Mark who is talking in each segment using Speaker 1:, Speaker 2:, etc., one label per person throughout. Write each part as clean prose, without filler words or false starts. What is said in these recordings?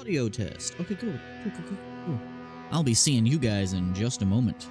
Speaker 1: audio test. Okay, cool. Cool. I'll be seeing you guys in just a moment.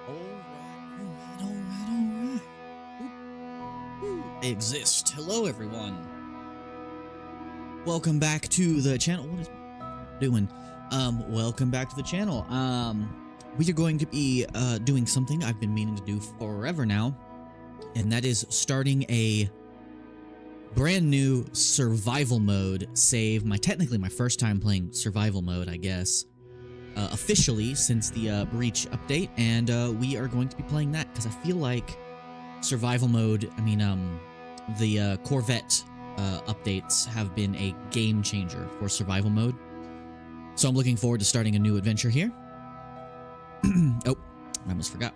Speaker 1: Alright. Exist. Hello, everyone. Welcome back to the channel. What is doing? Welcome back to the channel. We are going to be doing something I've been meaning to do forever now, and that is starting a brand new survival mode save. Technically my first time playing survival mode, I guess. Officially since the Breach update, and we are going to be playing that because I feel like survival mode, the Corvette updates have been a game changer for survival mode. So I'm looking forward to starting a new adventure here. Oh, I almost forgot.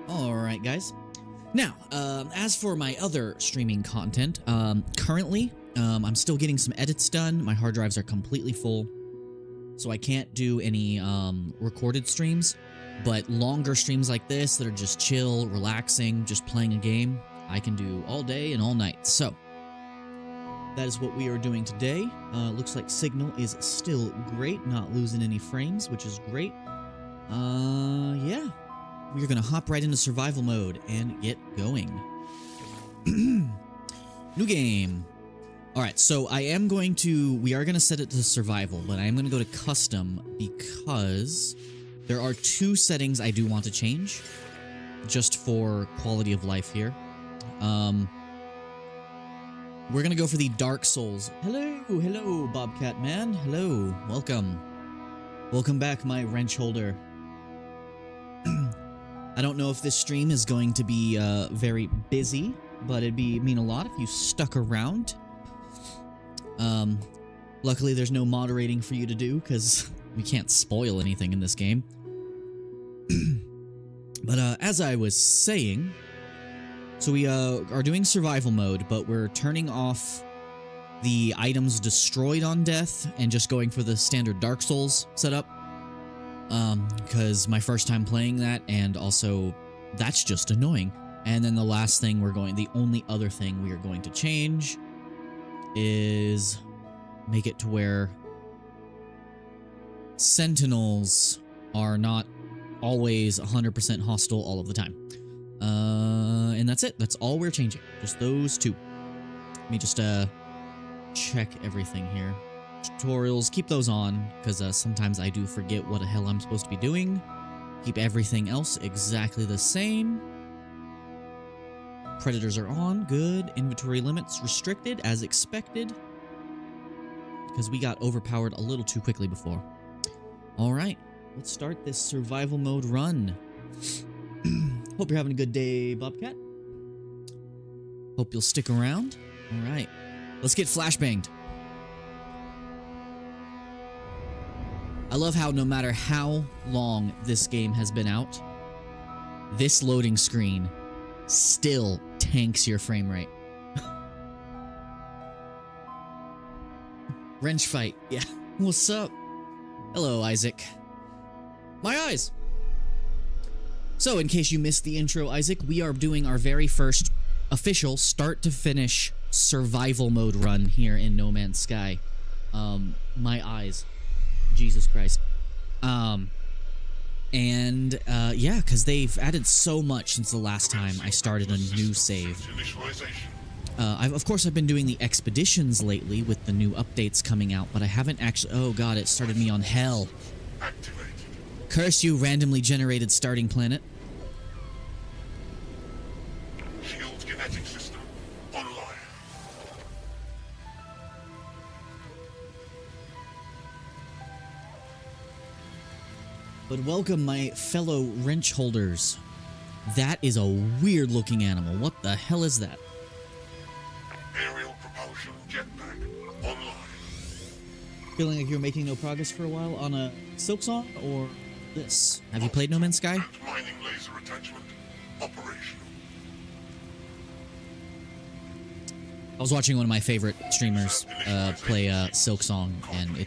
Speaker 1: Alright, guys. Now, as for my other streaming content, currently, I'm still getting some edits done. My hard drives are completely full, so I can't do any recorded streams, but longer streams like this that are just chill, relaxing, just playing a game, I can do all day and all night. So that is what we are doing today. Looks like signal is still great, not losing any frames, which is great. Yeah, we are gonna hop right into survival mode and get going. New game. Alright, so we are going to set it to survival, but I am going to go to custom because there are two settings I do want to change, just for quality of life here. We're going to go for the Dark Souls. Hello, Bobcat Man. Hello, welcome. Welcome back, my wrench holder. I don't know if this stream is going to be very busy, but it'd mean a lot if you stuck around. Luckily there's no moderating for you to do, because we can't spoil anything in this game. But, as I was saying, so we, are doing survival mode, but we're turning off the items destroyed on death and just going for the standard Dark Souls setup. Because my first time playing that, and also, that's just annoying. And then the last thing the only other thing we are going to change is make it to where sentinels are not always 100% hostile all of the time. And that's it. That's all we're changing. Just those two. Let me just check everything here. Tutorials, keep those on, because sometimes I do forget what the hell I'm supposed to be doing. Keep everything else exactly the same. Predators are on, good. Inventory limits restricted, as expected, because we got overpowered a little too quickly before. Alright, let's start this survival mode run. Hope you're having a good day, Bobcat. Hope you'll stick around. Alright, let's get flashbanged. I love how no matter how long this game has been out, this loading screen still tanks your frame rate. Wrench fight. Yeah. What's up? Hello, Isaac. My eyes! So, in case you missed the intro, Isaac, we are doing our very first official start-to-finish survival mode run here in No Man's Sky. My eyes. Jesus Christ. Yeah, because they've added so much since the last time I started a new save. Of course, I've been doing the expeditions lately with the new updates coming out, but I haven't actually... Oh god, it started me on hell. Curse you, randomly generated starting planet.
Speaker 2: Shield kinetic system online.
Speaker 1: But welcome, my fellow wrench holders. That is a weird-looking animal. What the hell is that?
Speaker 2: Aerial propulsion jetpack online.
Speaker 1: Feeling like you're making no progress for a while on a Silksong or this? Have you played No Man's Sky?
Speaker 2: Mining laser attachment operational.
Speaker 1: I was watching one of my favorite streamers play Silksong, and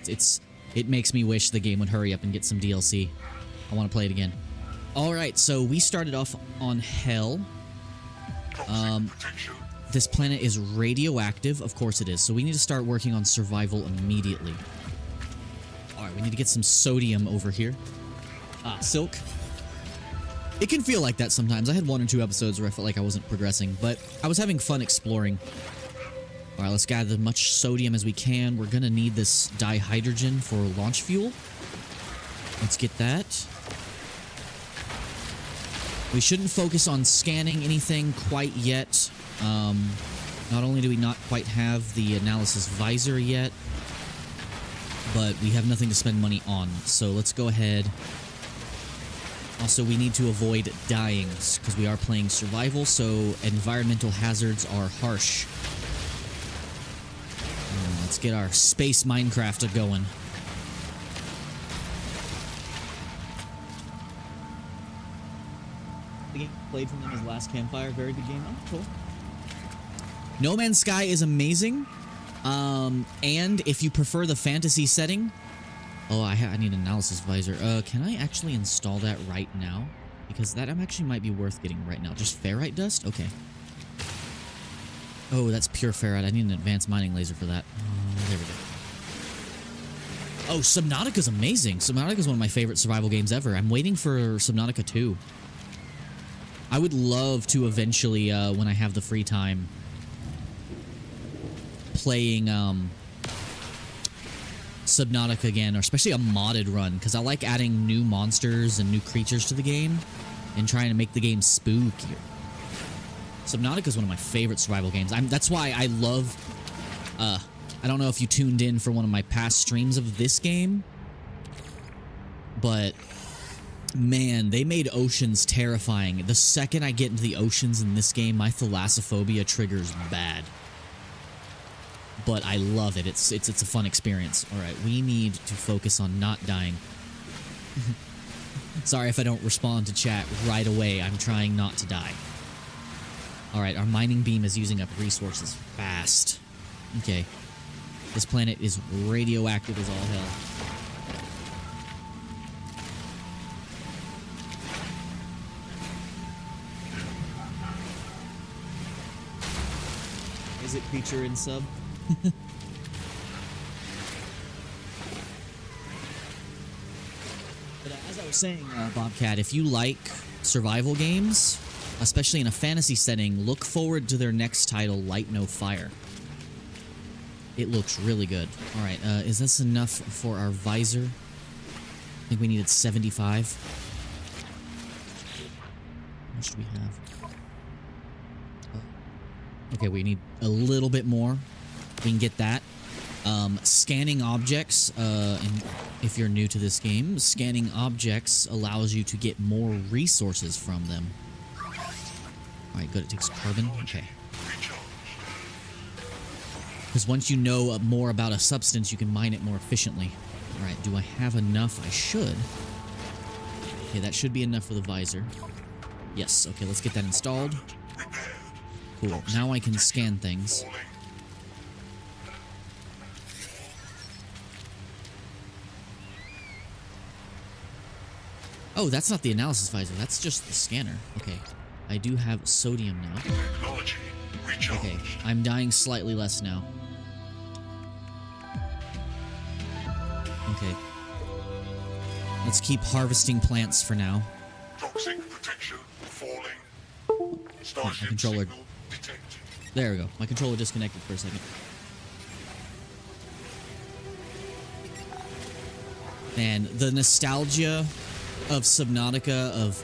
Speaker 1: it makes me wish the game would hurry up and get some DLC. I want to play it again. Alright, so we started off on Hell. This planet is radioactive. Of course it is. So we need to start working on survival immediately. Alright, we need to get some sodium over here. Ah, silk. It can feel like that sometimes. I had 1 or 2 episodes where I felt like I wasn't progressing, but I was having fun exploring. Alright, let's gather as much sodium as we can. We're gonna need this dihydrogen for launch fuel. Let's get that. We shouldn't focus on scanning anything quite yet. Not only do we not quite have the analysis visor yet, but we have nothing to spend money on. So let's go ahead. Also, we need to avoid dying because we are playing survival, so environmental hazards are harsh. Let's get our space Minecraft going. The game played from them as Last Campfire. Very good game. Oh, cool. No Man's Sky is amazing. And if you prefer the fantasy setting... Oh, I need an analysis visor. Can I actually install that right now? Because that actually might be worth getting right now. Just ferrite dust? Okay. Oh, that's pure ferrite. I need an advanced mining laser for that. There we go. Oh, Subnautica's amazing. Subnautica's one of my favorite survival games ever. I'm waiting for Subnautica 2. I would love to eventually, when I have the free time, playing Subnautica again, or especially a modded run, because I like adding new monsters and new creatures to the game and trying to make the game spookier. Subnautica is one of my favorite survival games. That's why I love... I don't know if you tuned in for one of my past streams of this game, but... Man, they made oceans terrifying. The second I get into the oceans in this game, my thalassophobia triggers bad. But I love it. It's a fun experience. All right, we need to focus on not dying. Sorry if I don't respond to chat right away. I'm trying not to die. All right, our mining beam is using up resources fast. Okay. This planet is radioactive as all hell. Is it creature in sub? But as I was saying, Bobcat, if you like survival games, especially in a fantasy setting, look forward to their next title, Light No Fire. It looks really good. Alright, is this enough for our visor? I think we needed 75. How much do we have? Okay, we need a little bit more. We can get that. Scanning objects, and if you're new to this game, scanning objects allows you to get more resources from them. Alright, good. It takes carbon. Okay. Because once you know more about a substance, you can mine it more efficiently. Alright, do I have enough? I should. Okay, that should be enough for the visor. Yes, okay, let's get that installed. Cool. Now I can scan things.
Speaker 2: Falling.
Speaker 1: Oh, that's not the analysis visor. That's just the scanner. Okay. I do have sodium now.
Speaker 2: Technology recharged.
Speaker 1: Okay. I'm dying slightly less now. Okay. Let's keep harvesting plants for now.
Speaker 2: Toxic protection falling.
Speaker 1: My
Speaker 2: Starship
Speaker 1: controller.
Speaker 2: signal detected.
Speaker 1: There we go. My controller disconnected for a second. Man, the nostalgia of Subnautica, of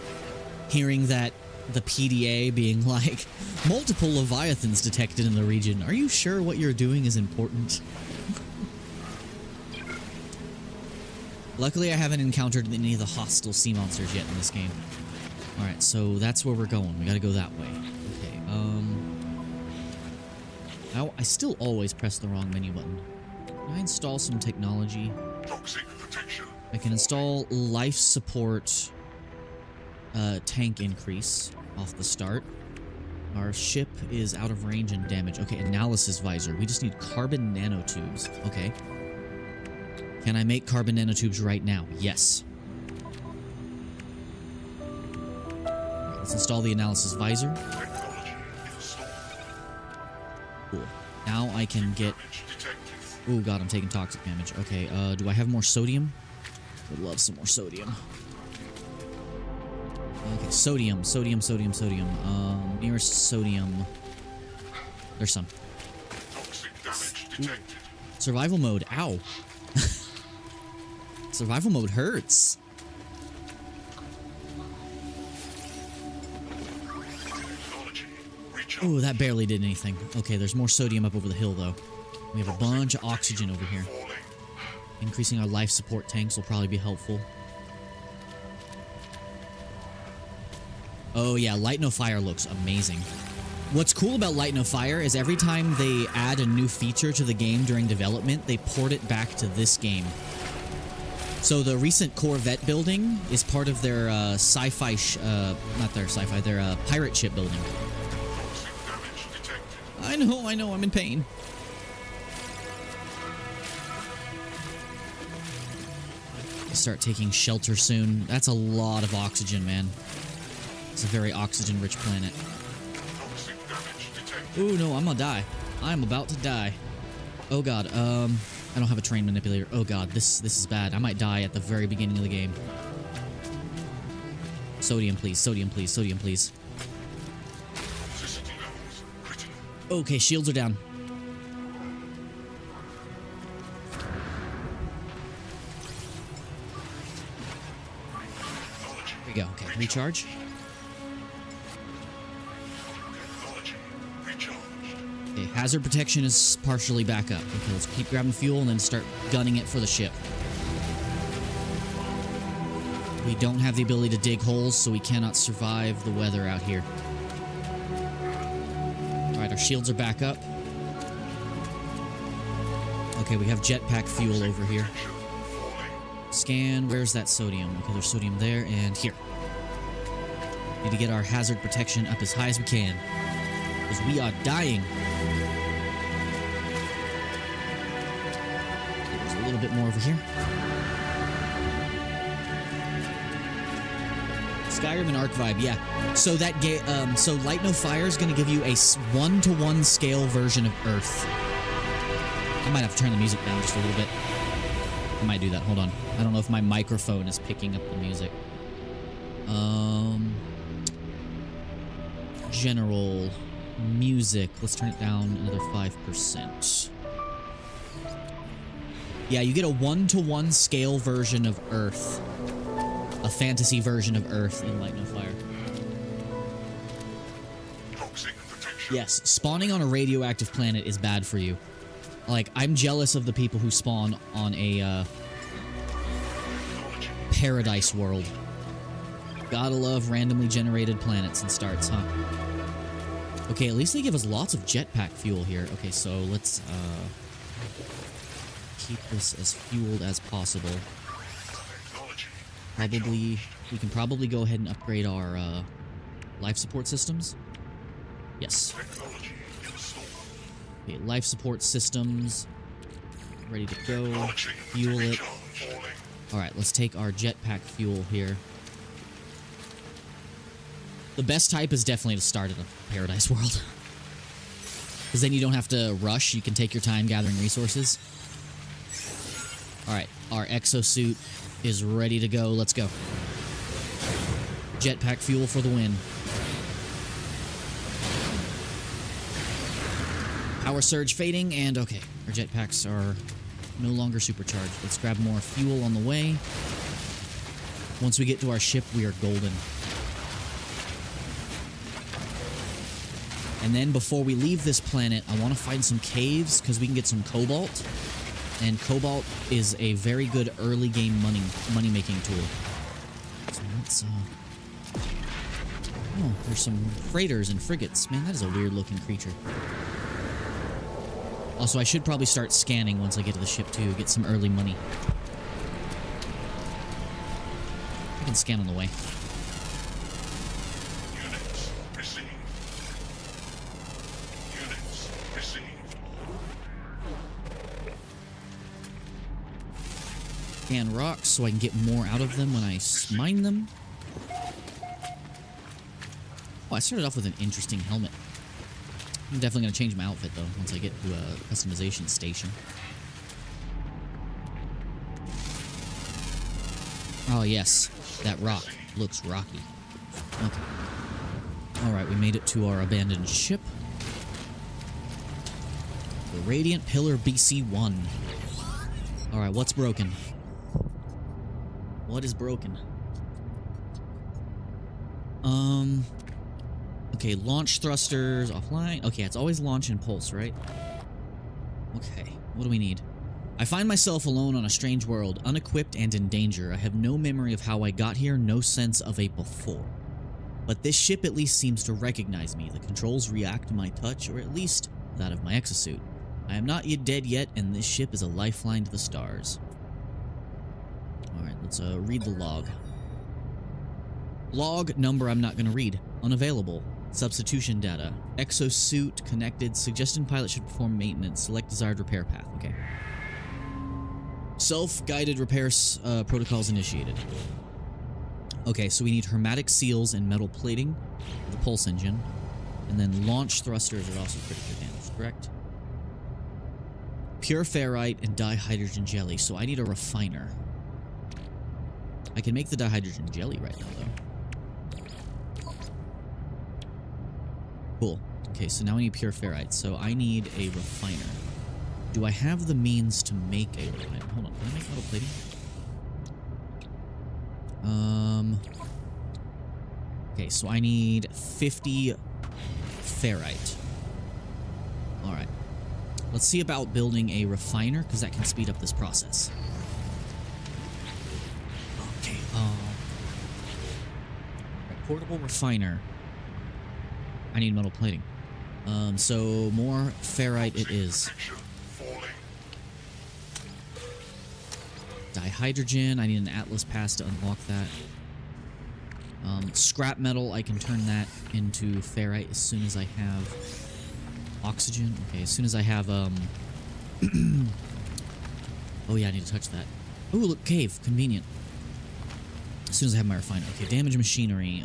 Speaker 1: hearing that the PDA being like, multiple Leviathans detected in the region. Are you sure what you're doing is important? Luckily, I haven't encountered any of the hostile sea monsters yet in this game. Alright, so that's where we're going. We gotta go that way. Okay, now, I still always press the wrong menu button. Can I install some technology?
Speaker 2: Toxic protection.
Speaker 1: I can install life support tank increase off the start. Our ship is out of range and damage. Okay, analysis visor. We just need carbon nanotubes. Okay. Can I make carbon nanotubes right now? Yes. Alright, let's install the analysis visor.
Speaker 2: Technology installed.
Speaker 1: Cool. Now I can get...
Speaker 2: Damage detected.
Speaker 1: Oh god, I'm taking toxic damage. Okay, do I have more sodium? Would love some more sodium. Okay, sodium. Nearest sodium. There's some.
Speaker 2: Toxic damage detected.
Speaker 1: Survival mode. Ow. Survival mode hurts.
Speaker 2: Technology recharged.
Speaker 1: Oh, that barely did anything. Okay, there's more sodium up over the hill, though. We have a bunch of oxygen over here.
Speaker 2: Falling.
Speaker 1: Increasing our life support tanks will probably be helpful. Oh yeah, Light No Fire looks amazing. What's cool about Light No Fire is every time they add a new feature to the game during development, they port it back to this game. So the recent Corvette building is part of their sci-fi, not their sci-fi, their pirate ship building.
Speaker 2: Toxic damage detected.
Speaker 1: I know, I'm in pain. Start taking shelter soon. That's a lot of oxygen, man. It's a very oxygen-rich planet.
Speaker 2: Toxic damage detected.
Speaker 1: Ooh, no, I'm gonna die. I'm about to die. Oh god, I don't have a terrain manipulator. Oh god, this is bad. I might die at the very beginning of the game. Sodium, please. Sodium, please. Sodium, please.
Speaker 2: Toxicity levels critical.
Speaker 1: Okay, shields are down.
Speaker 2: Technology.
Speaker 1: There we go. Okay, recharge.
Speaker 2: Technology recharged.
Speaker 1: Okay, hazard protection is partially back up. Okay, let's keep grabbing fuel and then start gunning it for the ship. We don't have the ability to dig holes, so we cannot survive the weather out here. Alright, our shields are back up. Okay, we have jetpack fuel over here.
Speaker 2: Protection falling.
Speaker 1: Scan, where's that sodium? Okay, there's sodium there and here. Need to get our hazard protection up as high as we can, because we are dying. There's a little bit more over here. Skyrim and Arc vibe, yeah. So that so Light No Fire is going to give you a 1-to-1 scale version of Earth. I might have to turn the music down just a little bit. I might do that. Hold on. I don't know if my microphone is picking up the music. General music. Let's turn it down another 5%. Yeah, you get a 1-to-1 scale version of Earth. A fantasy version of Earth in Light No Fire.
Speaker 2: Toxic protection.
Speaker 1: Yes, spawning on a radioactive planet is bad for you. Like, I'm jealous of the people who spawn on a
Speaker 2: Technology.
Speaker 1: paradise world. Gotta love randomly generated planets and starts, huh? Okay, at least they give us lots of jetpack fuel here. Okay, so let's keep this as fueled as possible.
Speaker 2: Technology.
Speaker 1: Probably, we can probably go ahead and upgrade our life support systems. Yes.
Speaker 2: Technology installed.
Speaker 1: Okay, life support systems. Ready to go.
Speaker 2: Launching.
Speaker 1: Fuel it.
Speaker 2: Recharge. Falling.
Speaker 1: Alright, let's take our jetpack fuel here. The best type is definitely to start in a paradise world. Because then you don't have to rush. You can take your time gathering resources. Alright, our exosuit is ready to go. Let's go. Jetpack fuel for the win. Power surge fading, and okay. Our jetpacks are no longer supercharged. Let's grab more fuel on the way. Once we get to our ship, we are golden. And then before we leave this planet, I want to find some caves because we can get some cobalt. And cobalt is a very good early game money-making tool. So let's, oh, there's some freighters and frigates. Man, that is a weird-looking creature. Also, I should probably start scanning once I get to the ship, too. Get some early money. I can scan on the way.
Speaker 2: Units received. Units received.
Speaker 1: Scan rocks so I can get more out of them when I mine them. Oh, I started off with an interesting helmet. I'm definitely going to change my outfit, though, once I get to a customization station. Oh, yes. That rock looks rocky. Okay. Alright, we made it to our abandoned ship. The Radiant Pillar BC-1. Alright, what's broken? What is broken? Okay, launch thrusters offline. Okay, it's always launch and pulse, right? Okay, what do we need? I find myself alone on a strange world, unequipped and in danger. I have no memory of how I got here, no sense of a before. But this ship at least seems to recognize me. The controls react to my touch, or at least that of my exosuit. I am not yet dead yet, and this ship is a lifeline to the stars. Alright, let's read the log. Log number I'm not going to read. Unavailable. Substitution data. Exosuit connected. Suggested pilot should perform maintenance. Select desired repair path. Okay. Self-guided repair protocols initiated. Okay, so we need hermetic seals and metal plating for the pulse engine. And then launch thrusters are also critically damaged, correct? Pure ferrite and dihydrogen jelly. So I need a refiner. I can make the dihydrogen jelly right now, though. Cool. Okay, so now I need pure ferrite. So I need a refiner. Do I have the means to make a refiner? Hold on, can I make metal plating? Okay, so I need 50 ferrite. Alright. Let's see about building a refiner, because that can speed up this process. Okay, portable refiner. I need metal plating. So more ferrite it is. Dihydrogen, I need an Atlas pass to unlock that. Scrap metal, I can turn that into ferrite as soon as I have oxygen. Okay, as soon as I have, oh yeah, I need to touch that. Oh, look, cave, convenient. As soon as I have my refiner. Okay, damage machinery,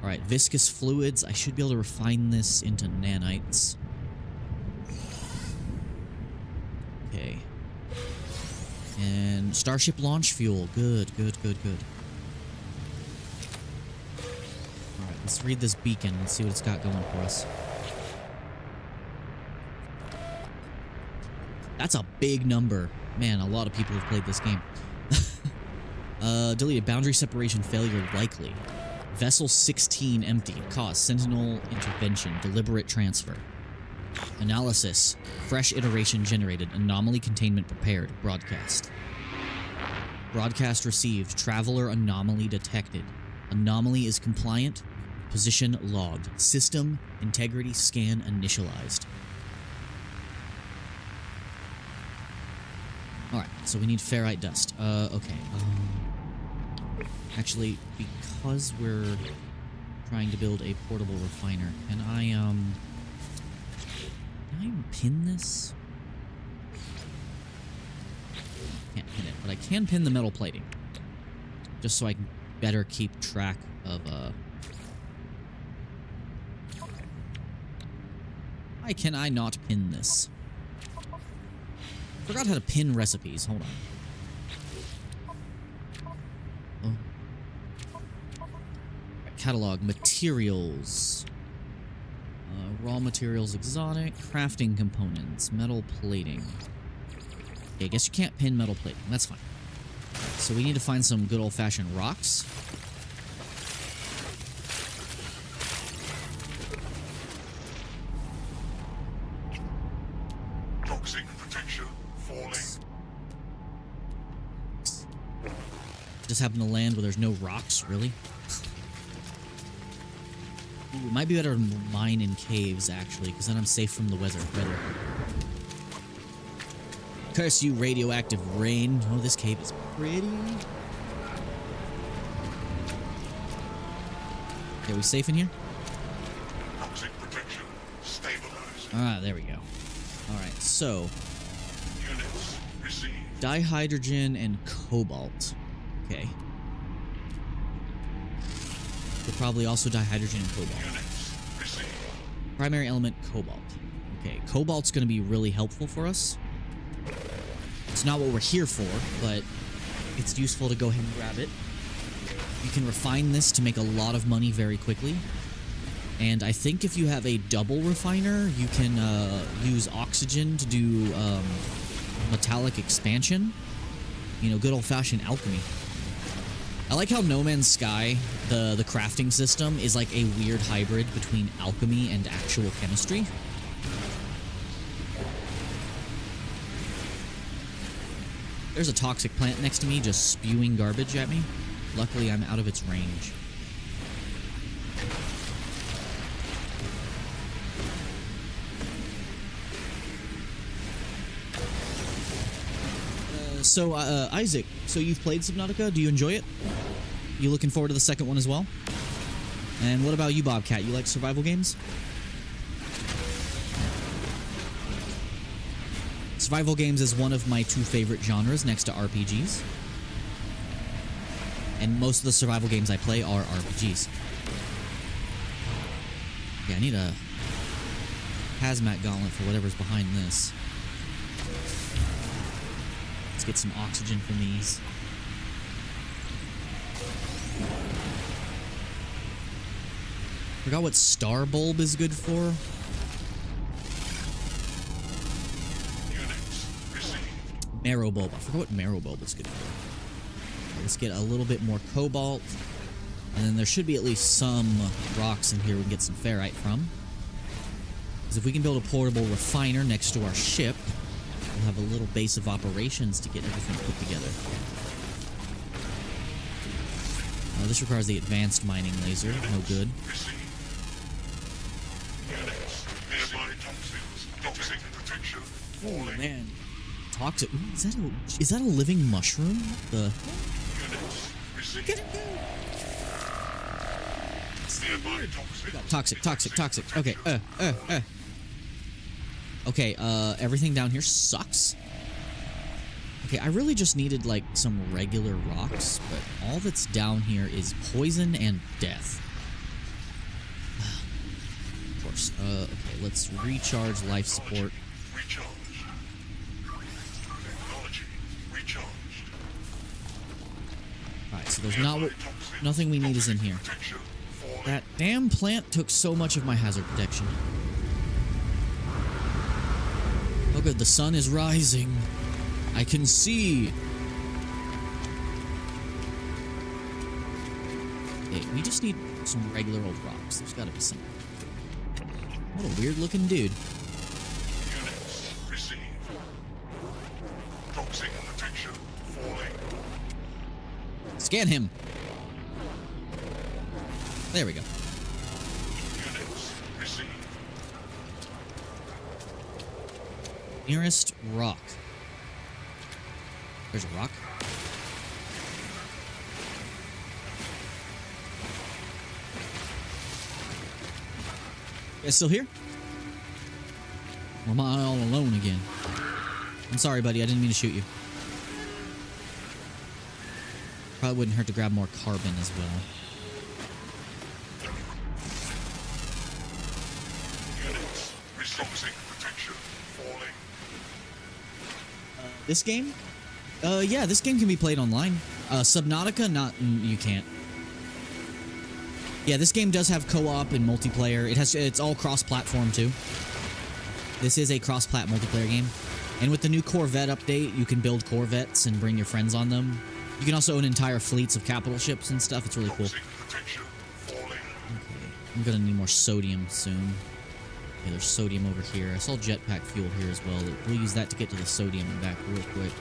Speaker 1: alright, viscous fluids. I should be able to refine this into nanites. Okay. And starship launch fuel. Good, good, good, good. Alright, let's read this beacon. Let's see what it's got going for us. That's a big number. Man, a lot of people have played this game. Deleted. Boundary separation failure likely. Vessel 16 empty. Cause Sentinel intervention. Deliberate transfer. Analysis. Fresh iteration generated. Anomaly containment prepared. Broadcast. Broadcast received. Traveler anomaly detected. Anomaly is compliant. Position logged. System integrity scan initialized. Alright, so we need ferrite dust. Okay. Actually, because we're trying to build a portable refiner. Can I pin this? Can't pin it, but I can pin the metal plating. Just so I can better keep track of, Why can I not pin this? Forgot how to pin recipes. Hold on. Oh. Catalog. Materials. Raw materials, exotic. Crafting components. Metal plating. Okay, I guess you can't pin metal plating. That's fine. So we need to find some good old-fashioned rocks.
Speaker 2: Toxic protection falling.
Speaker 1: Just happen to land where there's no rocks, really? Ooh, it might be better to mine in caves, actually, because then I'm safe from the weather. Curse you, radioactive rain. Oh, this cave is pretty. Okay, we safe in here?
Speaker 2: Toxic protection stabilized.
Speaker 1: Ah, there we go. Alright, so
Speaker 2: Units received.
Speaker 1: dihydrogen and cobalt. Okay. We'll probably also dihydrogen and cobalt.
Speaker 2: Units received.
Speaker 1: Primary element, cobalt. Okay, cobalt's going to be really helpful for us. It's not what we're here for, but it's useful to go ahead and grab it. You can refine this to make a lot of money very quickly. And I think if you have a double refiner, you can use oxygen to do metallic expansion. You know, good old-fashioned alchemy. I like how No Man's Sky, the crafting system, is like a weird hybrid between alchemy and actual chemistry. There's a toxic plant next to me just spewing garbage at me. Luckily, I'm out of its range. Isaac, so you've played Subnautica? Do you enjoy it? You looking forward to the second one as well? And what about you, Bobcat? You like survival games? Survival games is one of my two favorite genres next to RPGs. And most of the survival games I play are RPGs. Yeah, I need a hazmat gauntlet for whatever's behind this. Let's get some oxygen from these. Forgot what star bulb is good for. Marrow bulb. I forgot what marrow bulb is good for. Let's get a little bit more cobalt. And then there should be at least some rocks in here we can get some ferrite from. Because if we can build a portable refiner next to our ship, we'll have a little base of operations to get everything put together. This requires the advanced mining laser. No good. Oh man. Toxic. Ooh, is that a living mushroom? The get it Toxic. Okay. Okay, everything down here sucks. Okay, I really just needed, like, some regular rocks, but all that's down here is poison and death. Of course. Okay, let's recharge life support. Alright, so there's nothing we need is in here. That damn plant took so much of my hazard protection. Oh good, the sun is rising. I can see. Okay, we just need some regular old rocks. There's gotta be some. What a weird looking dude.
Speaker 2: Units received. Toxic protection falling.
Speaker 1: Scan him. There we go.
Speaker 2: Units received.
Speaker 1: Nearest rock. There's a rock. You guys still here? Or am I all alone again? I'm sorry, buddy. I didn't mean to shoot you. Probably wouldn't hurt to grab more carbon as well.
Speaker 2: Units receiving protection. Falling.
Speaker 1: This game? Yeah, this game can be played online. Subnautica, you can't. Yeah, this game does have co-op and multiplayer. It's all cross-platform too. This is a cross-plat multiplayer game. And with the new Corvette update, you can build Corvettes and bring your friends on them. You can also own entire fleets of capital ships and stuff. It's really cool.
Speaker 2: Protection. Falling.
Speaker 1: Okay, I'm gonna need more sodium soon. Okay, there's sodium over here. I saw jetpack fuel here as well. We'll use that to get to the sodium and back real quick.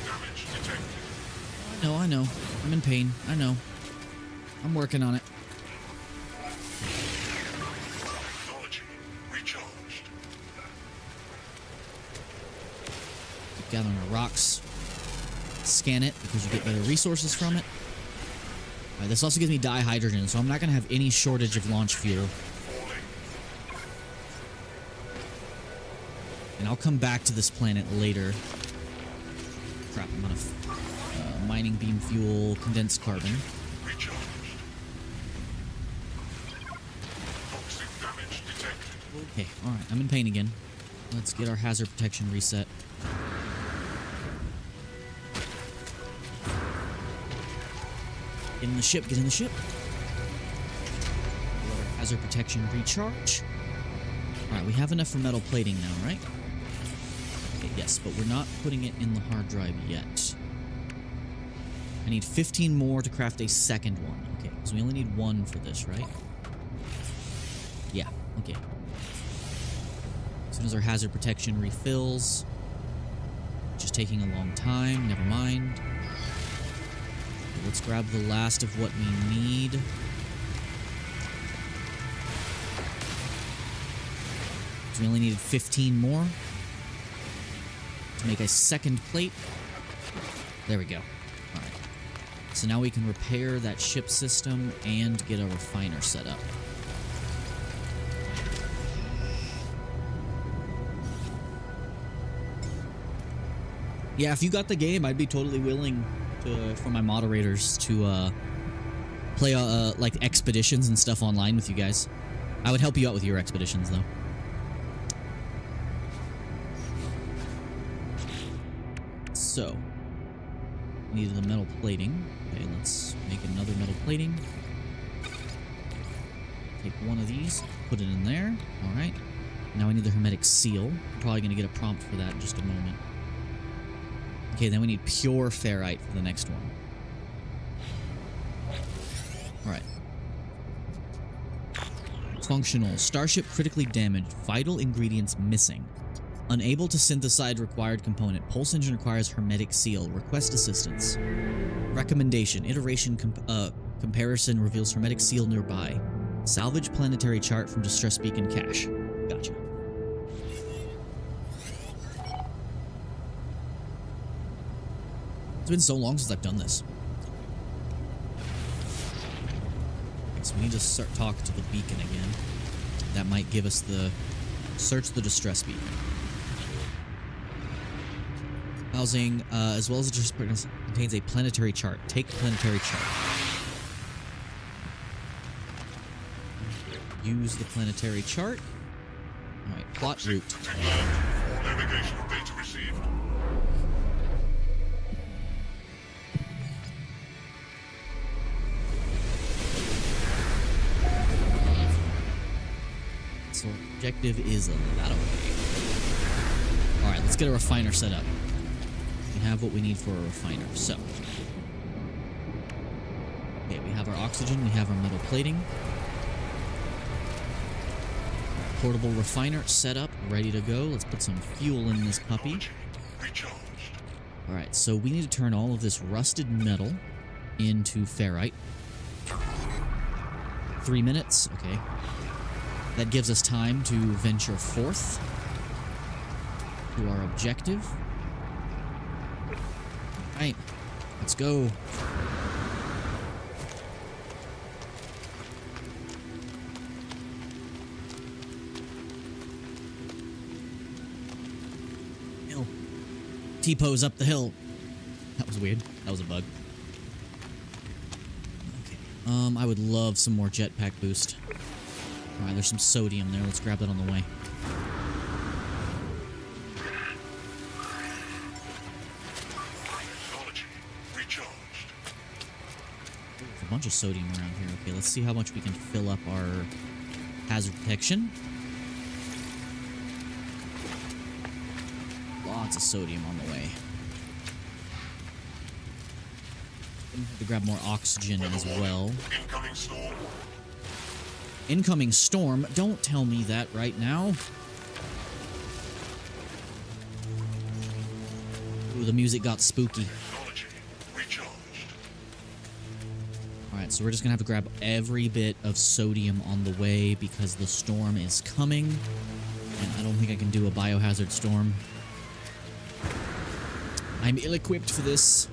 Speaker 2: Damage detected.
Speaker 1: I know. I'm in pain. I know. I'm working on it.
Speaker 2: Technology recharged.
Speaker 1: Keep gathering our rocks. Scan it because you get better resources from it. Alright, this also gives me dihydrogen, so I'm not going to have any shortage of launch fuel. And I'll come back to this planet later. Crap, I'm out of mining beam fuel, condensed carbon.
Speaker 2: Recharged. Toxic damage detected.
Speaker 1: Okay, alright, I'm in pain again. Let's get our hazard protection reset. Get in the ship, get in the ship. Let our hazard protection recharge. Alright, we have enough for metal plating now, right? Okay, yes, but we're not putting it in the hard drive yet. I need 15 more to craft a second one. Okay, so we only need one for this, right? Yeah, okay. As soon as our hazard protection refills. Just taking a long time, never mind. Okay, let's grab the last of what we need. So we only needed 15 more to make a second plate. There we go. Alright. So now we can repair that ship system and get a refiner set up. Yeah, if you got the game, I'd be totally willing to, for my moderators to play like expeditions and stuff online with you guys. I would help you out with your expeditions, though. So, we needed the metal plating. Okay, let's make another metal plating. Take one of these, put it in there. Alright. Now we need the hermetic seal. I'm probably going to get a prompt for that in just a moment. Okay, then we need pure ferrite for the next one. Alright. Functional. Starship critically damaged. Vital ingredients missing. Unable to synthesize required component. Pulse engine requires hermetic seal. Request assistance. Recommendation. Iteration comparison reveals hermetic seal nearby. Salvage planetary chart from distress beacon cache. Gotcha. It's been so long since I've done this. Okay, so we need to start talk to the beacon again. That might give us the... Search the distress beacon. Housing, as well as the distress beacon contains a planetary chart. Take the planetary chart. Use the planetary chart. Alright, plot route.
Speaker 2: Navigational data received.
Speaker 1: So objective is that away. Alright, let's get a refiner set up. We have what we need for a refiner. So. Okay, we have our oxygen, we have our metal plating. Portable refiner set up, ready to go. Let's put some fuel in this puppy. Alright, so we need to turn all of this rusted metal into ferrite. 3 minutes, okay. That gives us time to venture forth to our objective. Alright, let's go. T-pose up the hill. That was weird. That was a bug. Okay. I would love some more jetpack boost. Alright, there's some sodium there. Let's grab that on the way.
Speaker 2: Technology recharged.
Speaker 1: There's a bunch of sodium around here. Okay, let's see how much we can fill up our hazard detection. Lots of sodium on the way. Gonna have to grab more oxygen as well.
Speaker 2: Incoming storm.
Speaker 1: Incoming storm? Don't tell me that right now. Ooh, the music got spooky.
Speaker 2: Technology recharged.
Speaker 1: Alright, so we're just gonna have to grab every bit of sodium on the way because the storm is coming. And I don't think I can do a biohazard storm. I'm ill-equipped for this.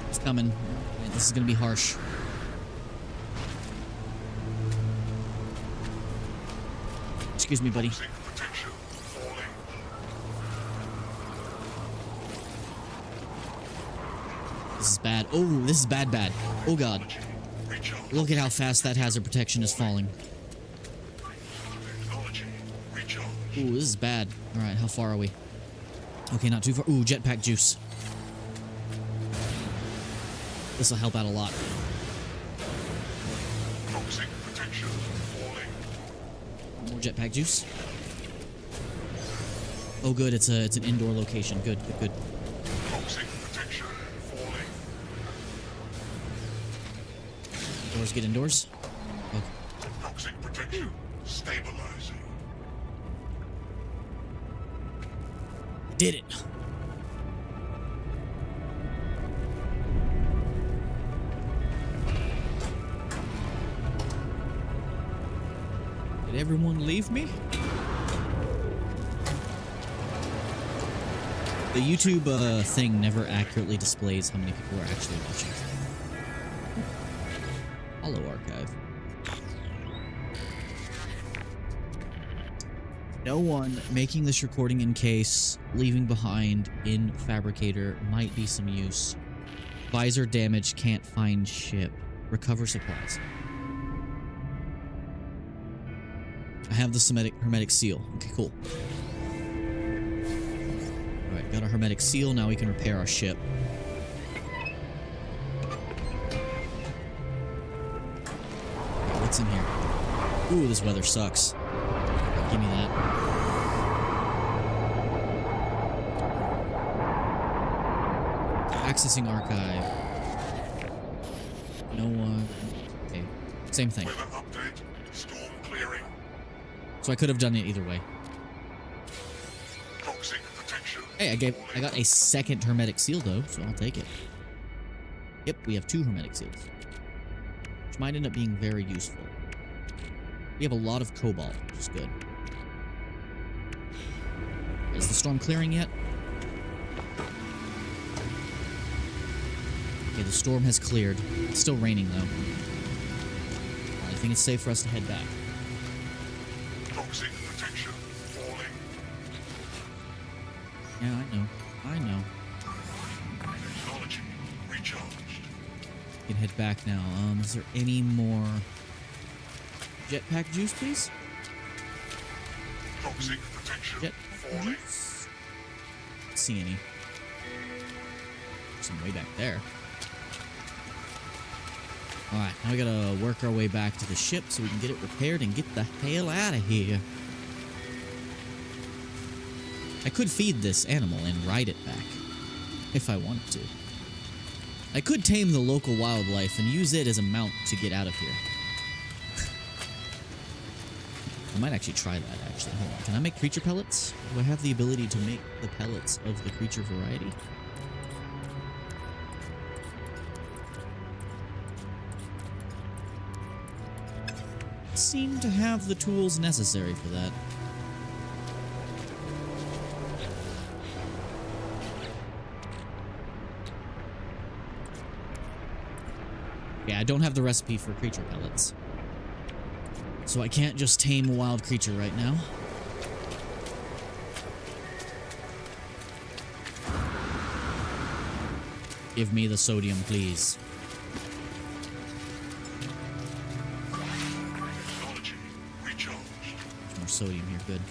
Speaker 1: It's coming. Man, this is gonna be harsh. Excuse me, buddy.
Speaker 2: Toxic protection falling.
Speaker 1: This is bad. Oh, this is bad, bad. Oh, God.
Speaker 2: Recharged.
Speaker 1: Look at how fast that hazard protection is falling.
Speaker 2: Technology recharged.
Speaker 1: Ooh, this is bad. All right, how far are we? Okay, not too far. Ooh, jetpack juice. This will help out a lot.
Speaker 2: Toxic protection falling.
Speaker 1: More jetpack juice. Oh, good. It's an indoor location. Good, good, good.
Speaker 2: Toxic protection falling.
Speaker 1: Doors get indoors. Okay.
Speaker 2: Toxic protection stabilizing.
Speaker 1: Did it. Did everyone leave me? The YouTube thing never accurately displays how many people are actually watching. Hollow archive. No one making this recording in case leaving behind in fabricator might be some use. Visor damage, can't find ship. Recover supplies. I have the hermetic seal. Okay, cool. Alright, got our hermetic seal. Now we can repair our ship. Okay, what's in here? Ooh, this weather sucks. Give me that. Accessing archive. No one. Okay. Same thing.
Speaker 2: Weather update. Storm clearing.
Speaker 1: So I could have done it either way.
Speaker 2: Toxic protection.
Speaker 1: Hey, I got a second hermetic seal though, so I'll take it. Yep, we have 2 hermetic seals, which might end up being very useful. We have a lot of cobalt, which is good. Is the storm clearing yet? Okay, the storm has cleared. It's still raining though. I think it's safe for us to head back.
Speaker 2: Toxic protection falling.
Speaker 1: Yeah, I know.
Speaker 2: Technology recharged.
Speaker 1: We can head back now. Is there any more jetpack juice, please?
Speaker 2: Toxic protection
Speaker 1: Jet
Speaker 2: falling.
Speaker 1: juice? Don't see any. Some way back there. Alright, now we gotta work our way back to the ship so we can get it repaired and get the hell out of here. I could feed this animal and ride it back, if I wanted to. I could tame the local wildlife and use it as a mount to get out of here. I might actually try that, actually. Hold on. Can I make creature pellets? Do I have the ability to make the pellets of the creature variety? Seem to have the tools necessary for that. Yeah, I don't have the recipe for creature pellets. So I can't just tame a wild creature right now. Give me the sodium, please.
Speaker 2: Technology recharged.
Speaker 1: There's more sodium here, good.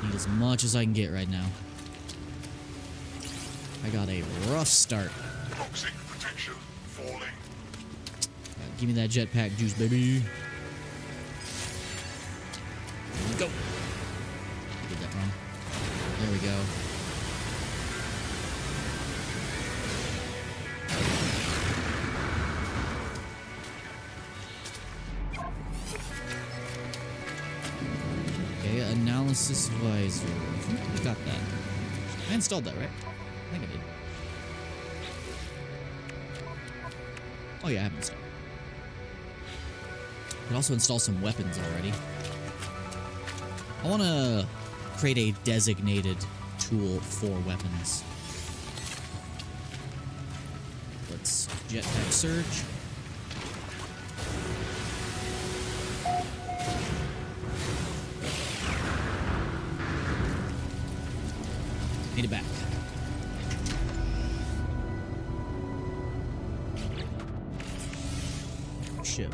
Speaker 1: Need as much as I can get right now. I got a rough start.
Speaker 2: Toxic protection falling.
Speaker 1: Give me that jetpack juice, baby. Go. I did that wrong. There we go. Okay, analysis visor. I think I got that. I installed that, right? I think I did. Oh yeah, I have installed. I could also install some weapons already. I want to create a designated tool for weapons. Let's jetpack surge. Made it back. Ship.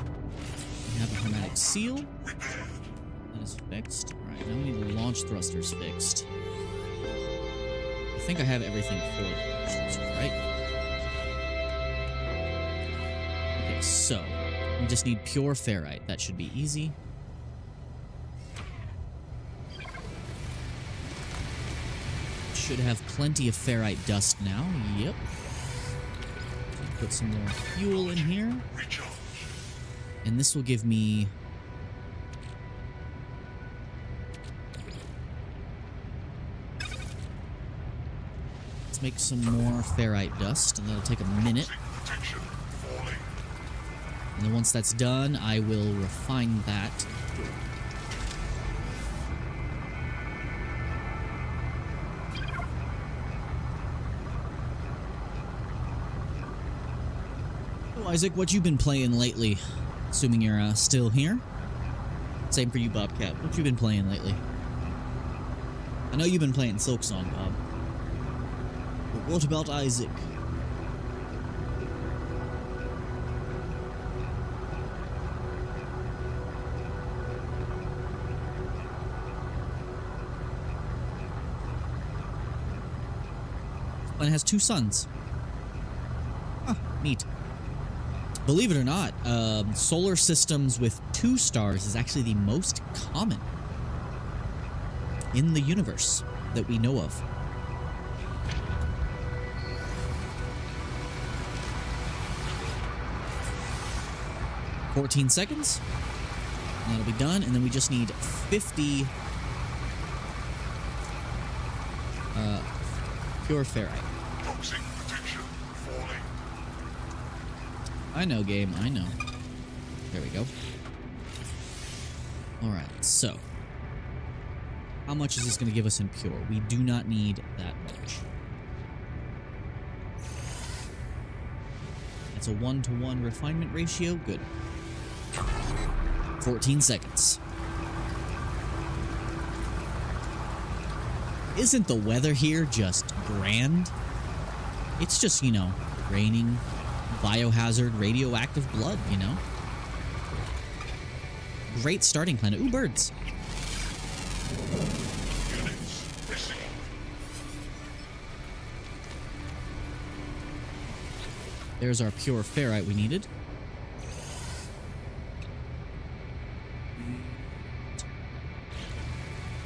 Speaker 1: We have a hermetic seal. That is fixed. Alright, now we need the launch thrusters fixed. I think I have everything for it, right? Okay, so we just need pure ferrite. That should be easy. Should have plenty of ferrite dust now. Yep. Put some more fuel in here. And this will give me... Let's make some more ferrite dust, and that'll take a minute. And then once that's done, I will refine that. Oh, Isaac, what you been playing lately? Assuming you're still here. Same for you, Bobcat. What you been playing lately? I know you've been playing Silksong, Bob. But what about Isaac? And it has 2 sons. Huh, neat. Believe it or not, solar systems with 2 stars is actually the most common in the universe that we know of. $14 seconds. And that'll be done. And then we just need 50 pure ferrite.
Speaker 2: Toxic protection falling.
Speaker 1: I know, game. I know. There we go. Alright, so. How much is this going to give us in pure? We do not need that much. It's a 1-to-1 refinement ratio. Good. 14 seconds. Isn't the weather here just grand? It's just, you know, raining, biohazard, radioactive blood, you know? Great starting planet. Ooh, birds.
Speaker 2: Units missing.
Speaker 1: There's our pure ferrite we needed.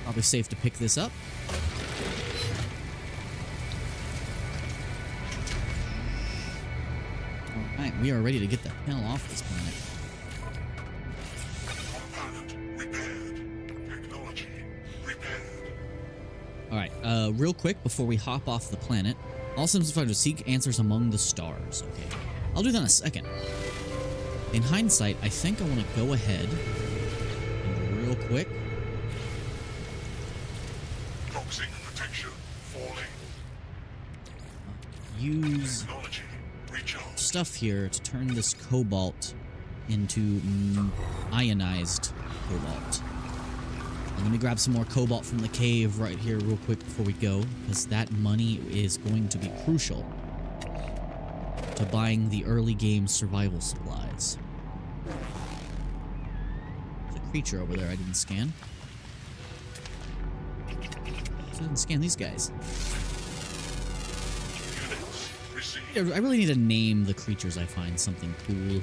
Speaker 1: Probably safe to pick this up. Alright, we are ready to get the hell off this planet.
Speaker 2: Component repaired. Technology repaired.
Speaker 1: Alright, real quick before we hop off the planet, all systems try to seek answers among the stars. Okay, I'll do that in a second. In hindsight, I think I want to go ahead and real quick.
Speaker 2: Toxic protection falling.
Speaker 1: Use
Speaker 2: Technology recharged. recharge.
Speaker 1: stuff here to turn this cobalt into ionized cobalt. And let me grab some more cobalt from the cave right here real quick before we go, because that money is going to be crucial to buying the early game survival supplies. There's a creature over there I didn't scan. So I didn't scan these guys.
Speaker 2: Units received.
Speaker 1: I really need to name the creatures I find something cool. Alright,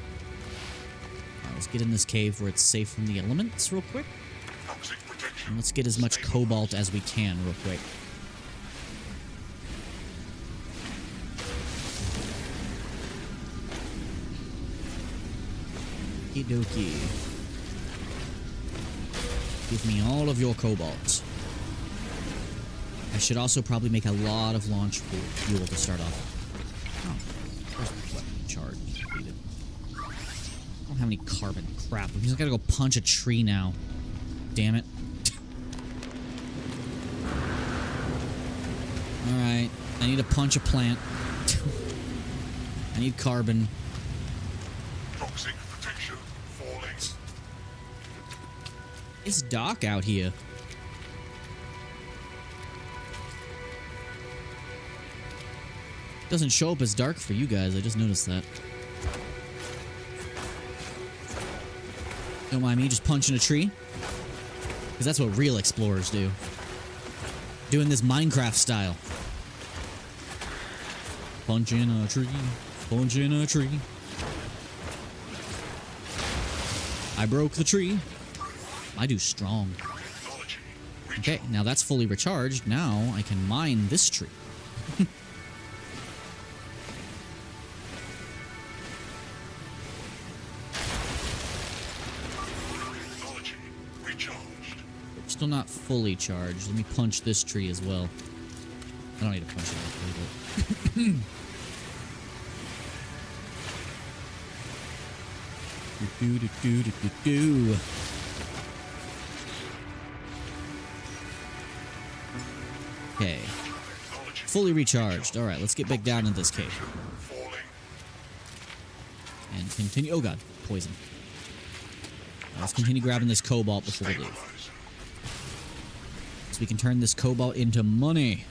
Speaker 1: let's get in this cave where it's safe from the elements real quick.
Speaker 2: Toxic protection.
Speaker 1: And let's get as much cobalt as we can real quick. Okie dokie. Give me all of your cobalt. I should also probably make a lot of launch fuel to start off. Oh, there's my weapon charge. Completed. I don't have any carbon. Crap. I just gotta go punch a tree now. Damn it. Alright. I need to punch a plant. I need carbon.
Speaker 2: Toxic protection falling.
Speaker 1: It's dark out here. Doesn't show up as dark for you guys. I just noticed that. Don't mind me just punching a tree. Because that's what real explorers do. Doing this Minecraft style. Punching a tree. Punching a tree. I broke the tree. I do strong.
Speaker 2: Technology
Speaker 1: Okay, now that's fully recharged. Now I can mine this tree.
Speaker 2: technology recharged.
Speaker 1: Still not fully charged. Let me punch this tree as well. I don't need to punch it actually, but... Okay.
Speaker 2: Technology
Speaker 1: Fully recharged. Alright, let's get back down into this cave.
Speaker 2: falling.
Speaker 1: And continue... Oh god, poison. Let's continue grabbing this cobalt before we leave.
Speaker 2: Stabilize.
Speaker 1: So we can turn this cobalt into money.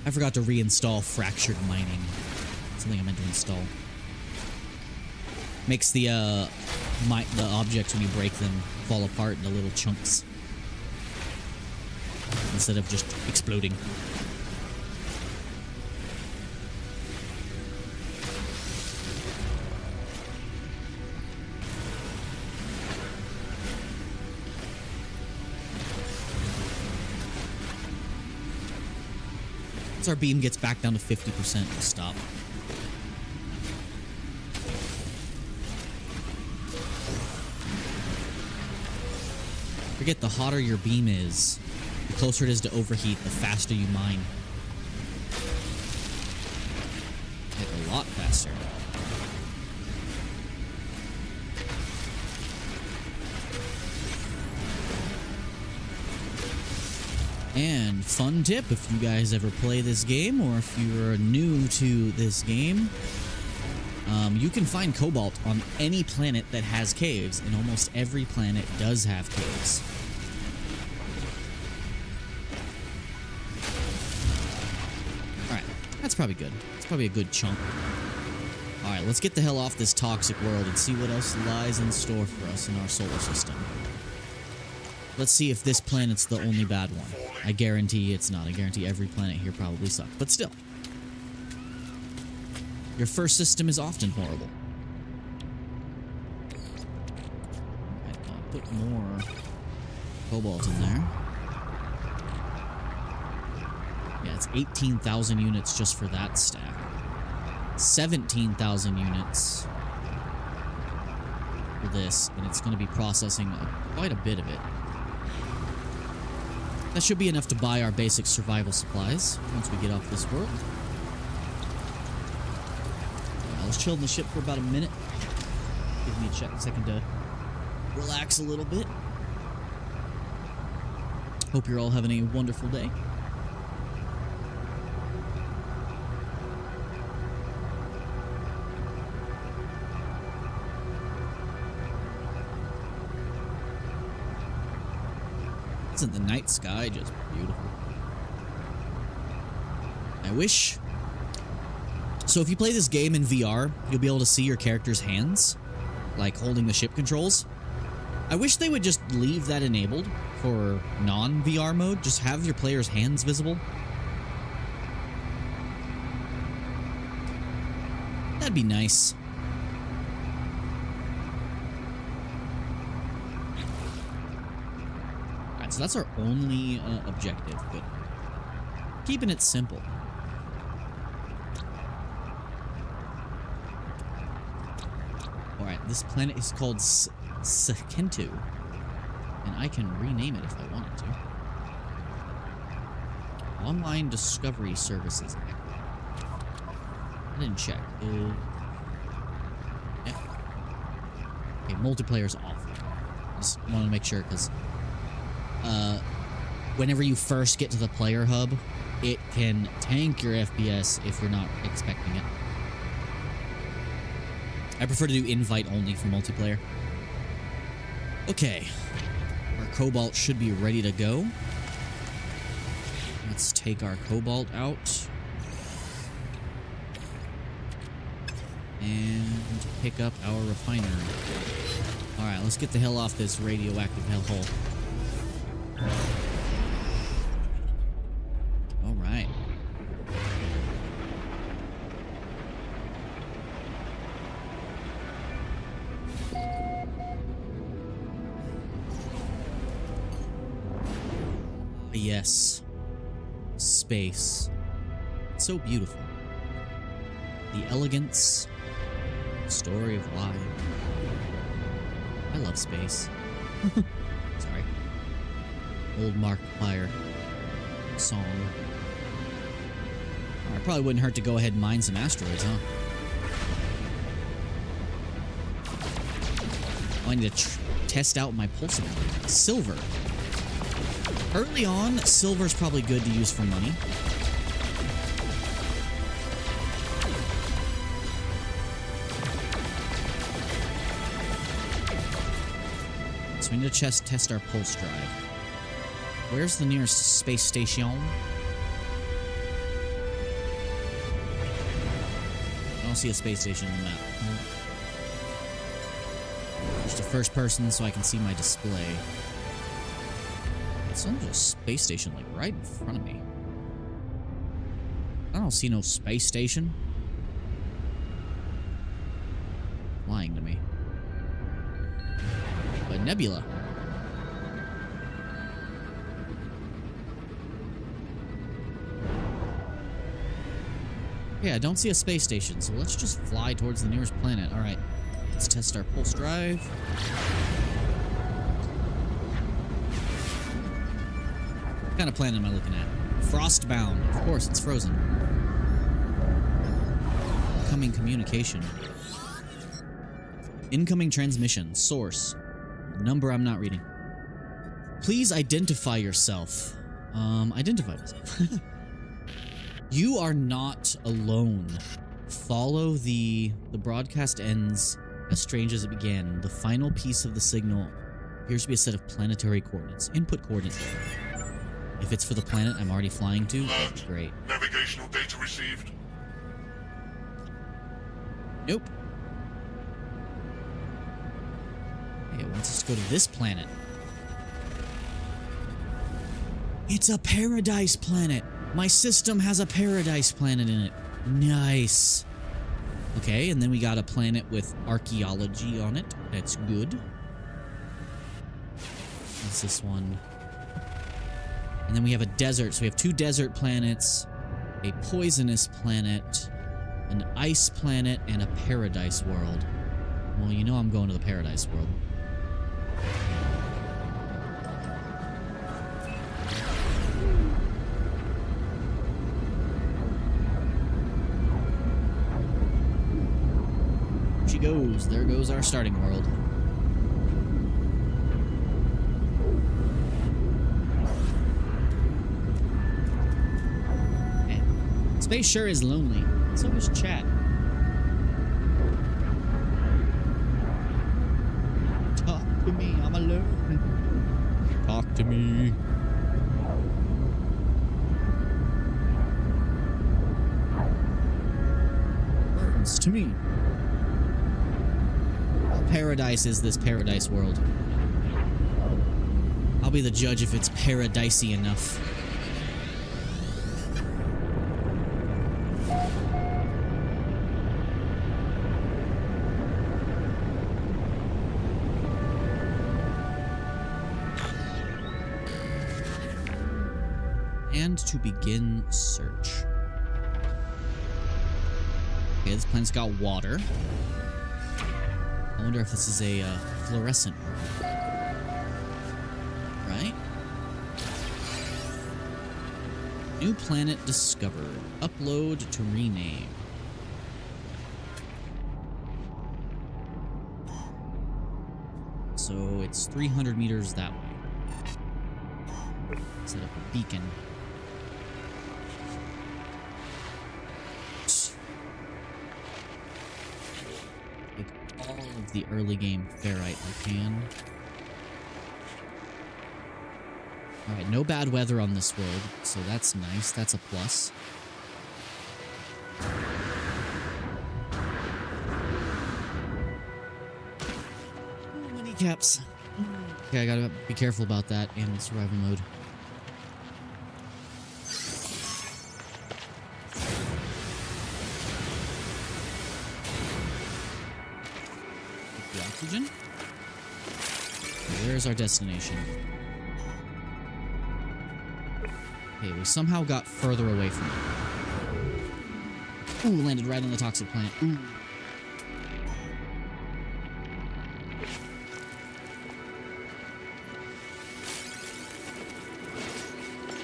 Speaker 1: I forgot to reinstall fractured mining. Something I meant to install. Makes the objects when you break them fall apart into little chunks instead of just exploding. Once our beam gets back down to 50%, we'll stop. Forget, the hotter your beam is, the closer it is to overheat, the faster you mine. Like a lot faster. And fun tip, if you guys ever play this game, or if you're new to this game, you can find cobalt on any planet that has caves, and almost every planet does have caves. Alright, that's probably good. It's probably a good chunk. Alright, let's get the hell off this toxic world and see what else lies in store for us in our solar system. Let's see if this planet's the only bad one. I guarantee it's not. I guarantee every planet here probably sucks. But still. Your first system is often horrible. Alright, I'll put more cobalt in there. Yeah, it's 18,000 units just for that stack. 17,000 units for this, and it's going to be processing quite a bit of it. That should be enough to buy our basic survival supplies once we get off this world. Let's chill in the ship for about a minute. Give me a second to relax a little bit. Hope you're all having a wonderful day. Isn't the night sky just beautiful? I wish... So if you play this game in VR, you'll be able to see your character's hands, like holding the ship controls. I wish they would just leave that enabled for non-VR mode. Just have your player's hands visible. That'd be nice. Alright, so that's our only objective, but keeping it simple. Alright, this planet is called Sekentu, and I can rename it if I wanted to. Online discovery services. I didn't check. Yeah. Okay, multiplayer's off. Just want to make sure, because whenever you first get to the player hub, it can tank your FPS if you're not expecting it. I prefer to do invite only for multiplayer. Okay. Our cobalt should be ready to go. Let's take our cobalt out. And pick up our refinery. Alright, let's get the hell off this radioactive hellhole. Alright. Yes. Space. It's so beautiful. The elegance. The story of why. I love space. Sorry. Old Markiplier song. It probably wouldn't hurt to go ahead and mine some asteroids, huh? Oh, I need to test out my pulsing. Silver. Early on, silver's probably good to use for money. So we need to test our pulse drive. Where's the nearest space station? I don't see a space station on the map. Just a first person so I can see my display. There's a space station like right in front of me. I don't see no space station. Lying to me. But nebula. Yeah, I don't see a space station, so let's just fly towards the nearest planet. Alright, let's test our pulse drive. What kind of planet am I looking at? Frostbound. Of course, it's frozen. Incoming communication. Incoming transmission. Source. Number I'm not reading. Please identify yourself. Identify myself. You are not alone. Follow the broadcast ends as strange as it began. The final piece of the signal appears to be a set of planetary coordinates. Input coordinates. If it's for the planet I'm already flying to, that's great.
Speaker 2: Navigational data received.
Speaker 1: Nope. Hey, it wants us to go to this planet. It's a paradise planet. My system has a paradise planet in it. Nice. Okay, and then we got a planet with archaeology on it. That's good. What's this one? And then we have a desert. So we have 2 desert planets, a poisonous planet, an ice planet, and a paradise world. Well, you know I'm going to the paradise world. There she goes. There goes our starting world. Space sure is lonely. So is chat. Talk to me, I'm alone. Talk to me. Words to me. What paradise is this paradise world? I'll be the judge if it's paradisey enough. And to begin search. Okay, this planet's got water. I wonder if this is a fluorescent one. Right? New planet discovered. Upload to rename. So it's 300 meters that way. Set up a beacon. Take all of the early game ferrite I can. Alright, no bad weather on this world, so that's nice. That's a plus. Oh, mini caps. Okay, I gotta be careful about that in survival mode. The oxygen. Where's our destination? Okay, we somehow got further away from it. Ooh, landed right on the toxic plant. Ooh.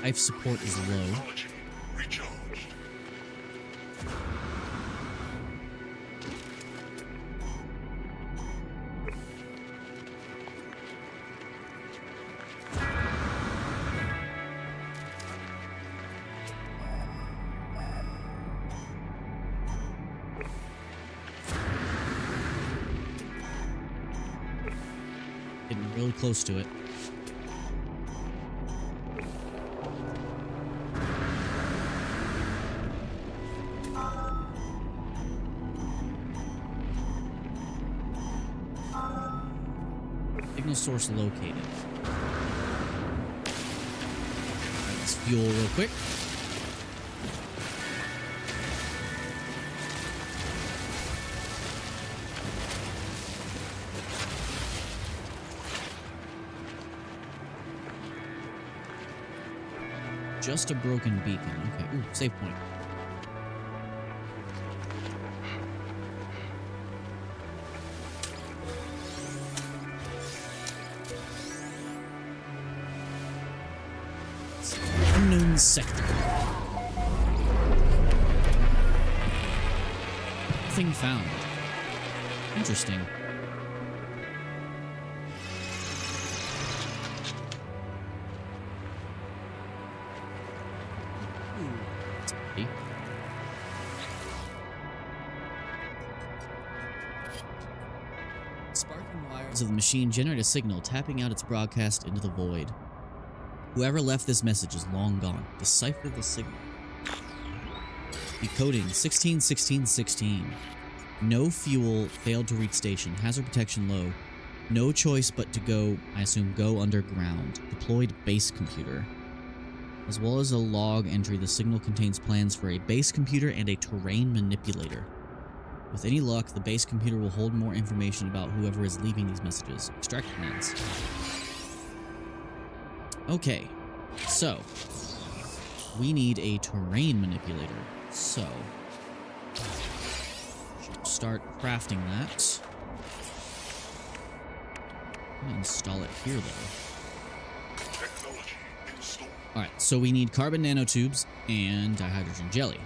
Speaker 1: Life support is low.
Speaker 2: Technology recharged.
Speaker 1: Getting really close to it. Signal source located. Alright, let's fuel real quick. Just a broken beacon. Okay, ooh, save point. Unknown sector. Thing found. Interesting. Sparking wires of the machine generate a signal, tapping out its broadcast into the void. Whoever left this message is long gone. Decipher the signal. Decoding 161616. No fuel, failed to reach station. Hazard protection low. No choice but to go, I assume, go underground. Deployed base computer. As well as a log entry, the signal contains plans for a base computer and a terrain manipulator. With any luck, the base computer will hold more information about whoever is leaving these messages. Extract plans. Okay, so we need a terrain manipulator. So should start crafting that. I'm gonna install it here though.
Speaker 2: Technology installed.
Speaker 1: Alright, so we need carbon nanotubes and dihydrogen jelly.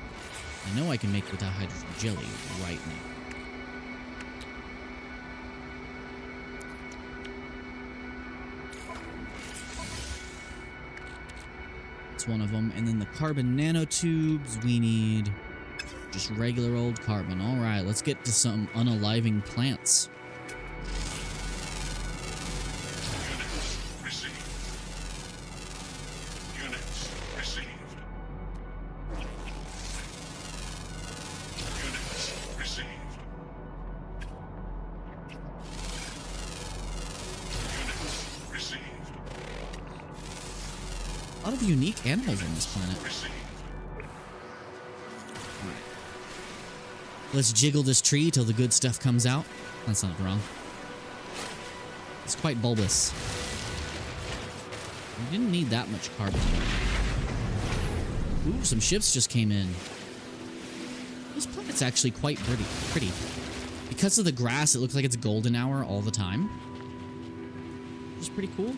Speaker 1: I know I can make the dihydrogen jelly right now. Let's That's one of them. And then the carbon nanotubes, we need just regular old carbon. All right, let's get to some unaliving plants.
Speaker 2: Units received. Units received. Units received. Units received.
Speaker 1: A lot of unique animals on this planet.
Speaker 2: Received.
Speaker 1: Let's jiggle this tree till the good stuff comes out. That sounded wrong. It's quite bulbous. We didn't need that much carbon. Ooh, some ships just came in. This planet's actually quite pretty. Because of the grass, it looks like it's golden hour all the time. Which is pretty cool.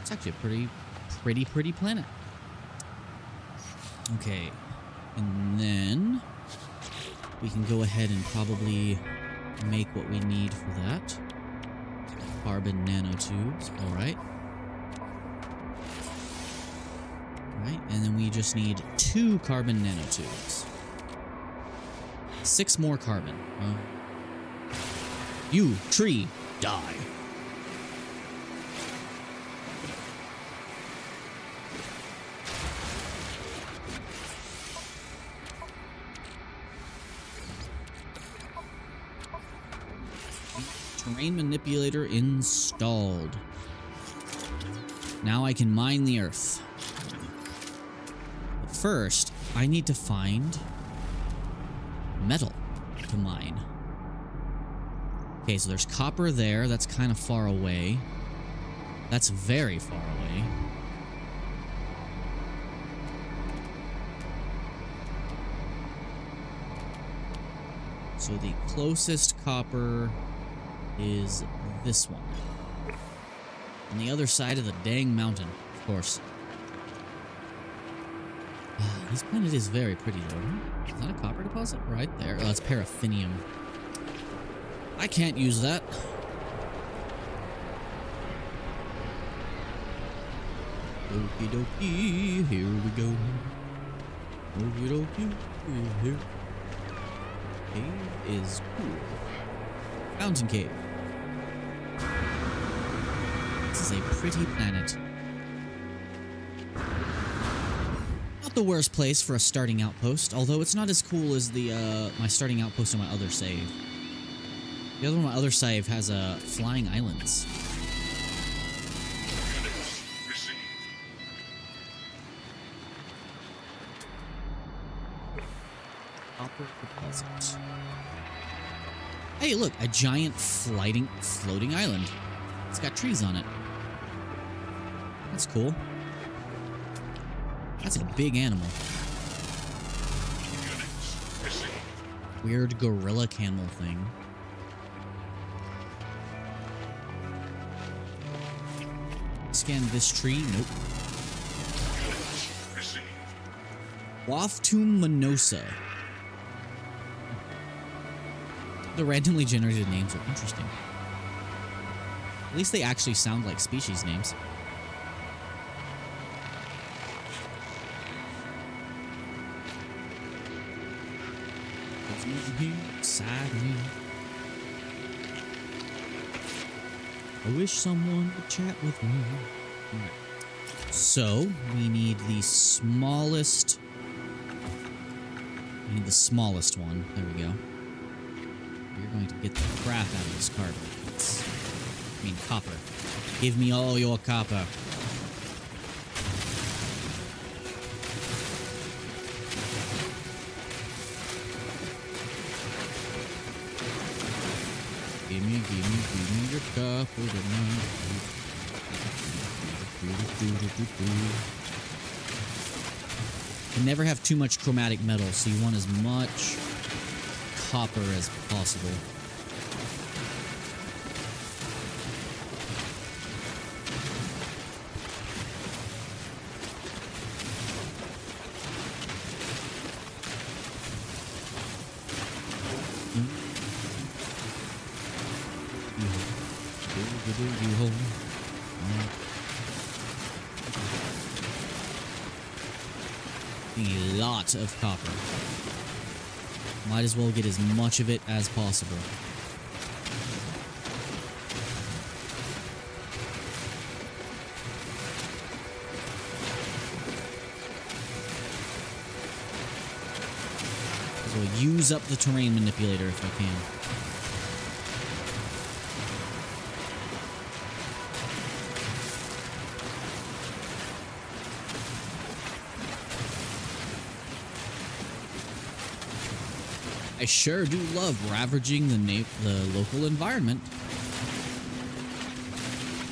Speaker 1: It's actually a pretty planet. Okay. And then we can go ahead and probably make what we need for that. Carbon nanotubes. All right. All right. And then we just need 2 carbon nanotubes. 6 more carbon. You, tree, die. Terrain manipulator installed. Now I can mine the earth. But first, I need to find metal to mine. Okay, so there's copper there. That's kind of far away. That's very far away. So the closest copper is this one. On the other side of the dang mountain, of course. This planet is very pretty, though. Is that a copper deposit? Right there. Oh, that's paraffinium. I can't use that. Okie dokie, here we go. Okie dokie, here. Cave is cool. Fountain cave. This is a pretty planet. Not the worst place for a starting outpost, although it's not as cool as the my starting outpost on my other save. The other one on my other save has flying islands.
Speaker 2: Units received.
Speaker 1: Copper deposit. Hey, look, a giant floating island. It's got trees on it. That's cool. That's a big animal.
Speaker 2: Units received.
Speaker 1: Weird gorilla camel thing. Scan this tree. Nope.
Speaker 2: Units received.
Speaker 1: Waftum Minosa. The randomly generated names are interesting. At least they actually sound like species names. Exciting. I wish someone would chat with me. Alright. So, we need the smallest. We need the smallest one. There we go. We're going to get the crap out of this carbon. I mean, copper. Give me all your copper. Give me your copper tonight. You never have too much chromatic metal, so you want as much copper as possible. A lot of copper. Might as well get as much of it as possible. So I'll use up the terrain manipulator if I can. I sure do love ravaging the local environment.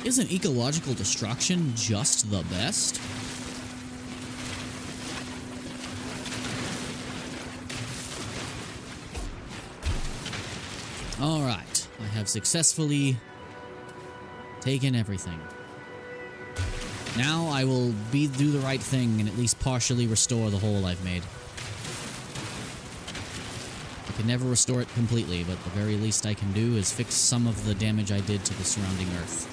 Speaker 1: Isn't ecological destruction just the best? All right, I have successfully taken everything. Now I will do the right thing and at least partially restore the hole I've made. I can never restore it completely, but the very least I can do is fix some of the damage I did to the surrounding earth.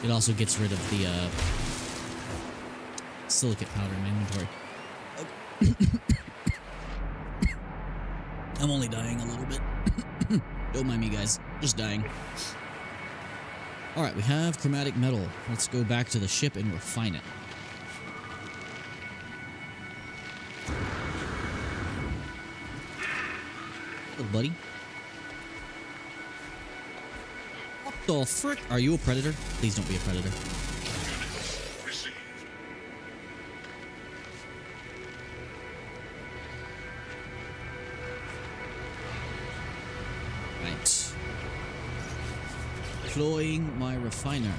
Speaker 1: It also gets rid of the silicate powder in my inventory. I'm only dying a little bit. Don't mind me, guys. Just dying. Alright, we have chromatic metal. Let's go back to the ship and refine it. Hello, buddy. What the frick? Are you a predator? Please don't be a predator.
Speaker 2: Received.
Speaker 1: Right. Deploying my refiner.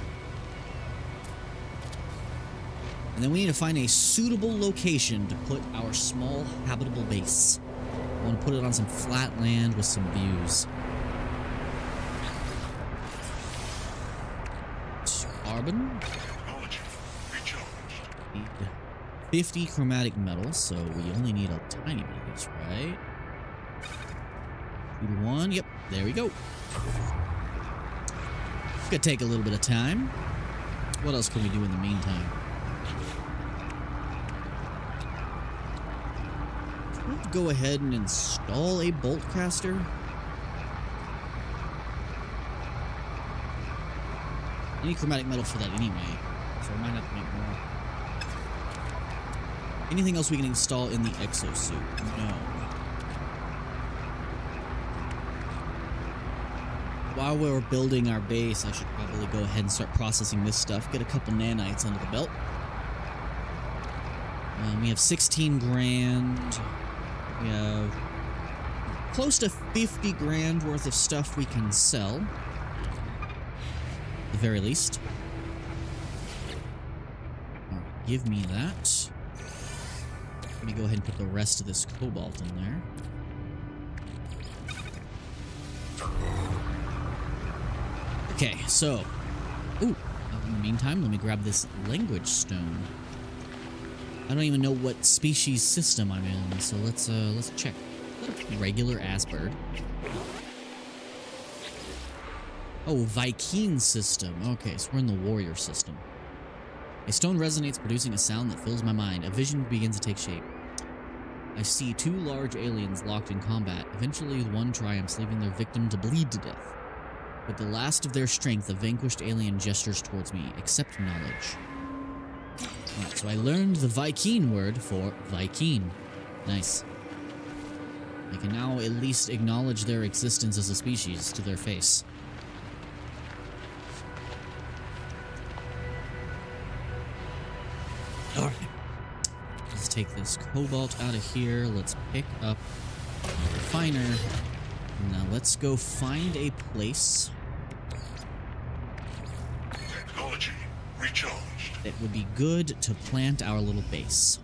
Speaker 1: And then we need to find a suitable location to put our small habitable base. I want to put it on some flat land with some views. Carbon.
Speaker 2: Technology recharged.
Speaker 1: Need 50 chromatic metal, so we only need a tiny bit of this, right? 2-1. Yep, there we go. Could take a little bit of time. What else can we do in the meantime? Could go ahead and install a bolt caster. I need chromatic metal for that anyway, so I might have to make more. Anything else we can install in the exosuit? No. While we're building our base, I should probably go ahead and start processing this stuff. Get a couple nanites under the belt. We have 16 grand. We have close to 50 grand worth of stuff we can sell. At the very least. Alright, give me that. Let me go ahead and put the rest of this cobalt in there. Okay, so, in the meantime, let me grab this language stone. I don't even know what species system I'm in, so let's check. Is that a regular ass bird? Oh, Viking system. Okay, so we're in the warrior system. A stone resonates, producing a sound that fills my mind. A vision begins to take shape. I see two large aliens locked in combat. Eventually, one triumphs, leaving their victim to bleed to death. With the last of their strength, the vanquished alien gestures towards me. Accept knowledge. Alright, so I learned the Viking word for Viking. Nice. I can now at least acknowledge their existence as a species to their face. Alright. Let's take this cobalt out of here. Let's pick up the refiner. Now let's go find a place
Speaker 2: Technology recharged.
Speaker 1: that would be good to plant our little base.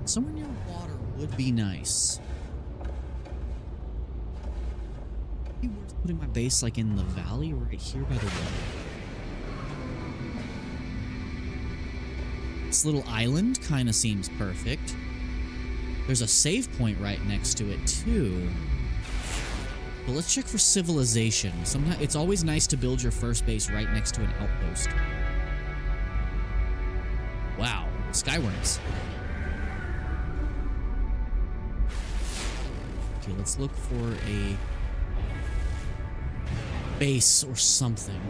Speaker 1: Somewhere near water would be nice. Would it be worth putting my base like in the valley right here by the water? This little island kind of seems perfect. There's a save point right next to it, too. But let's check for civilization. Sometimes it's always nice to build your first base right next to an outpost. Wow, skyworms. Okay, let's look for a base or something.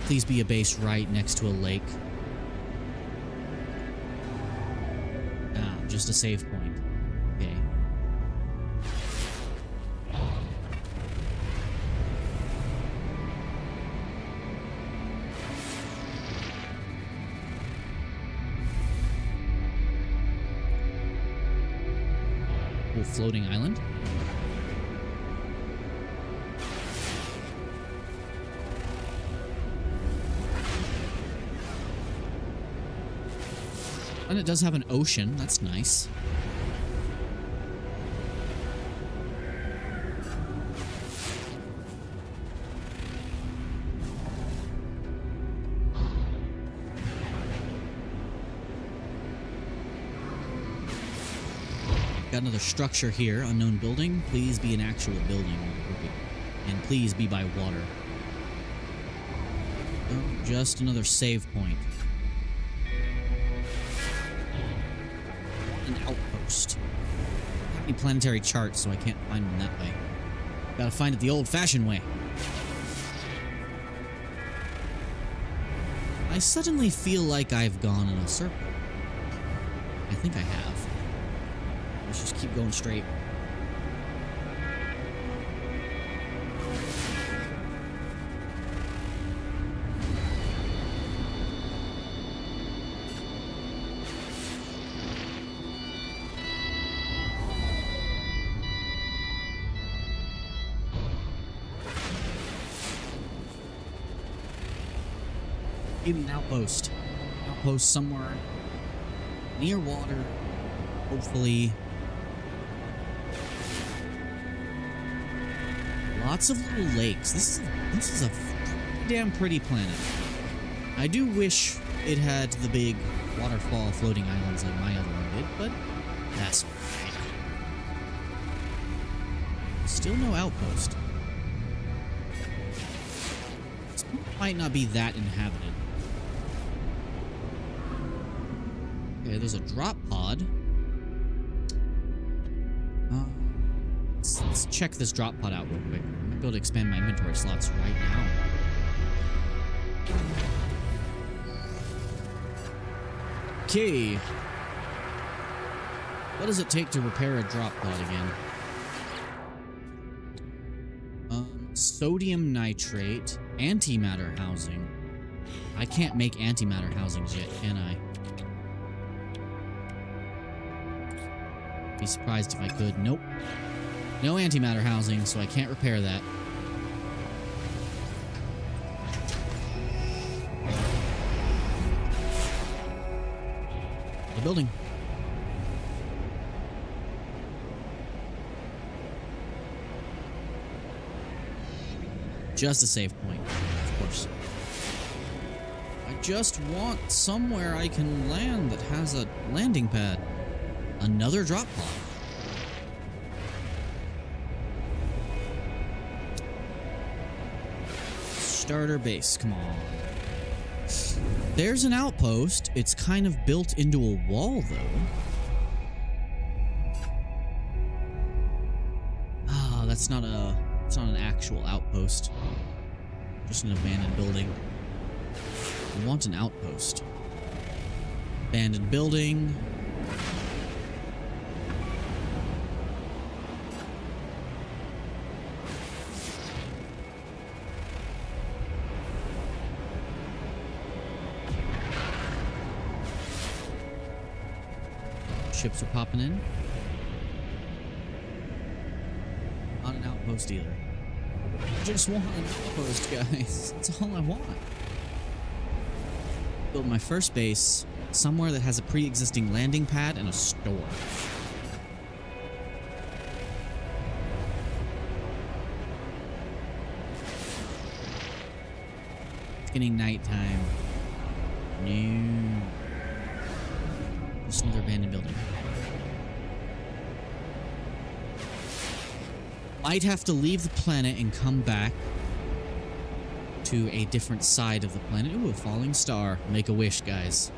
Speaker 1: Please be a base right next to a lake. Ah, just a save point. Okay. Cool floating island. And it does have an ocean. That's nice. Got another structure here. Unknown building. Please be an actual building. And please be by water. Oh, just another save point. An outpost. I don't have any planetary charts, so I can't find them that way. Gotta find it the old-fashioned way. I suddenly feel like I've gone in a circle. I think I have. Let's just keep going straight. Maybe an outpost. Outpost somewhere near water, hopefully. Lots of little lakes. This is a damn pretty planet. I do wish it had the big waterfall floating islands like my other one did, but that's fine. Still no outpost. This might not be that inhabited. Okay, there's a drop pod. Let's check this drop pod out real quick. I might be able to expand my inventory slots right now. Okay. What does it take to repair a drop pod again? Sodium nitrate, antimatter housing. I can't make antimatter housings yet, can I? Be surprised if I could. Nope. No antimatter housing, so I can't repair that. The building. Just a save point, of course. I just want somewhere I can land that has a landing pad. Another drop pod. Starter base, come on. There's an outpost. It's kind of built into a wall, though. Ah, that's not an actual outpost. Just an abandoned building. I want an outpost. Abandoned building. Ships are popping in. Not an outpost either. I just want an outpost, guys. That's all I want. Build my first base somewhere that has a pre-existing landing pad and a store. It's getting nighttime. No. Just another abandoned building. Might have to leave the planet and come back to a different side of the planet. Ooh, a falling star. Make a wish, guys.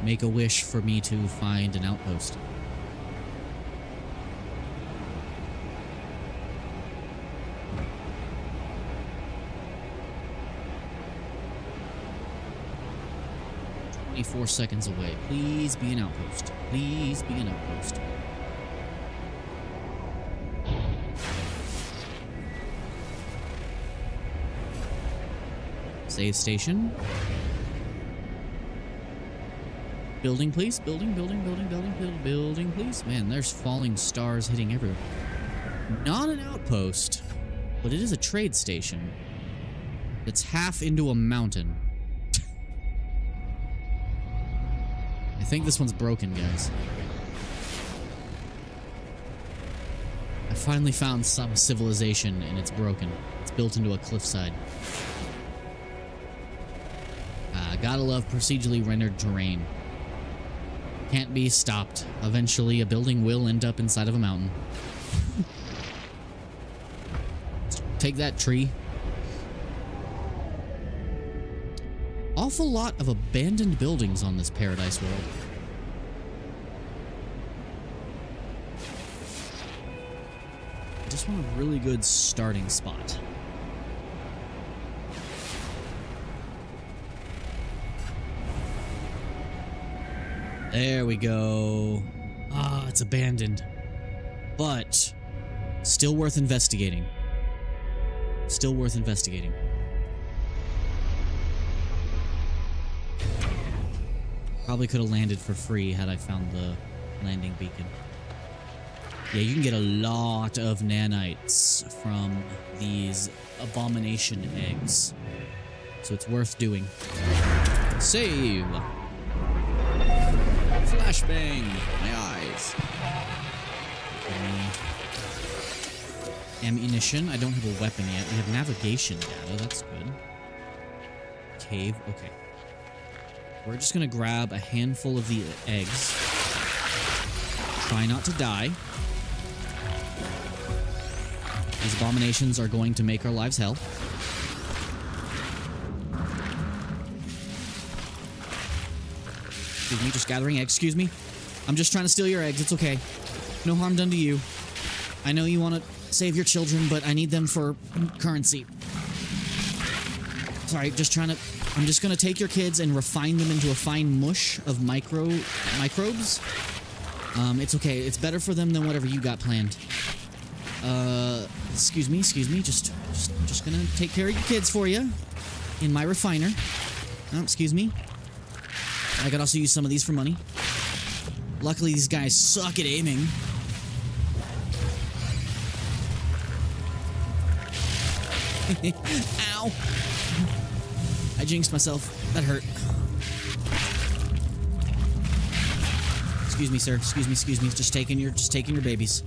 Speaker 1: Make a wish for me to find an outpost. "24 seconds away. Please be an outpost. Please be an outpost." Save station. Building, please. Building, please. Man, there's falling stars hitting everywhere. Not an outpost, but it is a trade station. It's half into a mountain. I think this one's broken, guys. I finally found some civilization, and it's broken. It's built into a cliffside. Gotta love procedurally rendered terrain. Can't be stopped. Eventually, a building will end up inside of a mountain. Take that, tree. Awful lot of abandoned buildings on this paradise world. I just want a really good starting spot. There we go. Ah, it's abandoned. But still worth investigating. Still worth investigating. Probably could have landed for free had I found the landing beacon. Yeah, you can get a lot of nanites from these abomination eggs. So it's worth doing. Save! Flashbang! My eyes. Ammunition. I don't have a weapon yet. We have navigation data. That's good. Cave. Okay. We're just gonna grab a handful of the eggs. Try not to die. These abominations are going to make our lives hell. Excuse me, just gathering eggs. Excuse me. I'm just trying to steal your eggs. It's okay. No harm done to you. I know you want to save your children, but I need them for currency. Sorry, just trying to... I'm just going to take your kids and refine them into a fine mush of microbes. It's okay. It's better for them than whatever you got planned. Excuse me. Just gonna take care of your kids for you in my refiner. Oh, excuse me. I could also use some of these for money. Luckily, these guys suck at aiming. Ow! I jinxed myself. That hurt. Excuse me, sir. Excuse me. Just taking your babies.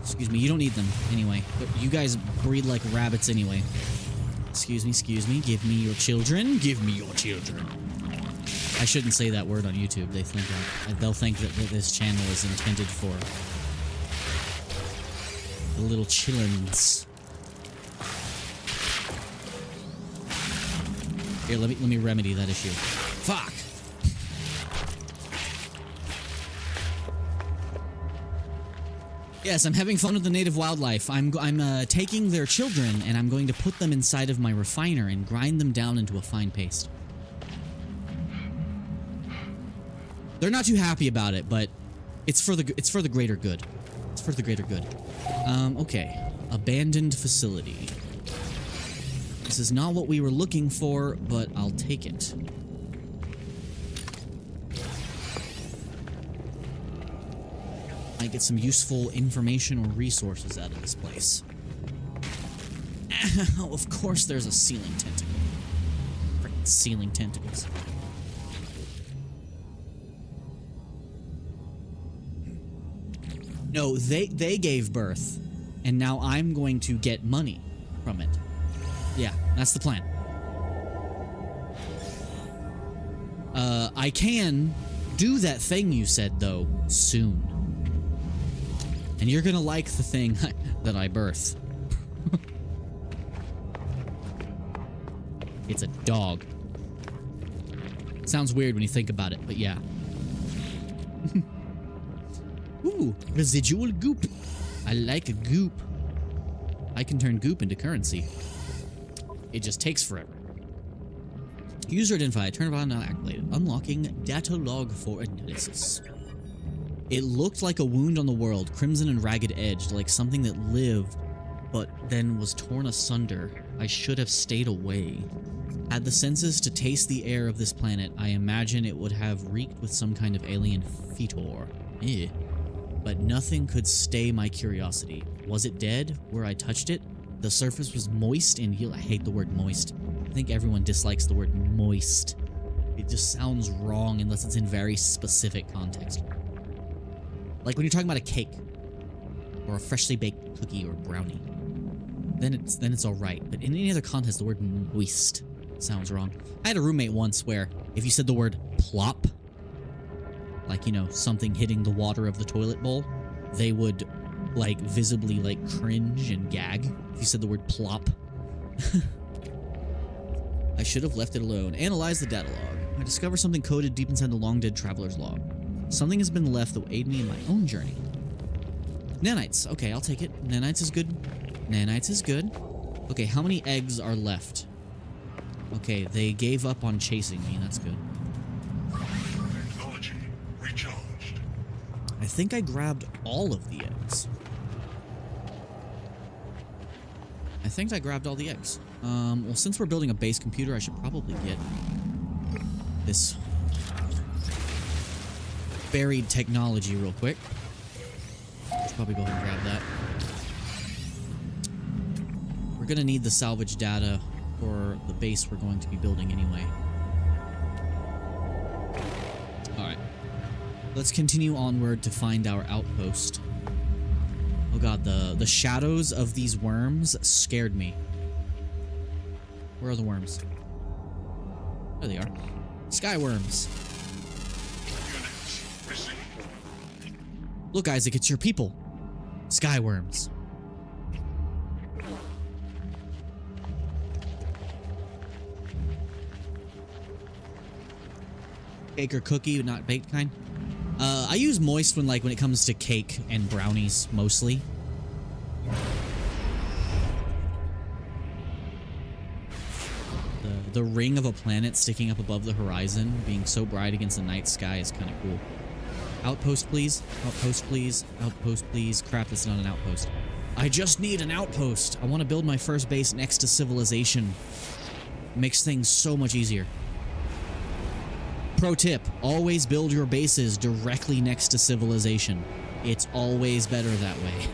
Speaker 1: Excuse me. You don't need them anyway. But you guys breed like rabbits anyway. Excuse me. Give me your children. Give me your children. I shouldn't say that word on YouTube. They'll think that this channel is intended for the little chillins. Here, let me remedy that issue. Fuck. Yes, I'm having fun with the native wildlife. I'm taking their children and I'm going to put them inside of my refiner and grind them down into a fine paste. They're not too happy about it, but it's for the greater good. It's for the greater good. Okay. Abandoned facility. This is not what we were looking for, but I'll take it. Might get some useful information or resources out of this place. Oh, of course there's a ceiling tentacle. Frickin' ceiling tentacles. No, they gave birth, and now I'm going to get money from it. Yeah, that's the plan. I can do that thing you said, though, soon. And you're gonna like the thing that I birth. It's a dog. Sounds weird when you think about it, but yeah. Ooh, residual goop. I like a goop. I can turn goop into currency. It just takes forever. User identified. Turn on now activated. Unlocking data log for analysis. It looked like a wound on the world, crimson and ragged edged, like something that lived, but then was torn asunder. I should have stayed away. Had the senses to taste the air of this planet, I imagine it would have reeked with some kind of alien fetor. Eh. But nothing could stay my curiosity. Was it dead where I touched it? The surface was moist and I hate the word moist. I think everyone dislikes the word moist. It just sounds wrong unless it's in very specific context. Like when you're talking about a cake or a freshly baked cookie or brownie, then it's all right. But in any other context, the word moist sounds wrong. I had a roommate once where if you said the word plop, like, you know, something hitting the water of the toilet bowl, they would like visibly like cringe and gag if you said the word plop. I should have left it alone. Analyze the data log. I discover something coded deep inside the long dead traveler's log. Something has been left that will aid me in my own journey. Nanites. Okay, I'll take it. Nanites is good. Nanites is good. Okay, how many eggs are left? Okay, they gave up on chasing me. That's good.
Speaker 2: Technology recharged.
Speaker 1: I think I grabbed all of the eggs. I think I grabbed all the eggs. Well, since we're building a base computer, I should probably get this buried technology real quick. Should probably go ahead and grab that. We're gonna need the salvage data for the base we're going to be building anyway. Alright. Let's continue onward to find our outpost. Oh god, the shadows of these worms scared me. Where are the worms? There they are. Sky worms.
Speaker 2: Units received.
Speaker 1: Look, Isaac, it's your people. Sky worms. Cake or cookie, not baked kind. I use moist when it comes to cake and brownies mostly. The ring of a planet sticking up above the horizon, being so bright against the night sky, is kind of cool. Outpost, please. Outpost, please. Outpost, please. Crap, that's not an outpost. I just need an outpost. I want to build my first base next to civilization. Makes things so much easier. Pro tip, always build your bases directly next to civilization. It's always better that way.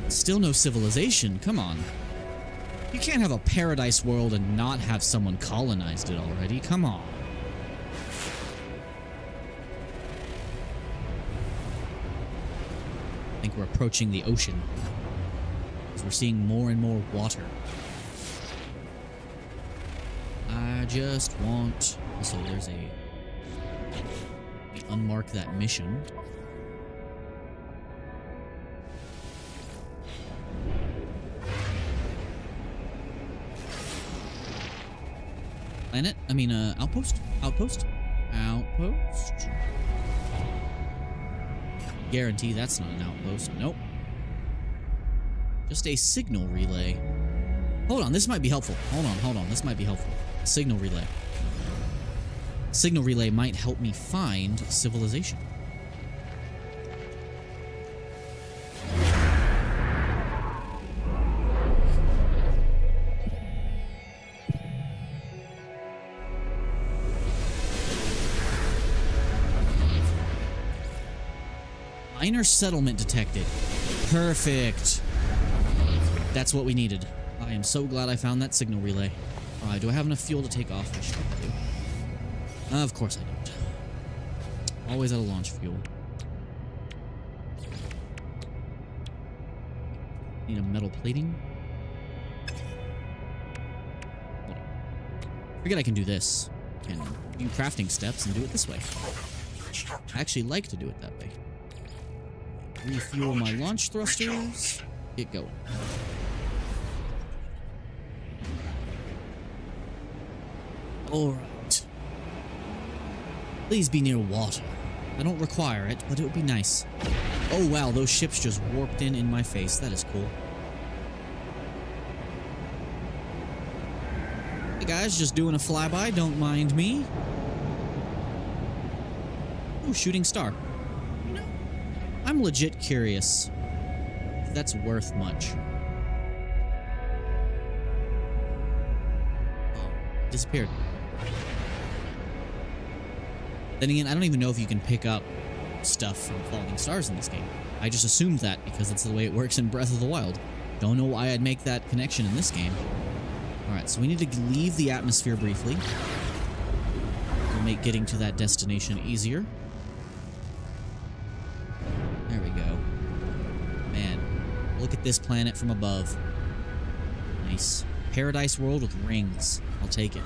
Speaker 1: Still no civilization, come on. You can't have a paradise world and not have someone colonized it already, come on. I think we're approaching the ocean. We're seeing more and more water. I just want... So there's a... Unmark that mission. Planet? I mean, outpost? Outpost? Outpost? Guarantee that's not an outpost. Nope. Just a signal relay. Hold on, this might be helpful. Hold on, this might be helpful. Signal relay. Signal relay might help me find civilization. Minor settlement detected. Perfect. That's what we needed. I am so glad I found that signal relay. Alright, do I have enough fuel to take off? I should do. Of course I don't. Always out of launch fuel. Need a metal plating. Hold on. Forget I can do this. I can do crafting steps and do it this way.
Speaker 2: Constructed.
Speaker 1: I actually like to do it that way. Refuel my launch thrusters. Get going. Alright. Please be near water. I don't require it, but it would be nice. Oh wow, those ships just warped in my face. That is cool. Hey guys, just doing a flyby. Don't mind me. Ooh, shooting star. You know, I'm legit curious if that's worth much. Oh, disappeared. Then again, I don't even know if you can pick up stuff from falling stars in this game. I just assumed that because it's the way it works in Breath of the Wild. Don't know why I'd make that connection in this game. Alright, so we need to leave the atmosphere briefly. We'll make getting to that destination easier. There we go. Man, look at this planet from above. Nice. Paradise world with rings. I'll take it.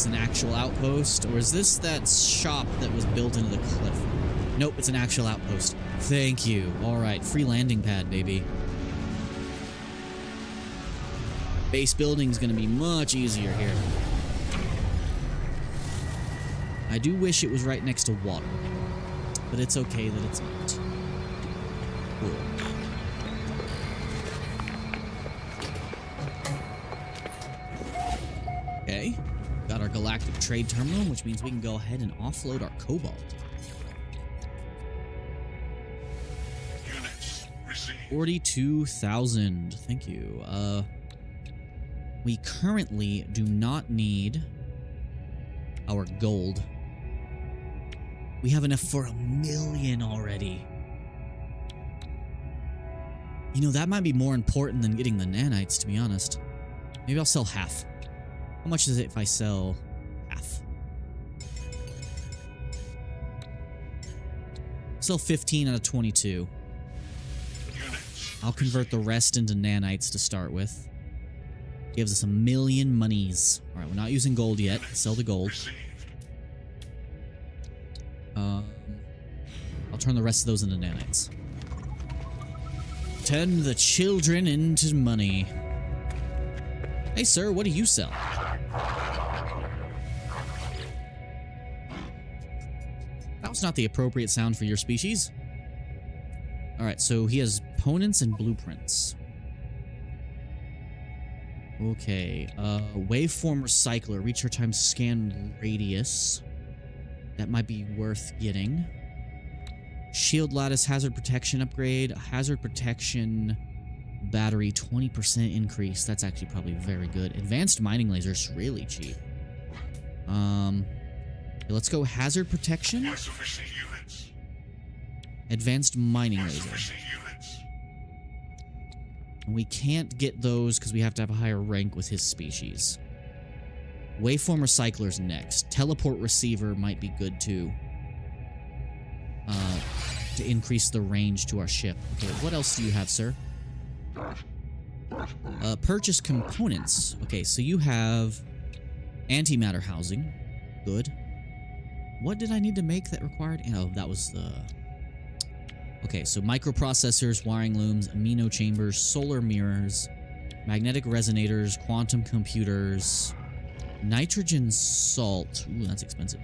Speaker 1: An actual outpost, or is this that shop that was built into the cliff? Nope, it's an actual outpost. Thank you. Alright, free landing pad, baby. Base building's gonna be much easier here. I do wish it was right next to water, but it's okay that it's not. Cool. Okay. Got our galactic trade terminal, which means we can go ahead and offload our cobalt.
Speaker 2: Units received.
Speaker 1: 42,000. Thank you. We currently do not need our gold. We have enough for 1,000,000 already. You know, that might be more important than getting the nanites, to be honest. Maybe I'll sell half. How much is it if I sell half? Sell 15 out of 22.
Speaker 2: Units
Speaker 1: I'll convert the rest into nanites to start with. Gives us 1,000,000 monies. Alright, we're not using gold yet. Sell the gold.
Speaker 2: received.
Speaker 1: I'll turn the rest of those into nanites. Turn the children into money. Hey sir, what do you sell? That was not the appropriate sound for your species. Alright, so he has opponents and blueprints. Okay, waveform recycler, recharge time scan radius. That might be worth getting. Shield lattice hazard protection upgrade, hazard protection battery 20% increase. That's actually probably very good. Advanced mining lasers, really cheap. Let's go hazard protection.
Speaker 2: Insufficient units.
Speaker 1: Advanced mining laser.
Speaker 2: Insufficient units.
Speaker 1: And we can't get those because we have to have a higher rank with his species. Waveform recycler's next. Teleport receiver might be good too. To increase the range to our ship. Okay, what else do you have, sir? Purchase components. Okay, so you have antimatter housing. Good. What did I need to make that required? Oh, that was the... Okay, so microprocessors, wiring looms, amino chambers, solar mirrors, magnetic resonators, quantum computers, nitrogen salt. Ooh, that's expensive.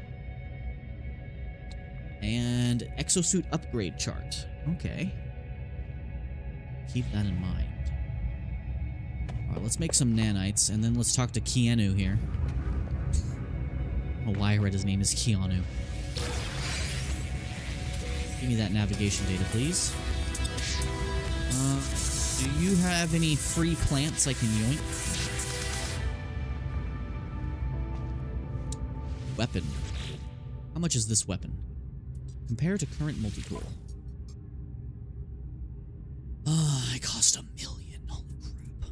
Speaker 1: And exosuit upgrade chart. Okay. Keep that in mind. Alright, let's make some nanites, and then let's talk to Keanu here. I don't know why I read his name is Keanu. Give me that navigation data, please. Do you have any free plants I can yoink? Weapon. How much is this weapon? Compare to current multi-tool. It cost 1,000,000. Holy crap.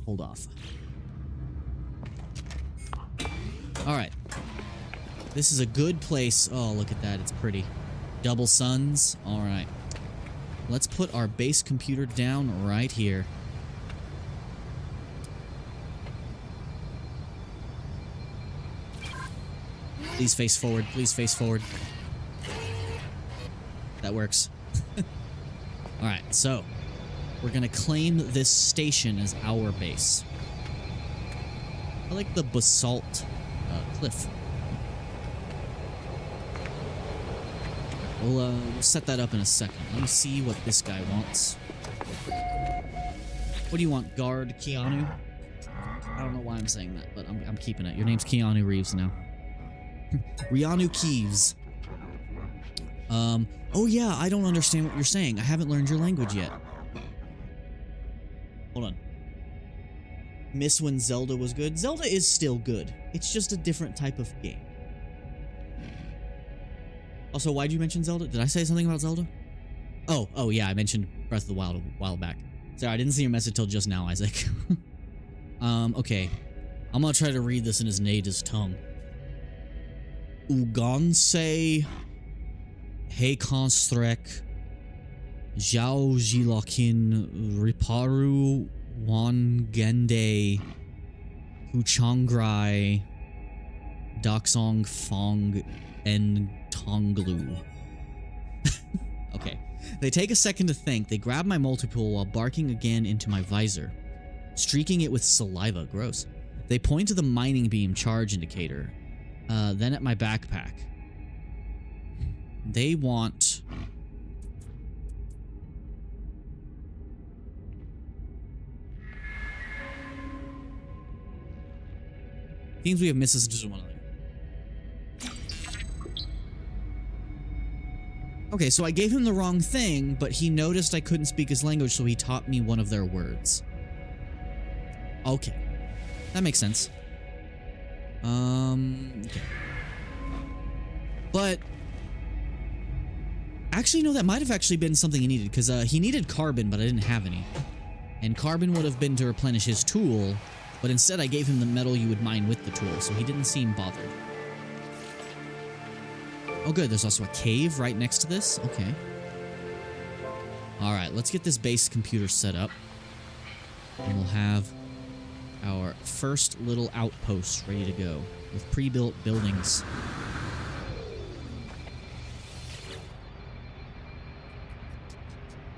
Speaker 1: Hold off. Alright. This is a good place. Oh, look at that. It's pretty. Double suns. All right. Let's put our base computer down right here. Please face forward. Please face forward. That works. All right, so we're going to claim this station as our base. I like the basalt cliff. We'll set that up in a second. Let me see what this guy wants. What do you want, guard Keanu? I don't know why I'm saying that, but I'm keeping it. Your name's Keanu Reeves now. Rianu Keeves. Oh yeah, I don't understand what you're saying. I haven't learned your language yet. Hold on. Miss when Zelda was good. Zelda is still good. It's just a different type of game. Also, why'd you mention Zelda? Did I say something about Zelda? Oh yeah, I mentioned Breath of the Wild a while back. Sorry, I didn't see your message till just now, Isaac. Okay. I'm gonna try to read this in his native tongue. Uganse Hekonstrek Zhao Jilakin Riparu Wangende Huchangrai Daksong Fong and Tonglu. Okay. They take a second to think. They grab my multi-tool while barking again into my visor, streaking it with saliva. Gross. They point to the mining beam charge indicator, then at my backpack. They want... Seems we have misses to one another. Okay, so I gave him the wrong thing, but he noticed I couldn't speak his language, so he taught me one of their words. Okay. That makes sense. Okay. But... Actually, no, that might have actually been something he needed, because he needed carbon, but I didn't have any. And carbon would have been to replenish his tool, but instead I gave him the metal you would mine with the tool, so he didn't seem bothered. Oh good, there's also a cave right next to this. Okay. Alright, let's get this base computer set up. And we'll have our first little outpost ready to go with pre-built buildings.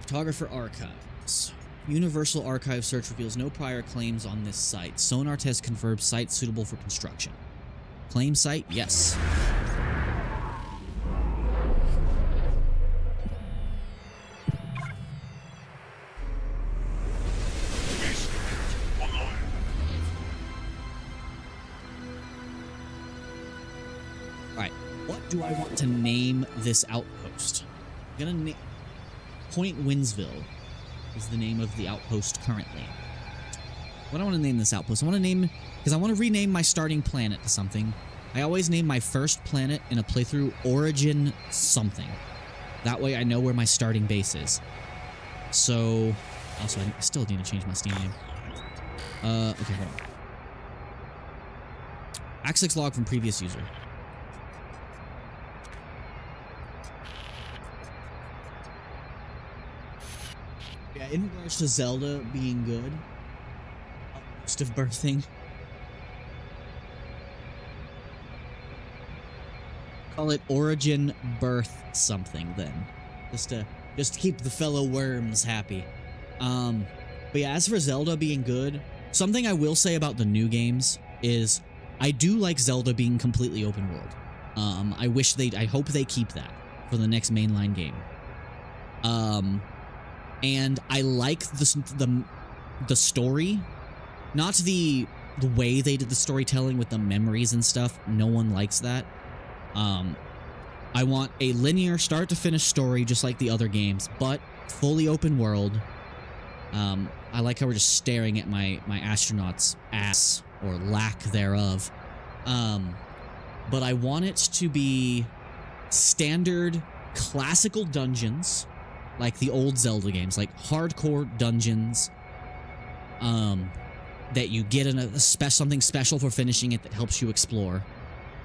Speaker 1: Photographer Archives. Universal Archive search reveals no prior claims on this site. Sonar test confirms site suitable for construction. Claim site? Yes. Do I want to name this outpost? I'm gonna name Point Winsville is the name of the outpost currently. What do I want to name this outpost? I want to name, because I want to rename my starting planet to something. I always name my first planet in a playthrough Origin something. That way I know where my starting base is. So, also I still need to change my Steam name. Okay, hold on. Access log from previous user. Yeah, in regards to Zelda being good, most of birthing. Call it Origin Birth something then. Just to keep the fellow worms happy. But yeah, as for Zelda being good, something I will say about the new games is I do like Zelda being completely open world. I hope they keep that for the next mainline game. And I like the story, not the way they did the storytelling with the memories and stuff. No one likes that. I want a linear start to finish story just like the other games, but fully open world. I like how we're just staring at my astronaut's ass or lack thereof. But I want it to be standard classical dungeons. Like the old Zelda games, like hardcore dungeons, that you get something special for finishing it that helps you explore.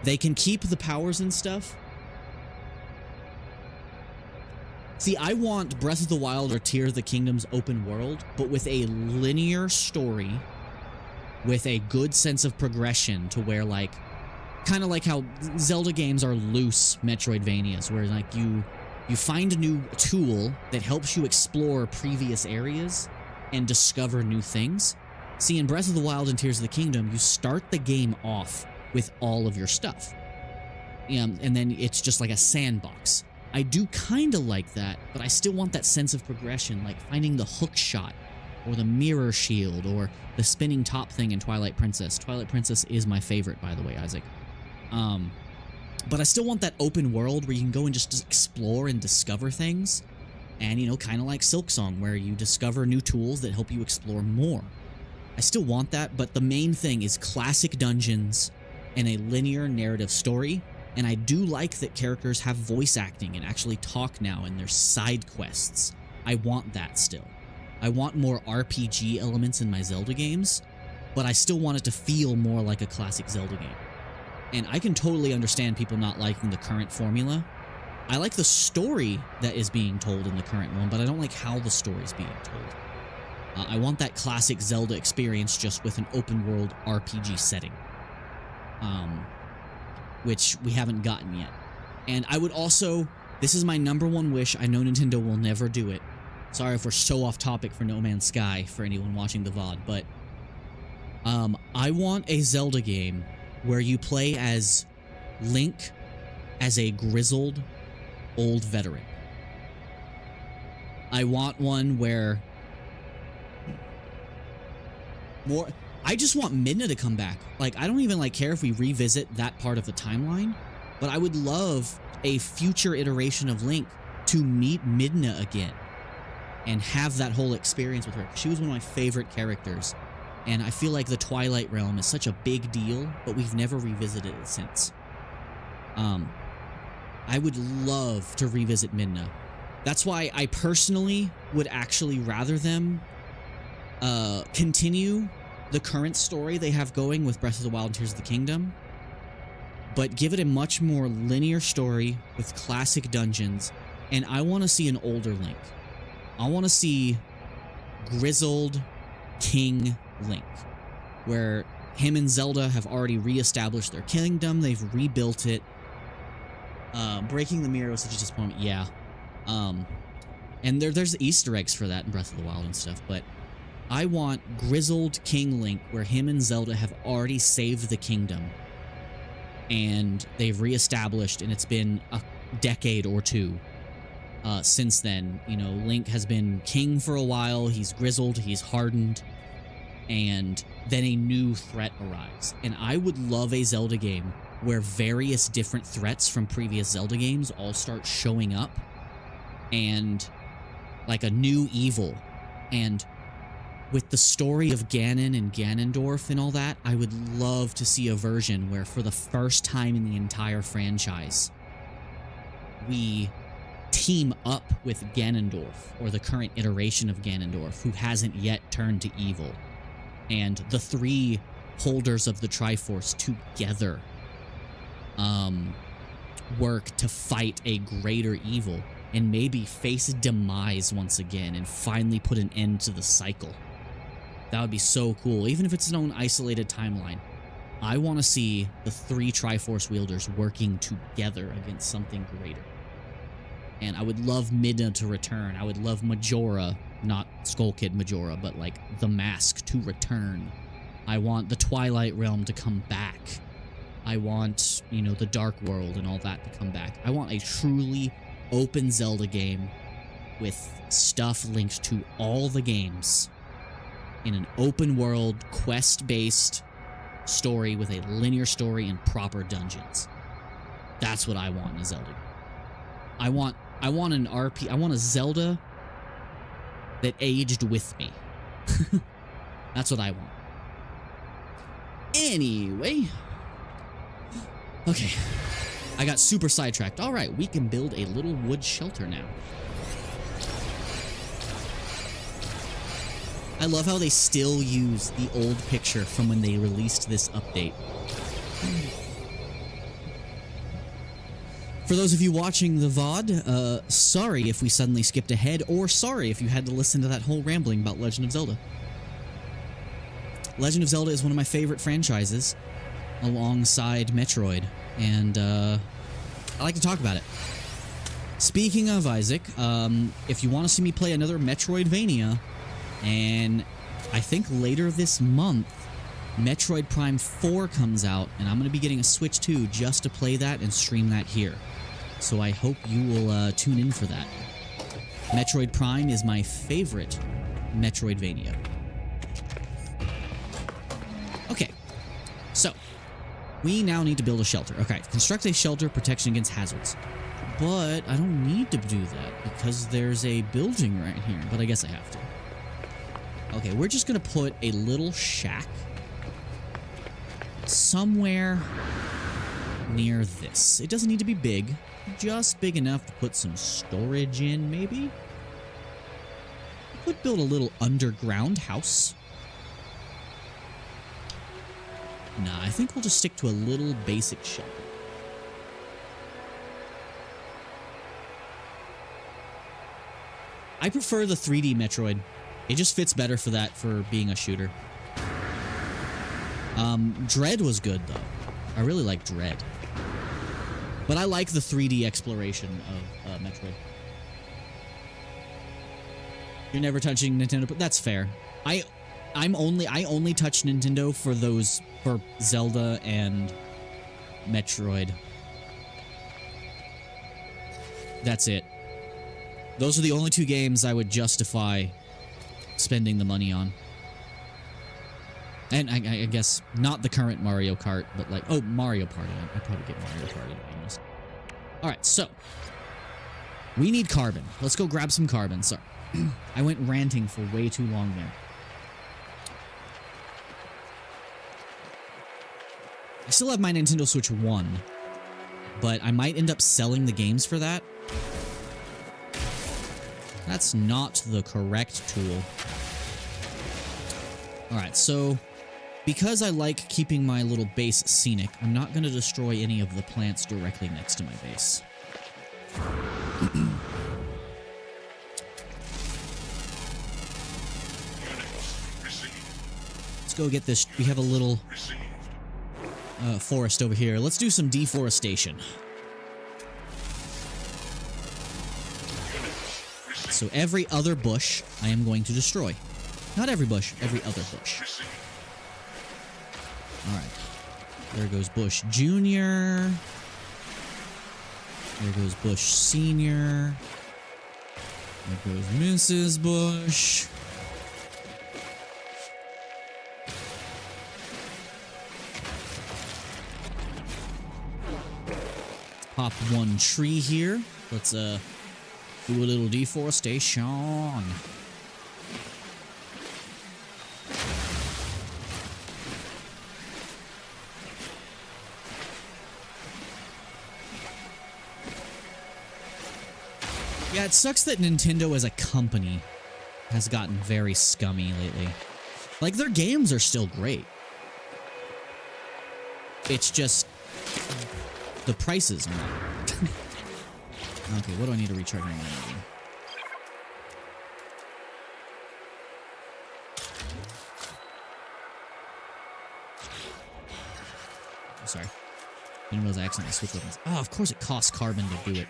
Speaker 1: They can keep the powers and stuff. See, I want Breath of the Wild or Tears of the Kingdom's open world, but with a linear story, with a good sense of progression to where, like, kind of like how Zelda games are loose Metroidvanias, where, like, you find a new tool that helps you explore previous areas and discover new things. See, in Breath of the Wild and Tears of the Kingdom, you start the game off with all of your stuff. And then it's just like a sandbox. I do kind of like that, but I still want that sense of progression, like finding the hook shot, or the mirror shield, or the spinning top thing in Twilight Princess. Twilight Princess is my favorite, by the way, Isaac. But I still want that open world where you can go and just explore and discover things. And, you know, kind of like Silksong, where you discover new tools that help you explore more. I still want that, but the main thing is classic dungeons and a linear narrative story. And I do like that characters have voice acting and actually talk now in their side quests. I want that still. I want more RPG elements in my Zelda games, but I still want it to feel more like a classic Zelda game. And I can totally understand people not liking the current formula. I like the story that is being told in the current one, but I don't like how the story is being told. I want that classic Zelda experience just with an open world RPG setting. Which we haven't gotten yet. And I would also, this is my #1 wish, I know Nintendo will never do it. Sorry if we're so off topic for No Man's Sky for anyone watching the VOD, but I want a Zelda game where you play as Link as a grizzled old veteran. I want one where I just want Midna to come back. Like, I don't even care if we revisit that part of the timeline, but I would love a future iteration of Link to meet Midna again and have that whole experience with her. She was one of my favorite characters, and I feel like the Twilight Realm is such a big deal, but we've never revisited it since. I would love to revisit Midna. That's why I personally would actually rather them continue the current story they have going with Breath of the Wild and Tears of the Kingdom, but give it a much more linear story with classic dungeons, and I want to see an older Link. I want to see grizzled King Link, where him and Zelda have already re-established their kingdom, they've rebuilt it. Breaking the mirror was such a disappointment, yeah. And there's Easter eggs for that in Breath of the Wild and stuff, but I want grizzled King Link where him and Zelda have already saved the kingdom and they've reestablished, and it's been a decade or two since then. You know, Link has been king for a while, he's grizzled, he's hardened, and then a new threat arrives. And I would love a Zelda game where various different threats from previous Zelda games all start showing up, and like a new evil. And with the story of Ganon and Ganondorf and all that, I would love to see a version where for the first time in the entire franchise, we team up with Ganondorf, or the current iteration of Ganondorf, who hasn't yet turned to evil. And the three holders of the Triforce together work to fight a greater evil and maybe face demise once again and finally put an end to the cycle. That would be so cool, even if it's its own isolated timeline. I want to see the three Triforce wielders working together against something greater. And I would love Midna to return. I would love Majora, not Skull Kid Majora, but like the Mask to return. I want the Twilight Realm to come back. I want, you know, the Dark World and all that to come back. I want a truly open Zelda game with stuff linked to all the games in an open world, quest-based story with a linear story and proper dungeons. That's what I want in a Zelda. I want an RP. I want a Zelda that aged with me. That's what I want. Anyway. Okay. I got super sidetracked. All right, we can build a little wood shelter now. I love how they still use the old picture from when they released this update. For those of you watching the VOD, sorry if we suddenly skipped ahead, or sorry if you had to listen to that whole rambling about Legend of Zelda. Legend of Zelda is one of my favorite franchises, alongside Metroid, and I like to talk about it. Speaking of Isaac, if you want to see me play another Metroidvania, and I think later this month, Metroid Prime 4 comes out, and I'm going to be getting a Switch 2 just to play that and stream that here. So I hope you will tune in for that. Metroid Prime is my favorite Metroidvania. Okay, so we now need to build a shelter. Okay, construct a shelter, protection against hazards. But I don't need to do that because there's a building right here, but I guess I have to. Okay, we're just going to put a little shack somewhere near this. It doesn't need to be big, just big enough to put some storage in, maybe? I could build a little underground house. Nah, I think we'll just stick to a little basic shelter. I prefer the 3D Metroid. It just fits better for that, for being a shooter. Dread was good, though. I really like Dread. But I like the 3D exploration of Metroid. You're never touching Nintendo, but that's fair. I only touch Nintendo for Zelda and Metroid. That's it. Those are the only two games I would justify spending the money on. And I guess not the current Mario Kart, but like, oh, Mario Party. I'd probably get Mario Party, to be honest. Alright, so we need carbon. Let's go grab some carbon. Sorry. I went ranting for way too long there. I still have my Nintendo Switch 1, but I might end up selling the games for that. That's not the correct tool. Alright, so because I like keeping my little base scenic, I'm not going to destroy any of the plants directly next to my base. Let's go get this. We have a little forest over here. Let's do some deforestation. So every other bush I am going to destroy. Not every bush, every other bush. Alright. There goes Bush Jr. There goes Bush Sr. There goes Mrs. Bush. Pop one tree here. Let's do a little deforestation. Yeah, it sucks that Nintendo as a company has gotten very scummy lately. Like, their games are still great. It's just the prices are not. Okay, what do I need to recharge my energy? Oh, sorry. Didn't realize I accidentally switched weapons. Oh, of course it costs carbon to do it.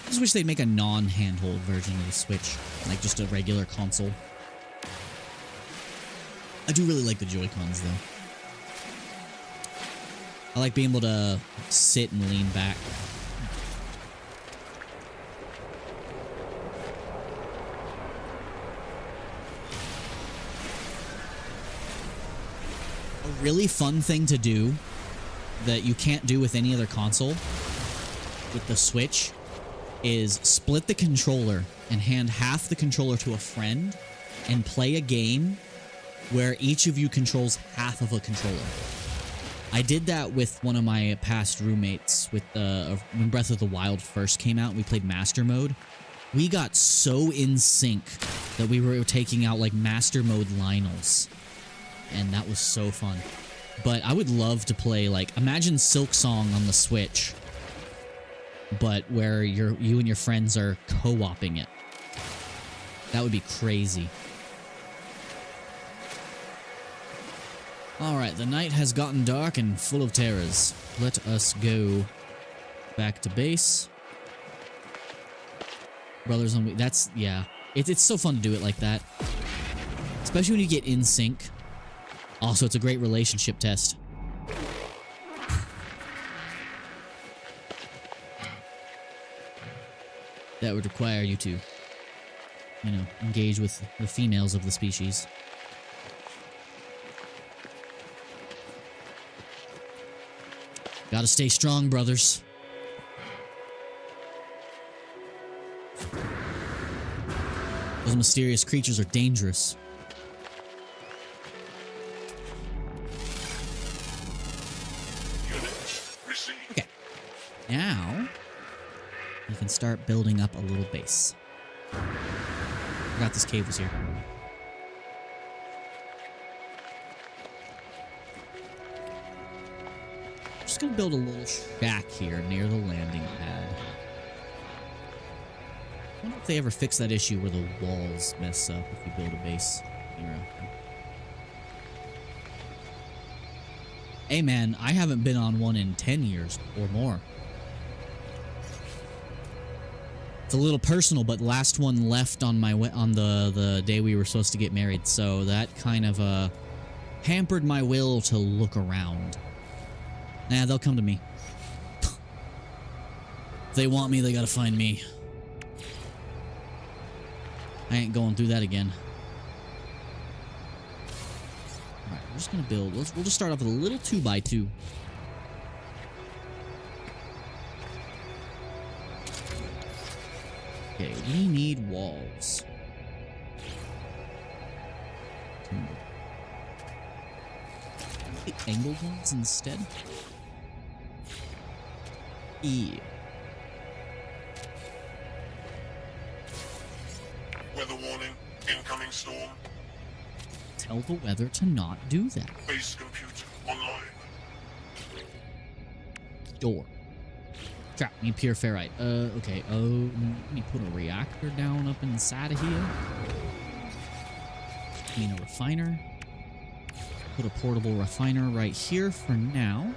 Speaker 1: I just wish they'd make a non-handhold version of the Switch, like just a regular console. I do really like the Joy-Cons, though. I like being able to sit and lean back. A really fun thing to do that you can't do with any other console with the Switch is split the controller and hand half the controller to a friend and play a game where each of you controls half of a controller. I did that with one of my past roommates with when Breath of the Wild first came out and we played Master Mode. We got so in sync that we were taking out like Master Mode Lionels. And that was so fun. But I would love to play, like, imagine Silk Song on the Switch, but where you and your friends are co-oping it. That would be crazy. Alright, the night has gotten dark and full of terrors. Let us go back to base. Brothers on... That's... yeah. It's so fun to do it like that. Especially when you get in sync. Also, it's a great relationship test. That would require you to, you know, engage with the females of the species. Gotta stay strong, brothers. Those mysterious creatures are dangerous. Okay. Now, we can start building up a little base. Forgot this cave was here. Just gonna build a little shack here near the landing pad. I wonder if they ever fix that issue where the walls mess up if you build a base here. Hey man, I haven't been on one in 10 years or more. It's a little personal, but last one left on the day we were supposed to get married, so that kind of hampered my will to look around. Nah, they'll come to me. If they want me, they gotta find me. I ain't going through that again. Alright, we're just gonna build. We'll just start off with a little 2x2. Okay, we need walls. The angled ones instead? Yeah.
Speaker 2: Weather warning, incoming storm.
Speaker 1: Tell the weather to not do that.
Speaker 2: Base computer online.
Speaker 1: Door. Trap. Need pure ferrite. Okay. Oh, let me put a reactor down up inside of here. Need a refiner. Put a portable refiner right here for now.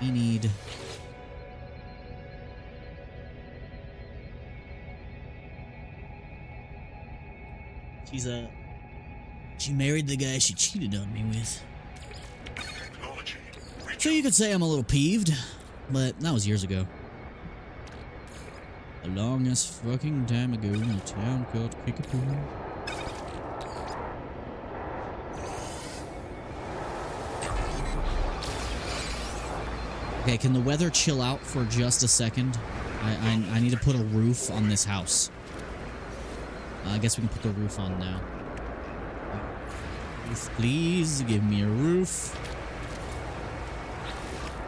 Speaker 1: We need... She married the guy she cheated on me with.
Speaker 2: Technology.
Speaker 1: So you could say I'm a little peeved, but that was years ago. A long as fucking time ago in a town called Kickapoo. Okay, can the weather chill out for just a second? I need to put a roof on this house. I guess we can put the roof on now. Roof, please, give me a roof.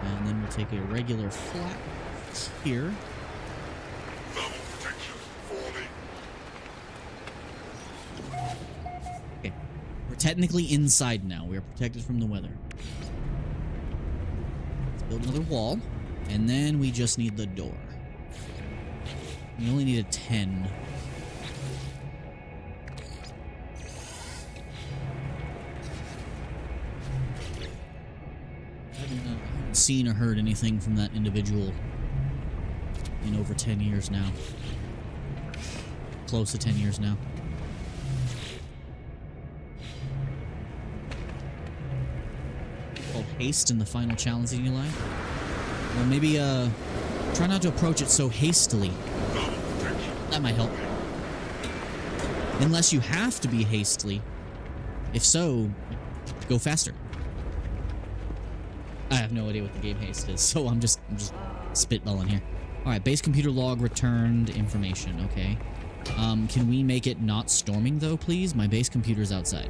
Speaker 1: And then we'll take a regular flat here.
Speaker 2: Thermal protection falling.
Speaker 1: Okay, we're technically inside now. We are protected from the weather. Let's build another wall, and then we just need the door. We only need a 10. I haven't seen or heard anything from that individual in over 10 years now. Close to 10 years now. Called haste in the final challenge in your life. Well, maybe try not to approach it so hastily. That might help. Unless you have to be hastily. If so, go faster. I have no idea what the game haste is, so I'm just spitballing here. Alright, base computer log returned information, okay. Can we make it not storming though, please? My base computer's outside.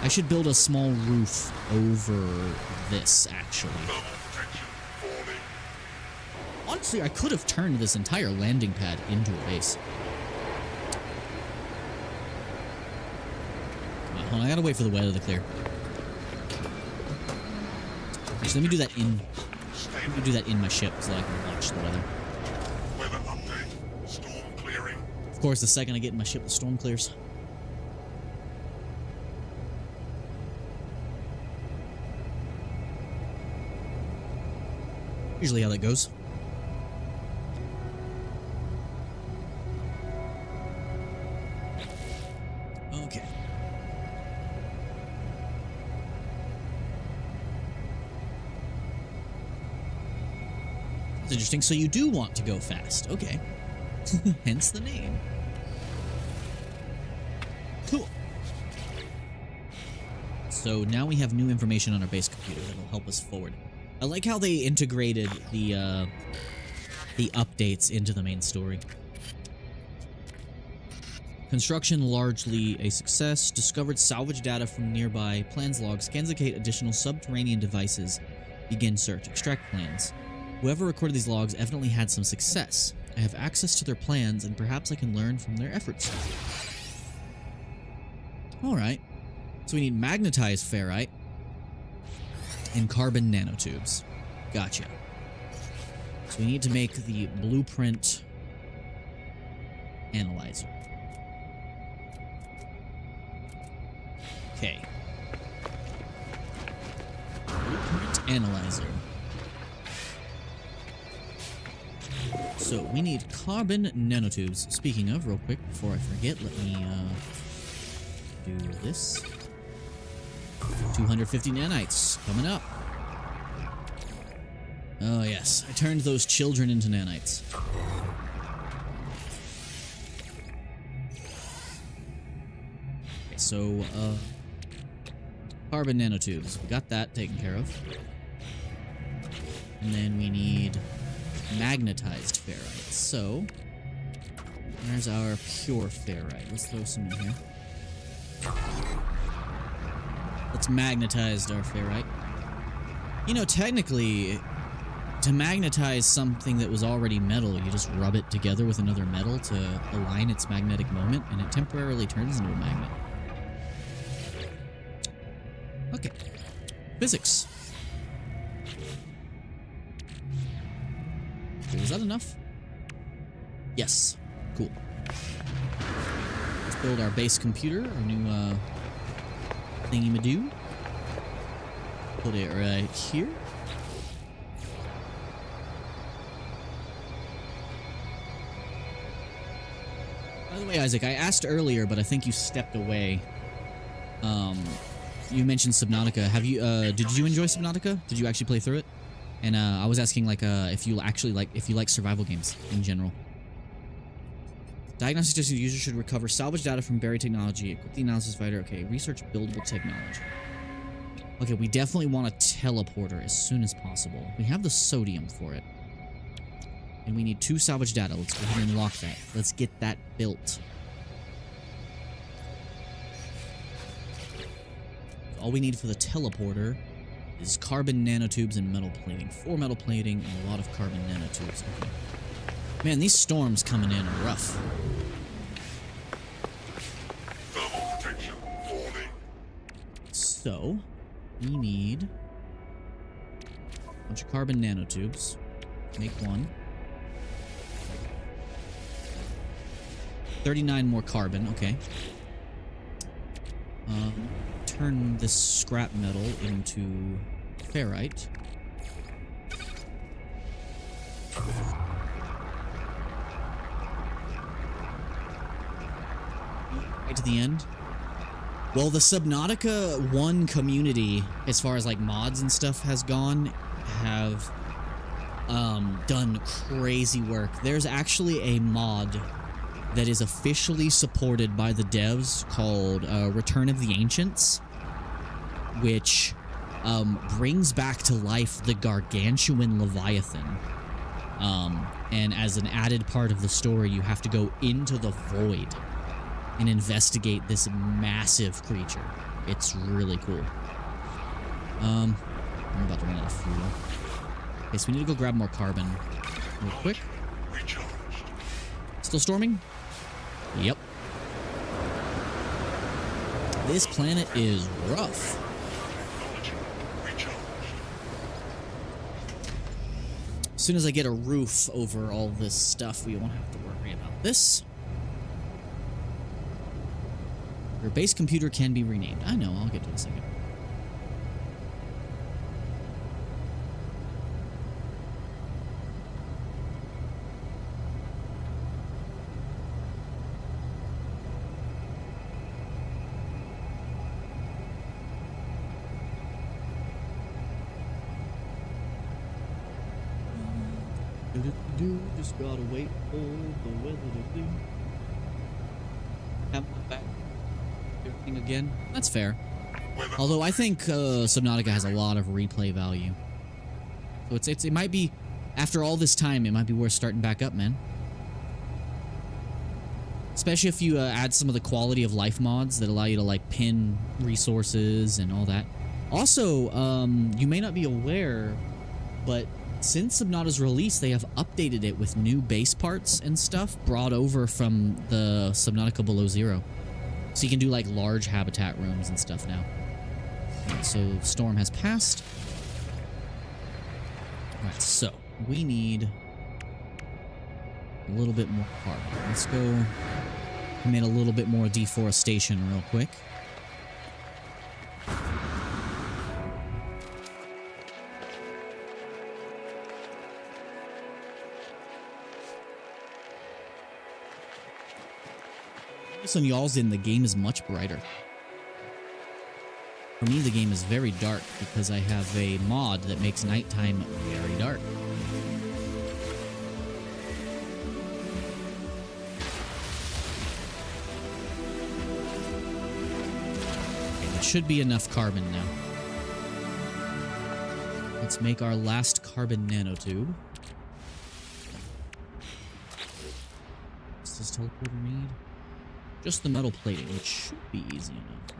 Speaker 1: I should build a small roof over this, actually.
Speaker 2: Thermal protection falling.
Speaker 1: Honestly, I could have turned this entire landing pad into a base. Hold on, I gotta wait for the weather to clear. Actually, let me do that in my ship so I can watch the weather.
Speaker 2: Weather update. Storm clearing.
Speaker 1: Of course, the second I get in my ship, the storm clears. Usually how that goes. Okay. That's interesting. So you do want to go fast. Okay. Hence the name. Cool. So now we have new information on our base computer that will help us forward. I like how they integrated the updates into the main story. Construction largely a success. Discovered salvage data from nearby. Plans log. Scans indicate additional subterranean devices. Begin search. Extract plans. Whoever recorded these logs evidently had some success. I have access to their plans, and perhaps I can learn from their efforts. Alright. So we need magnetized ferrite and carbon nanotubes. Gotcha. So we need to make the blueprint analyzer. Okay. Blueprint analyzer. So we need carbon nanotubes. Speaking of, real quick, before I forget, let me do this. 250 nanites coming up. Oh yes, I turned those children into nanites. Okay, so carbon nanotubes. We got that taken care of. And then we need magnetized ferrite. So there's our pure ferrite. Let's throw some in here. Let's magnetize our ferrite. You know, technically, to magnetize something that was already metal, you just rub it together with another metal to align its magnetic moment, and it temporarily turns into a magnet. Okay. Physics. Okay, is that enough? Yes. Cool. Let's build our base computer, our new, thingy-ma-doo. Put it right here. By the way, Isaac, I asked earlier, but I think you stepped away. You mentioned Subnautica. Have you, did you enjoy Subnautica? Did you actually play through it? And, I was asking, like, if you actually if you like survival games in general. Diagnostic suggests the user should recover salvage data from buried technology. Equip the analysis fighter. Okay, research buildable technology. Okay, we definitely want a teleporter as soon as possible. We have the sodium for it. And we need 2 salvage data. Let's go ahead and lock that. Let's get that built. All we need for the teleporter is carbon nanotubes and metal plating. 4 metal plating and a lot of carbon nanotubes. Okay. Man, these storms coming in are rough.
Speaker 2: Thermal protection falling.
Speaker 1: So, we need a bunch of carbon nanotubes. Make 1. 39 more carbon, okay. Turn this scrap metal into ferrite. Right to the end. Well, the Subnautica 1 community, as far as like mods and stuff has gone, have done crazy work. There's actually a mod that is officially supported by the devs called Return of the Ancients, which brings back to life the gargantuan Leviathan. And as an added part of the story, you have to go into the void and investigate this massive creature. It's really cool. I'm about to run out of fuel. Okay, so we need to go grab more carbon real quick.
Speaker 2: Recharged.
Speaker 1: Still storming? Yep. This planet is rough.
Speaker 2: Technology recharged.
Speaker 1: As soon as I get a roof over all this stuff, we won't have to worry about this. Your base computer can be renamed. I know, I'll get to it in a second. Just gotta wait for the weather to do. Have my back. Everything again. That's fair.
Speaker 2: Weather
Speaker 1: Although I think Subnautica has a lot of replay value. So it might be, after all this time, it might be worth starting back up, man. Especially if you add some of the quality of life mods that allow you to like pin resources and all that. Also, you may not be aware, but since Subnautica's release, they have updated it with new base parts and stuff brought over from the Subnautica Below Zero. So you can do like large habitat rooms and stuff now. Right, so storm has passed. Alright, so we need a little bit more carbon. Let's go commit a little bit more deforestation real quick. On y'all's end, the game is much brighter. For me, the game is very dark because I have a mod that makes nighttime very dark. Okay, that should be enough carbon now. Let's make our last carbon nanotube. What's this teleporter need? Just the metal plating, which should be easy enough.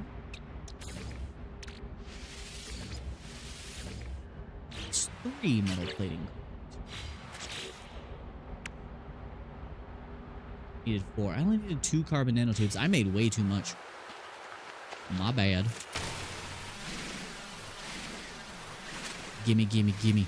Speaker 1: It's 3 metal plating. Needed 4. I only needed 2 carbon nanotubes. I made way too much. My bad. Gimme, gimme, gimme.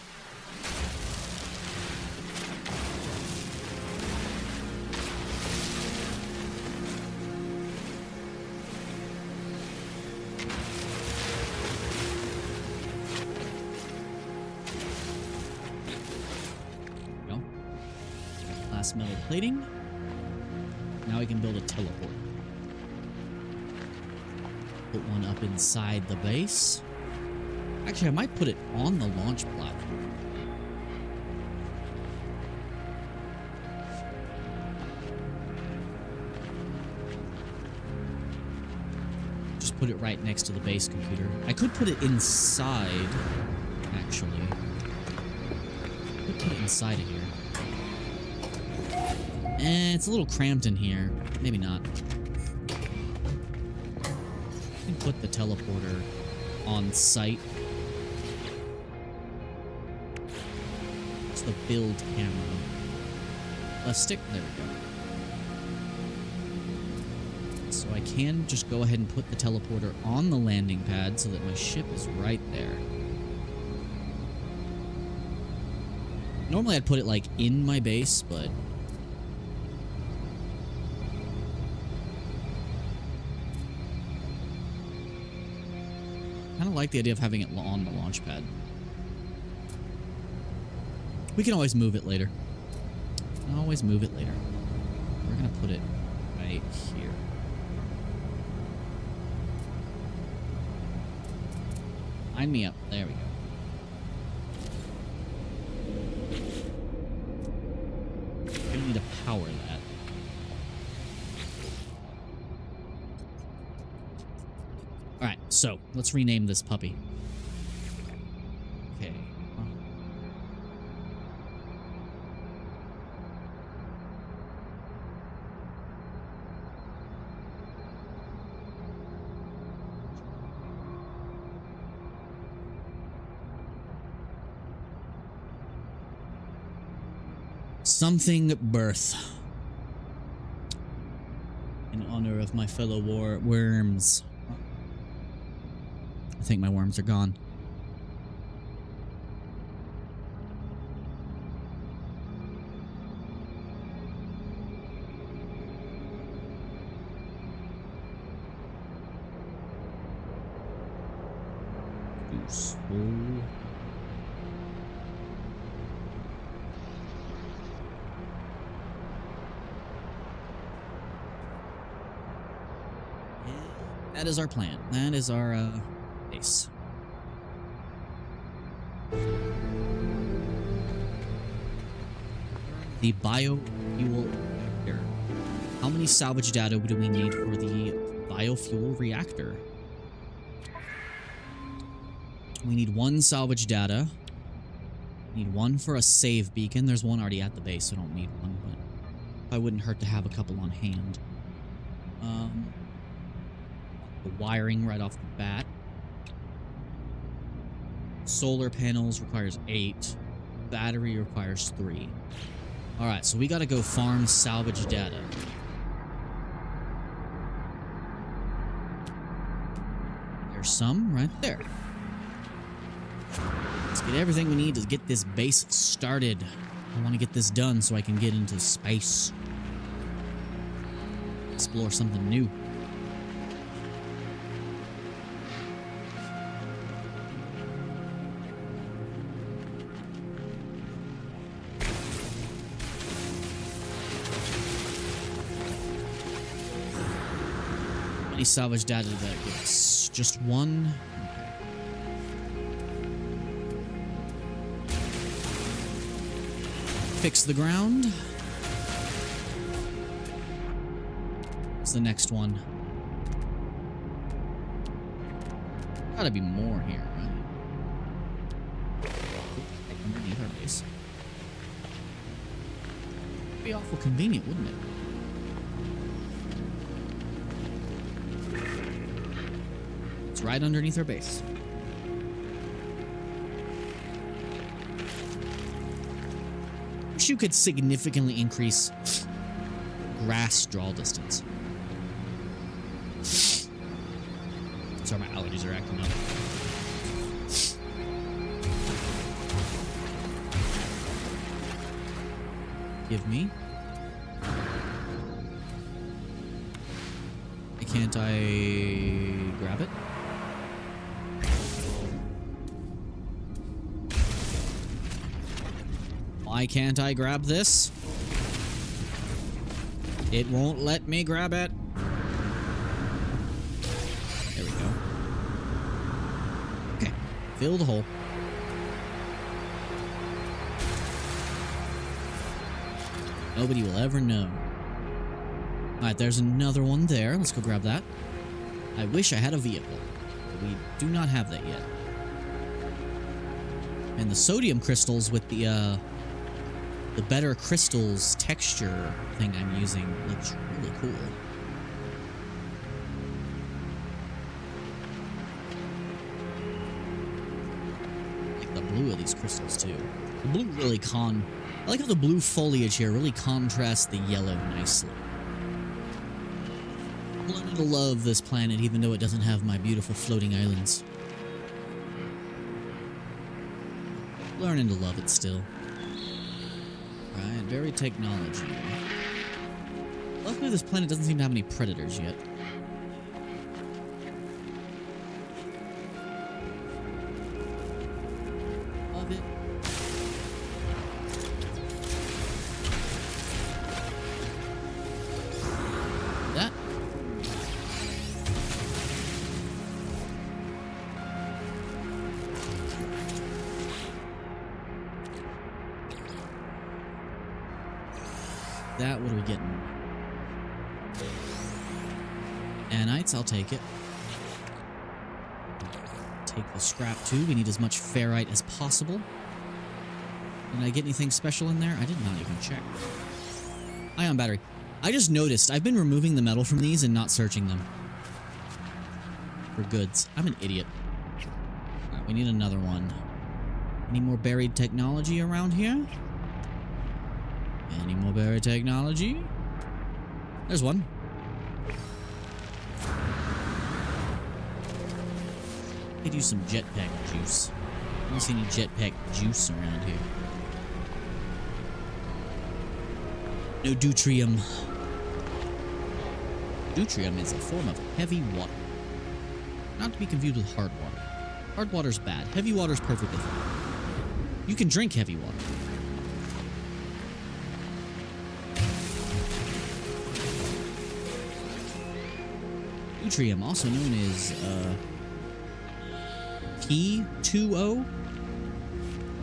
Speaker 1: Metal plating. Now we can build a teleport. Put one up inside the base. Actually, I might put it on the launch platform. Just put it right next to the base computer. I could put it inside, actually. I could put it inside of here. It's a little cramped in here. Maybe not. I can put the teleporter on site. It's the build camera. Left stick. There we go. So I can just go ahead and put the teleporter on the landing pad so that my ship is right there. Normally I'd put it like in my base, but I kind of like the idea of having it on the launch pad. We can always move it later. Always move it later. We're gonna put it right here. Line me up. There we go. We need to power that. Alright, so let's rename this puppy. Okay. Something birth. In honor of my fellow worms. I think my worms are gone. That is our plan. That is our base. The biofuel reactor. How many salvage data do we need for the biofuel reactor? We need 1 salvage data. We need 1 for a save beacon. There's 1 already at the base, so I don't need 1, but I wouldn't hurt to have a couple on hand. The wiring right off the bat. Solar panels requires 8. Battery requires 3. Alright, so we gotta go farm salvage data. There's some right there. Let's get everything we need to get this base started. I want to get this done so I can get into space. Explore something new. How many salvage data did that give us? Just 1? Fix the ground. What's the next one? Gotta be more here, right? Underneath our base. It'd be awful convenient, wouldn't it? It's right underneath our base. You could significantly increase grass draw distance. Sorry, my allergies are acting up. Give me. Can't I grab it? Why can't I grab this? It won't let me grab it. There we go. Okay, fill the hole. Nobody will ever know. Alright, there's another one there. Let's go grab that. I wish I had a vehicle, but we do not have that yet. And the sodium crystals with the better crystals texture thing I'm using looks really cool. I like the blue of these crystals too. The blue really I like how the blue foliage here really contrasts the yellow nicely. I'm learning to love this planet even though it doesn't have my beautiful floating islands. Learning to love it still. Right, very technology. Luckily this planet doesn't seem to have any predators yet. Love it. That. That, what are we getting? Nanites, I'll take it. Take the scrap too. We need as much ferrite as possible. Did I get anything special in there? I did not even check. Ion battery. I just noticed I've been removing the metal from these and not searching them for goods. I'm an idiot. Alright, we need another one. Any more buried technology around here? Any more berry technology? There's one. Could use some jetpack juice. I don't see any jetpack juice around here. No deuterium. Deuterium is a form of heavy water. Not to be confused with hard water. Hard water's bad. Heavy water's perfectly fine. You can drink heavy water. Deuterium, also known as P2O.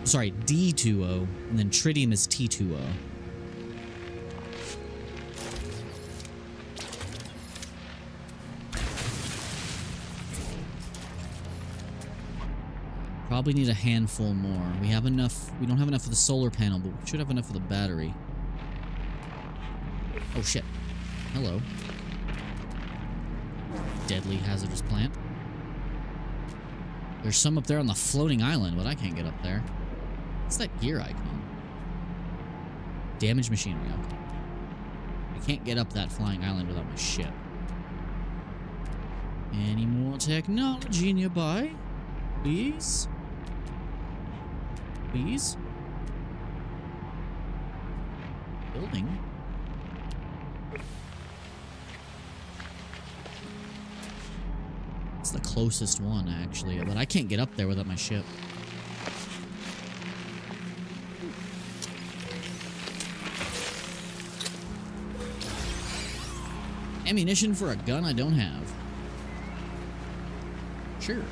Speaker 1: Sorry, D2O, and then tritium is T2O. Probably need a handful more. We have enough. We don't have enough for the solar panel, but we should have enough for the battery. Oh shit. Hello. Deadly hazardous plant. There's some up there on the floating island, but I can't get up there. What's that gear icon? Damaged machinery. Okay. I can't get up that flying island without my ship. Any more technology nearby? Please? Please? Building? It's the closest one, actually, but I can't get up there without my ship. Ammunition for a gun I don't have. Sure.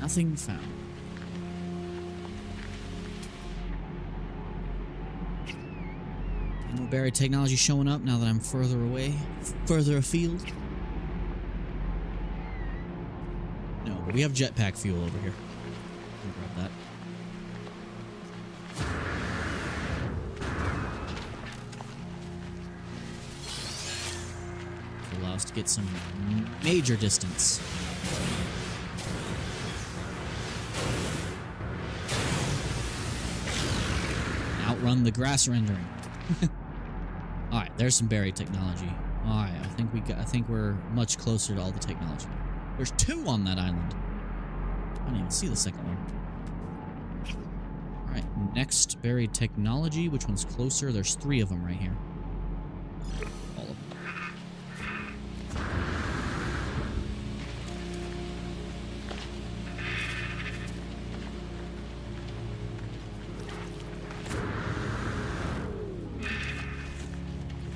Speaker 1: Nothing found. More buried technology showing up now that I'm further away, further afield. No, but we have jetpack fuel over here. I'll grab that. To allow us to get some major distance. Outrun the grass rendering. All right, there's some buried technology. All right, I think we're much closer to all the technology. There's 2 on that island. I didn't even see the second one. All right, next buried technology. Which one's closer? There's 3 of them right here. All of them.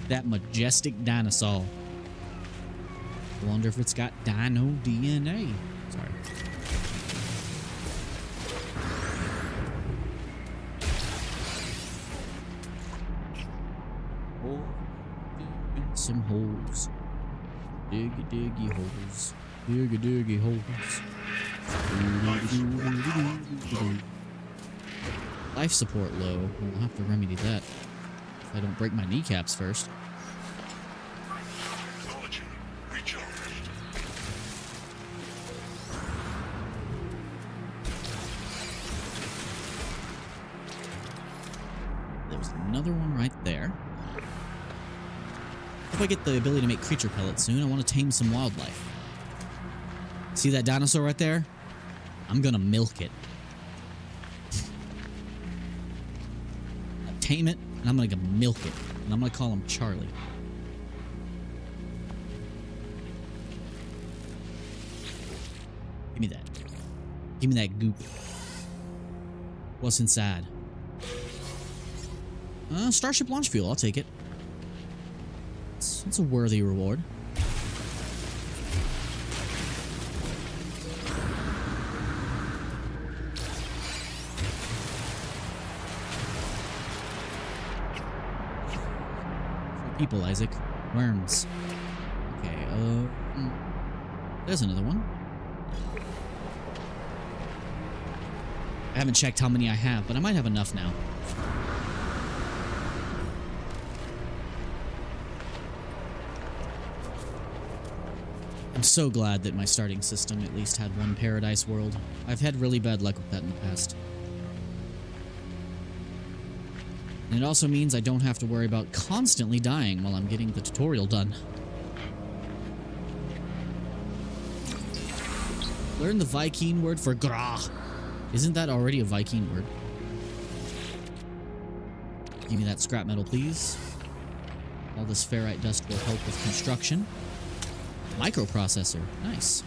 Speaker 1: That majestic dinosaur. I wonder if it's got dino DNA. Sorry. Oh, dig some holes. Diggy, diggy holes. Diggy, diggy holes. Life support low. We'll have to remedy that. If I don't break my kneecaps first.
Speaker 2: Technology recharged.
Speaker 1: There's another one right there. If I get the ability to make creature pellets soon, I want to tame some wildlife. See that dinosaur right there? I'm gonna milk it. I'll tame it, and I'm gonna milk it. And I'm gonna call him Charlie. Give me that. Give me that goop. What's inside? Starship launch fuel. I'll take it. It's a worthy reward. For people, Isaac. Worms. Okay, there's another one. I haven't checked how many I have, but I might have enough now. I'm so glad that my starting system at least had one paradise world. I've had really bad luck with that in the past. And it also means I don't have to worry about constantly dying while I'm getting the tutorial done. Learn the Viking word for gra. Isn't that already a Viking word? Give me that scrap metal, please. All this ferrite dust will help with construction. Microprocessor. Nice.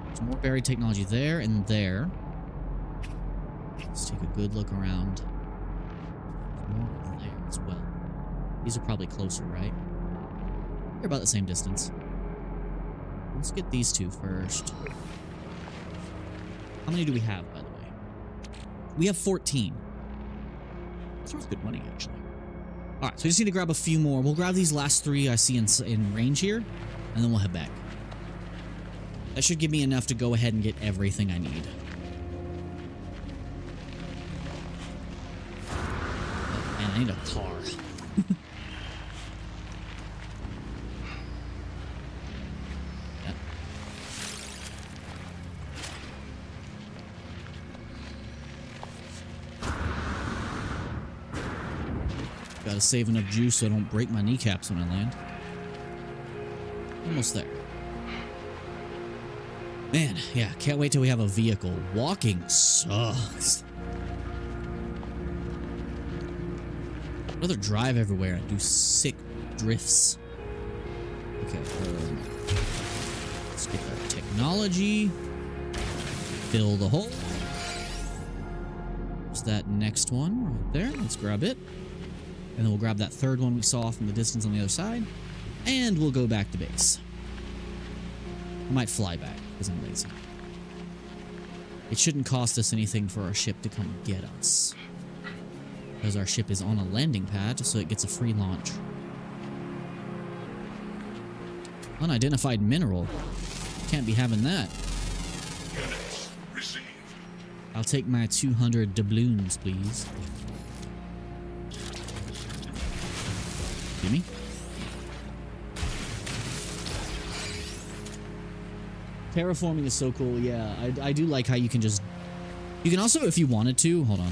Speaker 1: There's more buried technology there and there. Let's take a good look around. There's more there as well. These are probably closer, right? They're about the same distance. Let's get these two first. How many do we have, by the way? We have 14. That's worth good money, actually. Alright, so we just need to grab a few more. We'll grab these last three I see in range here, and then we'll head back. That should give me enough to go ahead and get everything I need. Oh, man, I need a car. Gotta save enough juice so I don't break my kneecaps when I land. Almost there. Man, yeah, can't wait till we have a vehicle. Walking sucks. I'd rather drive everywhere and do sick drifts. Okay, let's get that technology. Fill the hole. There's that next one right there. Let's grab it. And then we'll grab that third one we saw from the distance on the other side. And we'll go back to base. I might fly back because I'm lazy. It shouldn't cost us anything for our ship to come get us, because our ship is on a landing pad, so it gets a free launch. Unidentified mineral. Can't be having that.
Speaker 2: Units received.
Speaker 1: I'll take my 200 doubloons, please. Me? Terraforming is so cool. Yeah, I do like how you can just... You can also, if you wanted to... Hold on.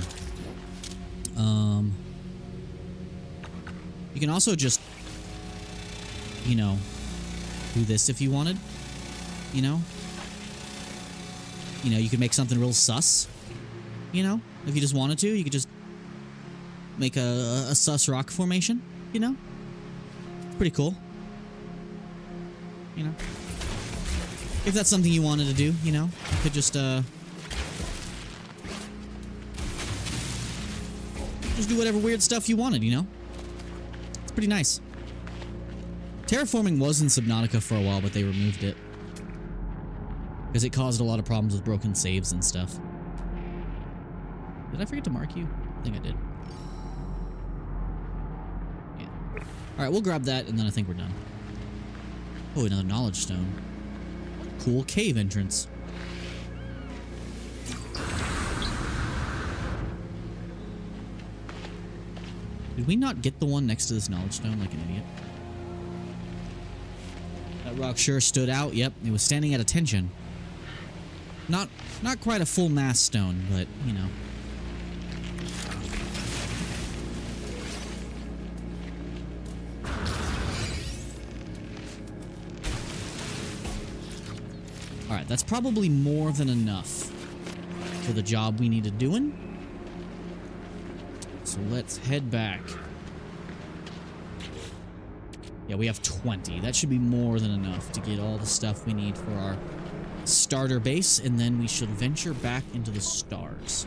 Speaker 1: You can also just... You know... Do this if you wanted. You know? You could make something real sus. You know? If you just wanted to, you could just... Make a sus rock formation. You know? Pretty cool. You know? If that's something you wanted to do, you know? You could just do whatever weird stuff you wanted, you know? It's pretty nice. Terraforming was in Subnautica for a while, but they removed it. Because it caused a lot of problems with broken saves and stuff. Did I forget to mark you? I think I did. Alright, we'll grab that, and then I think we're done. Oh, another knowledge stone. Cool cave entrance. Did we not get the one next to this knowledge stone like an idiot? That rock sure stood out. Yep, it was standing at attention. Not quite a full mass stone, but, you know. Alright, that's probably more than enough for the job we need to doing. So let's head back. Yeah, we have 20. That should be more than enough to get all the stuff we need for our starter base, and then we should venture back into the stars.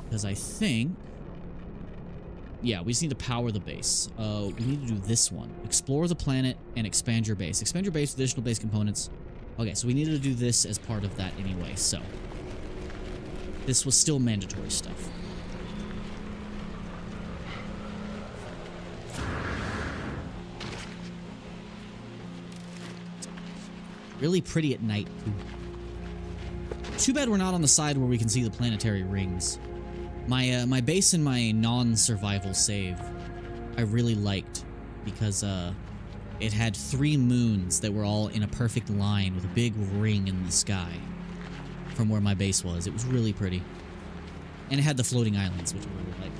Speaker 1: Because I think... Yeah, we just need to power the base. We need to do this one. Explore the planet and expand your base. Expand your base with additional base components. Okay, so we needed to do this as part of that anyway, so... This was still mandatory stuff. Really pretty at night, too. Too bad we're not on the side where we can see the planetary rings. My base and my non-survival save, I really liked because it had 3 moons that were all in a perfect line with a big ring in the sky from where my base was. It was really pretty, and it had the floating islands, which I really liked.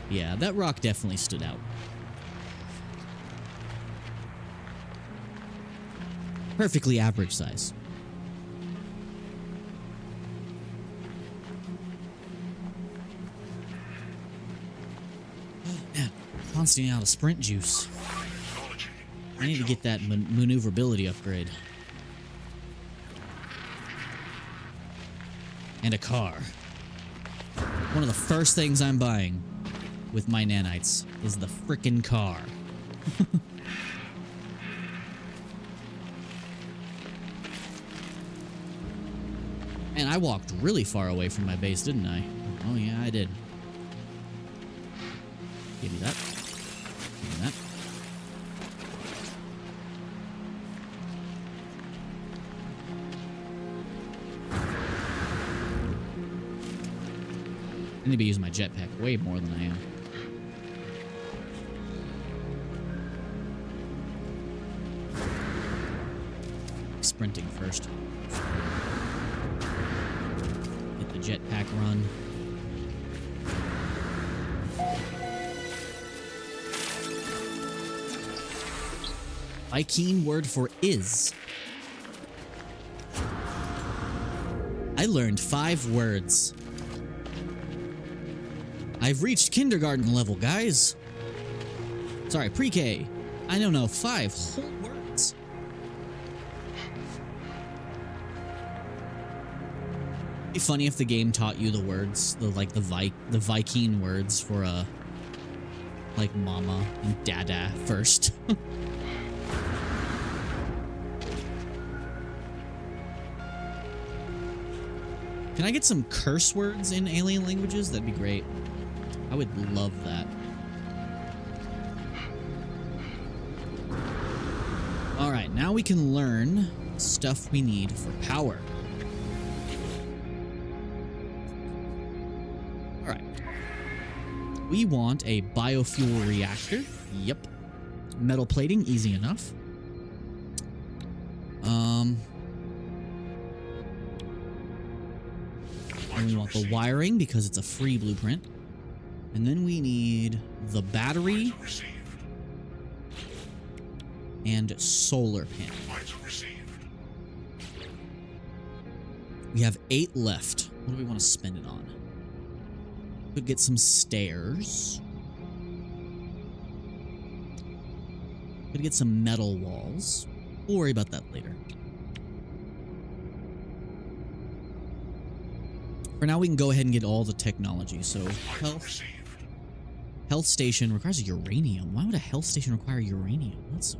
Speaker 1: Yeah, that rock definitely stood out. Perfectly average size. Oh, man, constantly out of sprint juice. I need to get that maneuverability upgrade. And a car. One of the first things I'm buying with my nanites is the frickin' car. And I walked really far away from my base, didn't I? Oh yeah, I did. Give me that. Give me that. I need to be using my jetpack way more than I am. Sprinting first. Get the jetpack run. Viking word for is. I learned 5 words. I've reached kindergarten level, guys. Sorry, pre-K. I don't know 5 whole words. It'd be funny if the game taught you the words, the Viking words for like mama and dada first. Can I get some curse words in alien languages? That'd be great. I would love that. Alright, now we can learn stuff we need for power. Alright. We want a biofuel reactor. Yep. Metal plating, easy enough. And we want the wiring because it's a free blueprint. And then we need the battery and solar panel. We have 8 left. What do we want to spend it on? Could get some stairs. Could get some metal walls. We'll worry about that later. For now, we can go ahead and get all the technology. So, health station requires uranium. Why would a health station require uranium? That's so...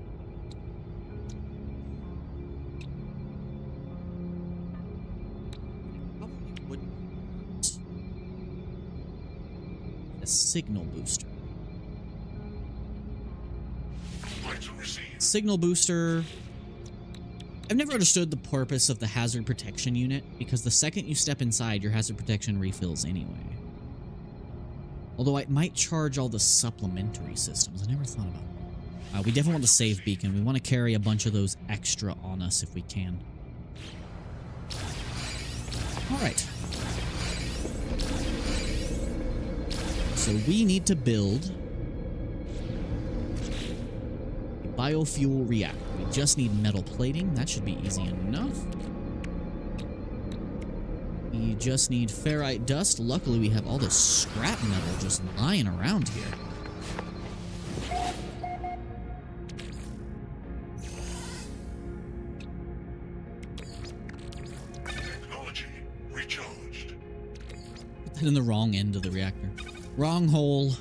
Speaker 1: Probably wouldn't. A signal booster. Signal booster. I've never understood the purpose of the hazard protection unit, because the second you step inside, your hazard protection refills anyway. Although it might charge all the supplementary systems. I never thought about that. We definitely want the save beacon. We want to carry a bunch of those extra on us if we can. Alright. So we need to build a biofuel reactor. We just need metal plating. That should be easy enough. We just need ferrite dust. Luckily, we have all this scrap metal just lying around here.
Speaker 2: Technology recharged.
Speaker 1: Put that in the wrong end of the reactor. Wrong hole.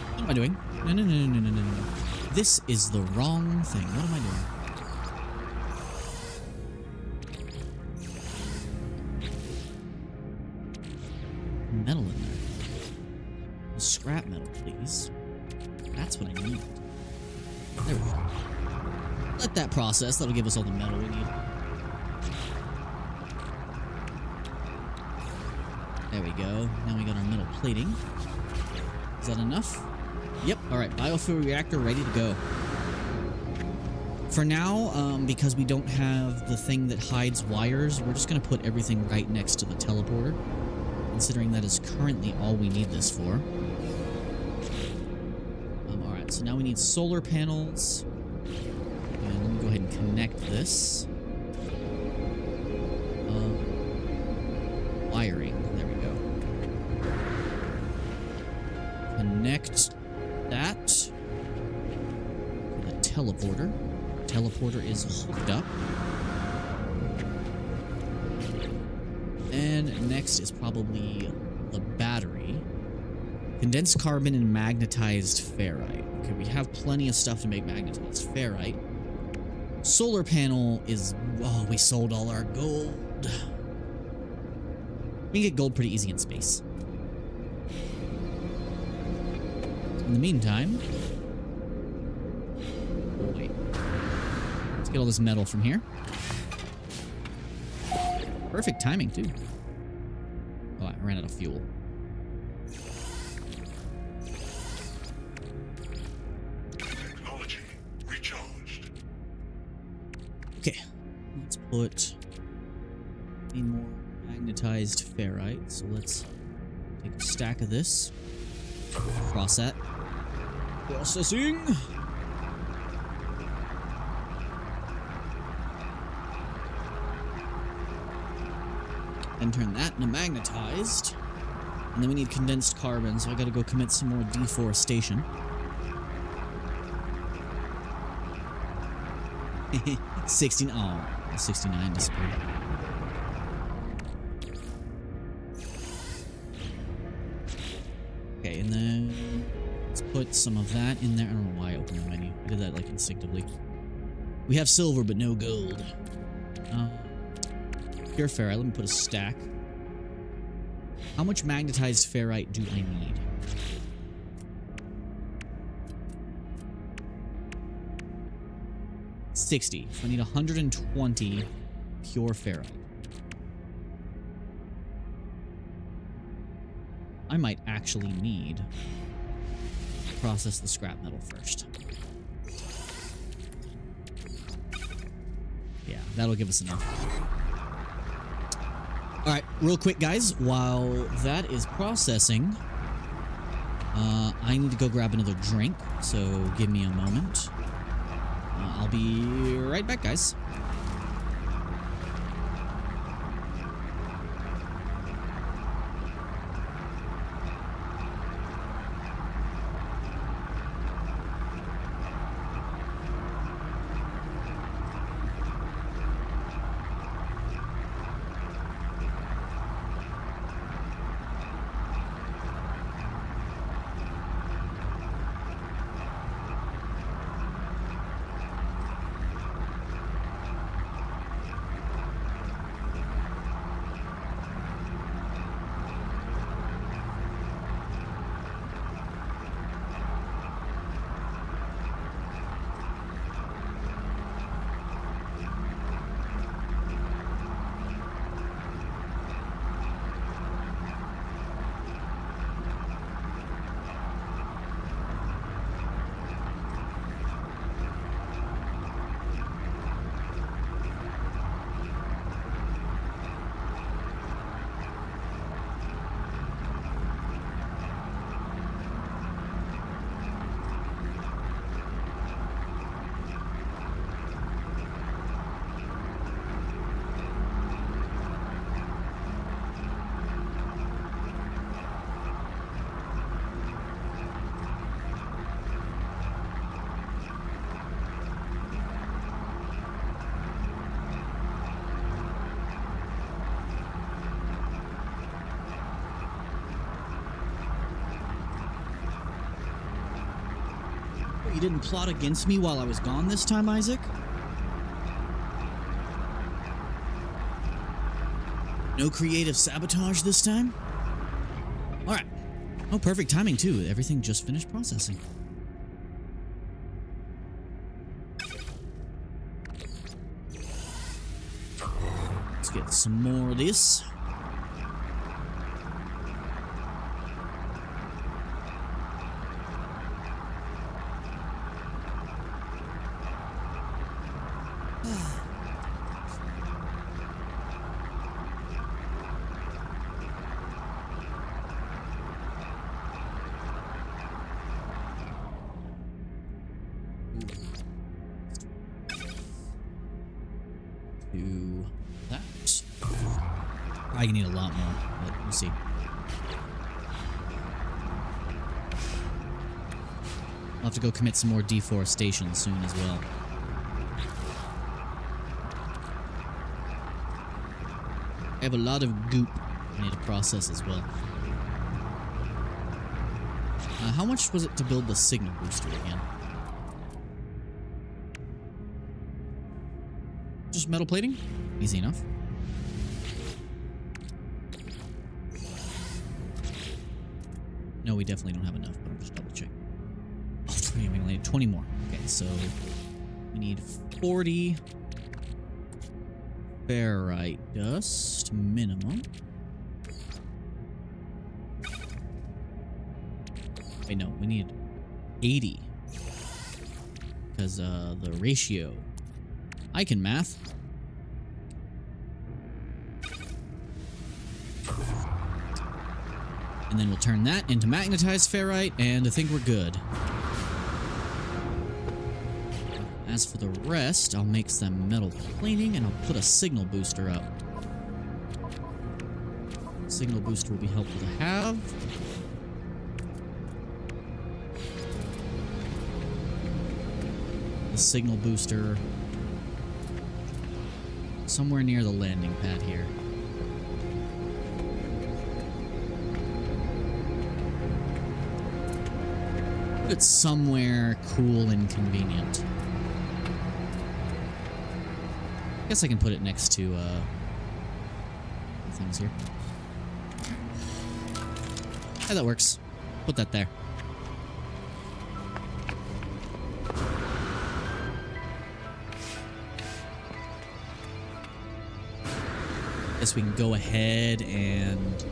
Speaker 1: What am I doing? No, no, no, no, no, no, no. This is the wrong thing. What am I doing? Metal in there. Scrap metal, please. That's what I need. There we go. let that process. That'll give us all the metal we need. There we go. Now we got our metal plating. Is that enough? Yep. All right. Biofuel reactor ready to go. For now, because we don't have the thing that hides wires, we're just going to put everything right next to the teleporter, considering that is currently all we need this for. All right. So now we need solar panels. And let me go ahead and connect this. Wiring. There we go. Connect that to the teleporter. Teleporter is hooked up. And next is probably the battery. Condensed carbon and magnetized ferrite. Okay, we have plenty of stuff to make magnetized ferrite. Solar panel is... Oh, we sold all our gold. We can get gold pretty easy in space. In the meantime... Oh, wait. Let's get all this metal from here. Perfect timing, too. Oh, I ran out of fuel.
Speaker 2: Technology recharged.
Speaker 1: Okay, let's put... Need more magnetized ferrite, so let's take a stack of this. Cross that. Processing! And turn that into magnetized. And then we need condensed carbon, so I gotta go commit some more deforestation. 16. Oh, 69 disappeared. Okay, and then let's put some of that in there. I don't know why I opened the menu. I did that like instinctively. We have silver, but no gold. Pure ferrite. Let me put a stack. How much magnetized ferrite do I need? $60. So I need 120 pure ferrite. I might actually need to process the scrap metal first. Yeah, that'll give us enough. Alright, real quick, guys. While that is processing, I need to go grab another drink, so give me a moment. I'll be right back, guys. You didn't plot against me while I was gone this time, Isaac? No creative sabotage this time? Alright. Oh, perfect timing, too. Everything just finished processing. Let's get some more of this. To that. I need a lot more, but we'll see. I'll have to go commit some more deforestation soon as well. I have a lot of goop I need to process as well. How much was it to build the signal booster again? Just metal plating? Easy enough. No, we definitely don't have enough, but I'm just double checking. Oh, we only need 20 more. Okay, so we need 40 ferrite dust minimum. Wait, no, we need 80 because the ratio. I can math. And then we'll turn that into magnetized ferrite, and I think we're good. As for the rest, I'll make some metal plating, and I'll put a signal booster up. Signal booster will be helpful to have. The signal booster somewhere near the landing pad here. Put it somewhere cool and convenient. Guess I can put it next to things here. Yeah, that works. Put that there. Guess we can go ahead and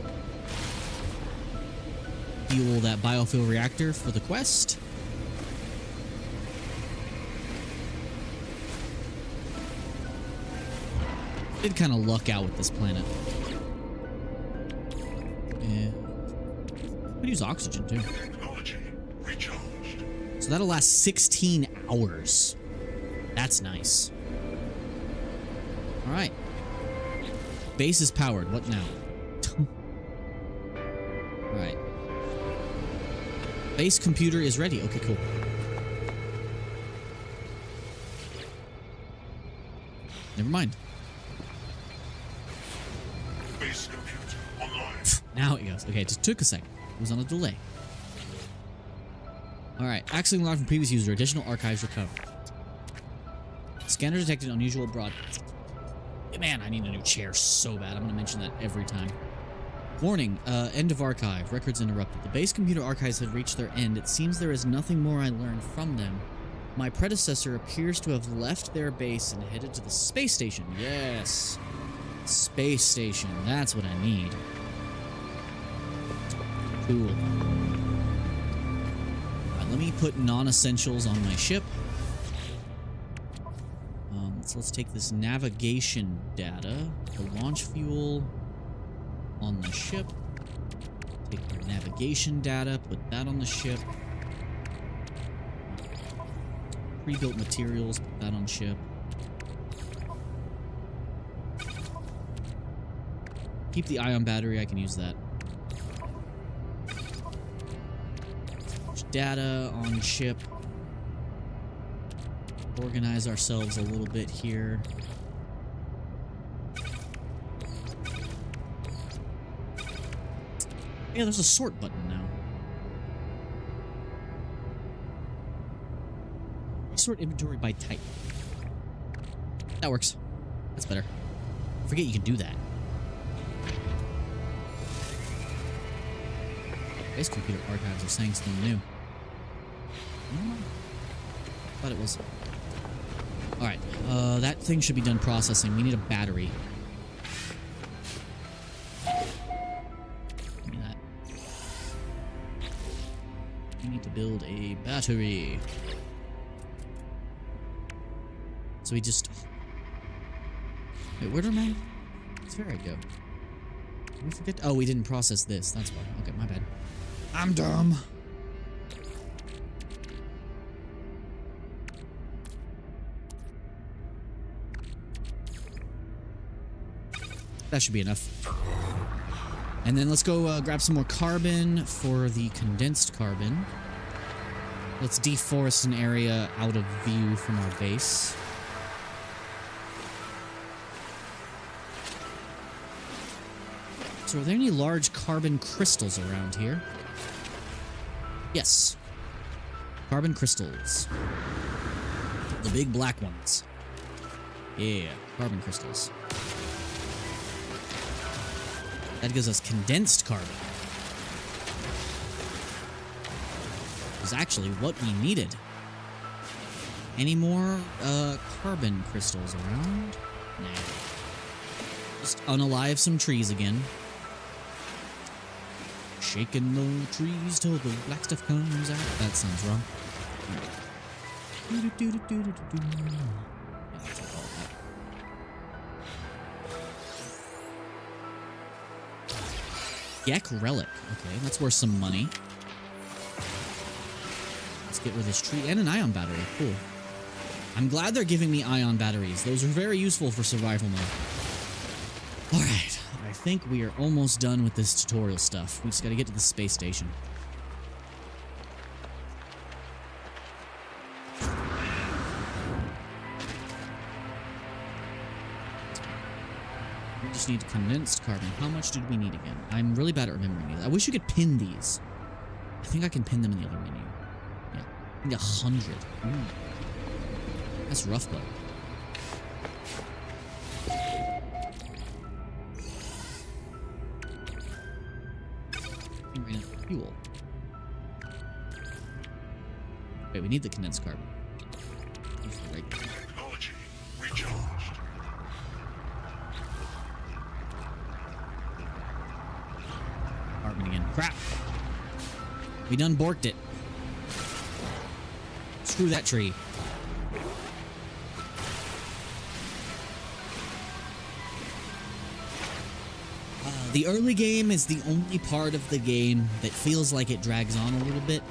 Speaker 1: fuel that biofuel reactor for the quest. Did kind of luck out with this planet. Yeah. Could use oxygen too.
Speaker 2: Technology recharged.
Speaker 1: So that'll last 16 hours. That's nice. All right. Base is powered. What now? All right. Base computer is ready. Okay, cool. Never mind.
Speaker 2: Base computer online.
Speaker 1: Now it goes. Okay, it just took a second. It was on a delay. All right. Accessing log from previous user. Additional archives recovered. Scanner detected unusual broadcast. Man, I need a new chair so bad. I'm going to mention that every time. Warning, end of archive. Records interrupted. The base computer archives have reached their end. It seems there is nothing more I learned from them. My predecessor appears to have left their base and headed to the space station. Yes. Space station. That's what I need. Cool. Alright, let me put non-essentials on my ship. So let's take this navigation data, the launch fuel on the ship. Take our navigation data, put that on the ship. Pre-built materials, put that on ship. Keep the ion battery, I can use that. Data on ship. Organize ourselves a little bit here. Yeah, there's a sort button now. Sort inventory by type. That works. That's better. I forget you can do that. Base computer archives are saying something new. Thought it was. Alright, that thing should be done processing. We need a battery. to build a battery. So we just... Wait, where did my... Where did I go? Did we forget? Oh, we didn't process this. That's why. Okay, my bad. I'm dumb. That should be enough. And then let's go grab some more carbon for the condensed carbon. Let's deforest an area out of view from our base. So are there any large carbon crystals around here? Yes. Carbon crystals. The big black ones. Yeah, carbon crystals. That gives us condensed carbon. Is actually what we needed. Any more carbon crystals around? Nah. Just unalive some trees again. Shaking the trees till the black stuff comes out. That sounds wrong. Right. Yeah, that's what I call that. Yak relic. Okay, that's worth some money. Let's get rid of this tree and an ion battery. Cool. I'm glad they're giving me ion batteries. Those are very useful for survival mode. Alright, I think we are almost done with this tutorial stuff. We just gotta get to the space station. We just need condensed carbon. How much did we need again? I'm really bad at remembering these. I wish you could pin these. I think I can pin them in the other menu. Yeah, I think 100. Ooh. That's rough, though. Fuel. Wait, we need the condensed carbon. Right.
Speaker 2: Technology recharged.
Speaker 1: Carbon again. Crap. We done borked it. Screw that tree. The early game is the only part of the game that feels like it drags on a little bit.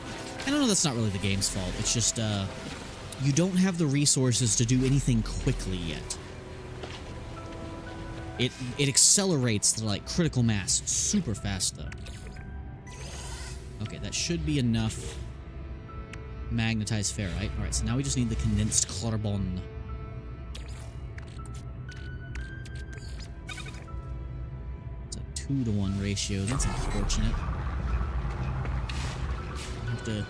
Speaker 1: I don't know, that's not really the game's fault. It's just, you don't have the resources to do anything quickly yet. It accelerates the, like, critical mass super fast, though. Okay, that should be enough magnetized ferrite. Alright, so now we just need the condensed carbon. 2-to-1 ratio. That's unfortunate. I have to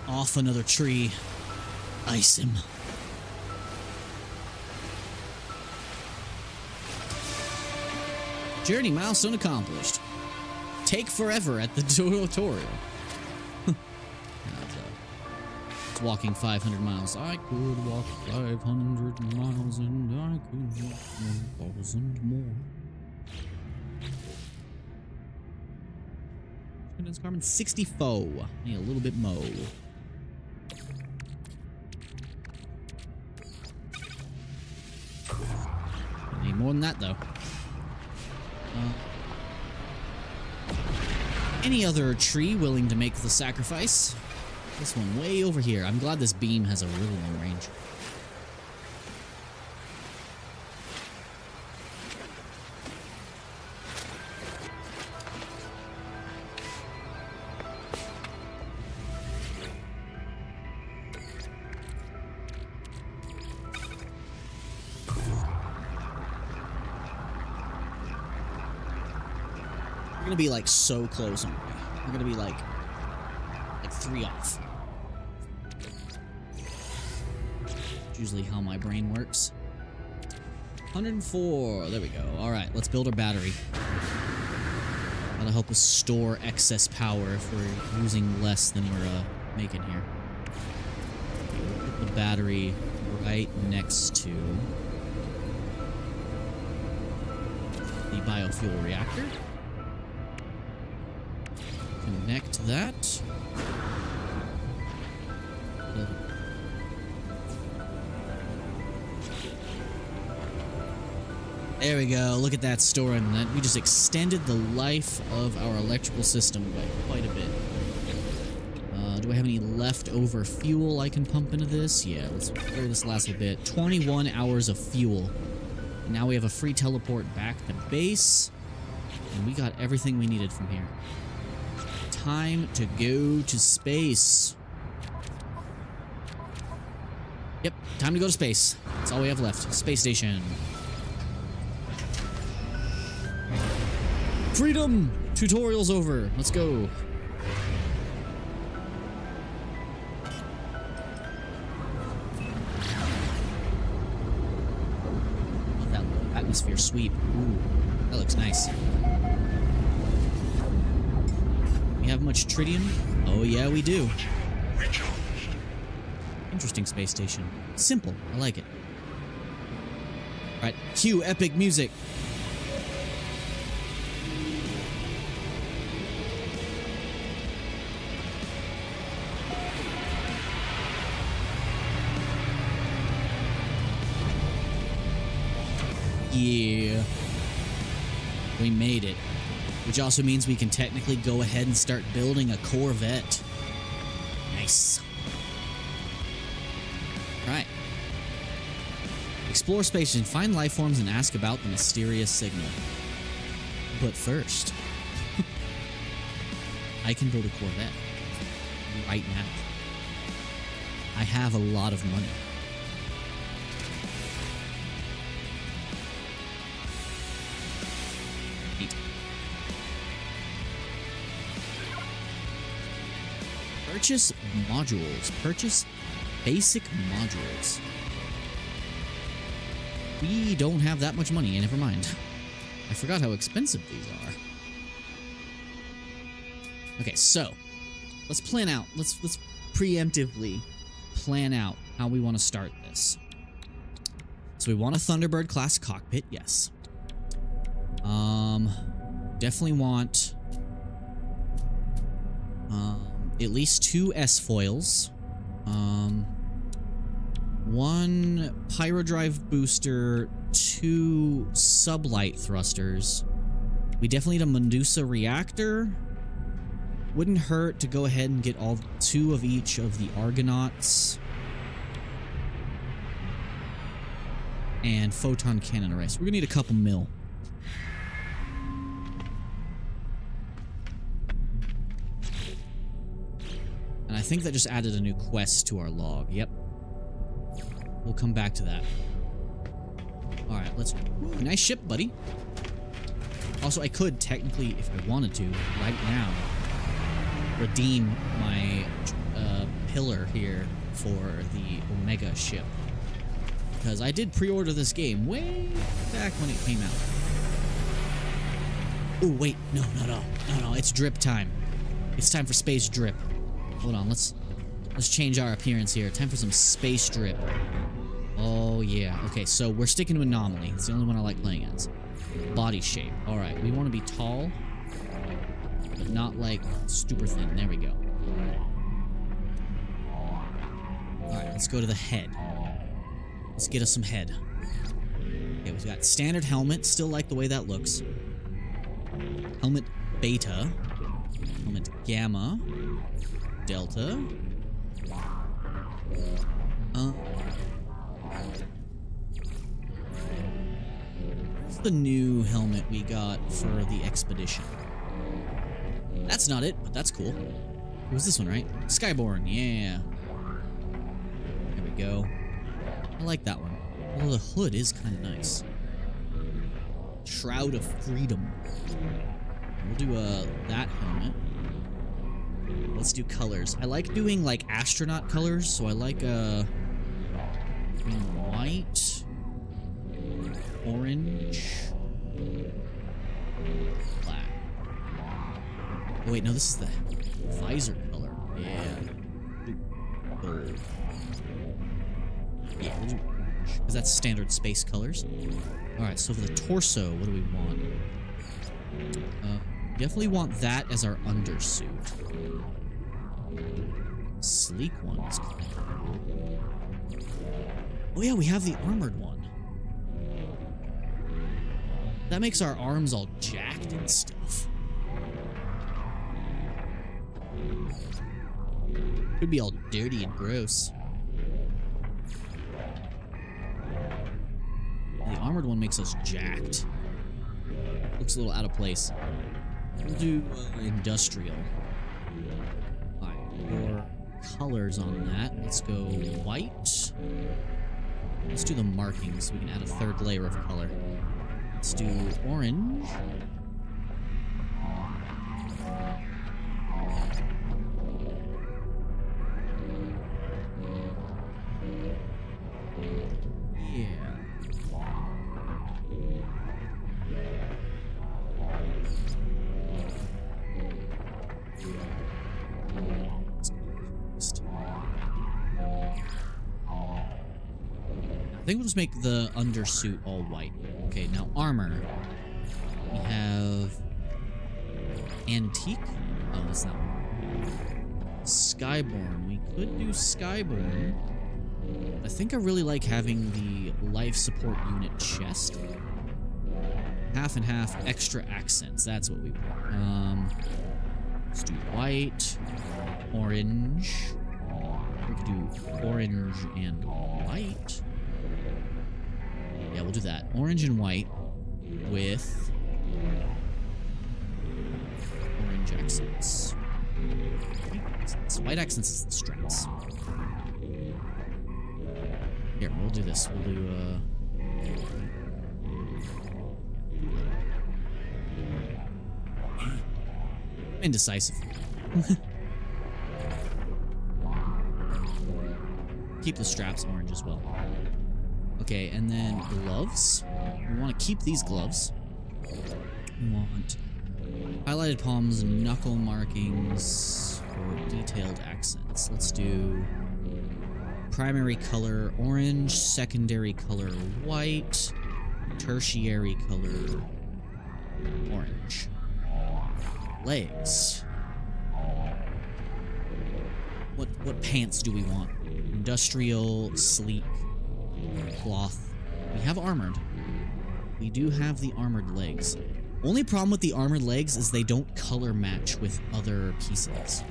Speaker 1: off another tree. Ice him. Journey milestone accomplished. Take forever at the tutorial. It's walking 500 miles. I could walk 500 miles and I could walk 1,000 more. Condensed carbon 64. I need a little bit more. I need more than that, though. Any other tree willing to make the sacrifice? This one way over here. I'm glad this beam has a really long range. We're gonna be like so close, aren't we? We're gonna be like 3 off. Usually how my brain works. 104. There we go. All right, let's build our battery. That'll help us store excess power if we're using less than we're making here. We'll put the battery right next to the biofuel reactor. connect that. There we go. Look at that storing. That we just extended the life of our electrical system by quite a bit. Do I have any leftover fuel I can pump into this? Yeah, let's throw this last little bit. 21 hours of fuel. And now we have a free teleport back to base. And we got everything we needed from here. Time to go to space. Yep, time to go to space. That's all we have left. Space station. Freedom! Tutorial's over. Let's go. Love that little atmosphere sweep. Ooh, that looks nice. We have much tritium? Oh yeah, we do.
Speaker 2: Recharged.
Speaker 1: Interesting space station. Simple. I like it. Alright, cue epic music. Yeah. We made it. Which also means we can technically go ahead and start building a Corvette. Nice. Alright. Explore space and find life forms and ask about the mysterious signal. But first, I can build a Corvette right now. I have a lot of money. Purchase modules. Purchase basic modules. We don't have that much money. Never mind. I forgot how expensive these are. Okay, so let's plan out. Let's preemptively plan out how we want to start this. So we want a Thunderbird class cockpit. Yes. Definitely want at least 2 S-foils, 1 pyrodrive booster, 2 sublight thrusters. We definitely need a Medusa reactor. Wouldn't hurt to go ahead and get all 2 of each of the Argonauts. And photon cannon array. So we're gonna need a couple mil. And I think that just added a new quest to our log. Yep. We'll come back to that. Alright, let's... Ooh, nice ship, buddy. Also, I could technically, if I wanted to, right now, redeem my pillar here for the Omega ship. Because I did pre-order this game way back when it came out. Oh, wait. No, it's drip time. It's time for space drip. Hold on, let's change our appearance here. Time for some space drip. Oh yeah. Okay, so we're sticking to anomaly. It's the only one I like playing as. Body shape. All right, we want to be tall, but not like super thin. There we go. All right, let's go to the head. Let's get us some head. Okay, we've got standard helmet. Still like the way that looks. Helmet beta. Helmet gamma. Delta. What's the new helmet we got for the expedition? That's not it, but that's cool. It was this one, right? Skyborn, yeah. There we go. I like that one. Although the hood is kind of nice. Shroud of Freedom. We'll do that helmet. Let's do colors. I like doing like astronaut colors, so I like white, orange, black. Oh wait, no, this is the visor color. Yeah. Gold. Yeah, we'll do orange, because that's standard space colors. Alright, so for the torso, what do we want? Definitely want that as our undersuit. Sleek one is cool. Oh yeah, we have the armored one. That makes our arms all jacked and stuff. Could be all dirty and gross. The armored one makes us jacked. Looks a little out of place. We'll do industrial. Alright, more colors on that. Let's go white. Let's do the markings so we can add a third layer of color. Let's do orange. I think we'll just make the undersuit all white. Okay, now armor. We have antique. Oh, that's not one. Skyborn. We could do Skyborn. I think I really like having the life support unit chest. Half and half extra accents. That's what we want. Let's do white, orange. We could do orange and white. Yeah, we'll do that. Orange and white with orange accents. White accents is the straps. Here, we'll do this. We'll do, indecisive. Keep the straps orange as well. Okay, and then gloves. We want to keep these gloves. We want highlighted palms, knuckle markings, or detailed accents. Let's do primary color orange, secondary color white, tertiary color orange. Legs. What pants do we want? Industrial, sleek, cloth. We have armored. We do have the armored legs. Only problem with the armored legs is they don't color match with other pieces.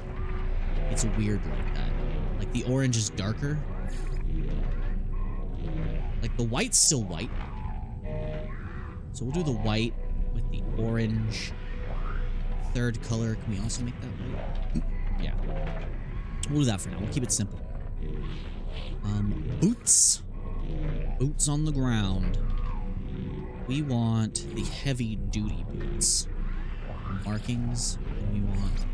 Speaker 1: It's weird like that. Like the orange is darker. Like the white's still white. So we'll do the white with the orange. Third color. Can we also make that white? Yeah. We'll do that for now. We'll keep it simple. Boots. Boots on the ground. We want the heavy-duty boots. Markings. And we want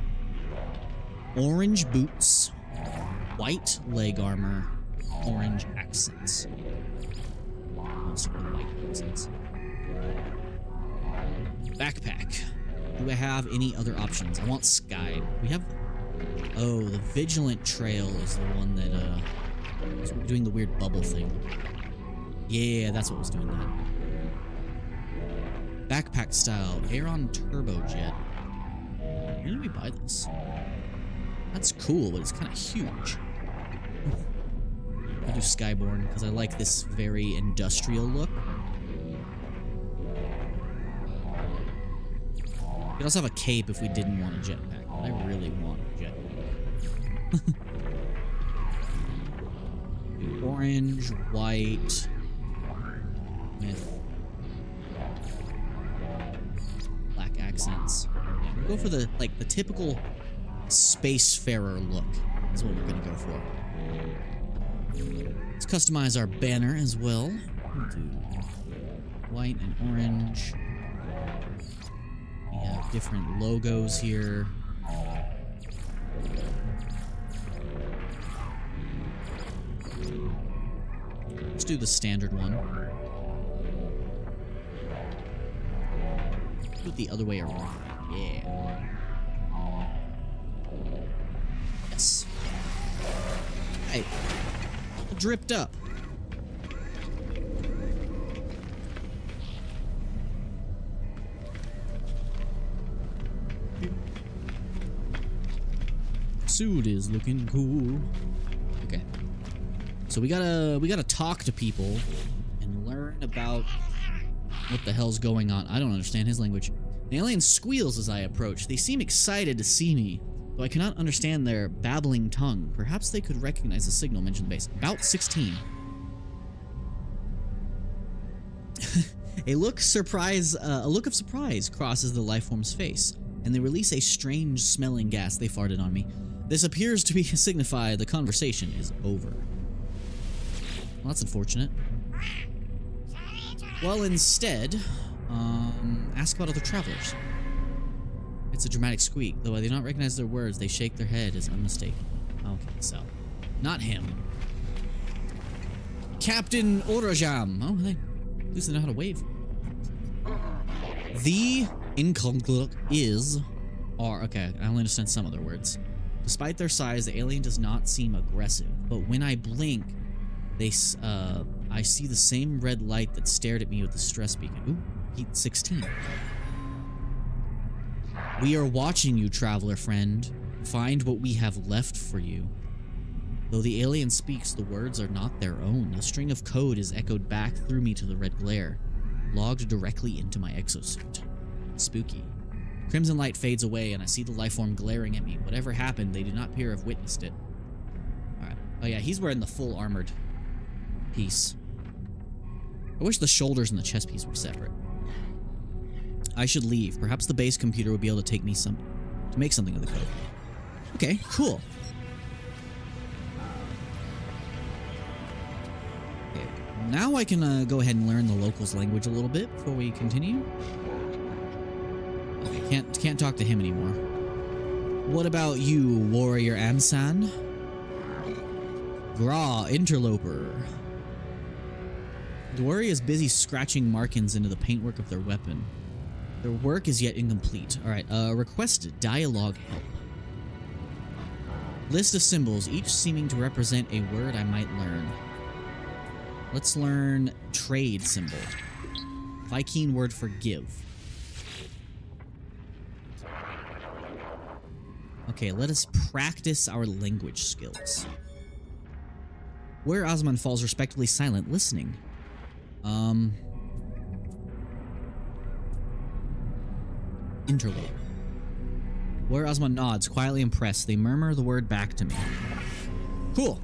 Speaker 1: orange boots, white leg armor, orange accents. Also white accents. Backpack. Do I have any other options? I want sky. We have... Oh, the Vigilant Trail is the one that, is doing the weird bubble thing. Yeah, that's what was doing that. Backpack style, Aeron Turbojet. Where did we buy this? That's cool, but it's kind of huge. I'll do Skyborn, because I like this very industrial look. We could also have a cape if we didn't want a jetpack, but I really want a jetpack. Orange, white, with black accents. Yeah, we'll go for the typical spacefarer look. That's what we're gonna go for. Let's customize our banner as well. We'll do white and orange. We have different logos here. Let's do the standard one. Do it the other way around. Yeah. Yes. Hey. All dripped up. suit is looking cool. Okay. So we gotta talk to people and learn about what the hell's going on. I don't understand his language. The alien squeals as I approach. They seem excited to see me, though I cannot understand their babbling tongue. Perhaps they could recognize the signal mentioned in the base. About 16. A look of surprise crosses the lifeform's face, and they release a strange smelling gas. They farted on me. This appears to signify the conversation is over. Well, that's unfortunate. Well, instead, ask about other travelers. It's a dramatic squeak. Though I do not recognize their words, they shake their head as unmistakable. Okay, so, not him. Captain Orajam. Oh, they at least they know how to wave. The incongruent are okay. I only understand some of their words. Despite their size, the alien does not seem aggressive. But when I blink, I see the same red light that stared at me with the stress beacon. Ooh, Heat 16. We are watching you, traveler friend. Find what we have left for you. Though the alien speaks, the words are not their own. A string of code is echoed back through me to the red glare, logged directly into my exosuit. Spooky. Crimson light fades away, and I see the lifeform glaring at me. Whatever happened, they do not appear to have witnessed it. Alright. Oh yeah, he's wearing the full armored piece. I wish the shoulders and the chest piece were separate. I should leave. Perhaps the base computer would be able to take me to make something of the code. Okay, cool. Okay, now I can go ahead and learn the locals' language a little bit before we continue. Okay, can't talk to him anymore. What about you, warrior Amsan? Gra, interloper. The warrior is busy scratching markings into the paintwork of their weapon. Their work is yet incomplete. Alright, request dialogue help. List of symbols, each seeming to represent a word I might learn. Let's learn trade symbol. Viking word for give. Okay, let us practice our language skills. Where Osman falls respectfully silent, listening. Interloper. Where Osman nods, quietly impressed, they murmur the word back to me. Cool.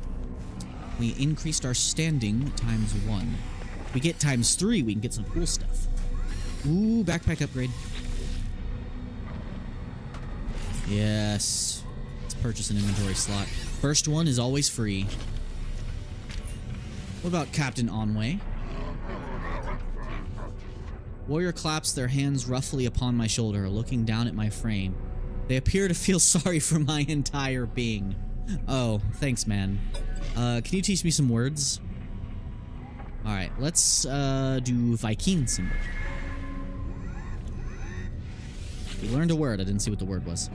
Speaker 1: We increased our standing times 1. If we get times 3, we can get some cool stuff. Ooh, backpack upgrade. Yes. Let's purchase an inventory slot. First one is always free. What about Captain Onway? Warrior claps their hands roughly upon my shoulder, looking down at my frame. They appear to feel sorry for my entire being. Oh, thanks, man. Can you teach me some words? Alright, let's do Viking symbol. We learned a word. I didn't see what the word was.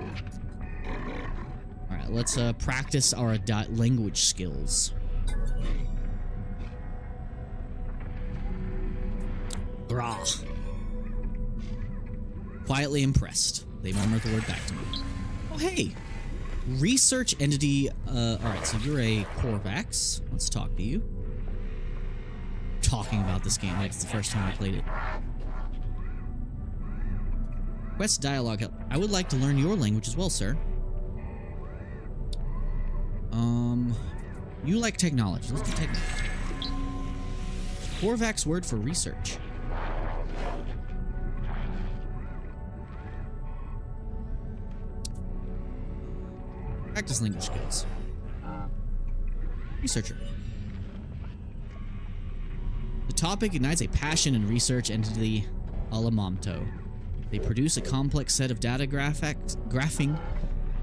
Speaker 1: Alright, let's practice our language skills. Grah. Quietly impressed. They murmur the word back to me. Oh, hey! Research entity. Alright, so you're a Corvax. Let's talk to you. Talking about this game like it's the first time I played it. Quest dialogue help. I would like to learn your language as well, sir. You like technology. Let's do technology. Corvax word for research. Practice language skills. Researcher. The topic ignites a passion in research entity Alamamto. They produce a complex set of data graphing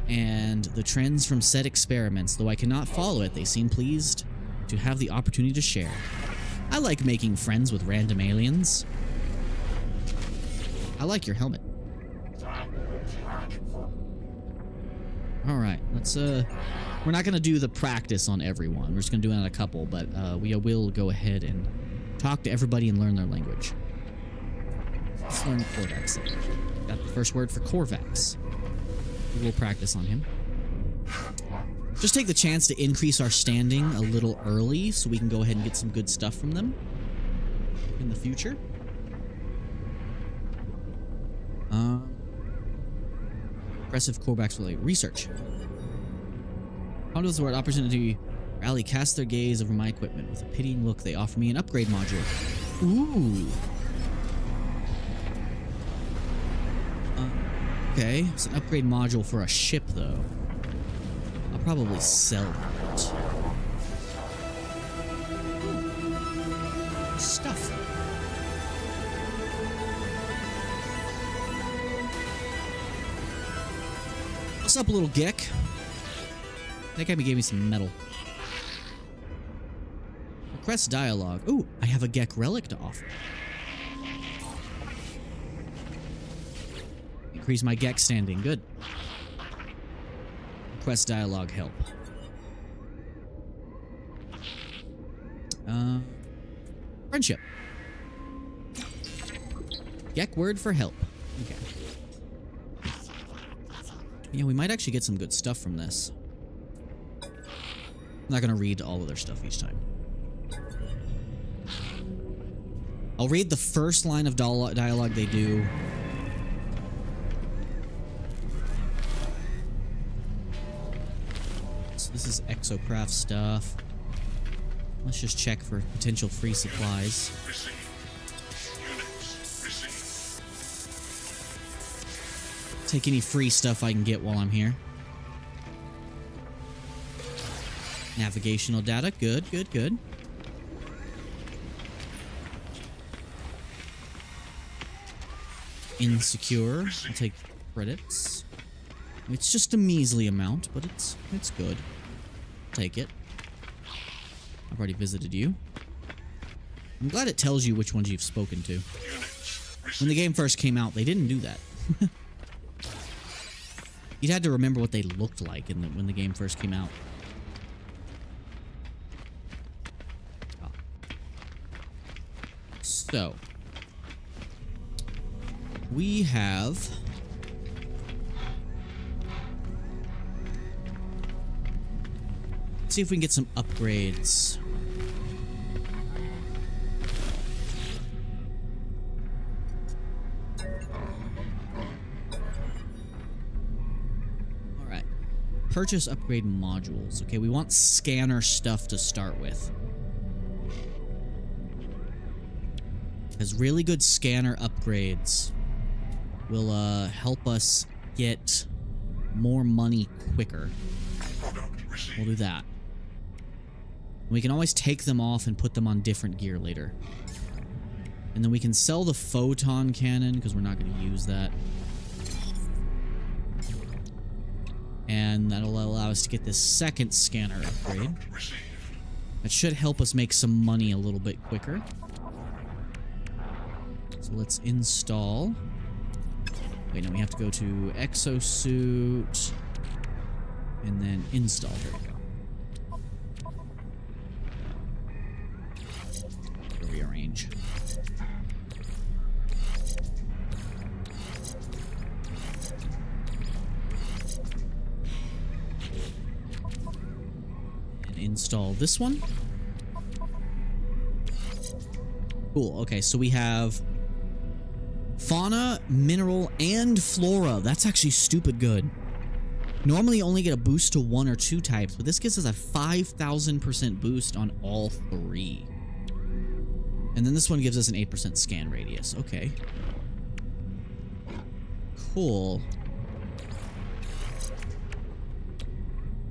Speaker 1: and the trends from said experiments. Though I cannot follow it, they seem pleased to have the opportunity to share. I like making friends with random aliens. I like your helmet. Alright, let's, we're not gonna do the practice on everyone. We're just gonna do it on a couple, but, we will go ahead and talk to everybody and learn their language. Let's learn Corvax. Got the first word for Corvax. We will practice on him. just take the chance to increase our standing a little early so we can go ahead and get some good stuff from them in the future. Impressive Korbach's research. Found the word opportunity. Rally cast their gaze over my equipment. With a pitying look, they offer me an upgrade module. Ooh. Okay, it's an upgrade module for a ship, though. I'll probably sell that. Ooh. Stuff. What's up, little geck? That guy gave me some metal. Request dialogue. Ooh, I have a Gek relic to offer. Increase my Gek standing. Good. Request dialogue help. Friendship. Gek word for help. Okay. Yeah, we might actually get some good stuff from this. I'm not gonna read all of their stuff each time. I'll read the first line of dialogue they do. So this is exocraft stuff. Let's just check for potential free supplies. Take any free stuff I can get while I'm here. Navigational data. Good, good, good. Insecure. I'll take credits. It's just a measly amount, but it's good. Take it. I've already visited you. I'm glad it tells you which ones you've spoken to. When the game first came out, they didn't do that. You'd had to remember what they looked like when the game first came out. Oh. So, we have let's see if we can get some upgrades. Alright. Purchase upgrade modules. Okay, we want scanner stuff to start with. Because really good scanner upgrades will help us get more money quicker. We'll do that. We can always take them off and put them on different gear later. And then we can sell the photon cannon because we're not going to use that. And that'll allow us to get this second scanner upgrade. That should help us make some money a little bit quicker. So let's install. Wait, no, we have to go to exosuit and then install. Here we go. Rearrange. And install this one. Cool. Okay, so we have fauna, mineral, and flora. That's actually stupid good. Normally you only get a boost to 1 or 2 types, but this gives us a 5,000% boost on all 3. And then this one gives us an 8% scan radius. Okay. Cool.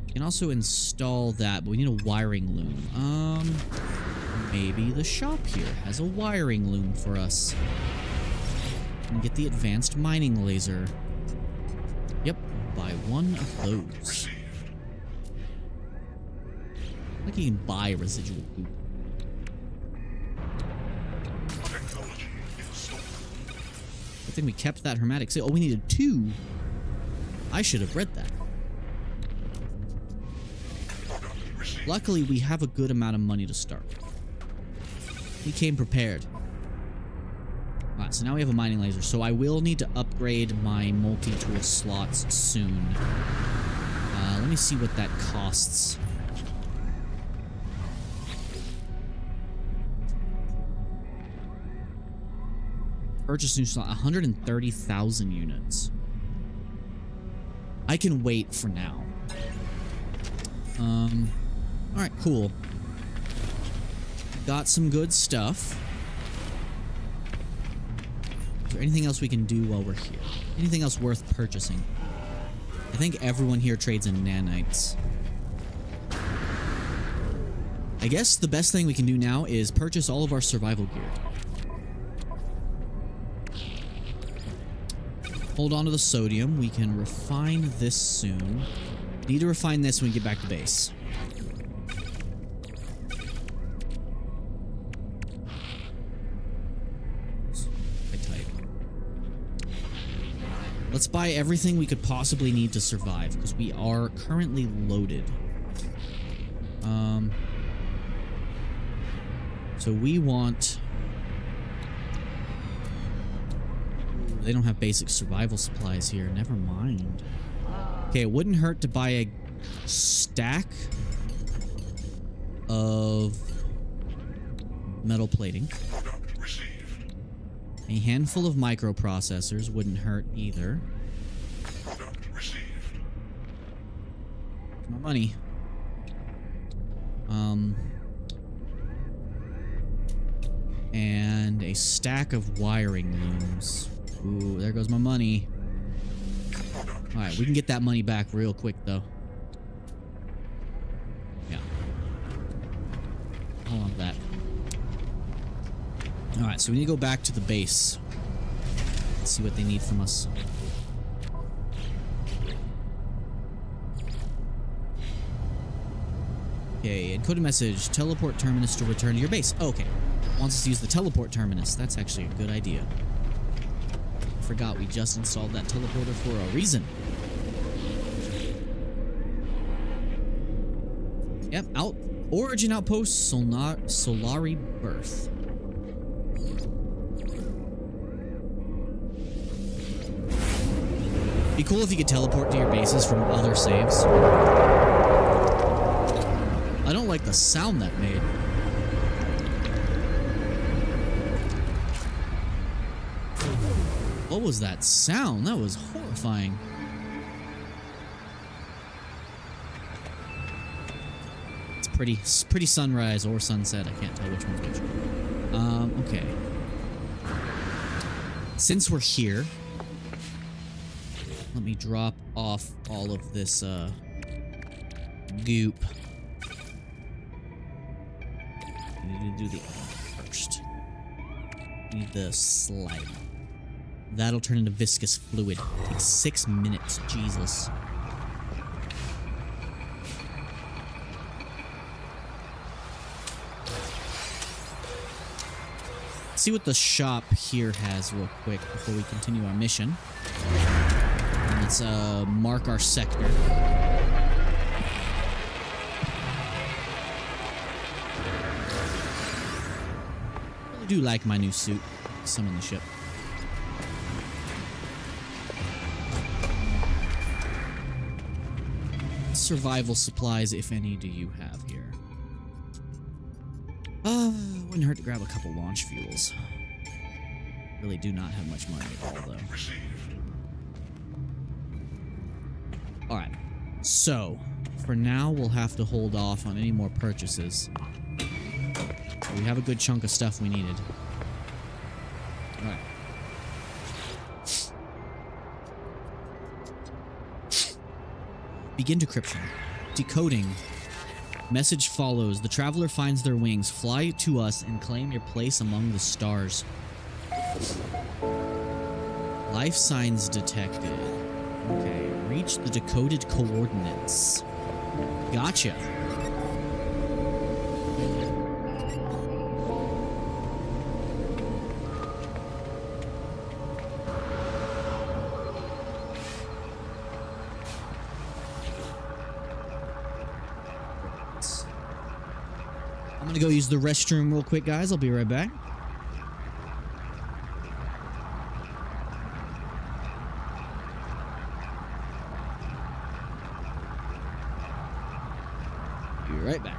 Speaker 1: You can also install that, but we need a wiring loom. Maybe the shop here has a wiring loom for us. And get the advanced mining laser. Yep, buy one of those. Like you can buy residual poop. I think we kept that hermetic seal. Oh, we needed 2. I should have read that. Luckily, we have a good amount of money to start. We came prepared. Alright, so now we have a mining laser. So I will need to upgrade my multi-tool slots soon. Let me see what that costs. Purchase new slot, 130,000 units. I can wait for now. Alright, cool. Got some good stuff. Is there anything else we can do while we're here? Anything else worth purchasing? I think everyone here trades in nanites. I guess the best thing we can do now is purchase all of our survival gear. Hold on to the sodium. We can refine this soon. Need to refine this when we get back to base. Let's buy everything we could possibly need to survive, because we are currently loaded. So we want... They don't have basic survival supplies here. Never mind. Okay, it wouldn't hurt to buy a stack of metal plating. A handful of microprocessors wouldn't hurt either. My money. And a stack of wiring looms. Ooh, there goes my money. Alright, we can get that money back real quick, though. Yeah. Hold on to that. Alright, so we need to go back to the base. Let's see what they need from us. Okay, encoded message. Teleport terminus to return to your base. Oh, okay. Wants us to use the teleport terminus. That's actually a good idea. Forgot we just installed that teleporter for a reason. Yep, Origin Outpost Solari Birth. Be cool if you could teleport to your bases from other saves. I don't like the sound that made. What was that sound? That was horrifying. It's pretty sunrise or sunset. I can't tell which one's which. Okay. Since we're here, let me drop off all of this goop. I need to do the first. Need the slime. That'll turn into viscous fluid. Takes 6 minutes. Jesus. Let's see what the shop here has real quick before we continue our mission. And let's mark our sector. I do like my new suit. Summon the ship. Survival supplies, if any, do you have here? Wouldn't hurt to grab a couple launch fuels. Really do not have much money at all, though. Alright, so for now we'll have to hold off on any more purchases. We have a good chunk of stuff we needed. Alright. Begin decryption. Decoding. Message follows. The traveler finds their wings. Fly to us and claim your place among the stars. Life signs detected. Okay. Reach the decoded coordinates. Gotcha. I'm gonna go use the restroom real quick, guys. I'll be right back. right back.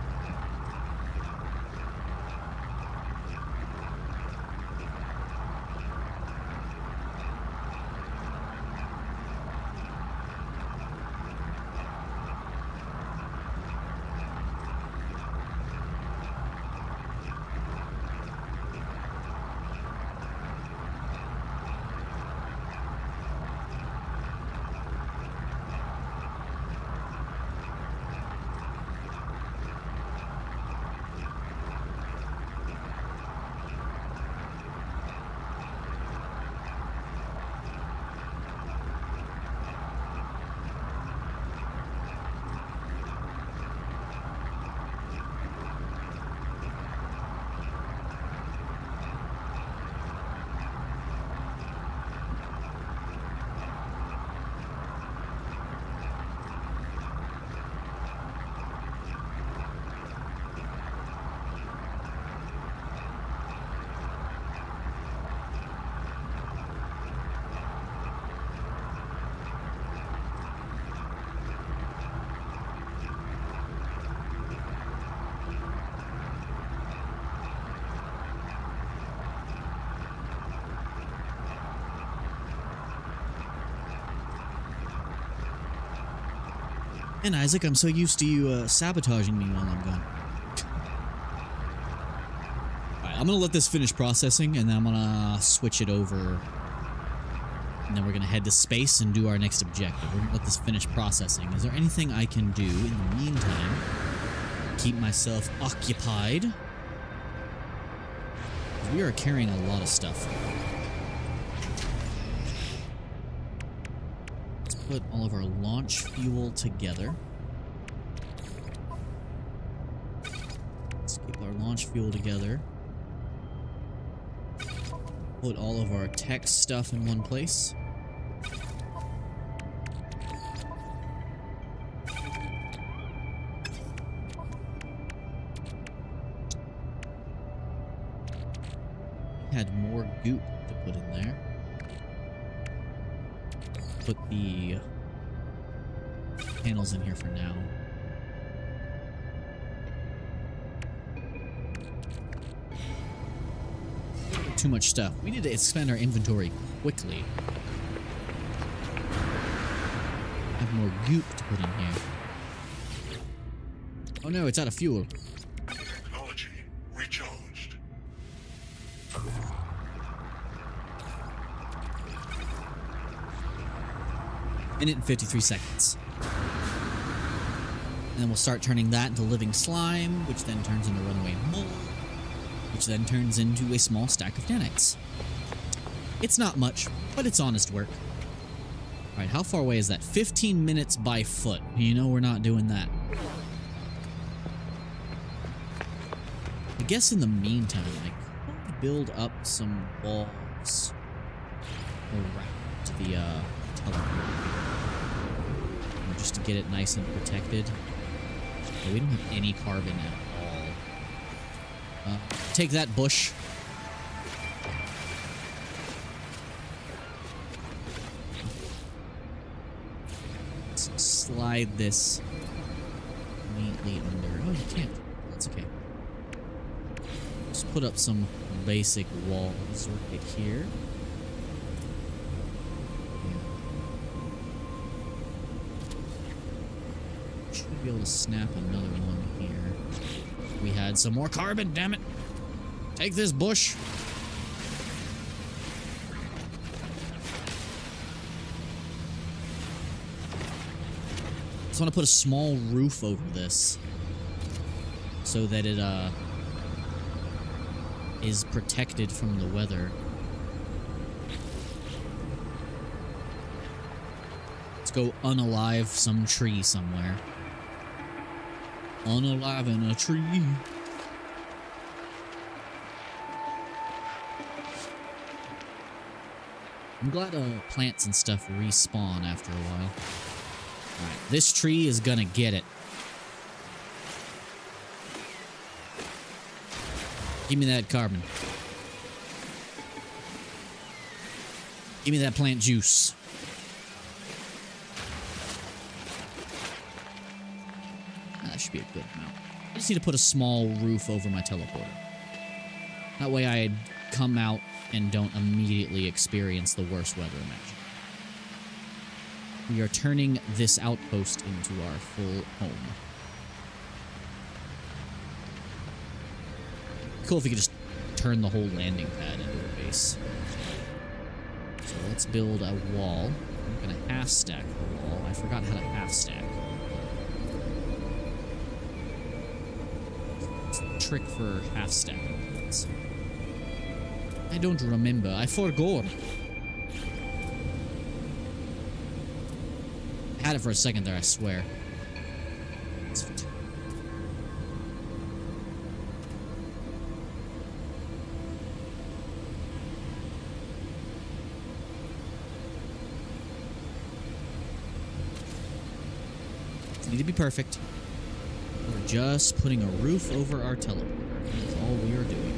Speaker 1: And Isaac, I'm so used to you sabotaging me while I'm gone. Alright, I'm gonna let this finish processing, and then I'm gonna switch it over. And then we're gonna head to space and do our next objective. We're gonna let this finish processing. Is there anything I can do in the meantime to keep myself occupied? We are carrying a lot of stuff. Put all of our launch fuel together. Let's keep our launch fuel together. Put all of our tech stuff in one place. Had more goop to put in there. Put the panels in here for now. Too much stuff. We need to expand our inventory quickly. Have more goop to put in here. Oh no, it's out of fuel.
Speaker 2: Technology recharged.
Speaker 1: Minute and 53 seconds. And then we'll start turning that into living slime, which then turns into runaway mold, which then turns into a small stack of nanites. It's not much, but it's honest work. Alright, how far away is that? 15 minutes by foot. You know we're not doing that. I guess in the meantime, I could build up some walls around the teleport. Just to get it nice and protected. Okay, we don't have any carbon at all. Take that, bush. Let's slide this neatly under. Oh, you can't. That's okay. Just put up some basic walls right here. Should be able to snap another one here. We had some more carbon, damn it. Take this, bush. Just want to put a small roof over this so that it is protected from the weather. Let's go unalive some tree somewhere. Unalive in a tree. I'm glad plants and stuff respawn after a while. Alright, this tree is gonna get it. Give me that carbon. Give me that plant juice. That should be a good amount. just need to put a small roof over my teleporter. That way I come out and don't immediately experience the worst weather imaginable. We are turning this outpost into our full home. Cool if you could just turn the whole landing pad into a base. So let's build a wall. I'm gonna half stack the wall. I forgot how to half stack. It's a trick for half stacking things. I don't remember. I forgot. I had it for a second there, I swear. Need to be perfect. We're just putting a roof over our teleporter. That's all we are doing.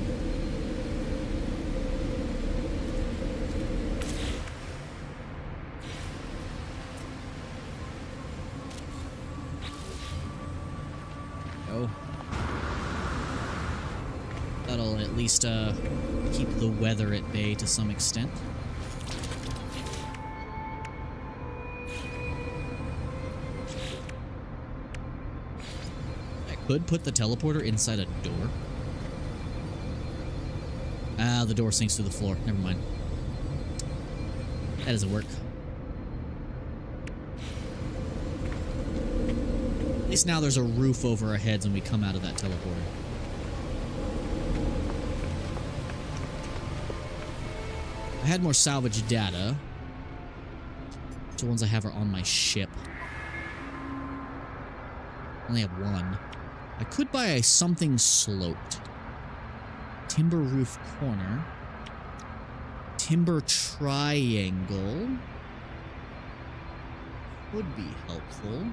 Speaker 1: Go. That'll at least keep the weather at bay to some extent. Could put the teleporter inside a door. Ah, the door sinks through the floor. Never mind. That doesn't work. At least now there's a roof over our heads when we come out of that teleporter. I had more salvage data. The ones I have are on my ship. I only have one. I could buy a something sloped. Timber roof corner. Timber triangle. Would be helpful.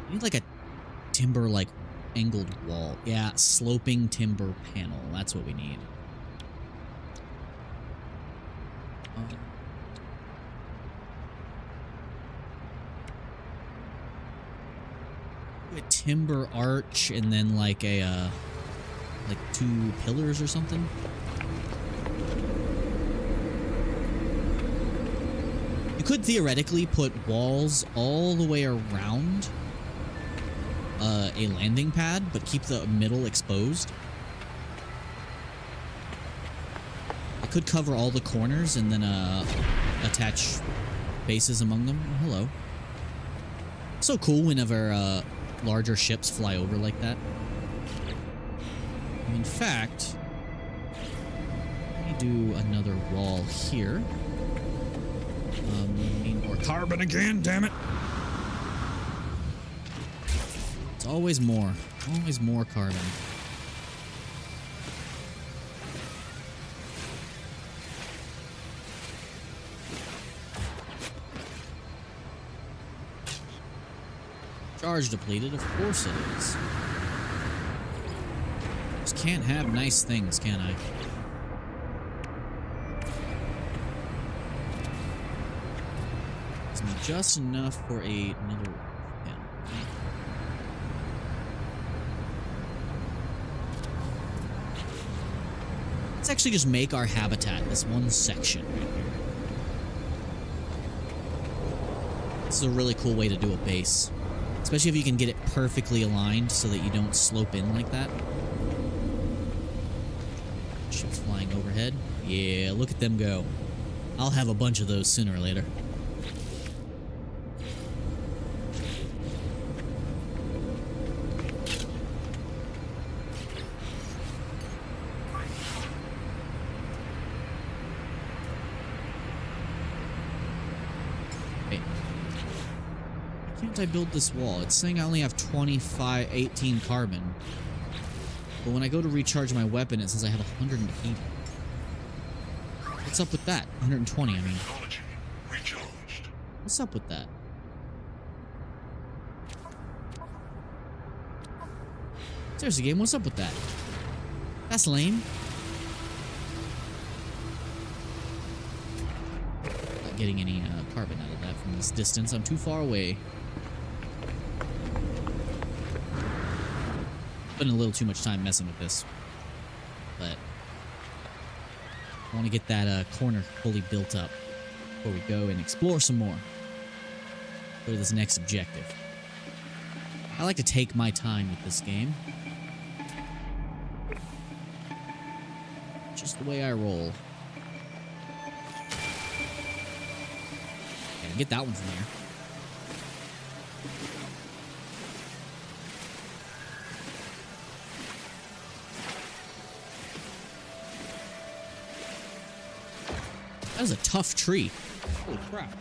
Speaker 1: I need like a timber like angled wall. Yeah, sloping timber panel. That's what we need. A timber arch and then like a like 2 pillars or something. You could theoretically put walls all the way around a landing pad, but keep the middle exposed. I could cover all the corners and then attach bases among them. Oh, hello. So cool whenever larger ships fly over like that. In fact, let me do another wall here. Need more carbon again, damn it. It's always more carbon. Charge depleted, of course it is. Just can't have nice things, can I? It's just enough for another panel. Let's actually just make our habitat this one section right here. This is a really cool way to do a base. Especially if you can get it perfectly aligned so that you don't slope in like that. Ships flying overhead. Yeah, look at them go. I'll have a bunch of those sooner or later. I build this wall? It's saying I only have 18 carbon. But when I go to recharge my weapon, it says I have 180. What's up with that? 120, I mean.
Speaker 2: Recharged.
Speaker 1: What's up with that? Seriously, game, what's up with that? That's lame. Not getting any carbon out of that from this distance. I'm too far away. Spending a little too much time messing with this. But I want to get that corner fully built up before we go and explore some more. Go to this next objective. I like to take my time with this game. Just the way I roll. Okay, get that one from there. That was a tough tree. Holy crap.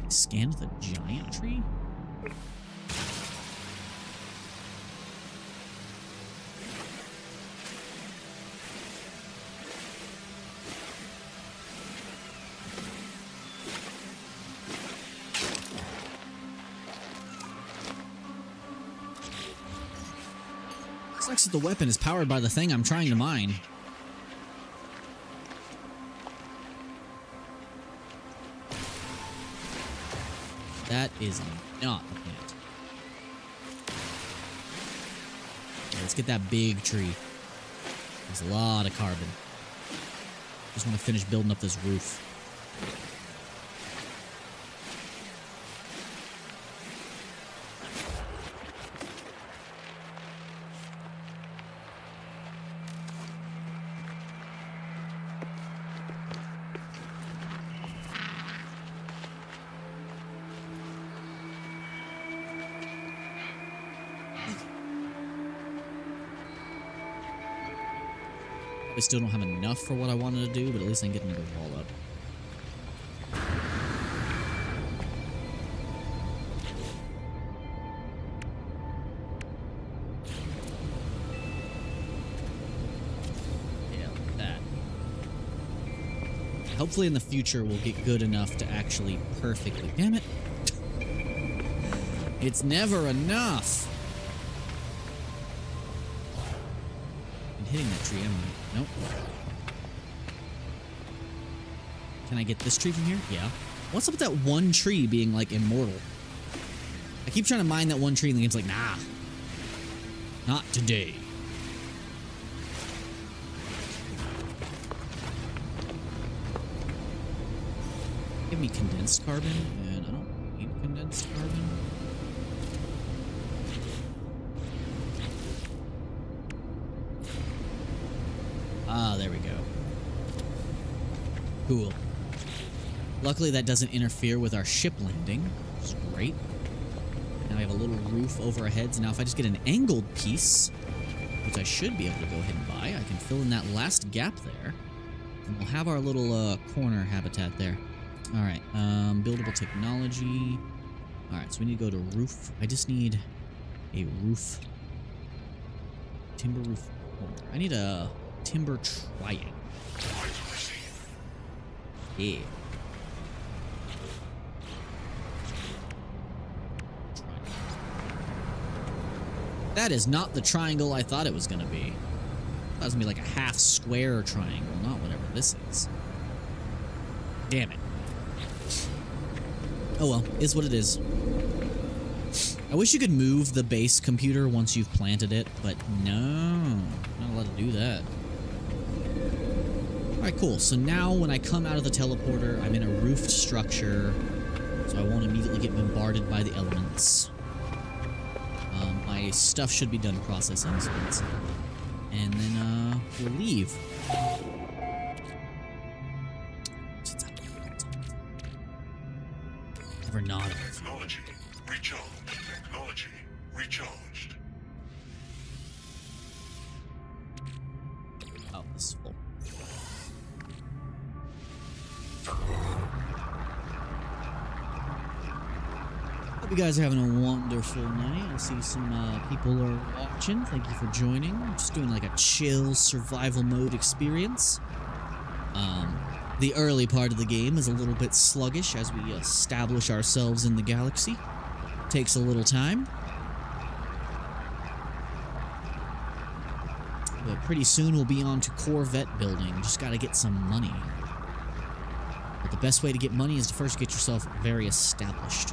Speaker 1: Scan the giant tree? Looks like the weapon is powered by the thing I'm trying to mine. That is not the plant. Okay, let's get that big tree. There's a lot of carbon. Just want to finish building up this roof. I still don't have enough for what I wanted to do, but at least I can get another wall up. Yeah, like that. Hopefully in the future we'll get good enough to actually perfectly... Damn it! It's never enough! Hitting that tree, am I? Nope. Can I get this tree from here? Yeah. What's up with that one tree being, like, immortal? I keep trying to mine that one tree, and the game's like, nah. Not today. Give me condensed carbon, and I don't need condensed carbon. Ah, there we go. Cool. Luckily, that doesn't interfere with our ship landing, which is great. Now we have a little roof over our heads. Now, if I just get an angled piece, which I should be able to go ahead and buy, I can fill in that last gap there. And we'll have our little corner habitat there. All right, buildable technology. All right, so we need to go to roof. I just need a roof. Timber roof corner. I need a... timber triangle. Yeah. That is not the triangle I thought it was going to be. That was going to be like a half square triangle, not whatever this is. Damn it. Oh well, is what it is. I wish you could move the base computer once you've planted it, but no, not allowed to do that. Alright, cool. So now when I come out of the teleporter, I'm in a roofed structure, so I won't immediately get bombarded by the elements. My stuff should be done processing, so let's... And then, we'll leave. Never not.
Speaker 2: Technology recharged. Technology recharged.
Speaker 1: Oh, this is full. Hope you guys are having a wonderful night. I see some people are watching. Thank you for joining. I'm just doing like a chill survival mode experience. The early part of the game is a little bit sluggish as we establish ourselves in the galaxy. Takes a little time. But pretty soon we'll be on to Corvette building. Just gotta get some money. But the best way to get money is to first get yourself very established.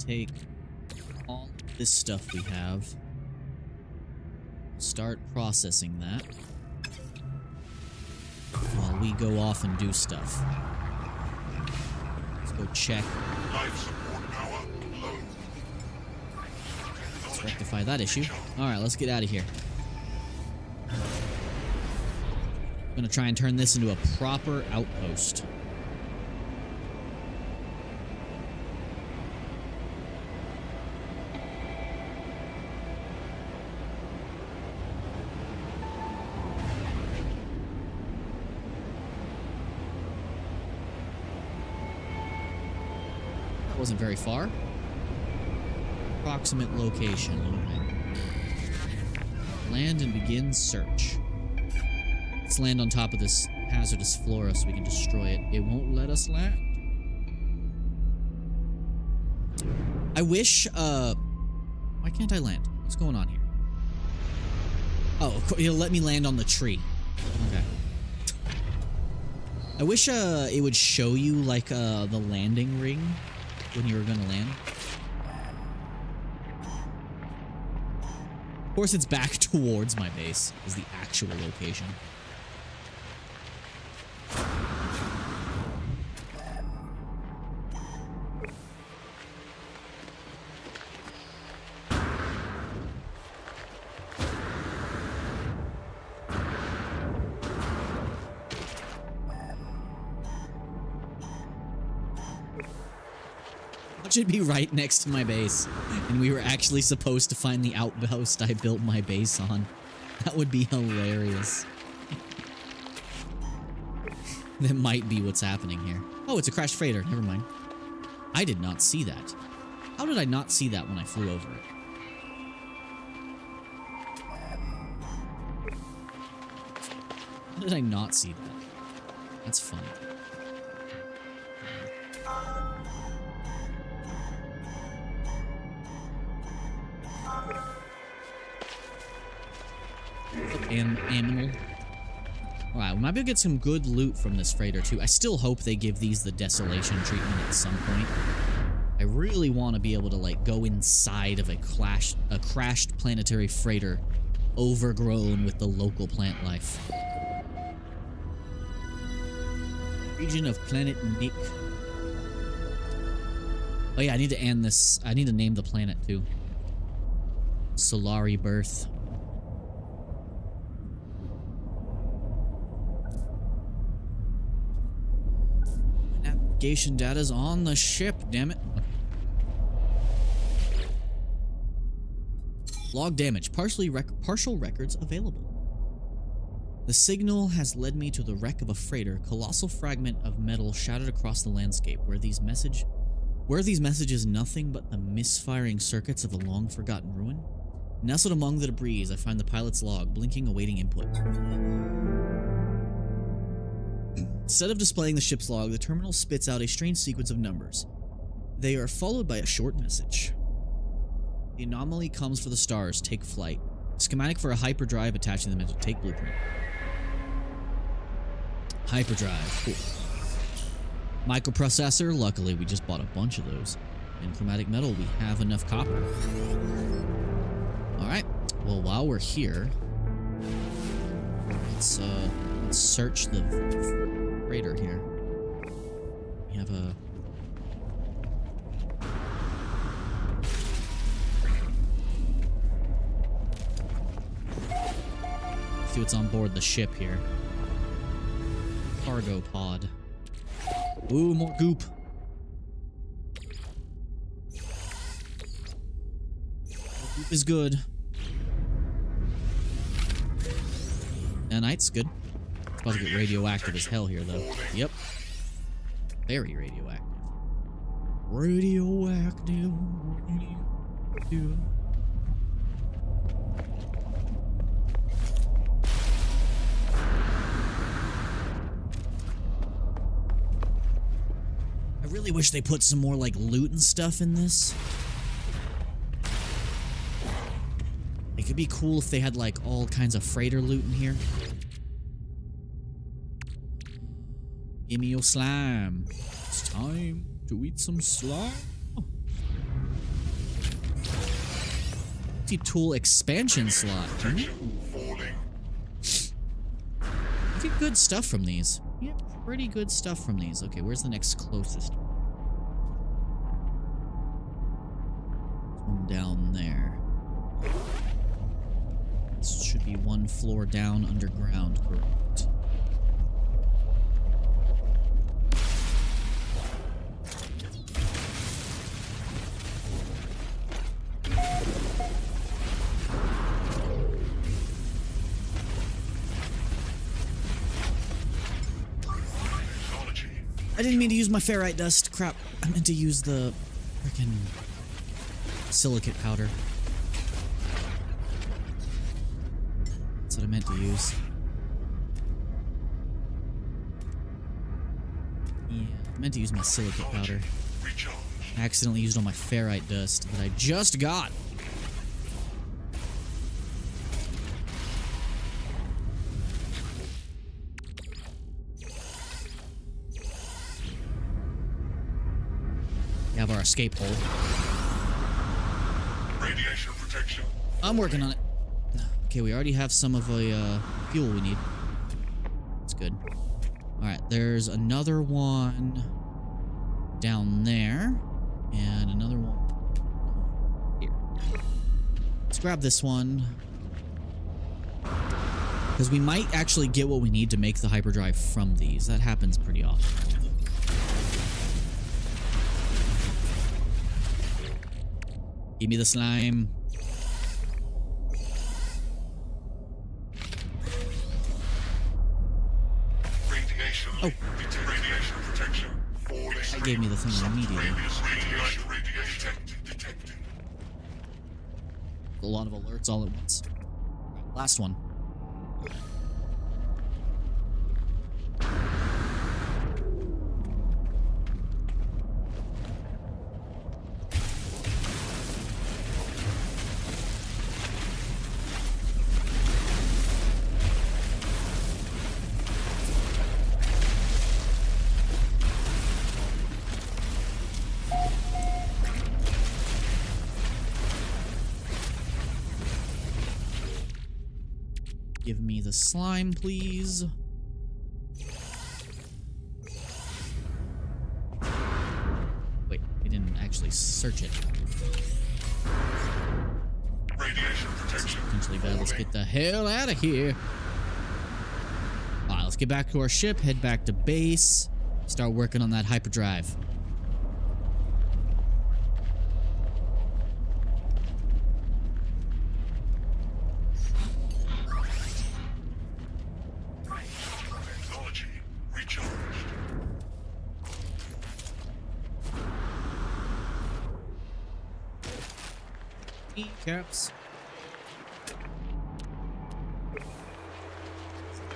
Speaker 1: take all this stuff we have, start processing that while we go off and do stuff. Let's go check.
Speaker 2: Life support power low.
Speaker 1: Let's rectify that issue. Alright, let's get out of here. I'm gonna try and turn this into a proper outpost. That wasn't very far. Approximate location. Land and begin search. Let's land on top of this hazardous flora so we can destroy it. It won't let us land. I wish, why can't I land? What's going on here? Oh, it'll let me land on the tree. Okay. I wish, it would show you, like, the landing ring when you were gonna land. Of course, it's back towards my base, is the actual location. Should be right next to my base, and we were actually supposed to find the outpost I built my base on. That would be hilarious. That might be what's happening here. Oh, it's a crashed freighter. Never mind. I did not see that. How did I not see that when I flew over it? How did I not see that? That's funny. Animal. Alright, we might be able to get some good loot from this freighter too. I still hope they give these the desolation treatment at some point. I really want to be able to like go inside of a crashed planetary freighter overgrown with the local plant life. Region of planet Nick. Oh yeah, I need to end this. I need to name the planet too. Solari Birth. Navigation data's on the ship, damn it. Log damage. Partial records available. The signal has led me to the wreck of a freighter, colossal fragment of metal shattered across the landscape, where these messages nothing but the misfiring circuits of a long-forgotten ruin. Nestled among the debris, I find the pilot's log, blinking, awaiting input. Instead of displaying the ship's log, the terminal spits out a strange sequence of numbers. They are followed by a short message. The anomaly comes for the stars. Take flight. Schematic for a hyperdrive attaching them into take blueprint. Hyperdrive. Cool. Microprocessor. Luckily, we just bought a bunch of those. And chromatic metal. We have enough copper. Alright. Well, while we're here, let's search the freighter here. We have a... see what's on board the ship here. Cargo pod. Ooh, more goop. Goop is good. Nanite's good. It's about to get radioactive as hell here, though. Yep. Very radioactive. Radioactive. I really wish they put some more, like, loot and stuff in this. It could be cool if they had, like, all kinds of freighter loot in here. Gimme your slime. It's time to eat some slime. multi-tool expansion slot.
Speaker 2: Protection falling.
Speaker 1: You get good stuff from these. You get pretty good stuff from these. Okay, where's the next closest one? There's one down there. This should be one floor down underground, correct? I didn't mean to use my ferrite dust. Crap. I meant to use the freaking silicate powder. That's what I meant to use. Yeah, I meant to use my silicate powder. I accidentally used all my ferrite dust that I just got. We have our escape hole.
Speaker 2: Radiation protection.
Speaker 1: I'm working on it. Okay, we already have some of the fuel we need. That's good. Alright, there's another one down there. And another one here. Let's grab this one. Because we might actually get what we need to make the hyperdrive from these. That happens pretty often. Give me the slime. Oh.
Speaker 2: Radiation protection.
Speaker 1: That gave me the thing I needed.
Speaker 2: Radiation detected.
Speaker 1: A lot of alerts all at once. Last one. Give me the slime, please. Wait, we didn't actually search it.
Speaker 2: Radiation protection.
Speaker 1: Potentially bad. Let's get the hell out of here. Alright, let's get back to our ship, head back to base, start working on that hyperdrive. Caps.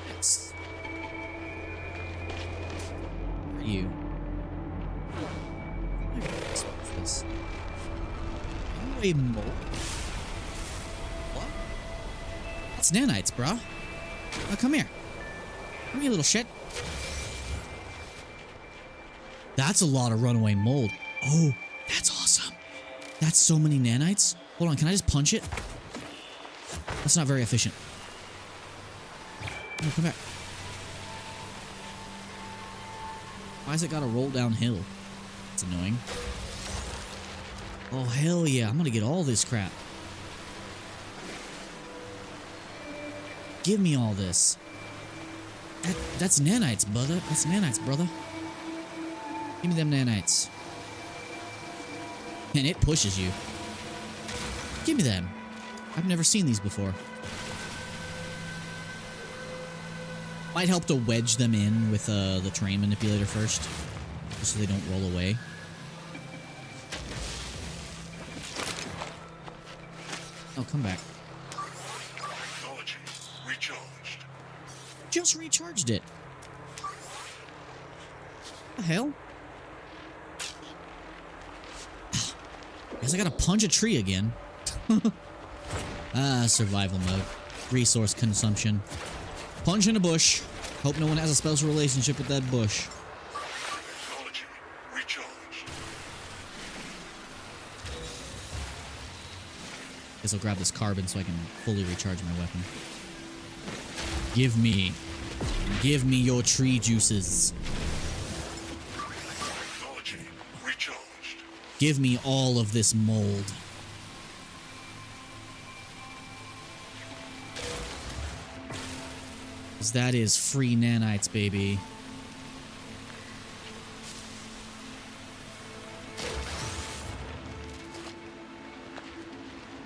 Speaker 1: Yes. Where are you? This. Anyway, more. What? That's nanites, bro. Oh, come here. Come here, little shit. That's a lot of runaway mold. Oh, that's awesome. That's so many nanites. Hold on, can I just punch it? That's not very efficient. Oh, come back. Why has it got to roll downhill? That's annoying. Oh, hell yeah. I'm gonna get all this crap. Give me all this. That's nanites, brother. That's nanites, brother. Give me them nanites. And it pushes you. Give me them. I've never seen these before. Might help to wedge them in with the terrain manipulator first, just so they don't roll away. Oh, come back.
Speaker 2: Technology recharged.
Speaker 1: Just recharged it. What the hell? Guess I gotta punch a tree again. Survival mode. Resource consumption. Punch in a bush. Hope no one has a special relationship with that bush.
Speaker 2: Technology recharged.
Speaker 1: Guess I'll grab this carbon so I can fully recharge my weapon. Give me your tree juices.
Speaker 2: Technology recharged.
Speaker 1: Give me all of this mold. 'Cause that is free nanites, baby.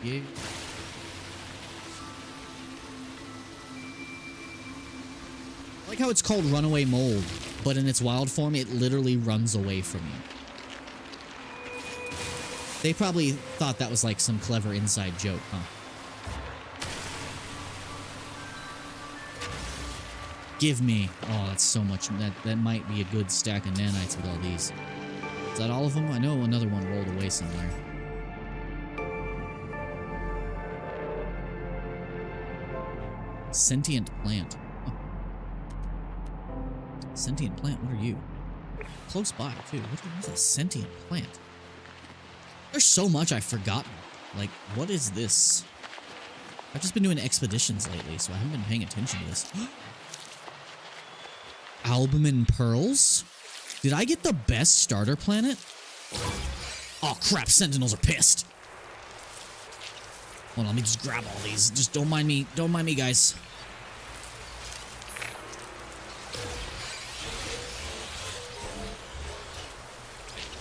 Speaker 1: Yeah. I like how it's called runaway mold, but in its wild form, it literally runs away from you. They probably thought that was like some clever inside joke, huh? Give me. Oh, that's so much. That might be a good stack of nanites with all these. Is that all of them? I know another one rolled away somewhere. Sentient plant. Oh. Sentient plant, what are you? Close by, too. What is a sentient plant? There's so much I've forgotten. Like, what is this? I've just been doing expeditions lately, so I haven't been paying attention to this. Albumin pearls? Did I get the best starter planet? Oh, crap. Sentinels are pissed. Hold on, let me just grab all these. Just don't mind me. Don't mind me, guys.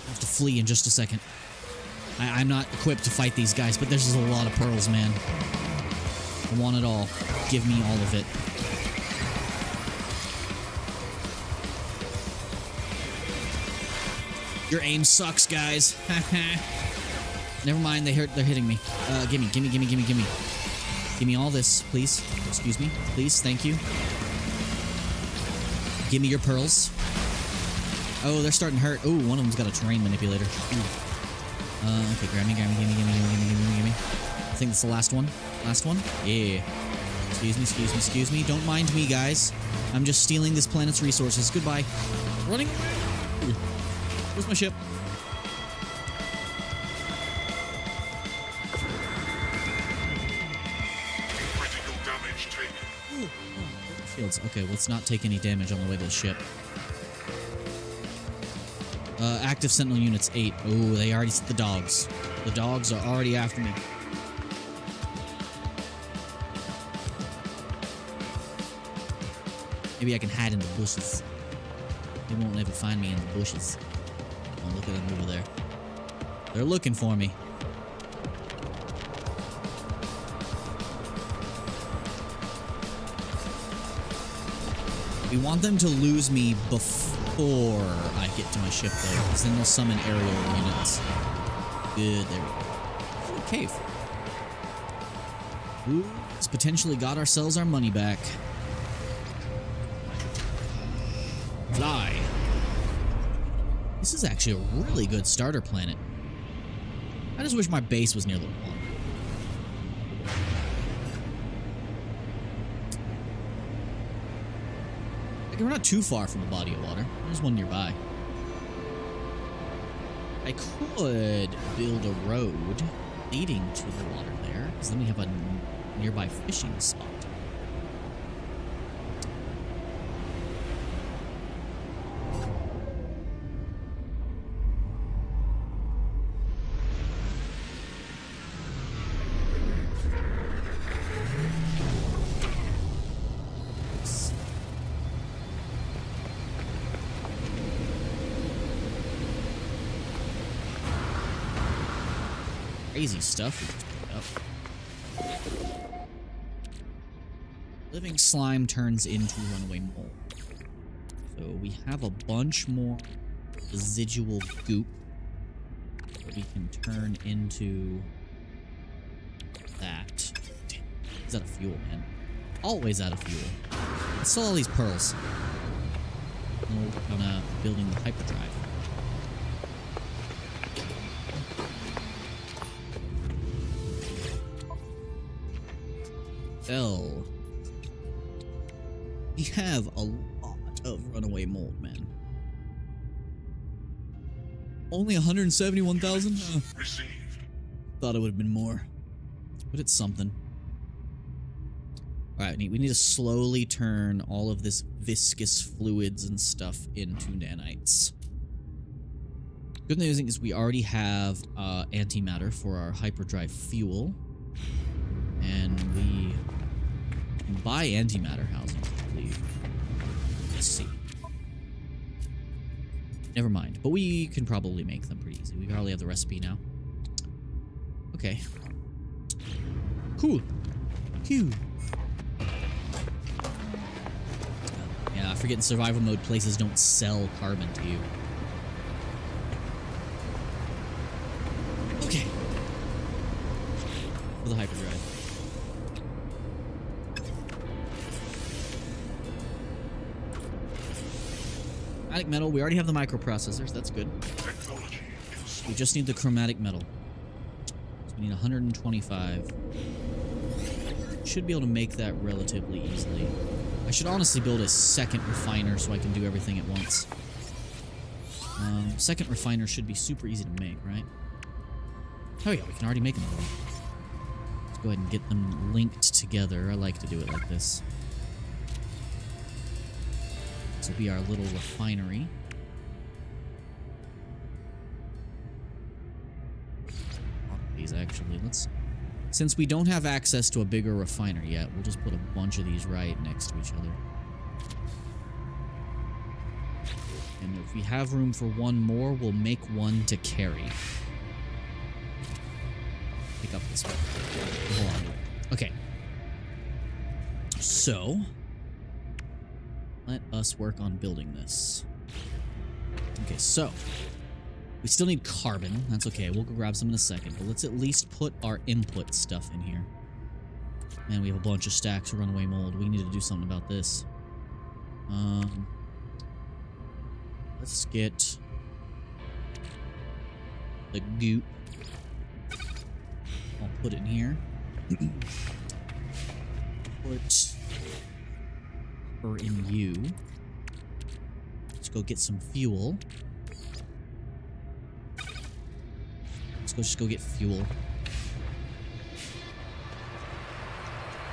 Speaker 1: I have to flee in just a second. I'm not equipped to fight these guys, but there's just a lot of pearls, man. I want it all. Give me all of it. Your aim sucks, guys. Never mind, they're hitting me. Gimme. Give me all this, please. Excuse me, please, thank you. Give me your pearls. Oh, they're starting to hurt. Ooh, one of them's got a terrain manipulator. Okay, grab me. I think that's the last one. Last one? Yeah. Excuse me. Don't mind me, guys. I'm just stealing this planet's resources. Goodbye. Running away. Where's my ship?
Speaker 2: Critical damage taken.
Speaker 1: Fields. Okay, let's not take any damage on the way to the ship. Active sentinel units 8. Oh, they already the dogs. The dogs are already after me. Maybe I can hide in the bushes. They won't ever find me in the bushes. Oh, look at them over there. They're looking for me. We want them to lose me before I get to my ship, though, because then they'll summon aerial units. Good, there we go. Cave. Ooh, it's potentially got ourselves our money back. Fly. This is actually a really good starter planet. I just wish my base was near the water. Like, we're not too far from a body of water. There's one nearby. I could build a road leading to the water there, because then we have a nearby fishing spot. Crazy stuff we just picked up. Living slime turns into runaway mold. So we have a bunch more residual goop that we can turn into that. Damn, is out of fuel, man. Always out of fuel. Let's sell all these pearls. We'll work on building the hyperdrive. Well, we have a lot of runaway mold, man. Only 171,000?
Speaker 2: Received.
Speaker 1: Thought it would have been more. but it's something. All right, we need to slowly turn all of this viscous fluids and stuff into nanites. Good news is we already have antimatter for our hyperdrive fuel, and we can buy antimatter housing, I believe. Let's see. Never mind, but we can probably make them pretty easy. We probably have the recipe now. Okay. Cool. Phew. Yeah, I forget in survival mode places don't sell carbon to you. Okay. For the hyperdrive. Chromatic metal, we already have the microprocessors, that's good.
Speaker 2: Technology is
Speaker 1: We just need the chromatic metal. So we need 125. Should be able to make that relatively easily. I should honestly build a second refiner so I can do everything at once. Second refiner should be super easy to make, right? Oh yeah, we can already make another one. Let's go ahead and get them linked together. I like to do it like this. This will be our little refinery. These actually, since we don't have access to a bigger refiner yet, we'll just put a bunch of these right next to each other. And if we have room for one more, we'll make one to carry. Pick up this one. Hold on to it. Okay. So, let us work on building this. Okay, so we still need carbon. That's okay. We'll go grab some in a second. But let's at least put our input stuff in here. Man, we have a bunch of stacks of runaway mold. We need to do something about this. Let's get the goop. I'll put it in here. Put her in you. Let's go get some fuel. Let's go just go get fuel.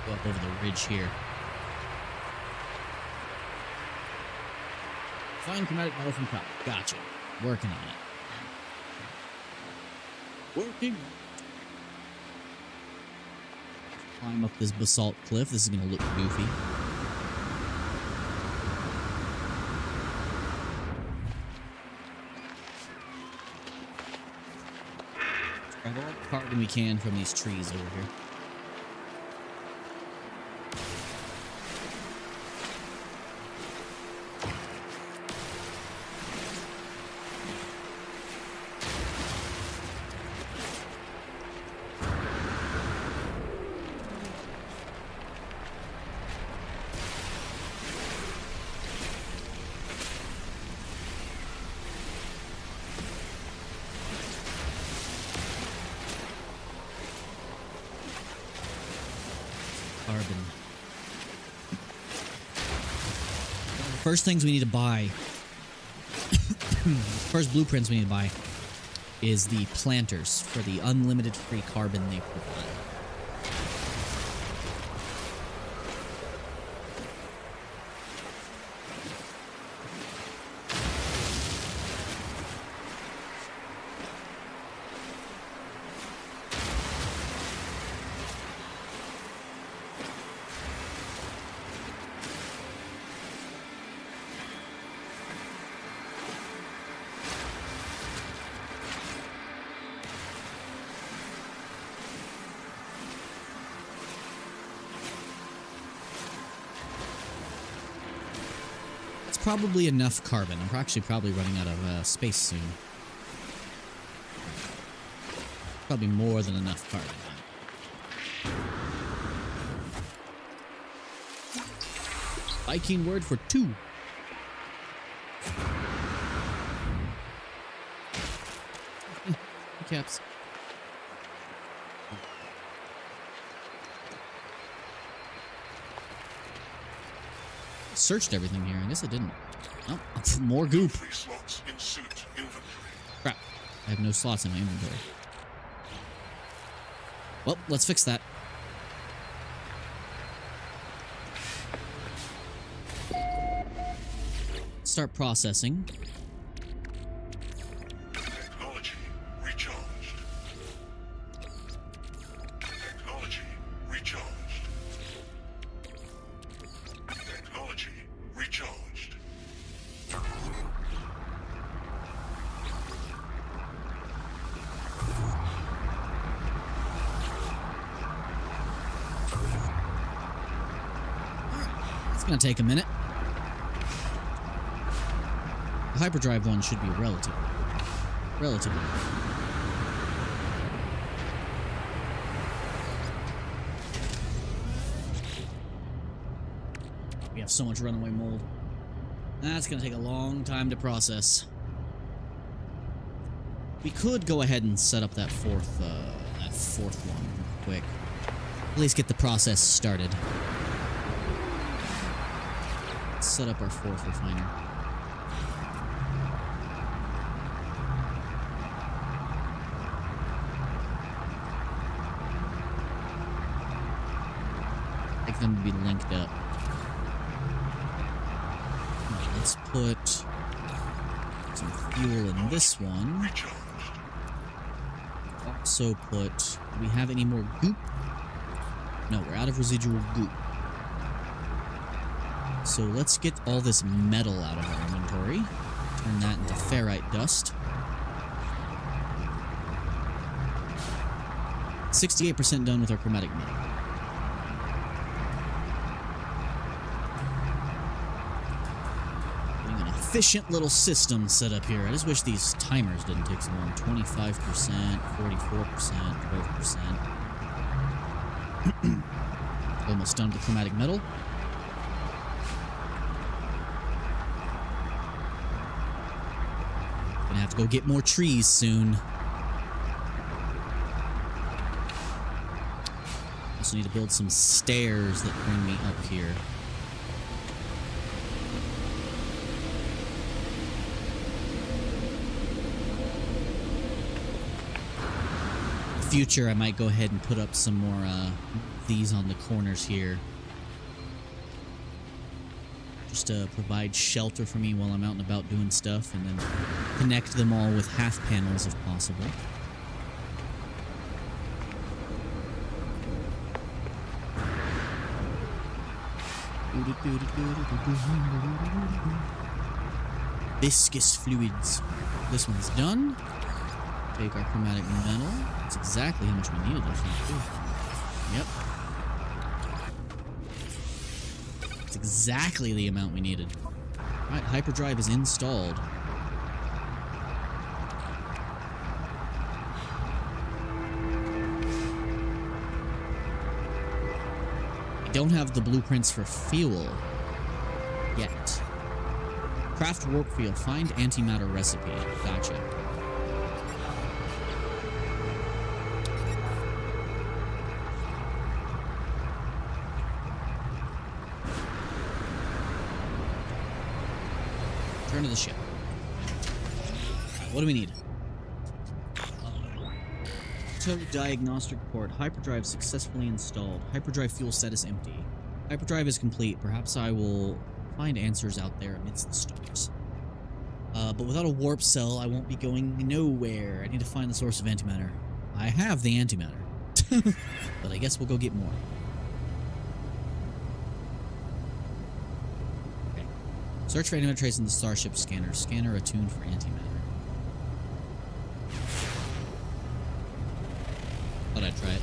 Speaker 1: Go up over the ridge here. Find chromatic metal from copper. Gotcha. Working on it. Working. Climb up this basalt cliff. This is going to look goofy. Grab all the carbon we can from these trees over here. Carbon. First things we need to buy, first blueprints we need to buy, is the planters for the unlimited free carbon they provide. Probably enough carbon. I'm actually probably running out of space soon. Probably more than enough carbon. Viking word for two. Caps. Searched everything here. I guess I didn't. Oh, more goop.
Speaker 2: 3 slots in suit inventory.
Speaker 1: Crap. I have no slots in my inventory. Well, let's fix that. Start processing.
Speaker 2: Technology recharged. Technology recharged. Technology recharged.
Speaker 1: It's gonna take a minute. The hyperdrive one should be relatively. We have so much runaway mold. That's gonna take a long time to process. We could go ahead and set up that fourth one quick. At least get the process started. Let's set up our fourth refiner. Like them to be linked up. Right, let's put some fuel in this one.
Speaker 2: Recharged.
Speaker 1: Also put... Do we have any more goop? No, we're out of residual goop. So let's get all this metal out of our inventory. Turn that into ferrite dust. 68% done with our chromatic metal. Getting an efficient little system set up here. I just wish these timers didn't take so long. 25%, 44%, 12%. Almost done with chromatic metal. Gonna have to go get more trees soon. Also need to build some stairs that bring me up here. In the future, I might go ahead and put up some more these on the corners here. Just to provide shelter for me while I'm out and about doing stuff, and then connect them all with half panels if possible. Viscous fluids. This one's done. Take our chromatic metal. That's exactly how much we needed, I think, too. Yep. That's exactly the amount we needed. Alright, hyperdrive is installed. I don't have the blueprints for fuel yet. Craft warp field. Find antimatter recipe. Gotcha. Turn to the ship. What do we need? Tow diagnostic port. Hyperdrive successfully installed. Hyperdrive fuel status empty. Hyperdrive is complete. Perhaps I will find answers out there amidst the stars. But without a warp cell, I won't be going nowhere. I need to find the source of antimatter. I have the antimatter. But I guess we'll go get more. Okay. Search for antimatter trace in the starship scanner. Scanner attuned for antimatter. Thought I'd try it.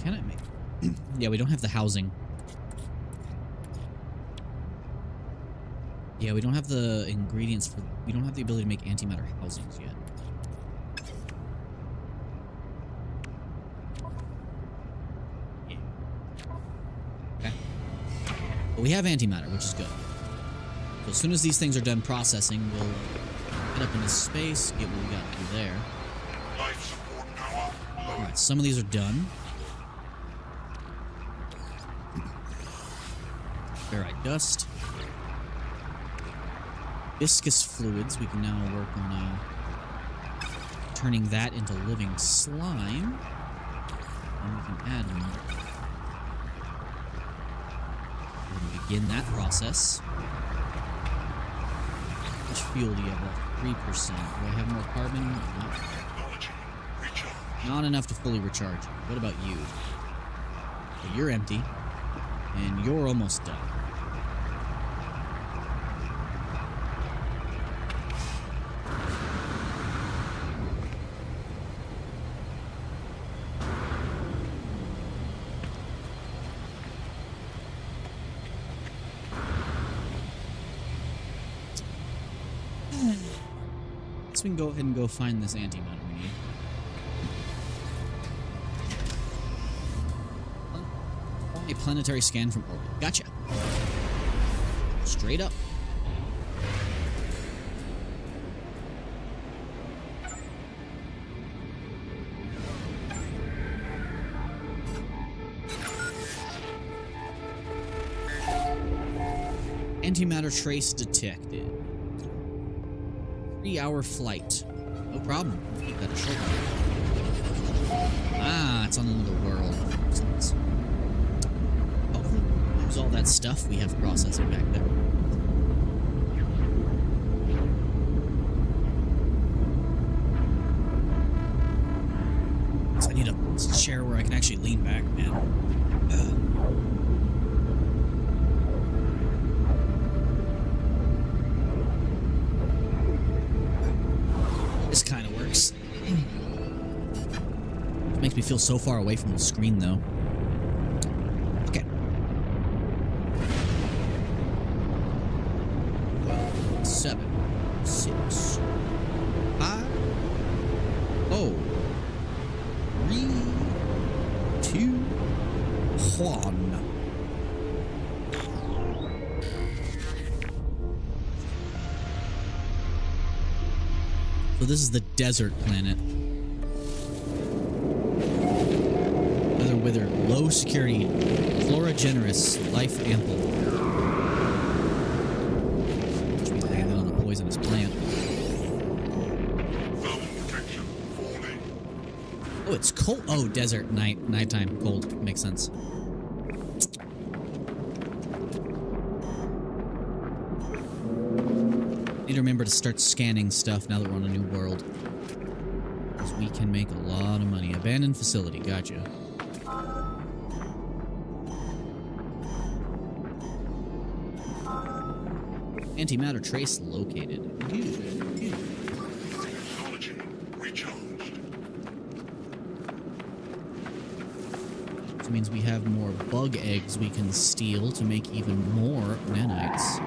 Speaker 1: Can I make... Yeah, we don't have the housing. Yeah, we don't have the ingredients for... We don't have the ability to make antimatter housings yet. Yeah. Okay. But we have antimatter, which is good. So as soon as these things are done processing, we'll get up into space, get what we got through there.
Speaker 2: Life support power low.
Speaker 1: Alright, some of these are done. Ferrite dust. Viscous fluids. We can now work on turning that into living slime. and we can add more. We're going to begin that process. How much fuel do you have left? 3%. Do I have more carbon? No.
Speaker 2: Technology recharged.
Speaker 1: Not enough to fully recharge you. What about you? Okay, you're empty, and you're almost done. We can go ahead and go find this antimatter we need. A planetary scan from orbit. Gotcha. Straight up. Antimatter trace detected. 3-hour flight. No problem. Keep that a short one. Ah, it's on another world. Excellent. Oh, use all that stuff we have processing back there. So I need a chair where I can actually lean back, man. This kind of works. It makes me feel so far away from the screen, though. Okay. 7, 6, 5, 4, 3, 2, 1. So this is the desert planet. Weather withered, low security, flora generous, life ample. Should be landing on a poisonous plant.
Speaker 2: Thermal protection falling.
Speaker 1: Oh, it's cold. Oh, desert, nighttime, cold. Makes sense. Need to remember to start scanning stuff now that we're on a new world. Because we can make a lot of money. Abandoned facility, gotcha. Antimatter trace located.
Speaker 2: Technology recharged.
Speaker 1: Which means we have more bug eggs we can steal to make even more nanites.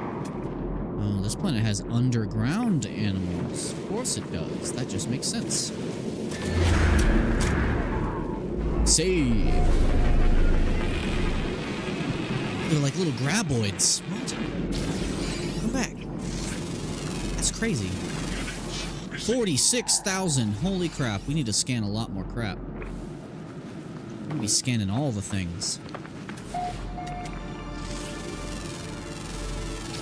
Speaker 1: Oh, this planet has underground animals. Of course it does. That just makes sense. Save. They're like little graboids. What? Come back. That's crazy. 46,000. Holy crap. We need to scan a lot more crap. We're gonna be scanning all the things.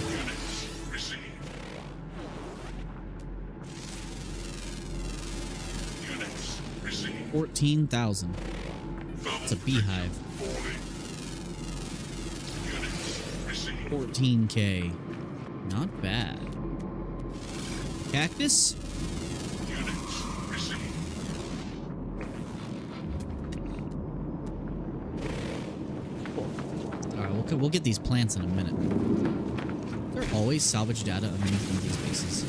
Speaker 2: Units received. Units received.
Speaker 1: 14,000. It's a beehive.
Speaker 2: Falling. Units received.
Speaker 1: 14K. Not bad. Cactus?
Speaker 2: Units received.
Speaker 1: Alright, we'll get these plants in a minute. There are always salvage data underneath one of these bases.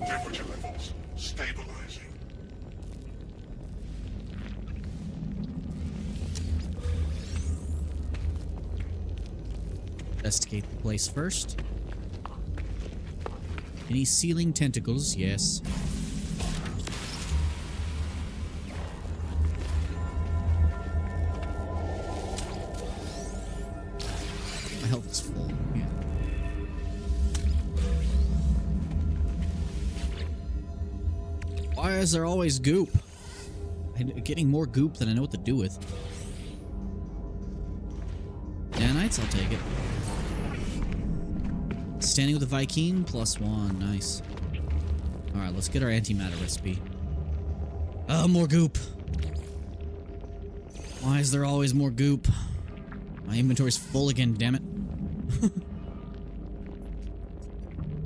Speaker 2: Temperature levels stabilizing.
Speaker 1: Investigate the place first. Any ceiling tentacles? Yes. My health is full. Yeah. Why is there always goop? I'm getting more goop than I know what to do with. Nanites, I'll take it. Standing with the Viking, +1. Nice. Alright, let's get our antimatter recipe. Oh, more goop. Why is there always more goop? My inventory's full again, damn it.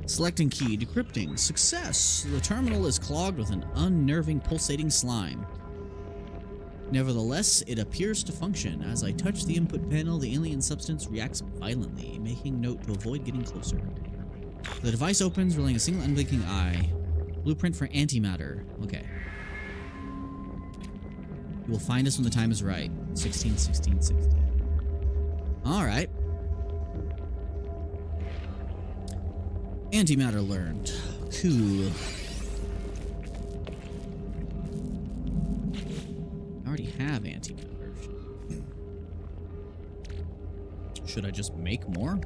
Speaker 1: Selecting key, decrypting. Success! The terminal is clogged with an unnerving pulsating slime. Nevertheless, it appears to function. As I touch the input panel, the alien substance reacts violently, making note to avoid getting closer. The device opens, revealing a single unblinking eye. Blueprint for antimatter. Okay. You will find us when the time is right. 16, 16, 16. Alright. Antimatter learned. Cool. I already have antimatter. Should I just make more?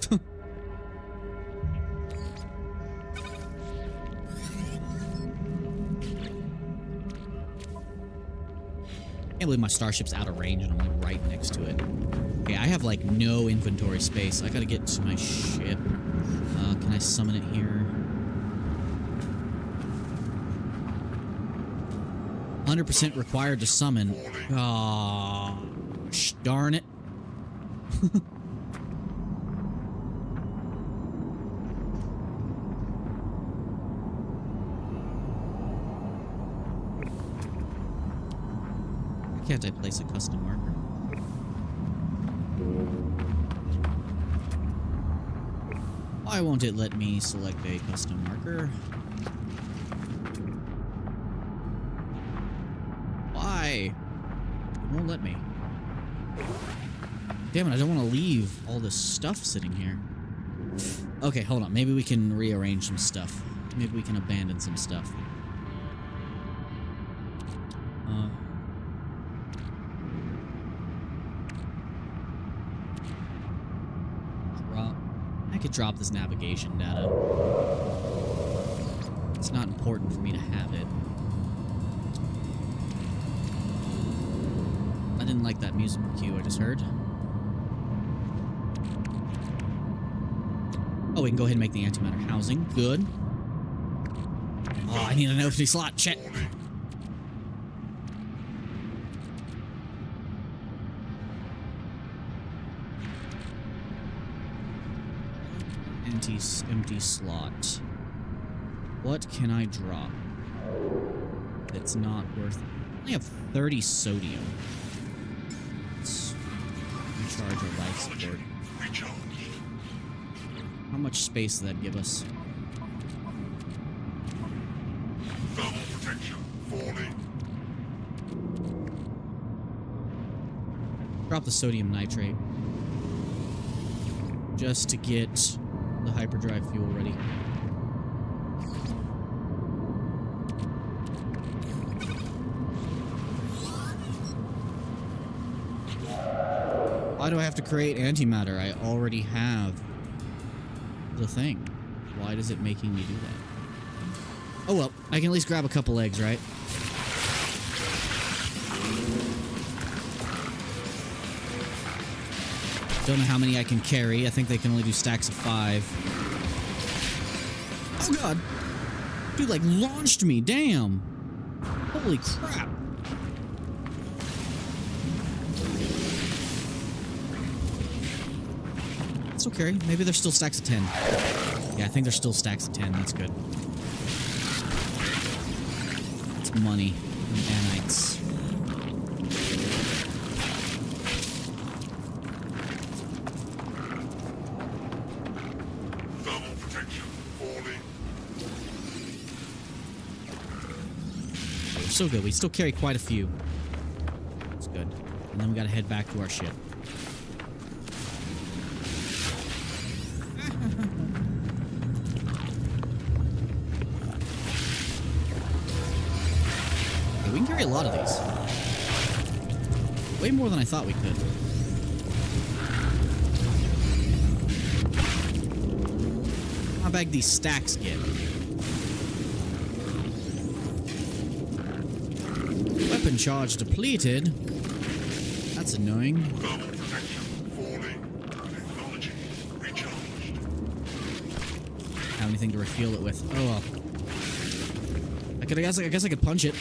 Speaker 1: I can't believe my starship's out of range and I'm like right next to it. Okay, I have like no inventory space. I gotta get to my ship. Can I summon it here? 100% required to summon. Oh, darn it. Why can't I place a custom marker? Why won't it let me select a custom marker? Why? It won't let me. Damn it, I don't want to leave all this stuff sitting here. Okay, hold on. Maybe we can rearrange some stuff. Maybe we can abandon some stuff. I could drop this navigation data. It's not important for me to have it. I didn't like that music cue I just heard. Oh, we can go ahead and make the antimatter housing. Good. Oh, I need an opening slot. Shit. Empty slot. What can I drop that's not worth it? I only have 30 sodium. Let's recharge our life support. How much space does that give us?
Speaker 2: Thermal protection falling.
Speaker 1: Drop the sodium nitrate. Just to get the hyperdrive fuel ready. Why do I have to create antimatter? I already have the thing. Why is it making me do that? Oh well, I can at least grab a couple eggs, right? Don't know how many I can carry. I think they can only do stacks of 5. Oh god! Dude, like, launched me. Damn! Holy crap! It's okay. Maybe there's still stacks of 10. Yeah, I think there's still stacks of 10. That's good. It's money. Nanites. So good. We still carry quite a few. That's good. And then we gotta head back to our ship. Okay, we can carry a lot of these. Way more than I thought we could. How big these stacks get? Weapon charge depleted. That's annoying.
Speaker 2: Thermal protection falling. Technology recharged.
Speaker 1: have anything to refuel it with. Oh well. I guess I could punch it.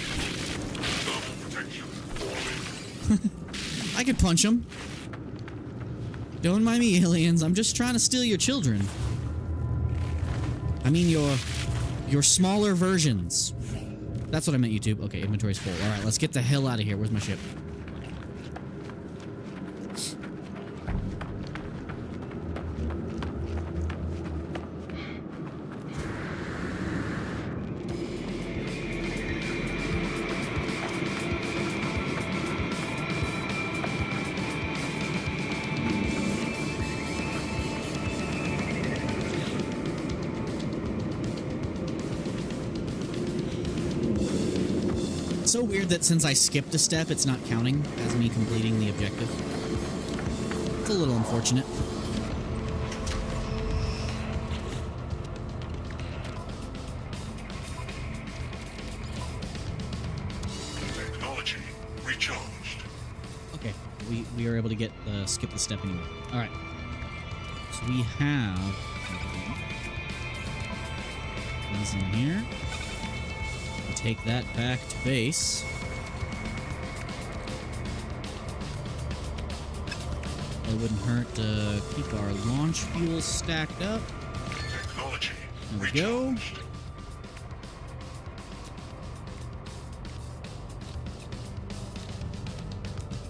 Speaker 1: I could punch him. Don't mind me, aliens. I'm just trying to steal your children. I mean your smaller versions. That's what I meant, YouTube. Okay, inventory's full. All right, let's get the hell out of here. Where's my ship? It's so weird that since I skipped a step, it's not counting as me completing the objective. It's a little unfortunate.
Speaker 2: Technology recharged.
Speaker 1: Okay, we are able to get skip the step anyway. All right. So we have these in here. We'll take that back to base. It wouldn't hurt to keep our launch fuel stacked up.
Speaker 2: Technology
Speaker 1: There we go.
Speaker 2: recharged.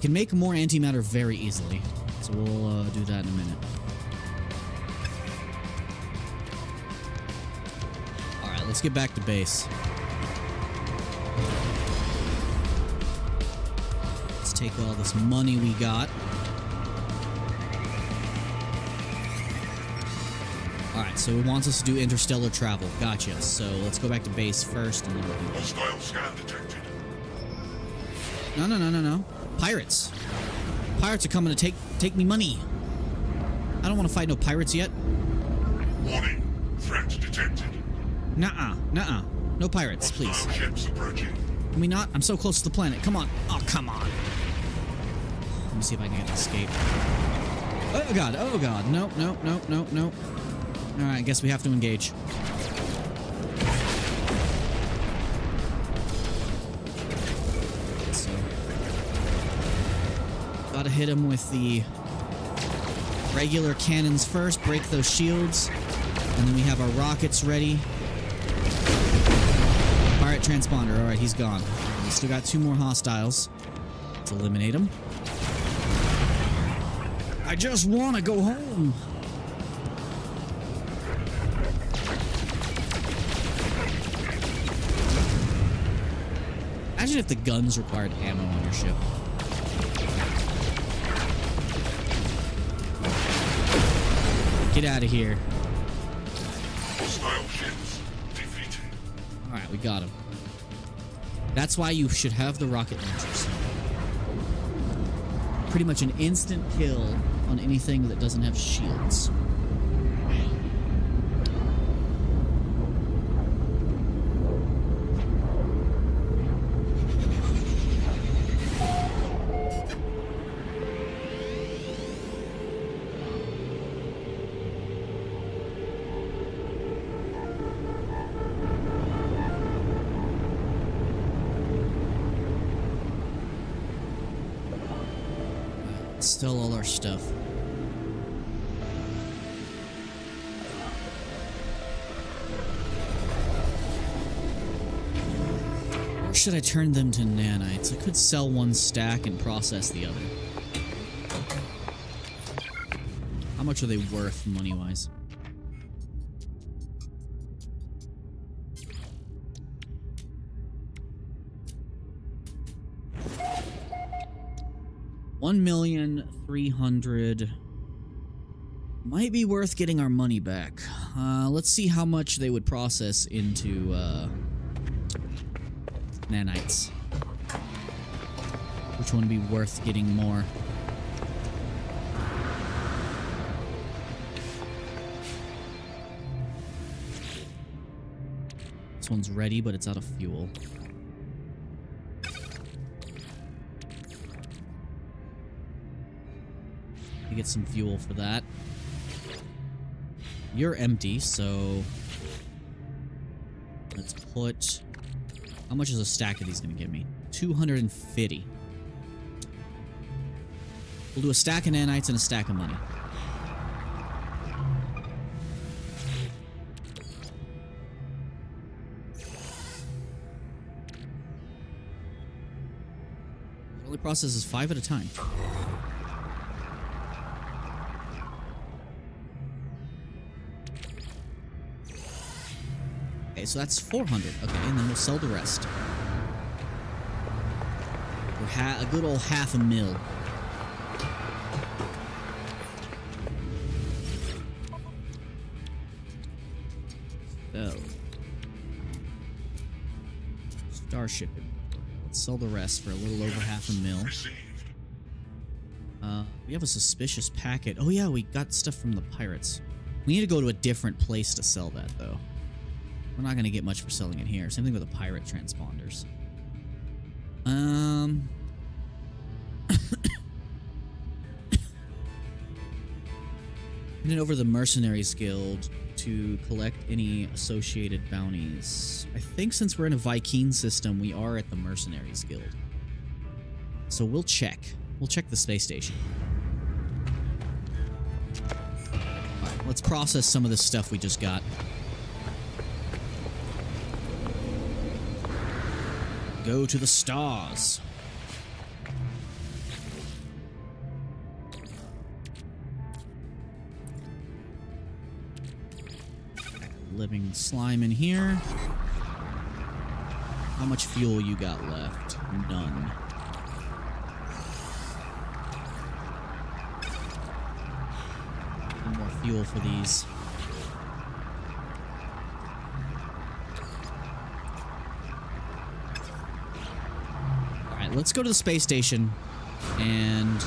Speaker 1: Can make more antimatter very easily, so we'll do that in a minute. Alright, let's get back to base. Let's take all this money we got. Alright, so it wants us to do interstellar travel. Gotcha. So let's go back to base first and then we'll do that.
Speaker 2: Hostile scan detected.
Speaker 1: No. Pirates. Pirates are coming to take me money. I don't want to fight no pirates yet.
Speaker 2: Warning. Threat detected.
Speaker 1: Nuh-uh. No pirates, please.
Speaker 2: Hostile ships approaching.
Speaker 1: Can we not? I'm so close to the planet. Come on. Oh, come on. Let me see if I can get an escape. Oh, God. Nope. Alright, I guess we have to engage. So, gotta hit him with the regular cannons first, break those shields, and then we have our rockets ready. Pirate transponder. Alright, he's gone. We still got 2 more hostiles. Let's eliminate them. I just want to go home. Imagine if the guns required ammo on your ship. Get out of here.
Speaker 2: Hostile ships defeated.
Speaker 1: Alright, we got him. That's why you should have the rocket launchers. Pretty much an instant kill on anything that doesn't have shields. Still all our stuff. Or should I turn them to nanites? I could sell one stack and process the other. How much are they worth money-wise? $1,300,000 might be worth getting our money back. Let's see how much they would process into nanites. Which one would be worth getting more? This one's ready, but it's out of fuel. Get some fuel for that. You're empty, so Let's put... How much is a stack of these going to give me? 250. We'll do a stack of nanites and a stack of money. It only processes 5 at a time. Okay, so that's 400. Okay, and then we'll sell the rest. For a good old $500,000. So, starship. Let's sell the rest for a little over $500,000.
Speaker 2: Received.
Speaker 1: We have a suspicious packet. Oh yeah, we got stuff from the pirates. We need to go to a different place to sell that, though. We're not going to get much for selling it here. Same thing with the pirate transponders. Heading over to the Mercenaries Guild to collect any associated bounties. I think since we're in a Viking system, we are at the Mercenaries Guild. So we'll check. We'll check the space station. Alright, let's process some of this stuff we just got. Go to the stars. Living slime in here. How much fuel you got left? None. More fuel for these. Alright, let's go to the space station and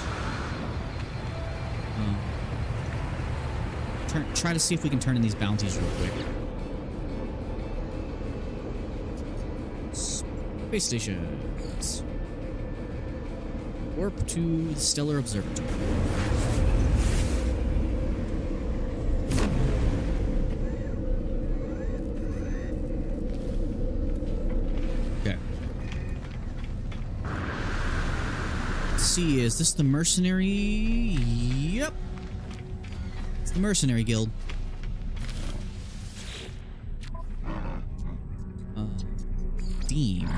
Speaker 1: try to see if we can turn in these bounties real quick. Space stations. Warp to the Stellar Observatory. Okay. Let's see, is this the mercenary? Yep. It's the Mercenary Guild. Dean.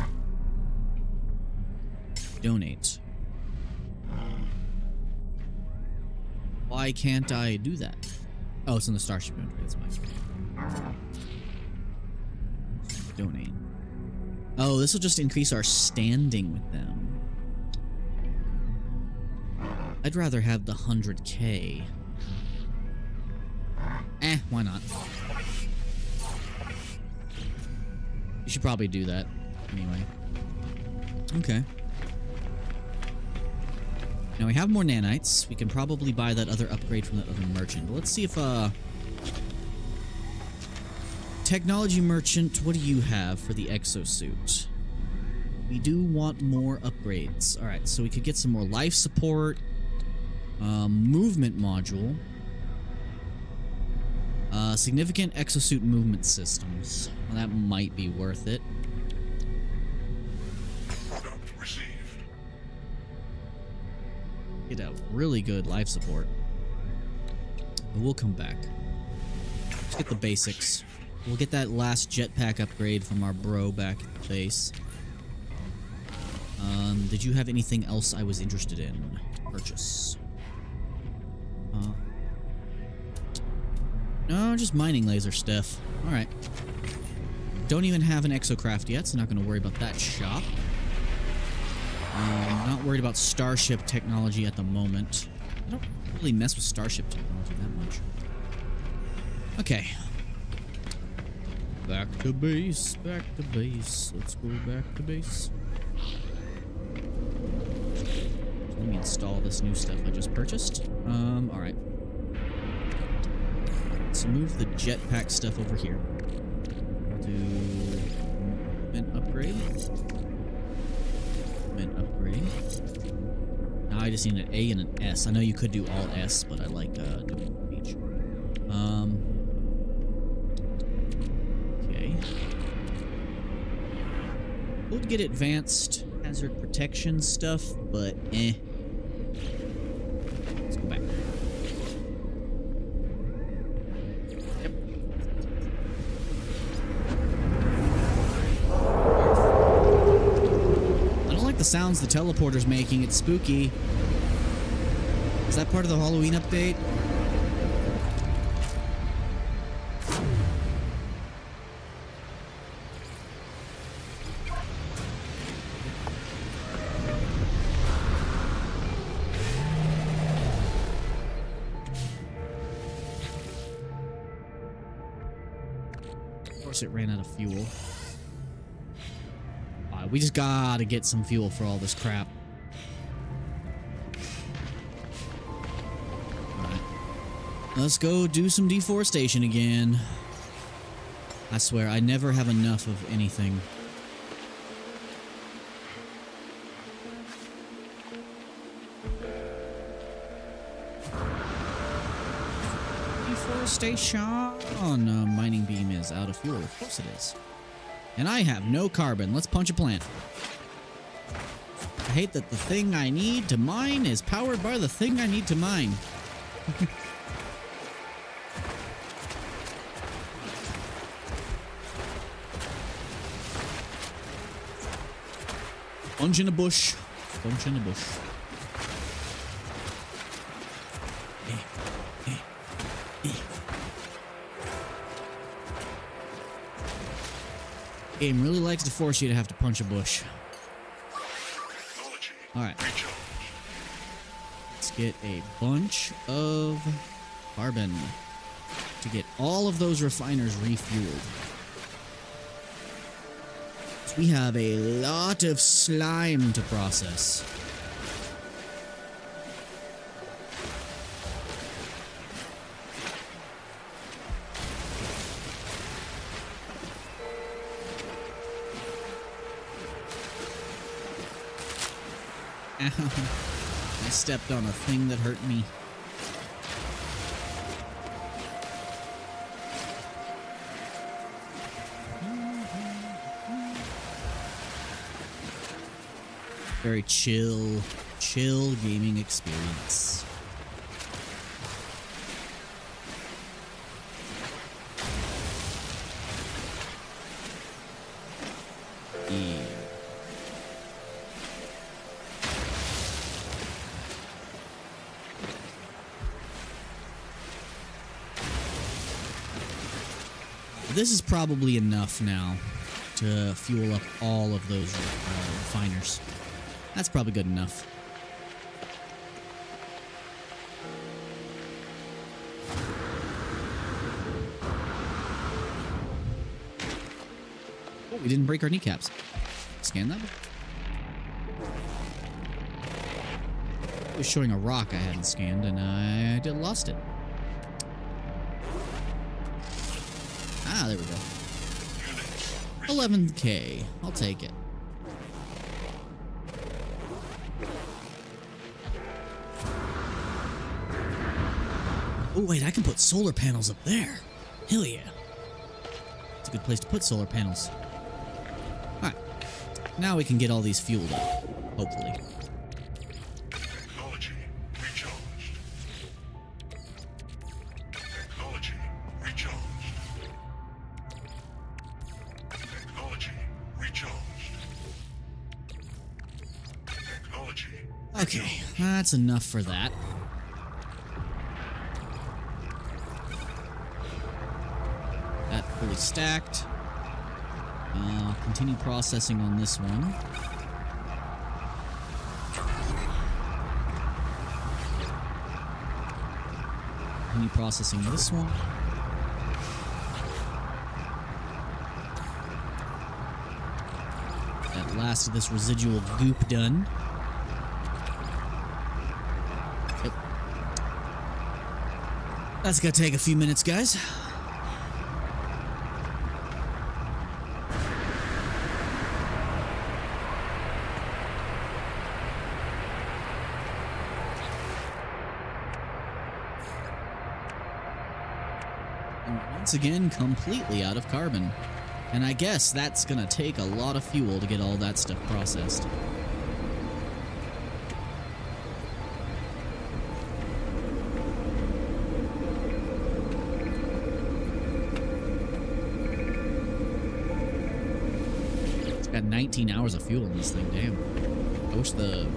Speaker 1: Donate. Why can't I do that? Oh, it's in the starship inventory. That's fine. Donate. Oh, this will just increase our standing with them. I'd rather have the 100K. Why not? You should probably do that. Anyway. Okay. Now we have more nanites. We can probably buy that other upgrade from that other merchant. But let's see if, technology merchant, what do you have for the exosuit? We do want more upgrades. Alright, so we could get some more life support. Movement module. Significant exosuit movement systems. Well, that might be worth it.
Speaker 2: Product received.
Speaker 1: Get a really good life support. But we'll come back. Let's get the basics. We'll get that last jetpack upgrade from our bro back at the base. Did you have anything else I was interested in? Purchase. No, just mining laser stuff. Alright. Don't even have an exocraft yet, so not going to worry about that shop. Not worried about starship technology at the moment. I don't really mess with starship technology that much. Okay. Back to base, back to base. Let's go back to base. Let me install this new stuff I just purchased. Alright. Let's move the jetpack stuff over here. We'll do movement upgrade. Movement upgrade. Now I just need an A and an S. I know you could do all S, but I like doing each. Okay. could get advanced hazard protection stuff, but eh. Let's go back. Yep. I don't like the sounds the teleporter's making. It's spooky. Is that part of the Halloween update? Of course it ran out of fuel. We just gotta get some fuel for all this crap. Alright. Let's go do some deforestation again. I swear, I never have enough of anything. Deforestation. Mining beam is out of fuel. Of course it is. And I have no carbon. Let's punch a plant. I hate that the thing I need to mine is powered by the thing I need to mine. Punch in a bush. Punch in a bush. Game really likes to force you to have to punch a bush. Alright. Let's get a bunch of carbon to get all of those refiners refueled. So we have a lot of slime to process. I stepped on a thing that hurt me. Very chill gaming experience. Yeah. This is probably enough now to fuel up all of those refiners. That's probably good enough. Oh, we didn't break our kneecaps. Scan that. It was showing a rock I hadn't scanned, and I lost it. Ah, there we go. 11K. I'll take it. Oh, wait, I can put solar panels up there. Hell yeah. It's a good place to put solar panels. Alright. Now we can get all these fueled up. Hopefully.
Speaker 2: Technology recharged. Technology recharged. Technology recharged. Technology.
Speaker 1: Okay, that's enough for that. That fully stacked. Continue processing on this one. Continue processing this one. That last of this residual goop done. Yep. That's gonna take a few minutes, guys. And once again, completely out of carbon. And I guess that's gonna take a lot of fuel to get all that stuff processed. It's got 19 hours of fuel in this thing, damn. I wish the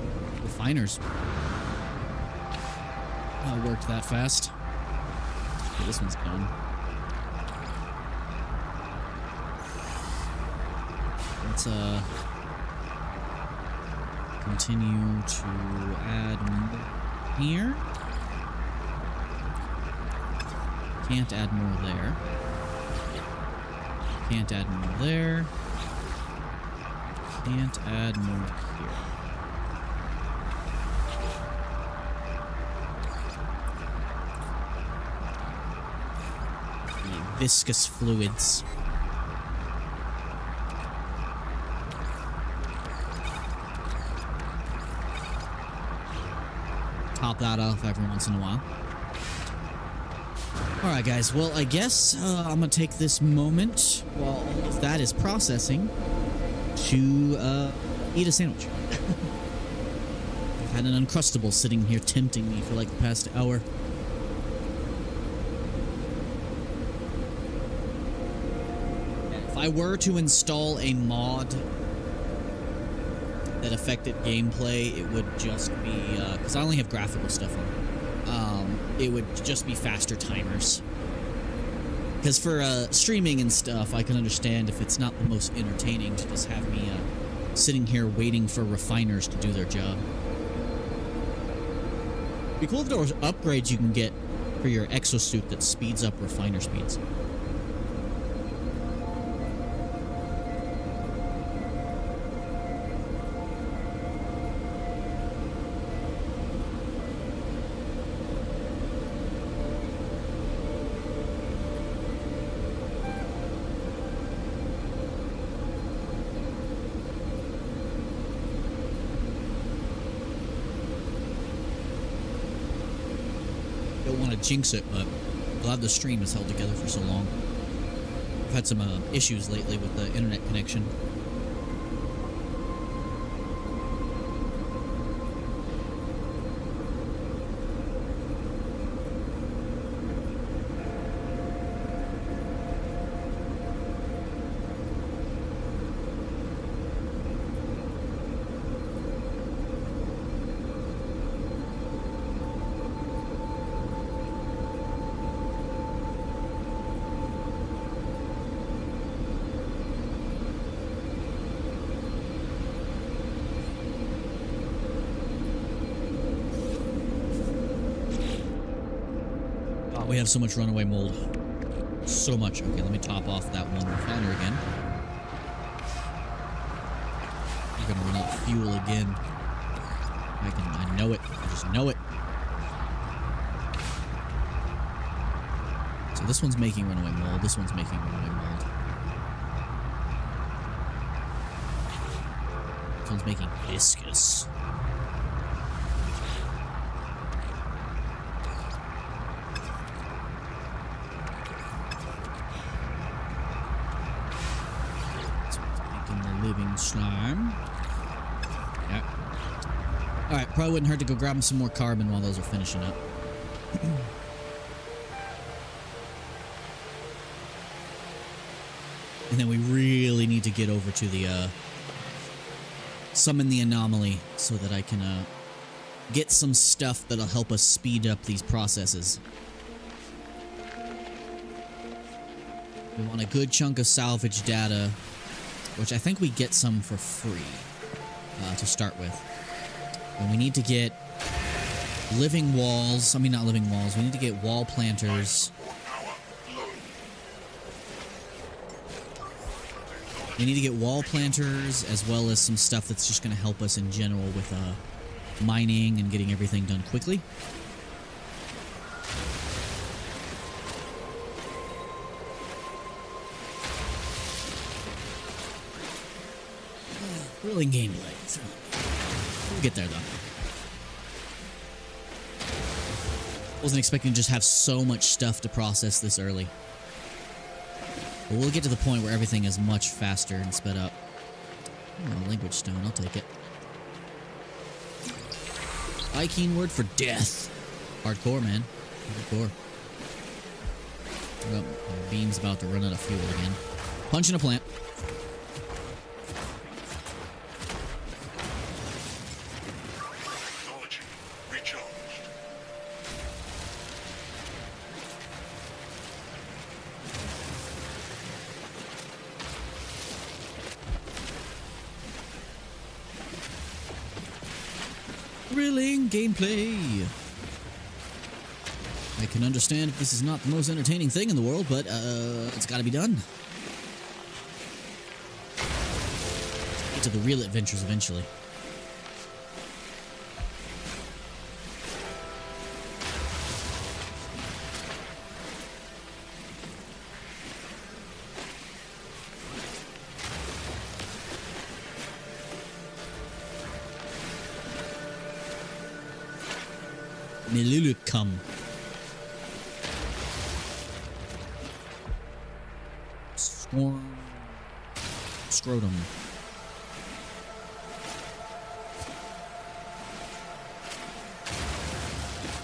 Speaker 1: refiners worked that fast. Okay, this one's done. Let's continue to add more here. Can't add more there. Can't add more there. Can't add more here. Viscous fluids. Top that off every once in a while. Alright guys, well I guess I'm gonna take this moment while all of that is processing to eat a sandwich. I've had an Uncrustable sitting here tempting me for like the past hour. If I were to install a mod that affected gameplay, it would just be, because I only have graphical stuff on, it would just be faster timers. Because for streaming and stuff, I can understand if it's not the most entertaining to just have me sitting here waiting for refiners to do their job. It'd be cool if there was upgrades you can get for your exosuit that speeds up refiner speeds. Don't want to jinx it, but I'm glad the stream has held together for so long. I've had some issues lately with the internet connection. We have so much runaway mold. So much. Okay, let me top off that one refiner again. I'm gonna run out of fuel again. I know it. I just know it. So this one's making runaway mold. This one's making runaway mold. This one's making viscous. Living slime. Yeah. Alright, probably wouldn't hurt to go grab him some more carbon while those are finishing up. And then we really need to get over to the summon the anomaly so that I can get some stuff that'll help us speed up these processes. We want a good chunk of salvage data, which I think we get some for free to start with. And we need to get living walls. I mean, not living walls. We need to get wall planters. We need to get wall planters as well as some stuff that's just going to help us in general with mining and getting everything done quickly. Thrilling gameplay. We'll get there, though. Wasn't expecting to just have so much stuff to process this early. But we'll get to the point where everything is much faster and sped up. Oh, language stone, I'll take it. Viking word for death. Hardcore, man. Hardcore. Oh, my beam's about to run out of fuel again. Punching a plant.
Speaker 2: Technology recharged.
Speaker 1: Thrilling gameplay. I can understand if this is not the most entertaining thing in the world, but it's got to be done. Get to the real adventures eventually. Milulucum. Storm. Scrotum.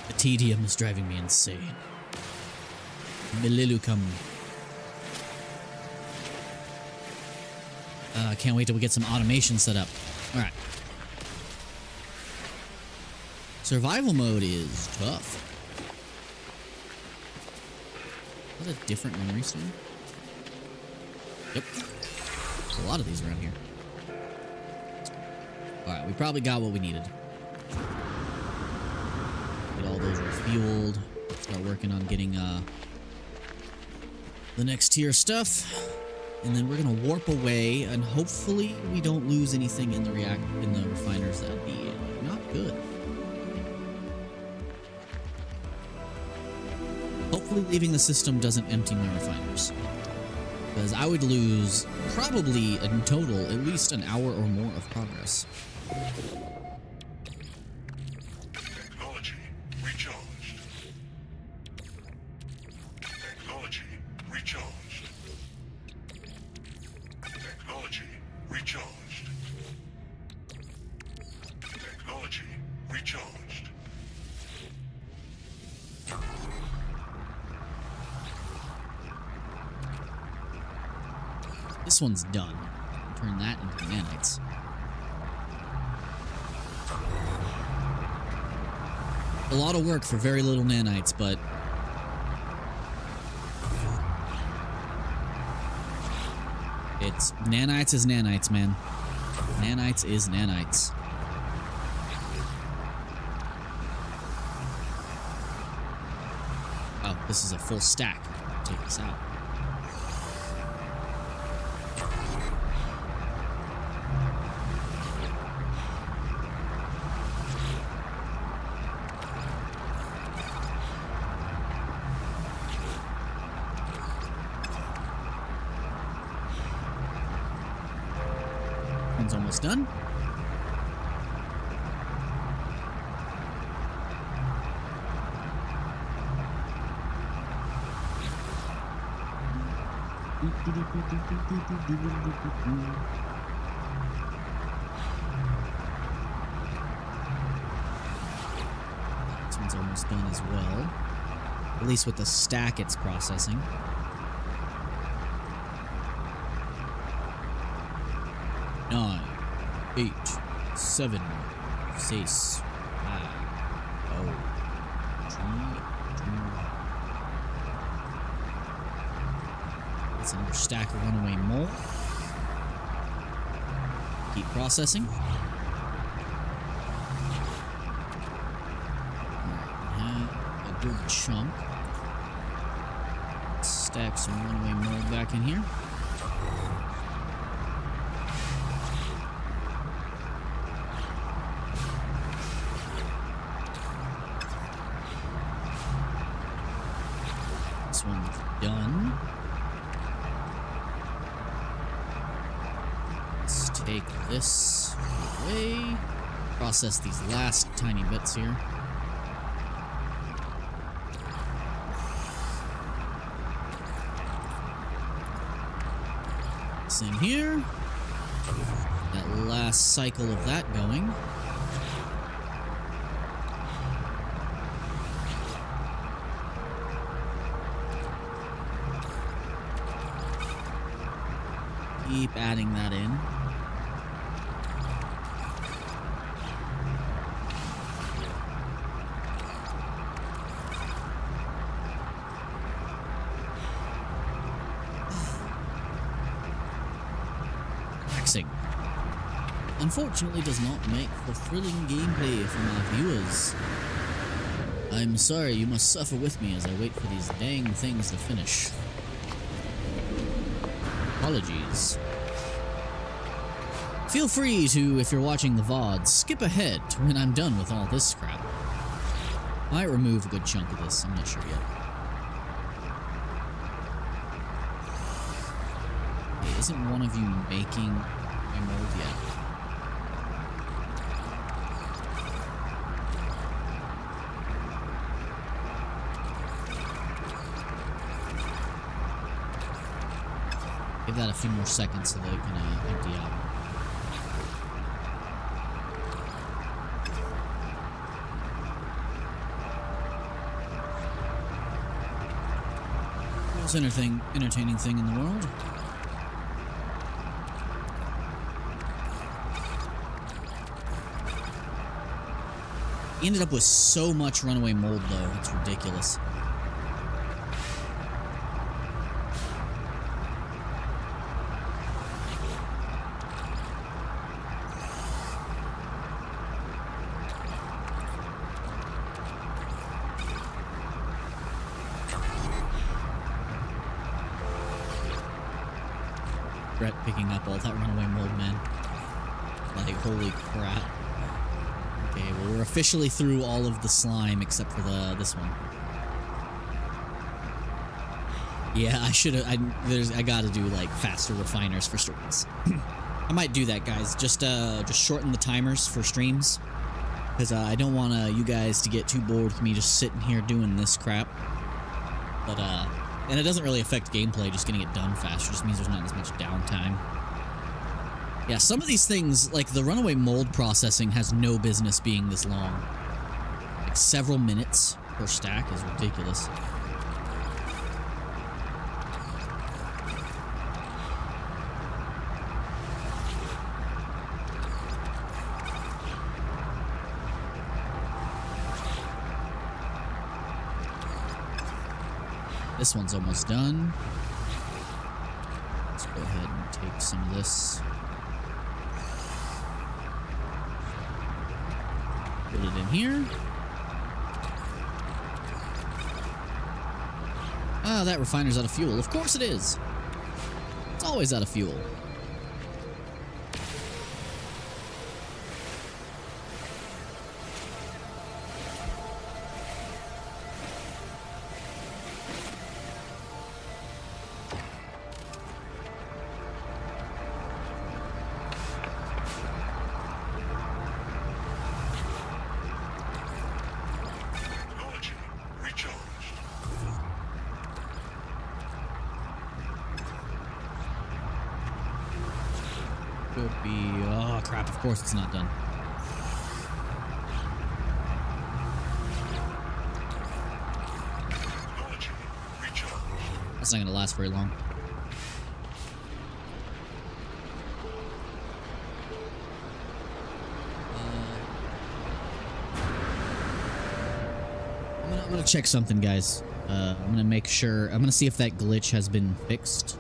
Speaker 1: The tedium is driving me insane. Milulucum. Can't wait till we get some automation set up. Alright. Survival mode is tough. Is that a different memory stone? Yep. There's a lot of these around here. Alright, we probably got what we needed. Get all those refueled. Start working on getting the next tier stuff. And then we're gonna warp away, and hopefully we don't lose anything in the refiners. That'd be not good. Hopefully leaving the system doesn't empty my refiners. Because I would lose probably in total at least an hour or more of progress.
Speaker 2: Technology recharged. Technology recharged. Technology recharged. Technology recharged.
Speaker 1: This one's done. Turn that into nanites. A lot of work for very little nanites, but it's nanites is nanites, man. Nanites is nanites. Oh, this is a full stack. Take this out. One's almost done. This one's almost done as well. At least with the stack it's processing. Nine, 8, 7, 6, 5, 4, 3, 2. That's another stack of runaway mole. Keep processing. Alright, a good chunk. Stack some runaway mole back in here. One's done. Let's take this away. Process these last tiny bits here. this in here. That last cycle of that going. Keep adding that in. Unfortunately does not make for thrilling gameplay from our viewers. I'm sorry you must suffer with me as I wait for these dang things to finish. Apologies. Feel free to, if you're watching the VOD, skip ahead to when I'm done with all this crap. Might remove a good chunk of this, I'm not sure yet. Hey, isn't one of you making a mold yet? Give that a few more seconds so they can empty out. Most entertaining thing in the world. He ended up with so much runaway mold though, it's ridiculous. Regret picking up all that runaway mold, man. Like, holy crap. Okay, well, we're officially through all of the slime except for this one. Yeah, I should have. I gotta do like faster refiners for streams. I might do that, guys. Just shorten the timers for streams, because I don't want you guys to get too bored with me just sitting here doing this crap. But and it doesn't really affect gameplay. Just getting it done faster just means there's not as much downtime. Yeah, some of these things, like the runaway mold processing, has no business being this long. Like several minutes per stack is ridiculous. This one's almost done. Let's go ahead and take some of this. Put it in here. Ah, that refiner's out of fuel. Of course it is. It's always out of fuel. Could be... Oh, crap. Of course it's not done. That's not going to last very long. I'm going to check something, guys. I'm going to make sure... I'm going to see if that glitch has been fixed.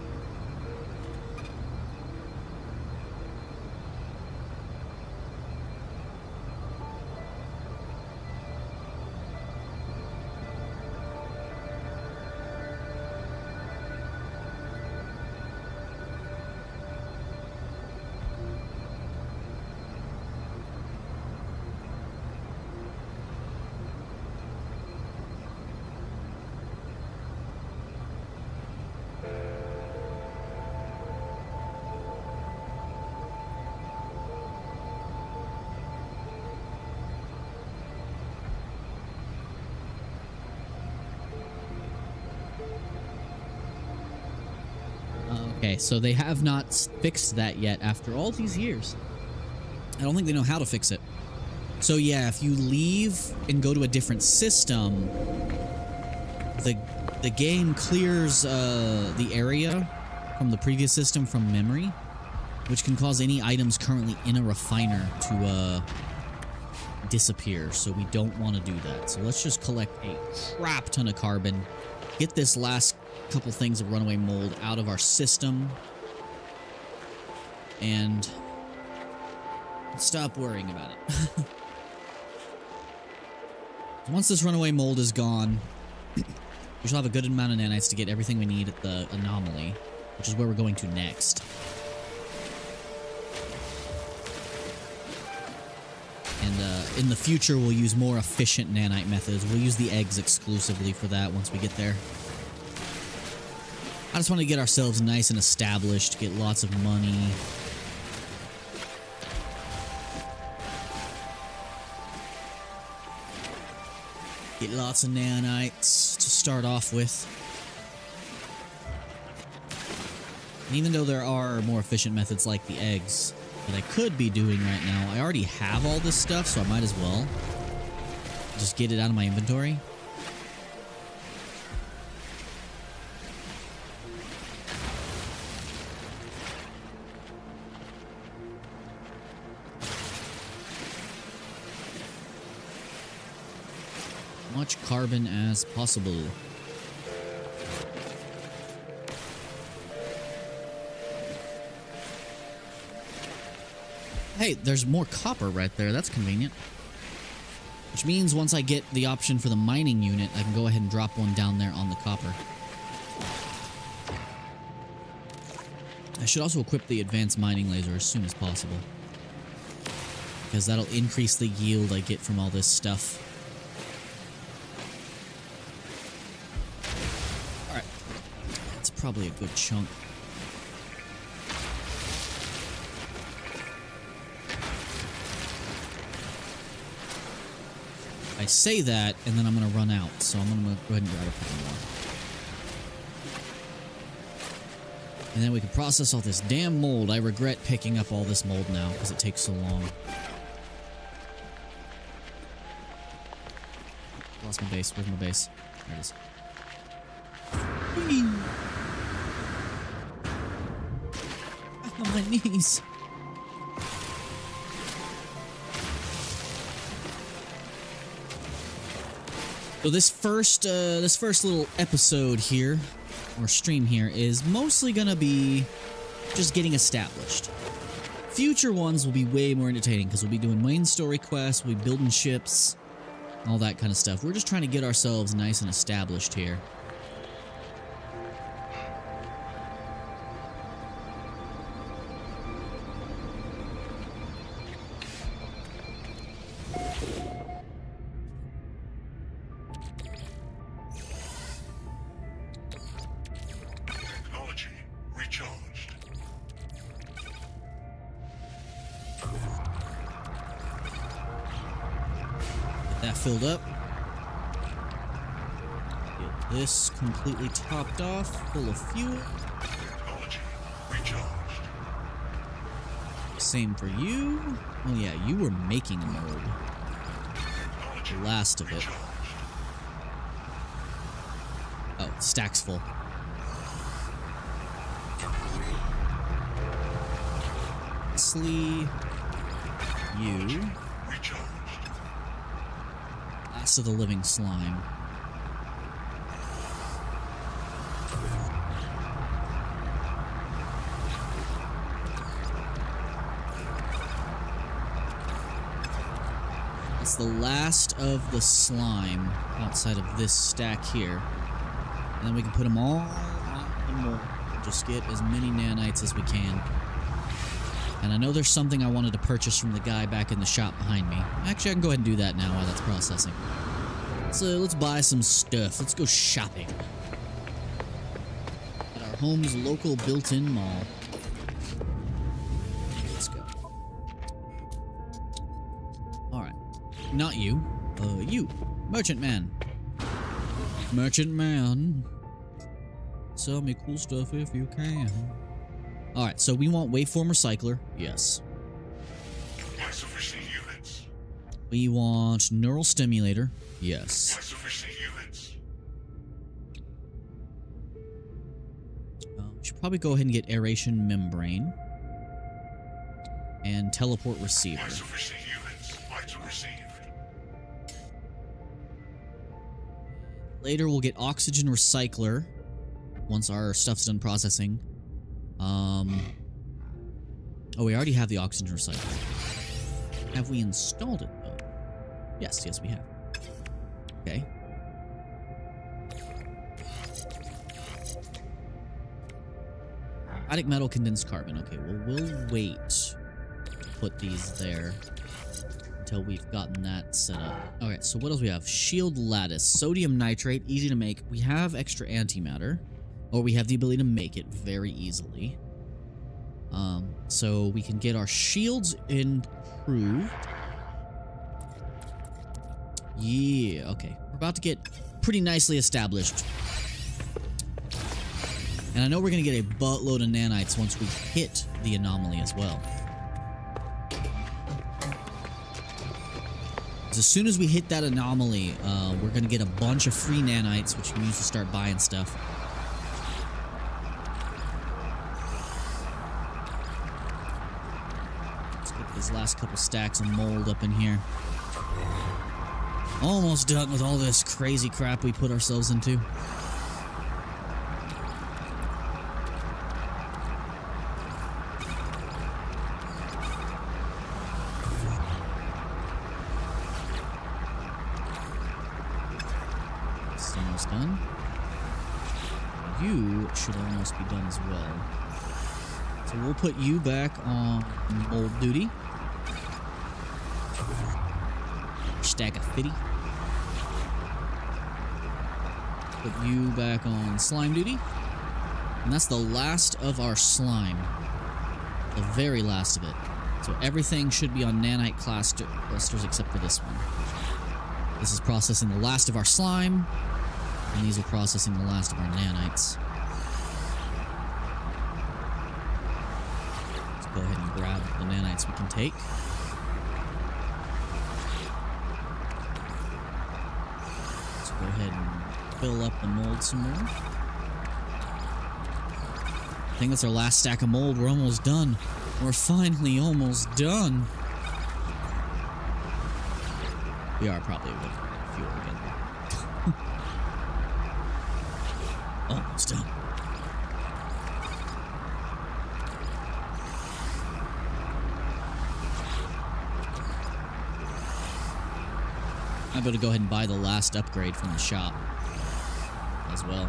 Speaker 1: Okay, so they have not fixed that yet after all these years. I don't think they know how to fix it. So yeah, if you leave and go to a different system, the game clears the area from the previous system from memory, which can cause any items currently in a refiner to disappear. So we don't want to do that. So let's just collect a crap ton of carbon, get this last couple things of runaway mold out of our system, and stop worrying about it. Once this runaway mold is gone, we shall have a good amount of nanites to get everything we need at the anomaly, which is where we're going to next. And in the future, we'll use more efficient nanite methods. We'll use the eggs exclusively for that once we get there. I just want to get ourselves nice and established, get lots of money. Get lots of nanites to start off with. And even though there are more efficient methods like the eggs that I could be doing right now, I already have all this stuff, so I might as well just get it out of my inventory. Much carbon as possible. Hey, there's more copper right there. That's convenient. Which means once I get the option for the mining unit, I can go ahead and drop one down there on the copper. I should also equip the advanced mining laser as soon as possible, because that'll increase the yield I get from all this stuff. Alright. That's probably a good chunk. I say that, and then I'm going to run out, so I'm going to go ahead and grab a couple more. And then we can process all this damn mold. I regret picking up all this mold now, because it takes so long. Lost my base. Where's my base? There it is. Whee! On my knees. So this first little episode here, or stream here, is mostly gonna be just getting established. Future ones will be way more entertaining because we'll be doing main story quests, we'll be building ships, all that kind of stuff. We're just trying to get ourselves nice and established here. Filled up. Get this completely topped off, full of fuel.
Speaker 2: Technology recharged.
Speaker 1: Same for you. Oh yeah, you were making a mold. The last of it. Oh, stack's full. Lastly, you. Last of the living slime. That's the last of the slime outside of this stack here. And then we can put them all on the mold. Just get as many nanites as we can. And I know there's something I wanted to purchase from the guy back in the shop behind me. Actually, I can go ahead and do that now while that's processing. So let's buy some stuff. Let's go shopping at our home's local built-in mall. Let's go. Alright. Not you. You. Merchant man. Merchant man. Sell me cool stuff if you can. Alright, so we want waveform recycler. Yes.
Speaker 2: Insufficient units.
Speaker 1: We want neural stimulator. Yes.
Speaker 2: Insufficient units.
Speaker 1: We should probably go ahead and get aeration membrane. And teleport receiver.
Speaker 2: Insufficient units. Item received.
Speaker 1: Later we'll get oxygen recycler once our stuff's done processing. Oh, we already have the oxygen recycler. Have we installed it though? Yes, we have. Okay. Attic metal, condensed carbon. Okay, well, we'll wait to put these there until we've gotten that set up. Okay, so what else we have? Shield lattice, sodium nitrate, easy to make. We have extra antimatter, or we have the ability to make it very easily. So we can get our shields improved. Yeah, okay. We're about to get pretty nicely established. And I know we're going to get a buttload of nanites once we hit the anomaly as well. As soon as we hit that anomaly, we're going to get a bunch of free nanites, which you can use to start buying stuff. Let's get these last couple stacks of mold up in here. Almost done with all this crazy crap we put ourselves into. Almost done. You should almost be done as well. So we'll put you back on mold duty. Stack of 50. Put you back on slime duty. And that's the last of our slime. The very last of it. So everything should be on nanite clusters except for this one. This is processing the last of our slime. And these are processing the last of our nanites. Let's go ahead and grab the nanites we can take. Let's go ahead and fill up the mold some more. I think that's our last stack of mold. We're almost done. We're finally almost done. We are probably with fuel again. Almost done. I better go ahead and buy the last upgrade from the shop as well.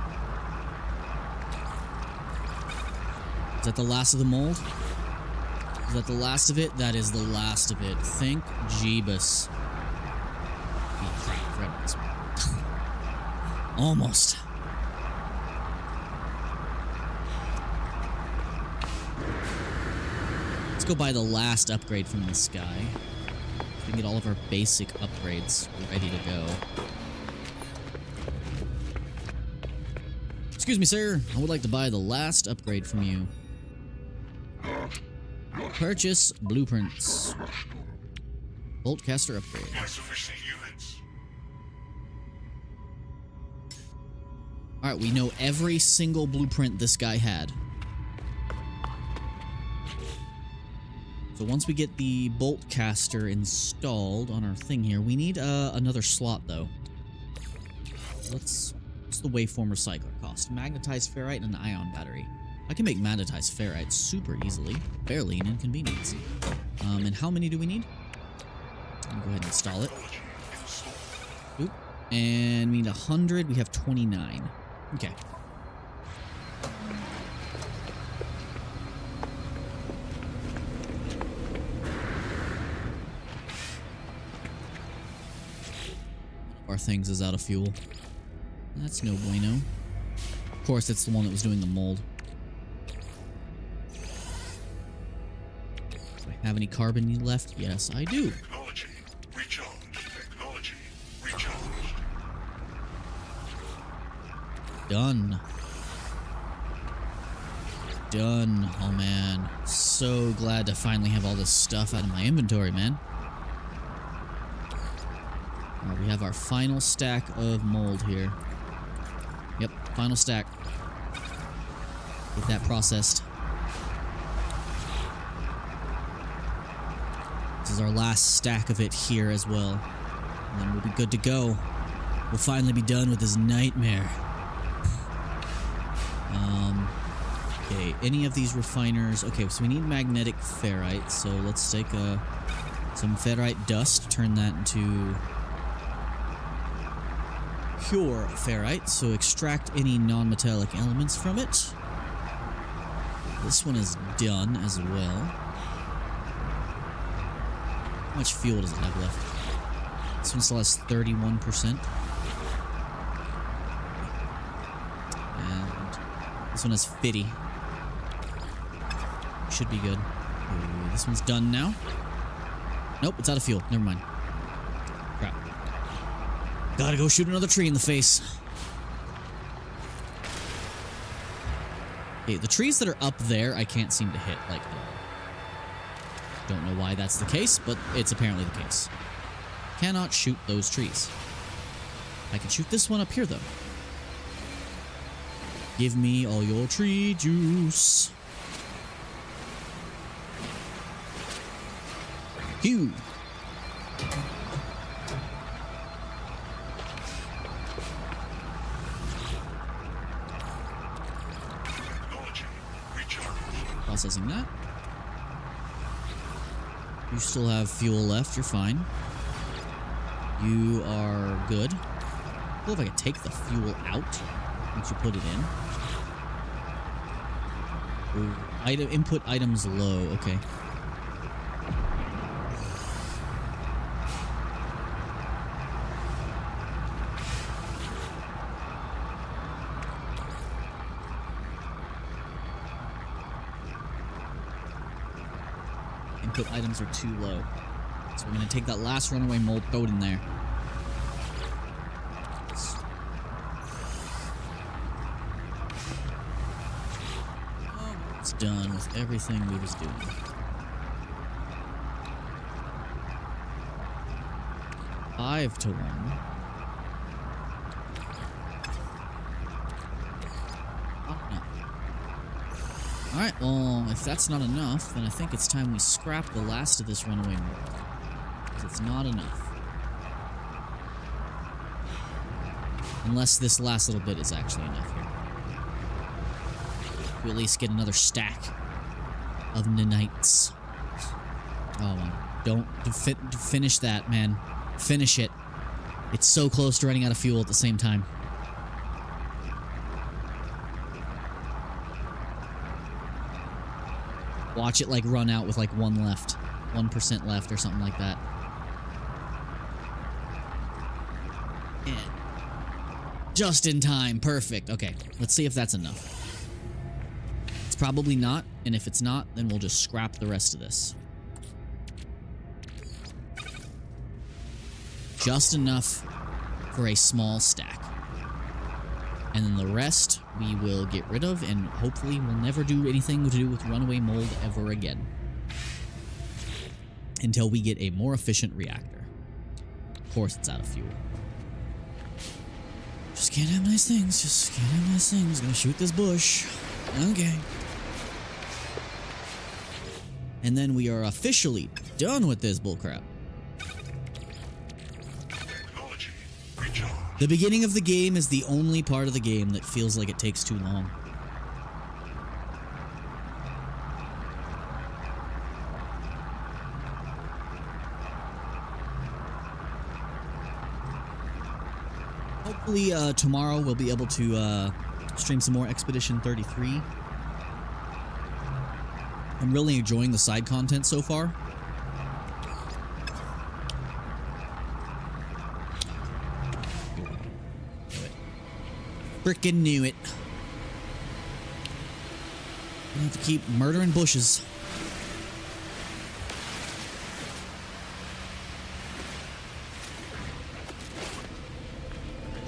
Speaker 1: Is that the last of the mold? Is that the last of it? That is the last of it. Thank Jeebus. Almost. Let's go buy the last upgrade from this guy. We can get all of our basic upgrades ready to go. Excuse me, sir. I would like to buy the last upgrade from you. Purchase blueprints. Boltcaster upgrade.
Speaker 2: Insufficient units.
Speaker 1: Alright, we know every single blueprint this guy had. So once we get the bolt caster installed on our thing here, we need another slot though. What's the waveform recycler cost? Magnetized ferrite and an ion battery. I can make magnetized ferrite super easily, barely an inconvenience. And how many do we need? Let me go ahead and install it. Oop. And we need 100. We have 29. Okay. Our things is out of fuel. That's no bueno. Of course, it's the one that was doing the mold. Do I have any carbon left? Yes, I do.
Speaker 2: Technology recharged. Technology recharged.
Speaker 1: Done. done. Oh man, so glad to finally have all this stuff out of my inventory, man. Alright, we have our final stack of mold here. Yep, final stack. Get that processed. This is our last stack of it here as well. And then we'll be good to go. We'll finally be done with this nightmare. Okay, any of these refiners. Okay, so we need magnetic ferrite. So let's take some ferrite dust, turn that into pure ferrite. So extract any non-metallic elements from it. This one is done as well. How much fuel does it have left? This one still has 31%. And this one has 50. Should be good. Ooh, this one's done now. Nope, it's out of fuel. Never mind. Crap. Gotta go shoot another tree in the face. Okay, the trees that are up there, I can't seem to hit, like, don't know why that's the case, but it's apparently the case. Cannot shoot those trees. I can shoot this one up here, though. Give me all your tree juice. Phew.
Speaker 2: Technology recharged.
Speaker 1: Processing that. You still have fuel left. You're fine. You are good. Cool if I could take the fuel out once you put it in. Ooh, input items low. Okay. Input items are too low. So we're going to take that last runaway mold, throw it in there. It's done with everything we was doing. Five to 1. Alright, well, if that's not enough, then I think it's time we scrap the last of this runaway mold. Because it's not enough. Unless this last little bit is actually enough here. We at least get another stack of nanites. Oh, man. Don't finish that, man. Finish it. It's so close to running out of fuel at the same time. Watch it, like, run out with, like, 1 left. 1% left or something like that. Yeah. Just in time. Perfect. Okay, let's see if that's enough. It's probably not, and if it's not, then we'll just scrap the rest of this. Just enough for a small stack. And then the rest we will get rid of, and hopefully we'll never do anything to do with runaway mold ever again. Until we get a more efficient reactor. Of course it's out of fuel. Just can't have nice things, just can't have nice things. Gonna shoot this bush. Okay. And then we are officially done with this bullcrap.
Speaker 2: Technology recharged.
Speaker 1: The beginning of the game is the only part of the game that feels like it takes too long. Hopefully tomorrow we'll be able to stream some more Expedition 33. I'm really enjoying the side content so far. Frickin' knew it. I have to keep murdering bushes.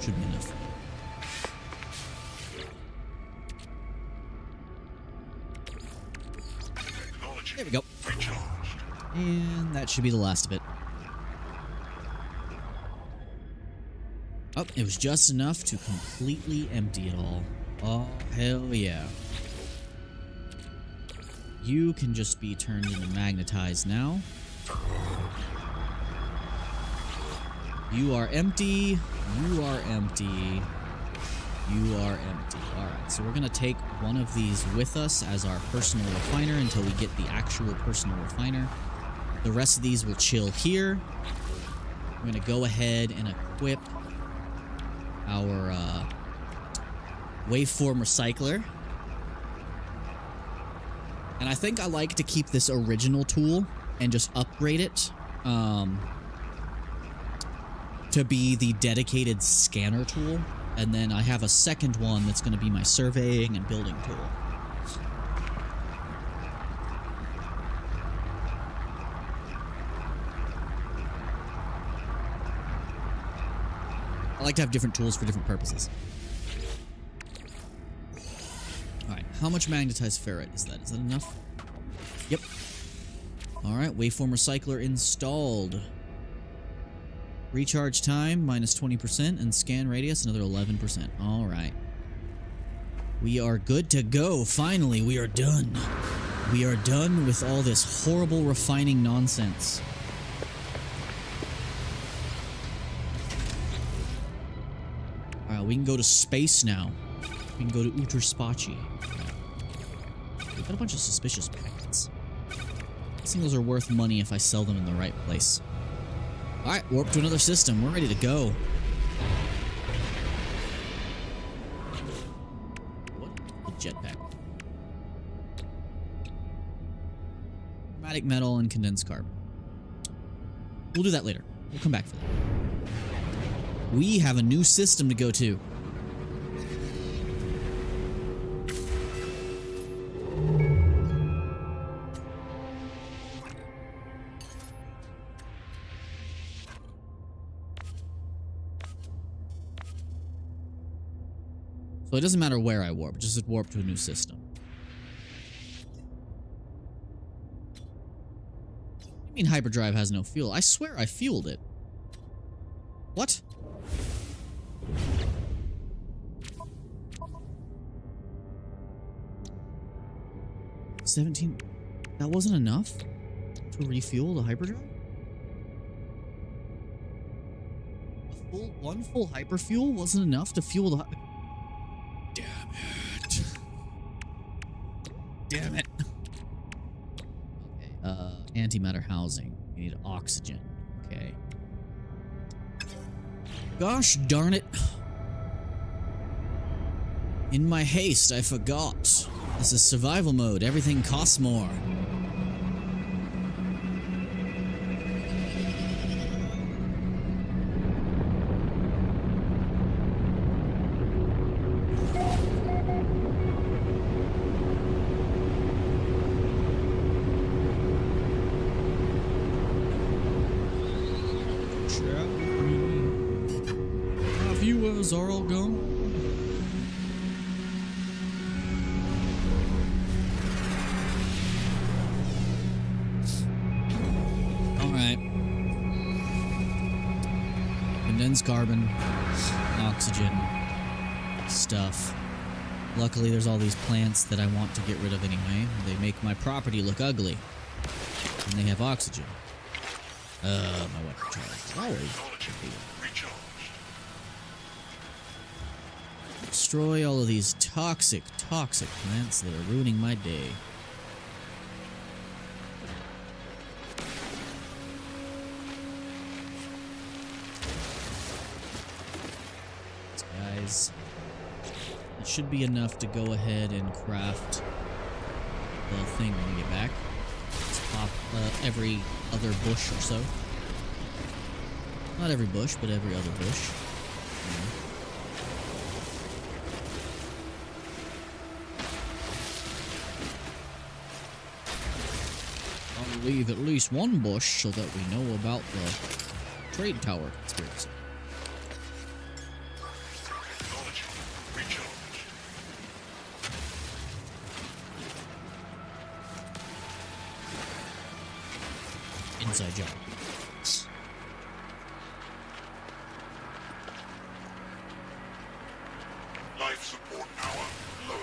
Speaker 1: Should be enough. There we go.
Speaker 2: Recharged.
Speaker 1: And that should be the last of it. Oh, it was just enough to completely empty it all. Oh, hell yeah. You can just be turned into magnetized now. You are empty. You are empty. You are empty. Alright, so we're going to take one of these with us as our personal refiner until we get the actual personal refiner. The rest of these will chill here. We're going to go ahead and equip our waveform recycler. And I think I like to keep this original tool and just upgrade it to be the dedicated scanner tool. And then I have a second one that's going to be my surveying and building tool. I like to have different tools for different purposes. Alright, how much magnetized ferrite is that? Is that enough? Yep. Alright, waveform recycler installed. Recharge time, minus 20%, and scan radius, another 11%. Alright. We are good to go. Finally, we are done. We are done with all this horrible refining nonsense. Alright, we can go to space now. We can go to Uterspachi. We've got a bunch of suspicious packets. I think those are worth money if I sell them in the right place. Alright, warp to another system. We're ready to go. What? A jetpack. Chromatic metal and condensed carbon. We'll do that later. We'll come back for that. We have a new system to go to. So it doesn't matter where I warp, just warp to a new system. What do you mean hyperdrive has no fuel? I swear I fueled it. What? $17. That wasn't enough to refuel the hyperdrive? One full hyperfuel wasn't enough to fuel the Damn it. Damn it. Okay, antimatter housing. We need oxygen. Okay. Gosh darn it. In my haste, I forgot. This is survival mode. Everything costs more. Viewers are all gone. Alright. Condensed carbon, oxygen, stuff. Luckily, there's all these plants that I want to get rid of anyway. They make my property look ugly. And they have oxygen. My weapon charge. Always. Destroy all of these toxic plants that are ruining my day. Guys, it should be enough to go ahead and craft the thing when we get back. Let's pop every other bush or so. Not every bush, but every other bush. I'll leave at least one bush so that we know about the trade tower conspiracy. inside job.
Speaker 2: Life support power low.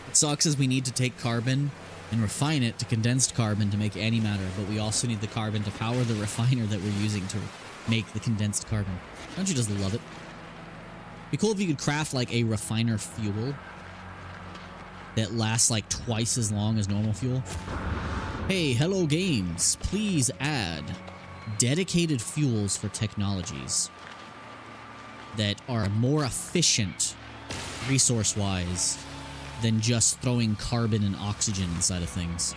Speaker 1: What sucks is we need to take carbon and refine it to condensed carbon to make antimatter, but we also need the carbon to power the refiner that we're using to make the condensed carbon. Don't you just love it? Be cool if you could craft like a refiner fuel that lasts like twice as long as normal fuel. Hey, hello games, please add dedicated fuels for technologies that are more efficient resource-wise than just throwing carbon and oxygen inside of things.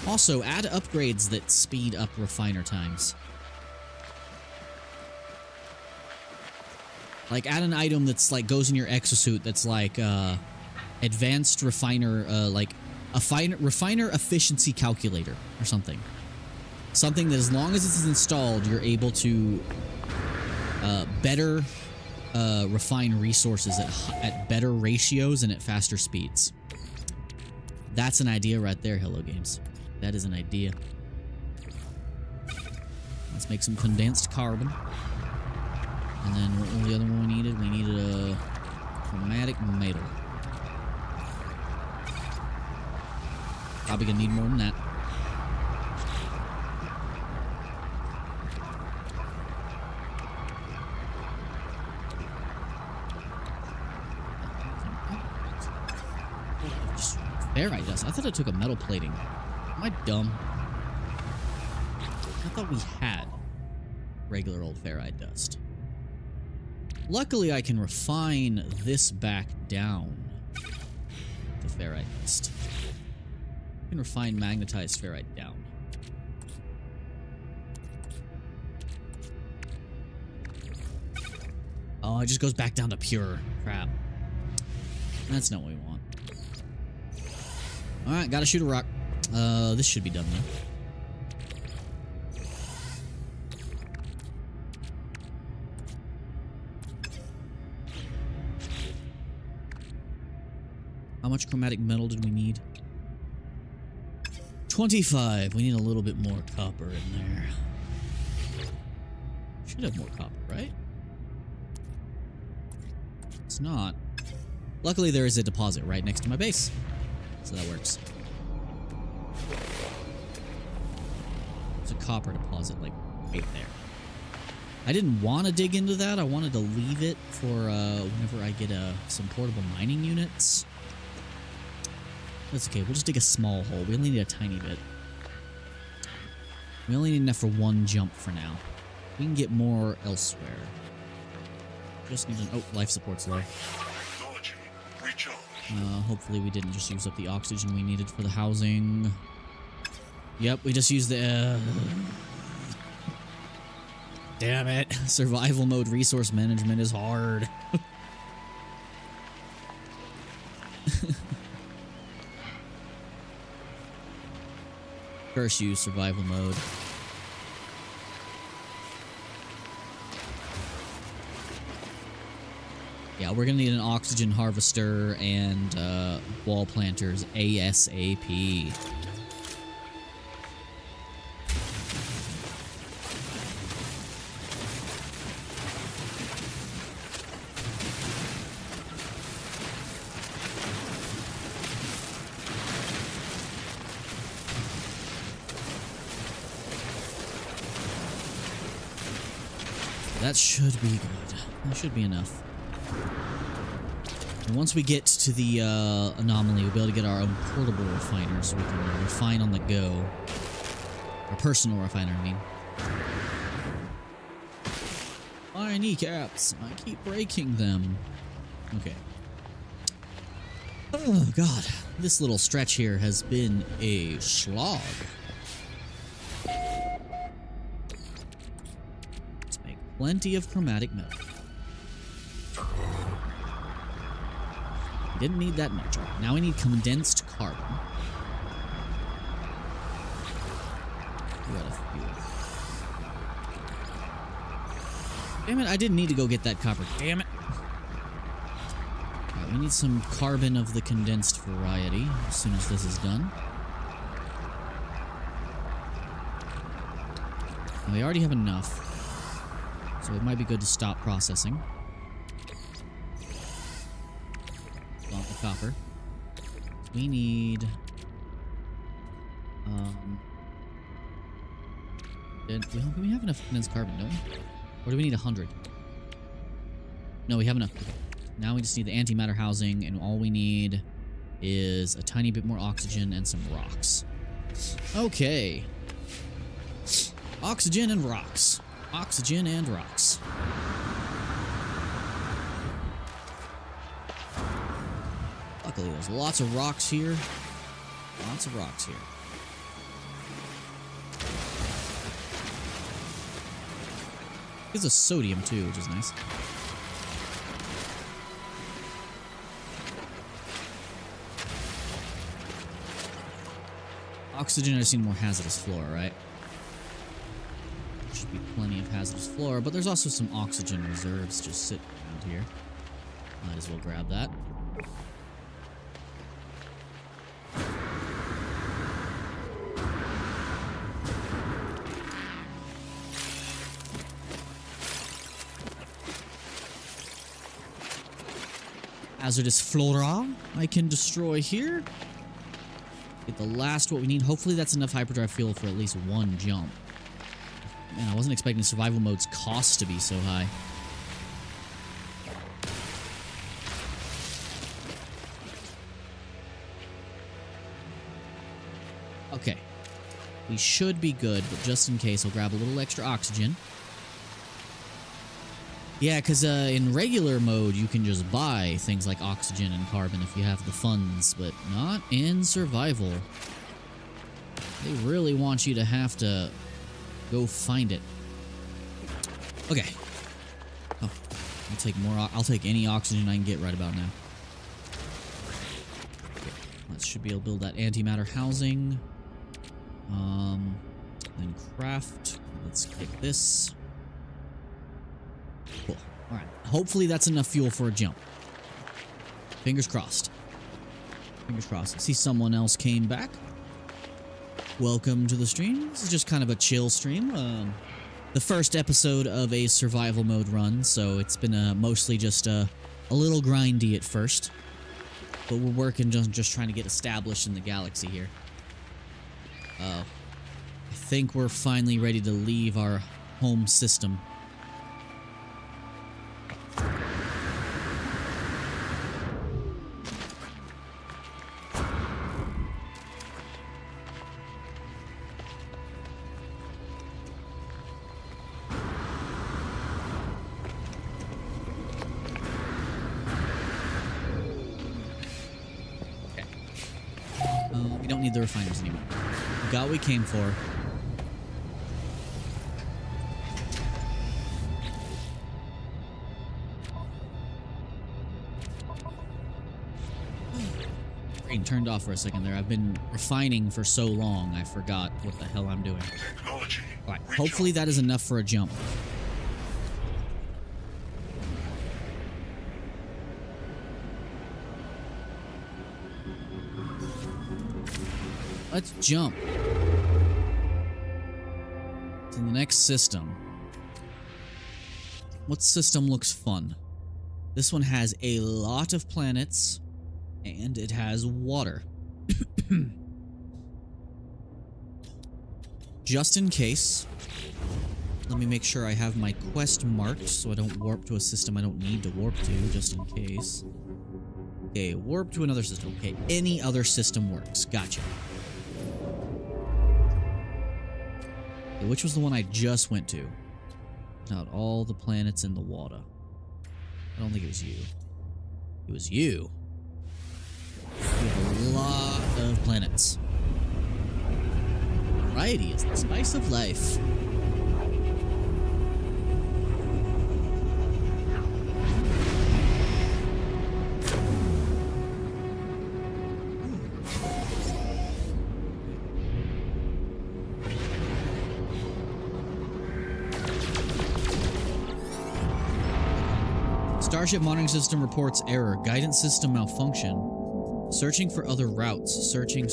Speaker 1: Also, add upgrades that speed up refiner times. Like, add an item that's like goes in your exosuit that's like advanced refiner, like a refiner efficiency calculator or something. Something that as long as it's installed, you're able to better refine resources at better ratios and at faster speeds. That's an idea right there, Hello Games. That is an idea. Let's make some condensed carbon. And then what was the other one we needed? We needed a chromatic metal. Probably gonna need more than that. Ferrite dust. I thought it took a metal plating. Am I dumb? I thought we had regular old ferrite dust. Luckily, I can refine this back down to ferrite dust. I can refine magnetized ferrite down. Oh, it just goes back down to pure. Crap. That's not what we want. Alright, gotta shoot a rock. This should be done now. How much chromatic metal did we need? 25. We need a little bit more copper in there. Should have more copper, right? It's not. Luckily, there is a deposit right next to my base. So that works. There's a copper deposit, like, right there. I didn't want to dig into that. I wanted to leave it for whenever I get some portable mining units. That's okay. We'll just dig a small hole. We only need a tiny bit. We only need enough for one jump for now. We can get more elsewhere. Just need an... Oh, life support's low.
Speaker 2: Technology recharge.
Speaker 1: Hopefully we didn't just use up the oxygen we needed for the housing. Yep, we just used the... Damn it. Survival mode resource management is hard. First use survival mode. Yeah, we're gonna need an oxygen harvester and wall planters ASAP. That should be good. That should be enough. And once we get to the anomaly, we'll be able to get our own portable refiner so we can refine on the go. Our personal refiner, I mean. My kneecaps. I keep breaking them. Okay. Oh, God. This little stretch here has been a slog. Let's make plenty of chromatic metal. We didn't need that much. Right, now we need condensed carbon. What a fuel. Damn it, I didn't need to go get that copper. Damn it. Alright, We need some carbon of the condensed variety as soon as this is done. Now, we already have enough, so it might be good to stop processing. Want the copper. We need... do we have enough condensed carbon, don't we? Or do we need 100? No, we have enough. Now we just need the antimatter housing, and all we need is a tiny bit more oxygen and some rocks. Okay. Oxygen and rocks. Oxygen and rocks. Luckily, there's lots of rocks here. Lots of rocks here. Gives us sodium too, which is nice. Oxygen, I just need more hazardous flora, right? There should be plenty of hazardous flora, but there's also some oxygen reserves just sitting around here. Might as well grab that. Hazardous flora I can destroy here. Get the last what we need. Hopefully that's enough hyperdrive fuel for at least one jump. Man, I wasn't expecting survival mode's cost to be so high. Okay. We should be good, but just in case, I'll grab a little extra oxygen. Yeah, because in regular mode, you can just buy things like oxygen and carbon if you have the funds, but not in survival. They really want you to have to go find it. Okay. Oh, I'll take more. I'll take any oxygen I can get right about now. Okay, that should be able to build that antimatter housing. Then craft. Let's get this. Cool. Alright. Hopefully that's enough fuel for a jump. Fingers crossed. Fingers crossed. I see someone else came back. Welcome to the stream. This is just kind of a chill stream. The first episode of a survival mode run, so it's been mostly just a little grindy at first. But we're working just trying to get established in the galaxy here. I think we're finally ready to leave our home system. We don't need the refiners anymore. We got what we came for. Brain turned off for a second there. I've been refining for so long, I forgot what the hell I'm doing.
Speaker 2: Technology.
Speaker 1: Alright, hopefully that is enough for a jump. Let's jump to the next system. What system looks fun? This one has a lot of planets, and it has water. Just in case, let me make sure I have my quest marked so I don't warp to a system I don't need to warp to, just in case. Okay, warp to another system. Okay, any other system works. Gotcha. Okay, which was the one I just went to? Not all the planets in the water. I don't think it was you. It was you. We have a lot of planets. Variety is the spice of life. Starship monitoring system reports error. Guidance system malfunction. Searching for other routes. Searching.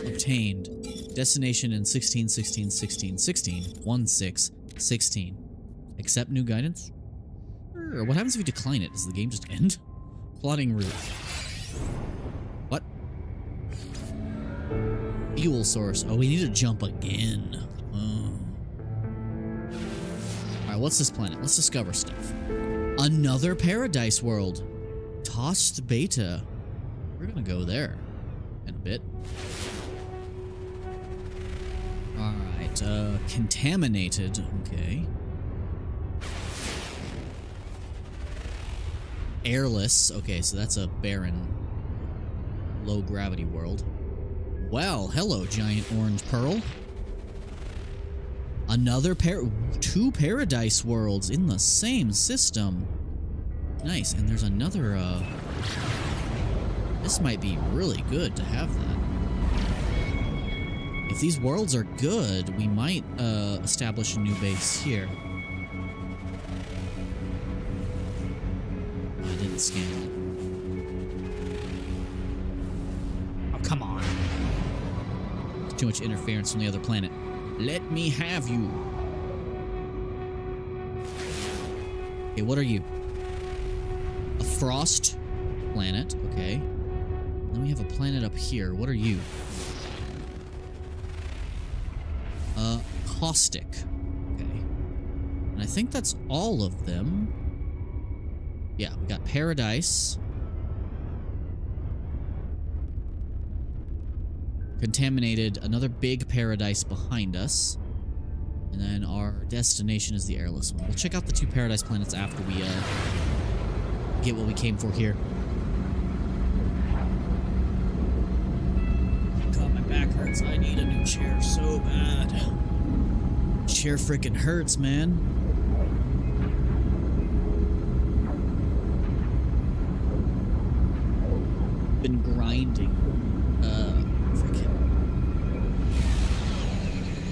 Speaker 1: Obtained. Destination in 16, 16, 16, 16. 1, 6, 16. Accept new guidance? Sure. What happens if you decline it? Does the game just end? Plotting route. What? Fuel source. Oh, we need to jump again. Oh. Alright, what's this planet? Let's discover stuff. Another paradise world. Tossed Beta. We're gonna go there in a bit. Alright, contaminated. Okay. Airless. Okay, so that's a barren, low gravity world. Well, hello, giant orange pearl. Another two paradise worlds in the same system. Nice, and there's another, this might be really good to have that. If these worlds are good, we might, establish a new base here. I didn't scan it. Oh, come on. Too much interference from the other planet. Let me have you. Okay, what are you? A frost planet, okay. Then we have a planet up here. What are you? Caustic. Okay. And I think that's all of them. Yeah, we got Paradise. Contaminated, another big paradise behind us. And then our destination is the airless one. We'll check out the two paradise planets after we get what we came for here. God, my back hurts. I need a new chair so bad. Chair freaking hurts, man. Been grinding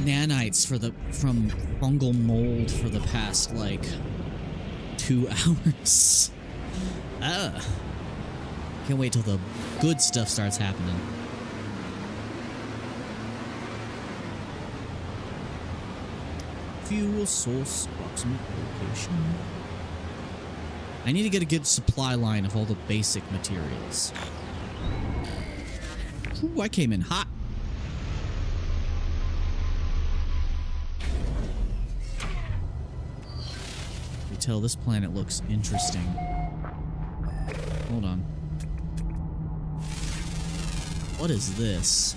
Speaker 1: nanites from fungal mold for the past like 2 hours. Can't wait till the good stuff starts happening. Fuel source approximate location. I need to get a good supply line of all the basic materials. Ooh, I came in hot. You tell this planet looks interesting. Hold on. What is this?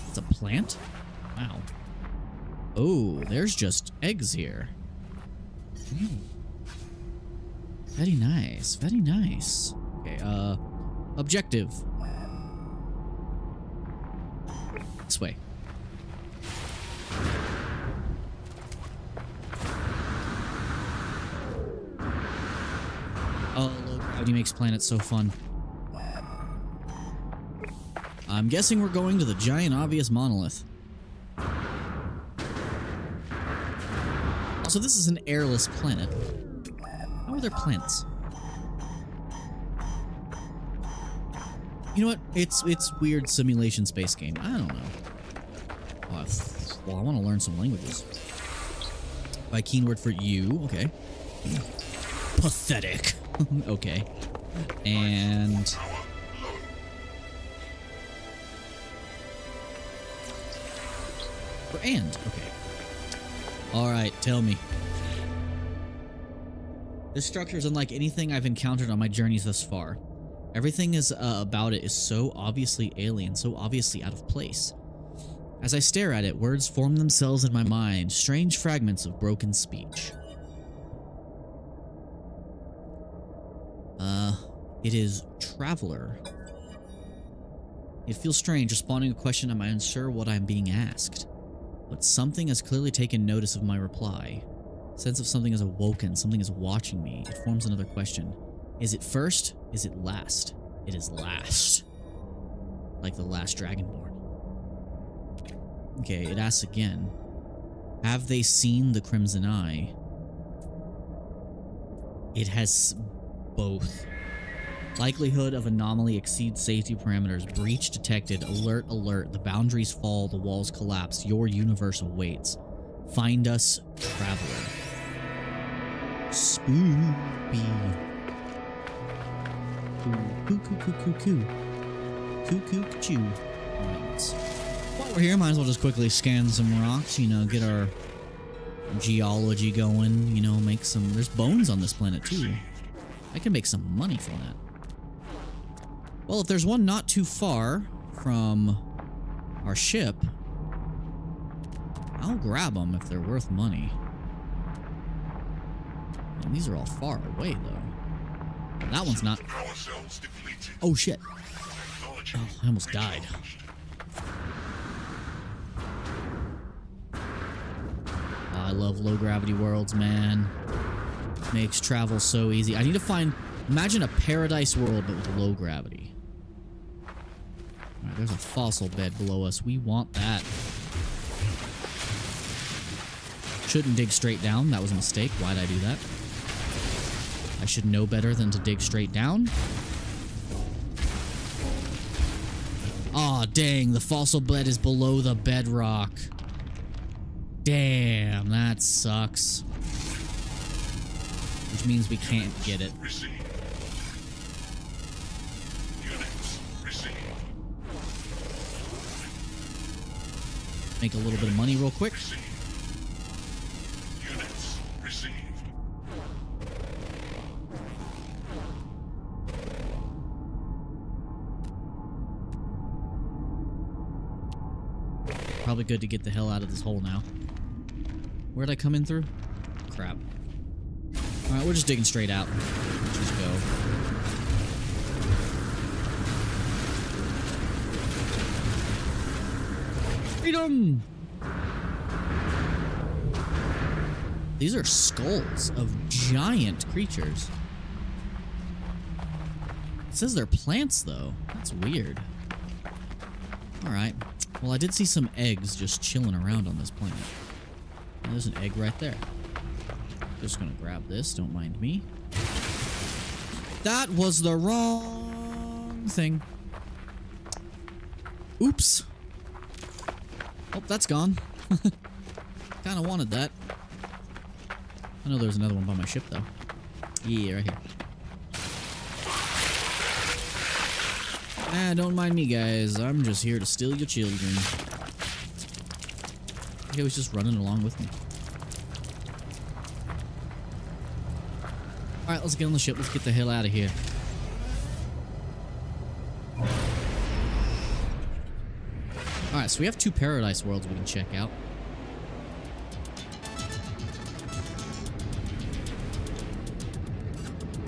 Speaker 1: It's a plant? Wow. Oh, there's just eggs here. Very nice. Very nice. Okay, objective. This way. Oh, low gravity makes planets so fun. I'm guessing we're going to the giant obvious monolith. So this is an airless planet. How are there plants? You know what? It's weird simulation space game. I don't know. Well, I want to learn some languages. By keyword for you. Okay. Pathetic. Okay. And... okay. Alright, tell me. This structure is unlike anything I've encountered on my journeys thus far. Everything about it is so obviously alien, so obviously out of place. As I stare at it, words form themselves in my mind, strange fragments of broken speech. It is Traveler. It feels strange responding to a question I'm unsure what I'm being asked. But something has clearly taken notice of my reply. Sense of something has awoken, something is watching me. It forms another question. Is it first? Is it last? It is last. Like the last Dragonborn. Okay, it asks again. Have they seen the Crimson Eye? It has both. Likelihood of anomaly exceeds safety parameters. Breach detected. Alert, alert. The boundaries fall. The walls collapse. Your universe awaits. Find us, traveler. Spoopy. Coo, coo, coo, coo, coo. Coo, coo, choo. Right. While we're here, might as well just quickly scan some rocks, you know, get our geology going, you know, make some... There's bones on this planet, too. I can make some money from that. Well, if there's one not too far from our ship, I'll grab them if they're worth money. And these are all far away, though. That one's not... Oh, shit. Oh, I almost died. I love low-gravity worlds, man. Makes travel so easy. I need to find... Imagine a paradise world, but with low gravity. Alright, there's a fossil bed below us. We want that. Shouldn't dig straight down. That was a mistake. Why'd I do that? I should know better than to dig straight down. Aw, dang. The fossil bed is below the bedrock. Damn, that sucks. Which means we can't get it. Make a little bit of money real quick.
Speaker 2: Units received.
Speaker 1: Probably good to get the hell out of this hole now. Where'd I come in through? Crap. Alright, we're just digging straight out. Let's just go. Freedom! These are skulls of giant creatures. It says they're plants, though. That's weird. Alright. Well, I did see some eggs just chilling around on this planet. There's an egg right there. Just gonna grab this, don't mind me. That was the wrong thing. Oops. Oh, that's gone. Kinda wanted that. I know there's another one by my ship, though. Yeah, right here. Ah, don't mind me, guys. I'm just here to steal your children. He was just running along with me. Alright, let's get on the ship. Let's get the hell out of here. Alright, so we have 2 paradise worlds we can check out.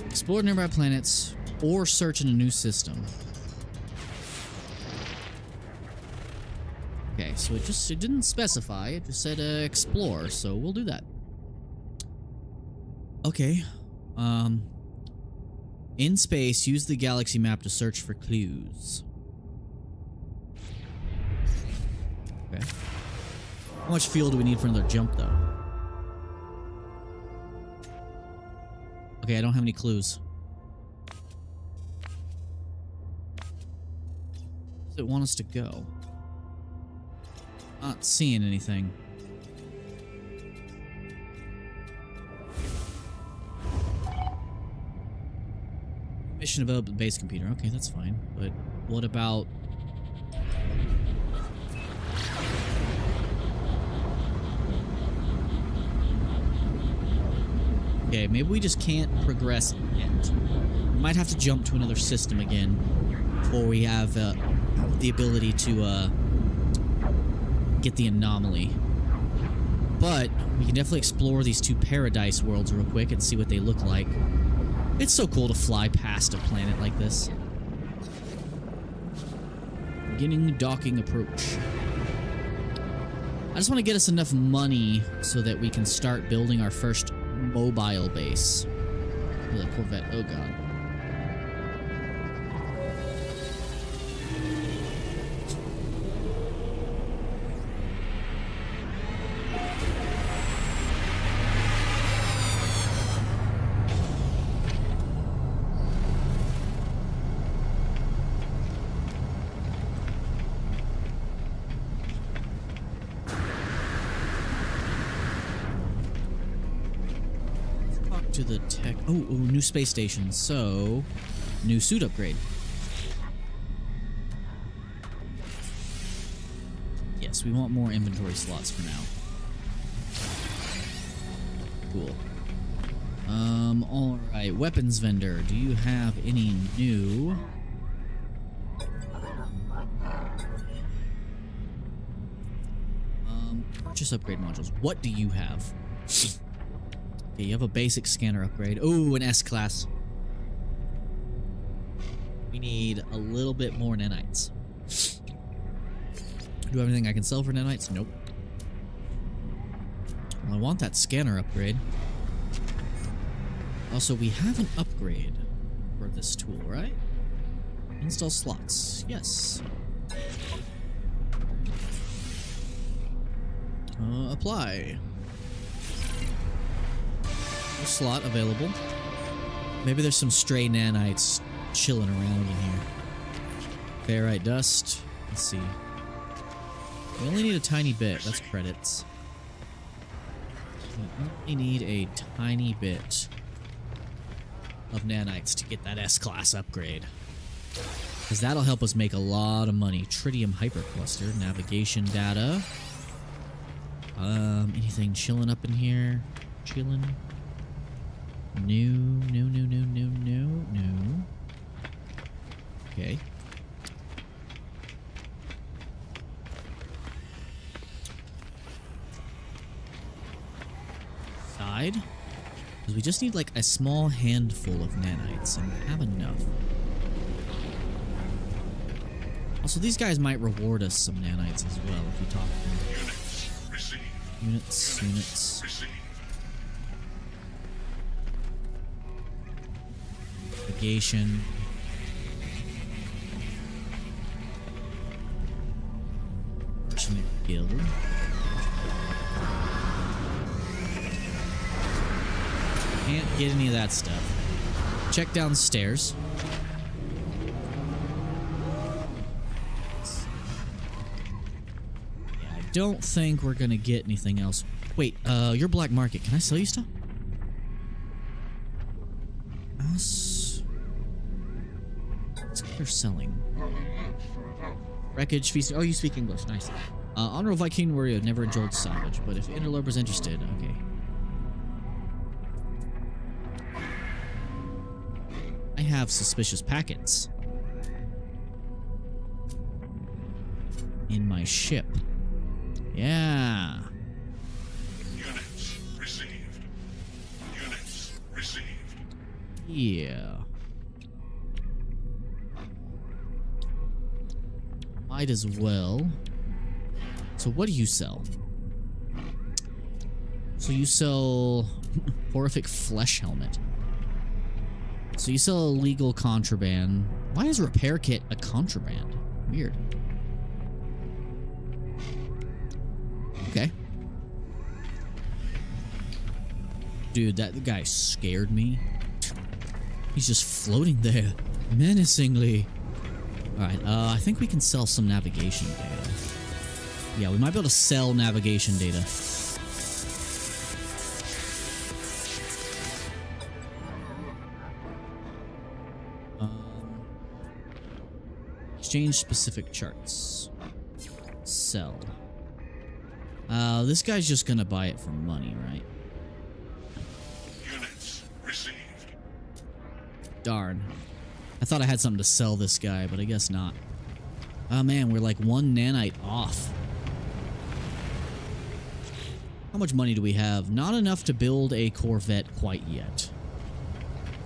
Speaker 1: Explore nearby planets or search in a new system. Okay, so it didn't specify. It just said explore, so we'll do that. Okay. In space, use the galaxy map to search for clues. Okay. How much fuel do we need for another jump, though? Okay, I don't have any clues. Where does it want us to go? Not seeing anything. Mission developed with base computer. Okay, that's fine. But what about... Okay, maybe we just can't progress yet. We might have to jump to another system again before we have the ability to get the anomaly. But we can definitely explore these 2 paradise worlds real quick and see what they look like. It's so cool to fly past a planet like this. Beginning docking approach. I just want to get us enough money so that we can start building our first mobile base. With a Corvette. Oh god. to the tech. Oh, new space station. So, new suit upgrade. Yes, we want more inventory slots for now. Cool. Alright. Weapons vendor. Do you have any new? Purchase upgrade modules. What do you have? Okay, you have a basic scanner upgrade. Oh, an S-class. We need a little bit more nanites. Do I have anything I can sell for nanites? Nope. Well, I want that scanner upgrade. Also, we have an upgrade for this tool, right? Install slots. Yes. Apply. No slot available. Maybe there's some stray nanites chilling around in here. Ferrite dust. Let's see. We only need a tiny bit. That's credits. We only need a tiny bit of nanites to get that S-class upgrade. Because that'll help us make a lot of money. Tritium hypercluster. Navigation data. Anything chilling up in here? Chilling? No. Okay. Side. Because we just need like a small handful of nanites and we have enough. Also, these guys might reward us some nanites as well if we talk to them. Units.
Speaker 2: Receive.
Speaker 1: Navigation. Mercenary guild. Can't get any of that stuff. Check downstairs. Don't think we're gonna get anything else. Wait, your black market. Can I sell you stuff? Us. What's they're selling? Wreckage, feast. Oh, you speak English. Nice. Honorable Viking warrior. Never enjoyed salvage, but if interloper's interested, okay. I have suspicious packets in my ship. Yeah.
Speaker 2: Units received.
Speaker 1: Yeah. Might as well. So what do you sell? So you sell horrific flesh helmet. So you sell illegal contraband. Why is repair kit a contraband? Weird. Okay. Dude, that guy scared me. He's just floating there, menacingly. Alright, I think we can sell some navigation data. Yeah, we might be able to sell navigation data. Exchange specific charts. Sell. This guy's just gonna buy it for money, right?
Speaker 2: Units received.
Speaker 1: Darn. I thought I had something to sell this guy, but I guess not. Oh man, we're like one nanite off. How much money do we have? Not enough to build a Corvette quite yet.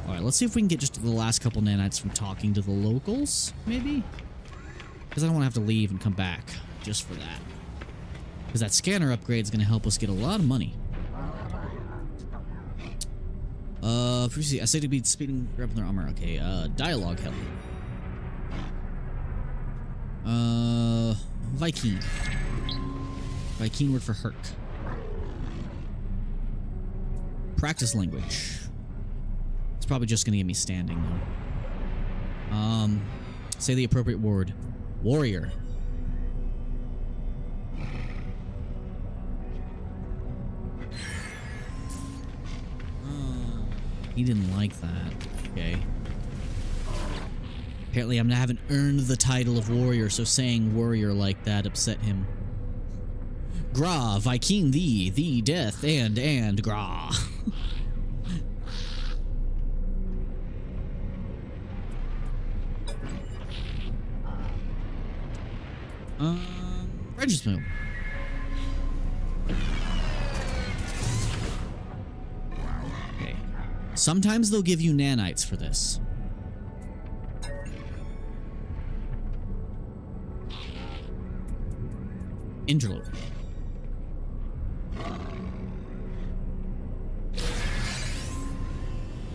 Speaker 1: Alright, let's see if we can get just the last couple nanites from talking to the locals, maybe? Because I don't want to have to leave and come back just for that. Because that scanner upgrade is going to help us get a lot of money. Previously, I say to be speeding up their armor. Okay, dialogue help. Viking. Viking word for Herc. Practice language. It's probably just going to get me standing, though. Say the appropriate word. Warrior. He didn't like that. Okay. Apparently I haven't earned the title of warrior, so saying warrior like that upset him. Gra, Viking thee, death, and gra. Register. Okay. Sometimes they'll give you nanites for this. Interlude.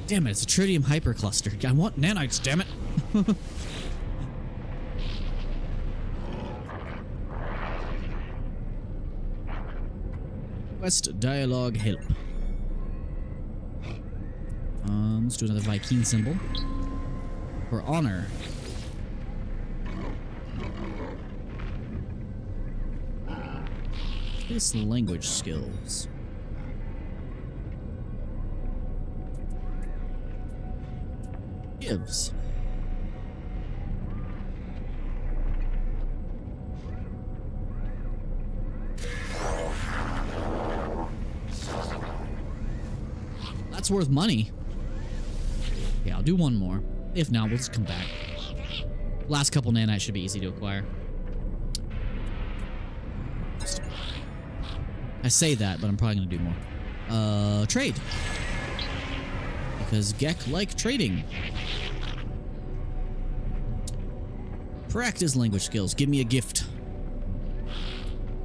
Speaker 1: Damn it, it's a tritium hypercluster. I want nanites, damn it. Quest dialogue help. Let's do another Viking symbol. For honor. This language skills. Gives. That's worth money. Yeah, I'll do one more. If not, we'll just come back. Last couple nanites should be easy to acquire. I say that, but I'm probably gonna do more. Trade. Because Gek like trading. Practice language skills. Give me a gift.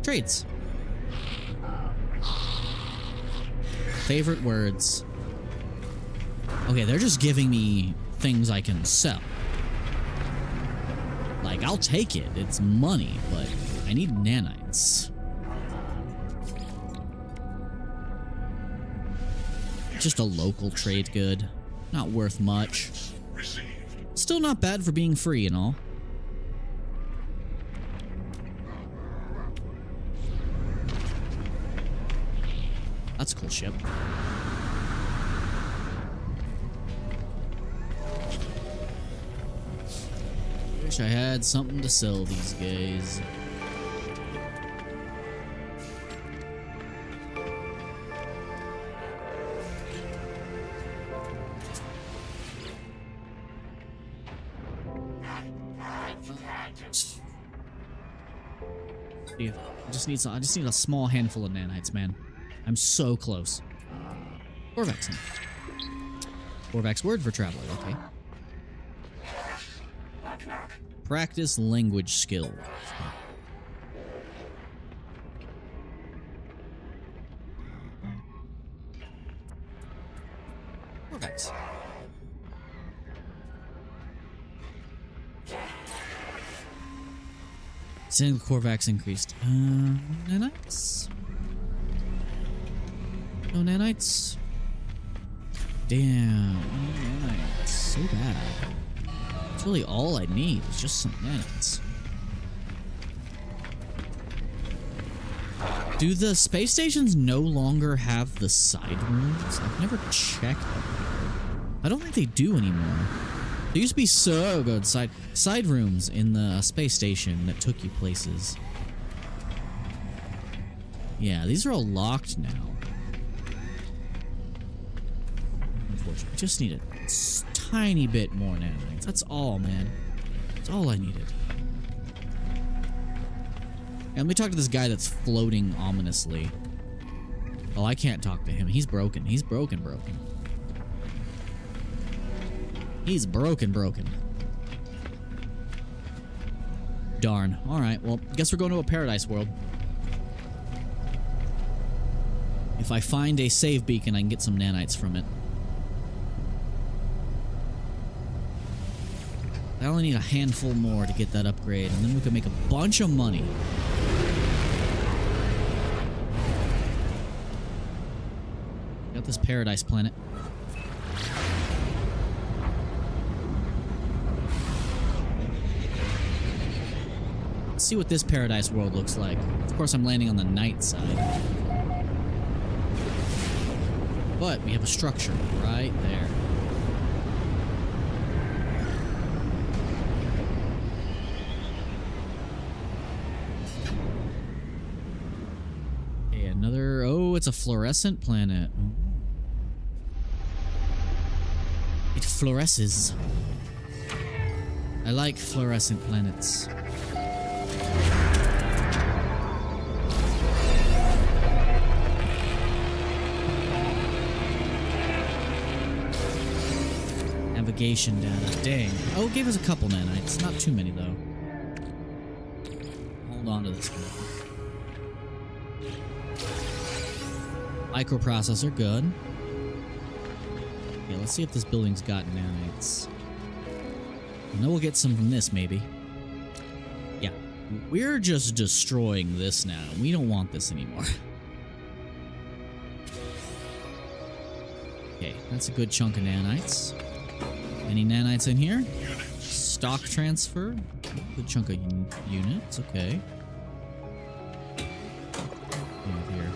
Speaker 1: Trades. Favorite words. Okay, they're just giving me things I can sell. Like, I'll take it. It's money, but I need nanites. Just a local trade good. Not worth much. Still not bad for being free and all. That's a cool ship. Wish I had something to sell these guys. Yeah, I just need a small handful of nanites, man. I'm so close. Corvex. Corvex word for traveler, okay. Practice language skill. Corvex. Single Corvex increased. Nanites? No nanites? Damn, no nanites. So bad. That's really all I need is just some nanites. Do the space stations no longer have the side rooms? I've never checked them. I don't think they do anymore. There used to be so good side rooms in the space station that took you places. Yeah, these are all locked now. Unfortunately, I just need a tiny bit more nanites. That's all, man. That's all I needed. And let me talk to this guy that's floating ominously. Oh, I can't talk to him. He's broken. He's broken. He's broken. Darn. Alright, well, guess we're going to a paradise world. If I find a save beacon, I can get some nanites from it. I only need a handful more to get that upgrade, and then we can make a bunch of money. Got this paradise planet. Let's see what this paradise world looks like. Of course, I'm landing on the night side. But we have a structure right there. Okay, another... Oh, it's a fluorescent planet. It fluoresces. I like fluorescent planets. Navigation data. Dang. Oh, it gave us a couple nanites. Not too many, though. Hold on to this one. Microprocessor, good. Okay, let's see if this building's got nanites. I know we'll get some from this, maybe. Yeah. We're just destroying this now. We don't want this anymore. Okay, that's a good chunk of nanites. Any nanites in here? Stock transfer. Good chunk of units. Okay. Here.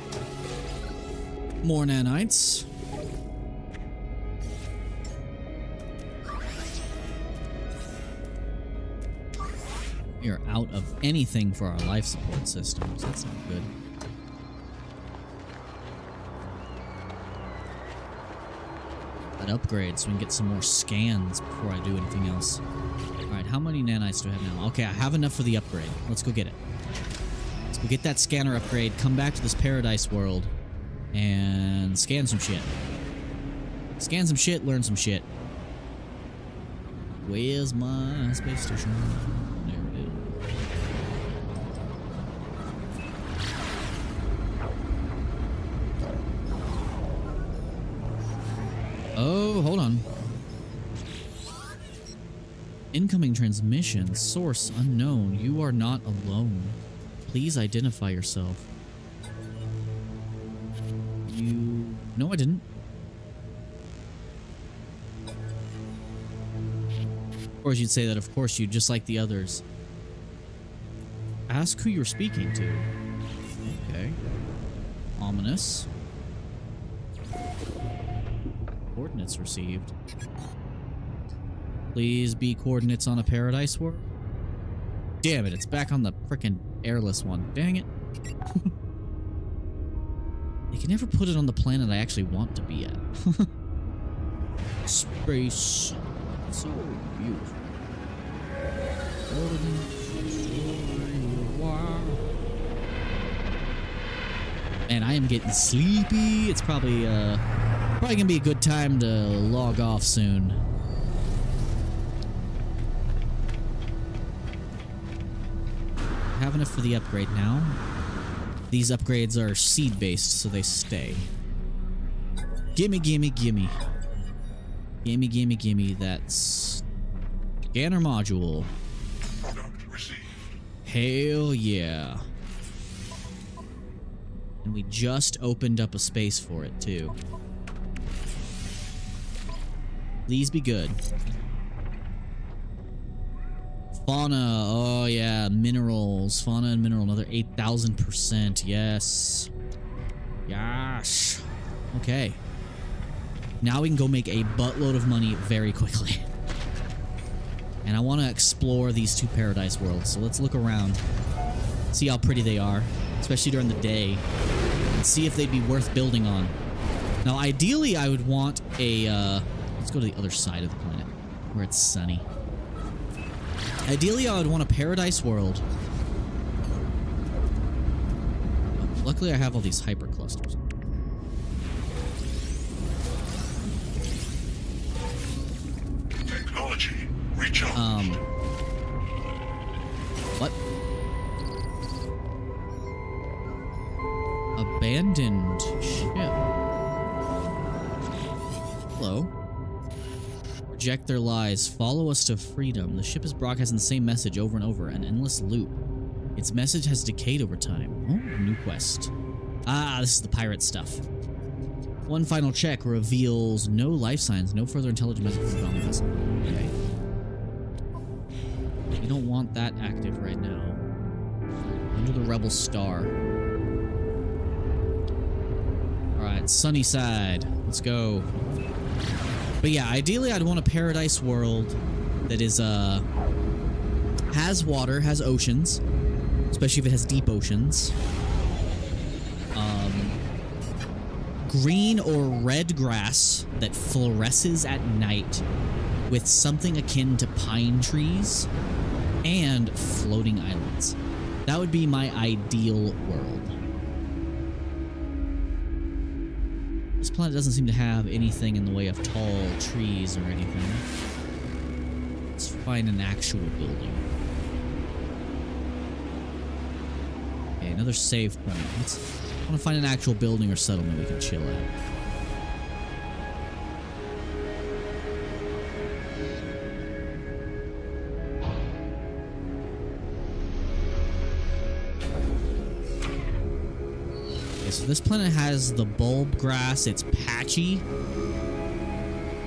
Speaker 1: More nanites. We are out of anything for our life support systems. That's not good. That upgrade so we can get some more scans before I do anything else. Alright, how many nanites do I have now? Okay, I have enough for the upgrade. Let's go get it. Let's go get that scanner upgrade, come back to this paradise world, and scan some shit. Scan some shit, learn some shit. Where's my space station? There it is. Oh, hold on. Incoming transmission. Source unknown. You are not alone. Please identify yourself. You... No, I didn't. Of course you'd say that, of course you, just like the others. Ask who you're speaking to. Okay. Ominous. Coordinates received. Please be coordinates on a paradise world. Damn it, it's back on the frickin' airless one. Dang it. They can never put it on the planet I actually want to be at. Space. So beautiful. Man, I am getting sleepy. It's probably gonna be a good time to log off soon. Have enough for the upgrade now. These upgrades are seed based, so they stay. Gimme, gimme, gimme. Gimme, gimme, gimme. That's scanner module.
Speaker 2: Product received.
Speaker 1: Hell yeah. And we just opened up a space for it, too. Please be good. Fauna. Oh, yeah. Minerals. Fauna and mineral. Another 8,000%. Yes. Gosh. Okay. Now we can go make a buttload of money very quickly. And I want to explore these two paradise worlds. So let's look around. See how pretty they are. Especially during the day. And see if they'd be worth building on. Now, ideally, I would want a... let's go to the other side of the planet. Where it's sunny. Ideally, I would want a paradise world. Luckily, I have all these hyperclusters.
Speaker 2: Technology recharge.
Speaker 1: What? Abandoned ship. Hello. Reject their lies. Follow us to freedom. The ship is broadcasting the same message over and over, an endless loop. Its message has decayed over time. Oh, new quest. Ah, this is the pirate stuff. One final check reveals no life signs, no further intelligent message from the vessel. Okay. We don't want that active right now. Under the Rebel Star. Alright, right, Sunnyside. Let's go. But yeah, ideally I'd want a paradise world that is has water, has oceans, especially if it has deep oceans. Green or red grass that fluoresces at night with something akin to pine trees and floating islands. That would be my ideal world. This planet doesn't seem to have anything in the way of tall trees or anything. Let's find an actual building. Okay, another save point. I want to find an actual building or settlement we can chill at. Okay, so this planet has the bulb grass. It's patchy.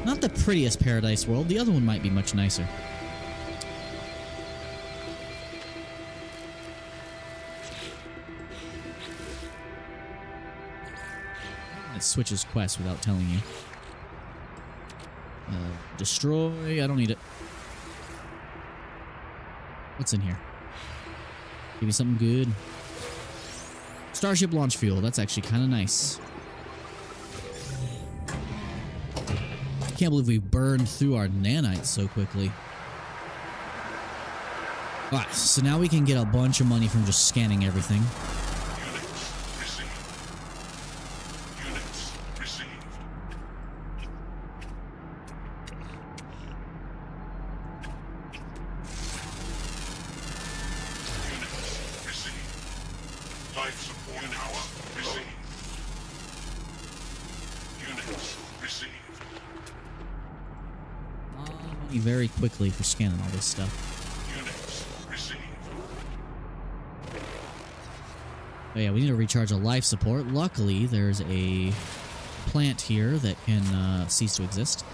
Speaker 1: Not the prettiest paradise world. The other one might be much nicer. It switches quests without telling you. Destroy. I don't need it. What's in here? Give me something good. Starship launch fuel. That's actually kind of nice. Can't believe we burned through our nanites so quickly. Alright, so now we can get a bunch of money from just scanning everything. Very quickly for scanning all this stuff. Oh yeah, we need to recharge a life support. Luckily, there's a plant here that can cease to exist.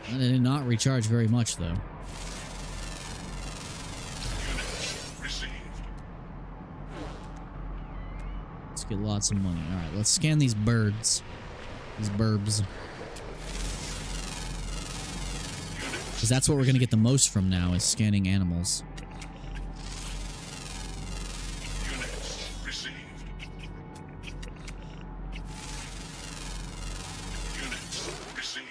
Speaker 1: It did not recharge very much, though. Let's get lots of money. Alright, let's scan these birds. These burbs. Because that's what we're going to get the most from now, is scanning animals.
Speaker 2: Units received. Units received.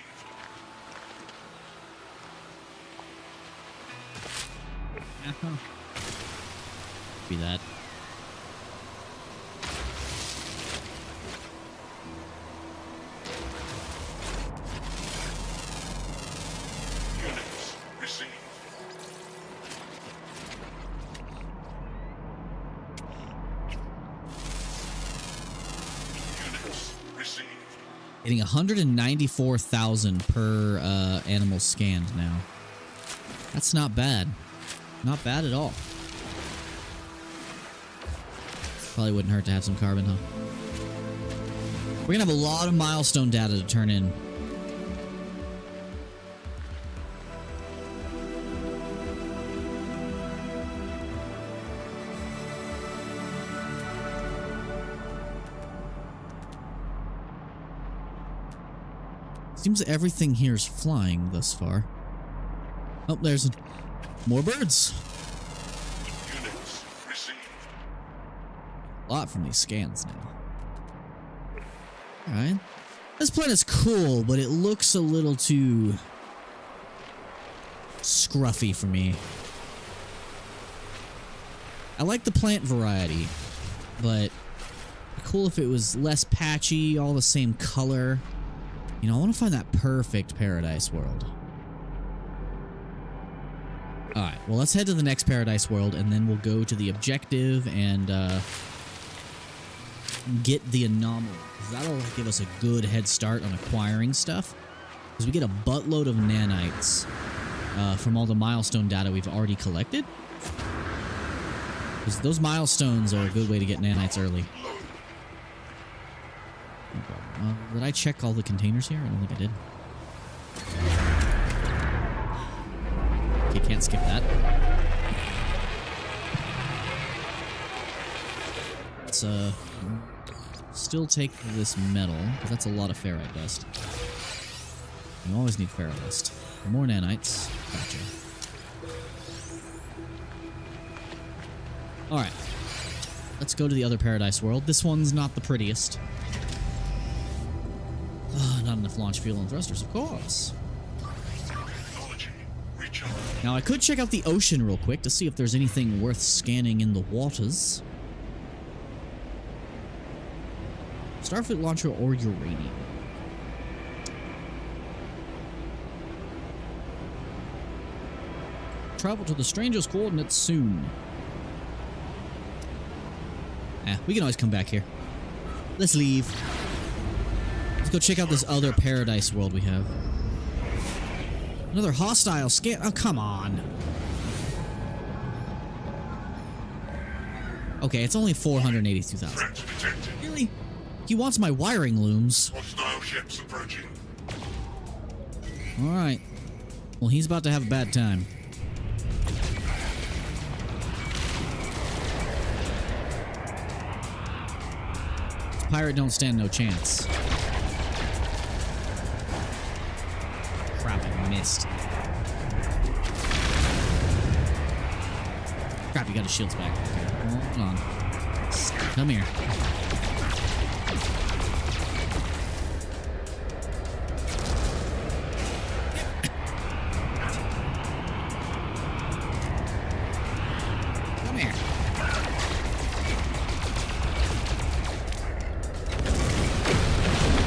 Speaker 1: Be that. Getting 194,000 per animal scanned now. That's not bad. Not bad at all. Probably wouldn't hurt to have some carbon, huh? We're gonna have a lot of milestone data to turn in. Seems everything here is flying thus far. Oh, there's more birds.
Speaker 2: Units received.
Speaker 1: A lot from these scans now. Alright. This planet's cool, but it looks a little too scruffy for me. I like the plant variety, but it'd be cool if it was less patchy, all the same color. You know, I want to find that perfect paradise world. Alright, well, let's head to the next paradise world, and then we'll go to the objective and get the anomaly. That'll give us a good head start on acquiring stuff. Because we get a buttload of nanites from all the milestone data we've already collected. Because those milestones are a good way to get nanites early. No problem. Did I check all the containers here? I don't think I did. Okay, can't skip that. Let's still take this metal, because that's a lot of ferrite dust. You always need ferrite dust. More nanites. Gotcha. Alright. Let's go to the other paradise world. This one's not the prettiest. Not enough launch fuel and thrusters, of course.
Speaker 2: Technology. Recharge.
Speaker 1: Now, I could check out the ocean real quick to see if there's anything worth scanning in the waters. Starfleet launcher or uranium. Travel to the stranger's coordinates soon. We can always come back here. Let's leave. Let's go check out this other paradise world we have. Another hostile scan. Oh, come on. Okay, it's only 482,000.
Speaker 2: Threats detected.
Speaker 1: Really? He wants my wiring looms.
Speaker 2: Hostile ships approaching.
Speaker 1: Alright. Well, he's about to have a bad time. This pirate don't stand no chance. Crap, I missed. Crap, you got his shields back. Okay, hold on. Come here. Come here.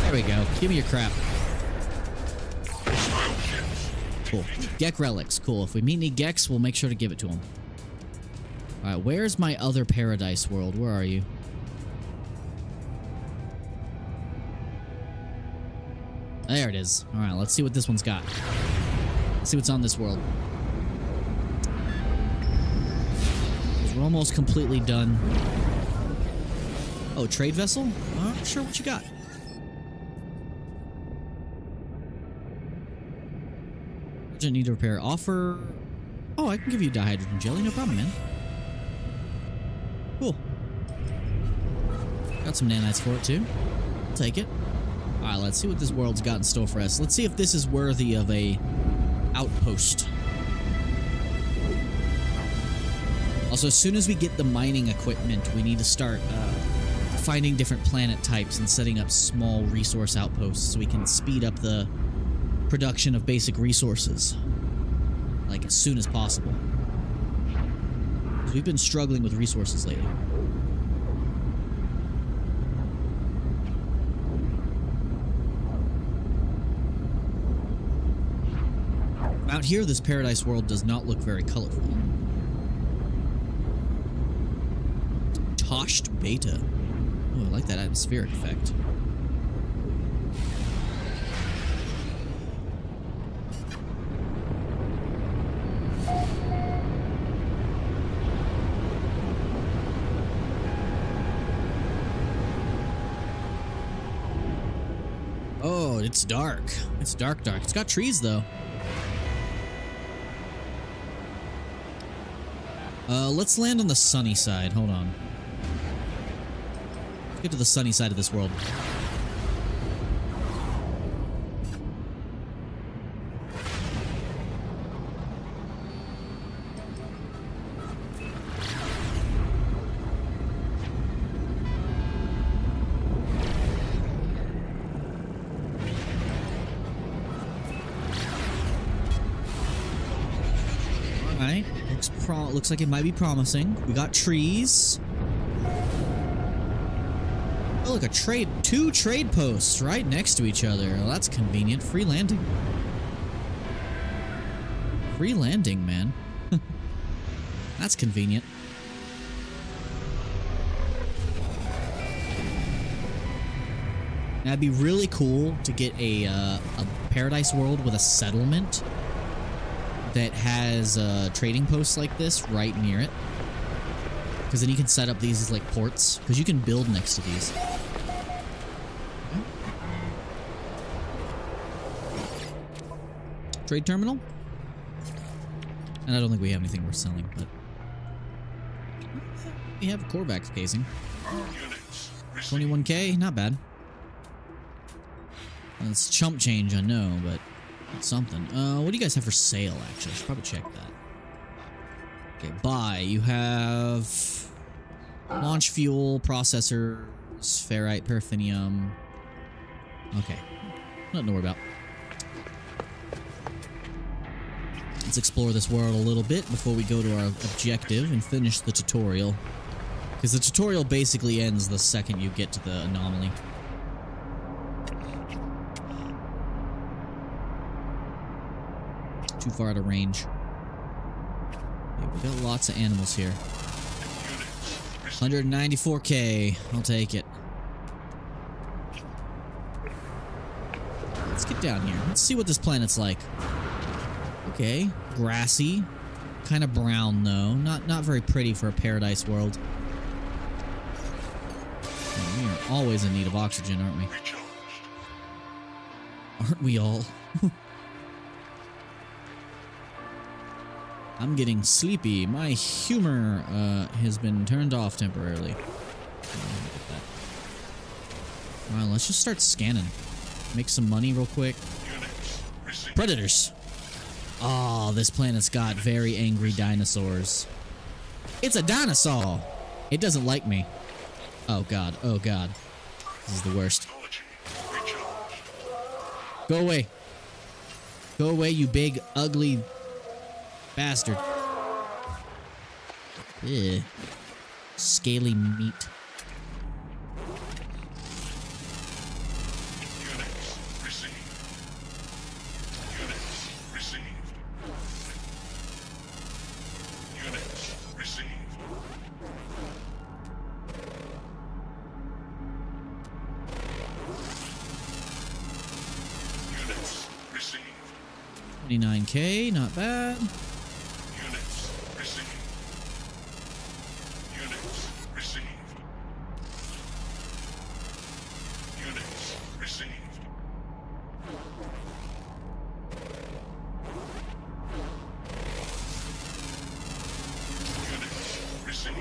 Speaker 1: There we go. Give me your crap.
Speaker 2: Hostile ships.
Speaker 1: Cool. Gek relics. Cool. If we meet any Geks, we'll make sure to give it to him. Alright, where's my other paradise world? Where are you? There it is. Alright, let's see what this one's got. Let's see what's on this world. We're almost completely done. Oh, trade vessel? Not sure what you got. Urgent need to repair. Offer. Oh, I can give you dihydrogen jelly. No problem, man. Cool. Got some nanites for it, too. I'll take it. Alright, let's see what this world's got in store for us. Let's see if this is worthy of a outpost. Also, as soon as we get the mining equipment, we need to start finding different planet types and setting up small resource outposts so we can speed up the production of basic resources. Like, as soon as possible. We've been struggling with resources lately. Out here, this paradise world does not look very colorful. Toshed beta. Oh, I like that atmospheric effect. Oh, it's dark. It's dark. It's got trees, though. Let's land on the sunny side. Hold on. Let's get to the sunny side of this world. Alright. Looks like it might be promising. We got trees. Oh, look, two trade posts right next to each other. Well, that's convenient. Free landing. Free landing, man. That's convenient. Now, it'd be really cool to get a paradise world with a settlement that has trading posts like this right near it. Because then you can set up these as like ports. Because you can build next to these. Trade terminal? And I don't think we have anything worth selling, but... We have a Corvette casing.
Speaker 2: Units received.
Speaker 1: 21k, not bad. It's chump change, I know, but it's something. What do you guys have for sale, actually? I should probably check that. Okay, buy. You have launch fuel, processors, ferrite, paraffinium. Okay, nothing to worry about. Let's explore this world a little bit before we go to our objective and finish the tutorial. Because the tutorial basically ends the second you get to the anomaly. Too far out of range. Okay, we got lots of animals here. 194k. I'll take it. Let's get down here. Let's see what this planet's like. Okay, grassy, kind of brown though. Not very pretty for a paradise world. We are always in need of oxygen, aren't we? Aren't we all? I'm getting sleepy. My humor has been turned off temporarily. Alright, let's just start scanning. Make some money real quick. Predators. Oh, this planet's got very angry dinosaurs. It's a dinosaur! It doesn't like me. Oh god, oh god. This is the worst. Go away. Go away, you big, ugly bastard. Ugh. Scaly meat.
Speaker 2: Units received.
Speaker 1: 29k, not bad.
Speaker 2: Units received. Units received. Units received. Units received.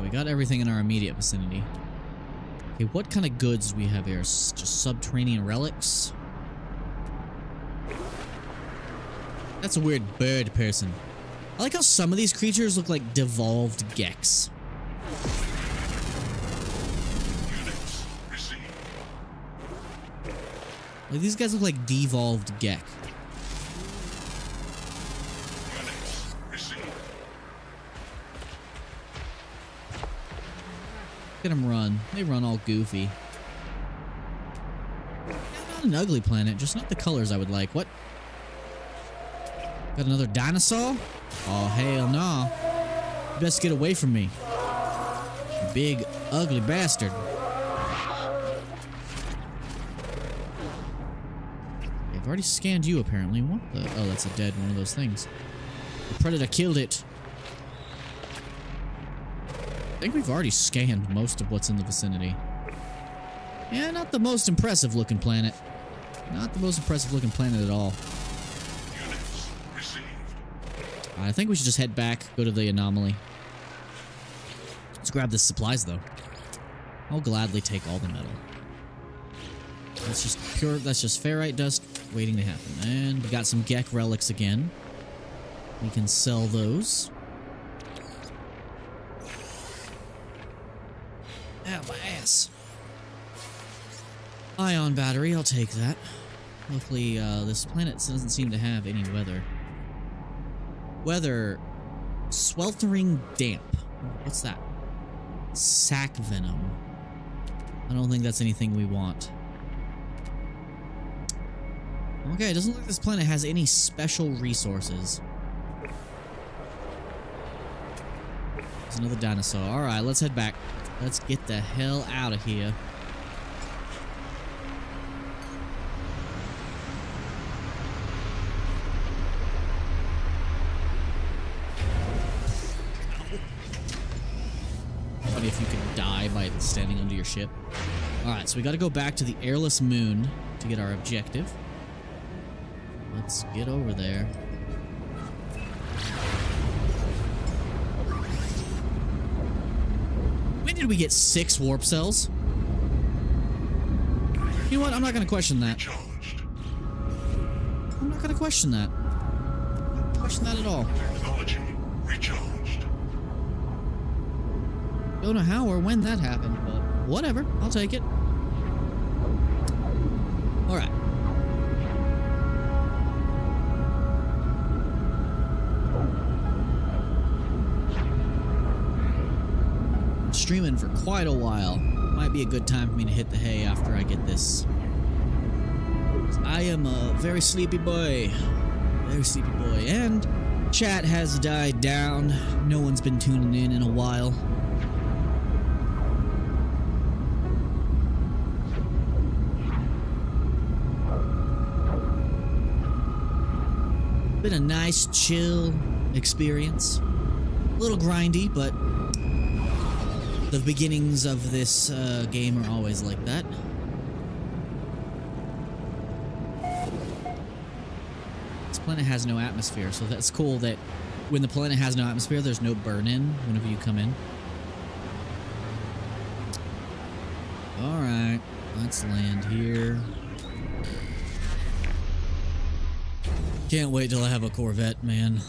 Speaker 1: We got everything in our immediate vicinity. Okay, what kind of goods do we have here? Just subterranean relics? That's a weird bird person. I like how some of these creatures look like devolved gecks.
Speaker 2: Units received.
Speaker 1: Like these guys look like devolved geck.
Speaker 2: Units received.
Speaker 1: Look at them run. They run all goofy. Not an ugly planet, just not the colors I would like. What? Got another dinosaur? Oh, hell no. You best get away from me. You big, ugly bastard. I've already scanned you, apparently. What the? Oh, that's a dead one of those things. The predator killed it. I think we've already scanned most of what's in the vicinity. Yeah, not the most impressive looking planet. Not the most impressive looking planet at all.
Speaker 2: Units received.
Speaker 1: I think we should just head back, go to the anomaly. Let's grab the supplies, though. I'll gladly take all the metal. That's just ferrite dust waiting to happen. And we got some Gek relics again. We can sell those. Ow, my ass. Ion battery, I'll take that. Luckily, this planet doesn't seem to have any weather. Weather. Sweltering damp. What's that? Sac venom. I don't think that's anything we want. Okay, it doesn't look like this planet has any special resources. There's another dinosaur. Alright, let's head back. Let's get the hell out of here. Funny if you could die by standing under your ship. Alright, so we gotta go back to the airless moon to get our objective. Let's get over there. When did we get 6 warp cells? You know what? I'm not gonna question that.
Speaker 2: Charged.
Speaker 1: I'm not gonna question that. Question that at all.
Speaker 2: Technology recharged.
Speaker 1: Don't know how or when that happened, but whatever. I'll take it. Alright. Streaming for quite a while. Might be a good time for me to hit the hay after I get this. I am a very sleepy boy. Very sleepy boy. And chat has died down. No one's been tuning in a while. Been a nice, chill experience. A little grindy, but the beginnings of this game are always like that. This planet has no atmosphere, so that's cool that when the planet has no atmosphere, there's no burn-in whenever you come in. Alright, let's land here. Can't wait till I have a Corvette, man.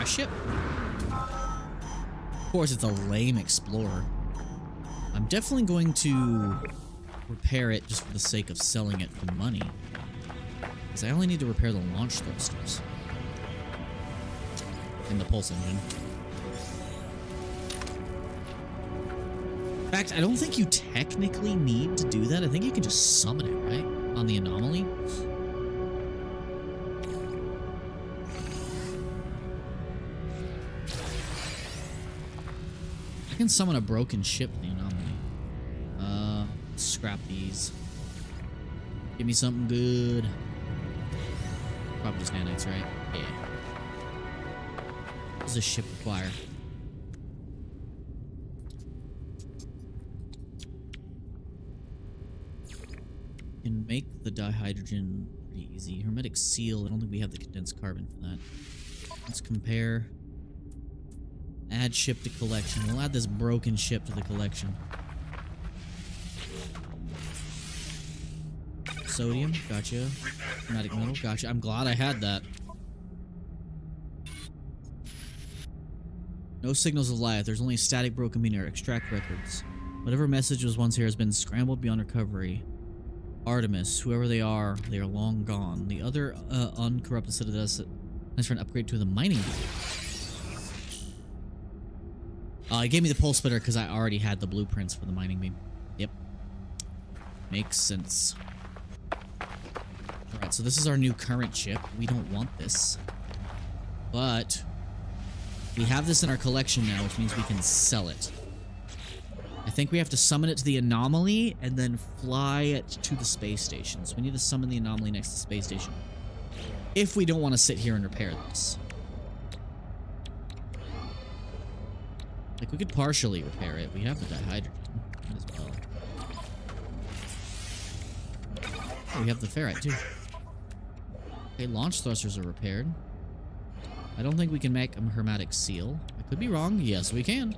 Speaker 1: Ship. Of course, it's a lame Explorer. I'm definitely going to repair it just for the sake of selling it for money. Because I only need to repair the launch thrusters. And the pulse engine. In fact, I don't think you technically need to do that. I think you can just summon it, right? On the anomaly. I can summon a broken ship in the anomaly. Scrap these. Give me something good. Probably just nanites, right? Yeah. What does this ship require? Can make the dihydrogen pretty easy. Hermetic seal. I don't think we have the condensed carbon for that. Let's compare. Add ship to collection. We'll add this broken ship to the collection. Sodium, gotcha. Chromatic metal, gotcha. I'm glad I had that. No signals of life. There's only static broken meter. Extract records. Whatever message was once here has been scrambled beyond recovery. Artemis, whoever they are long gone. The other uncorrupted citadel is for an upgrade to the mining booth. It gave me the pulse splitter because I already had the blueprints for the mining beam. Yep. Makes sense. Alright, so this is our new current ship. We don't want this. But we have this in our collection now, which means we can sell it. I think we have to summon it to the anomaly and then fly it to the space station. So we need to summon the anomaly next to the space station. If we don't want to sit here and repair this. Like, we could partially repair it. We have the dihydrogen as well. Oh, we have the ferrite, too. Okay, launch thrusters are repaired. I don't think we can make a hermetic seal. I could be wrong. Yes, we can.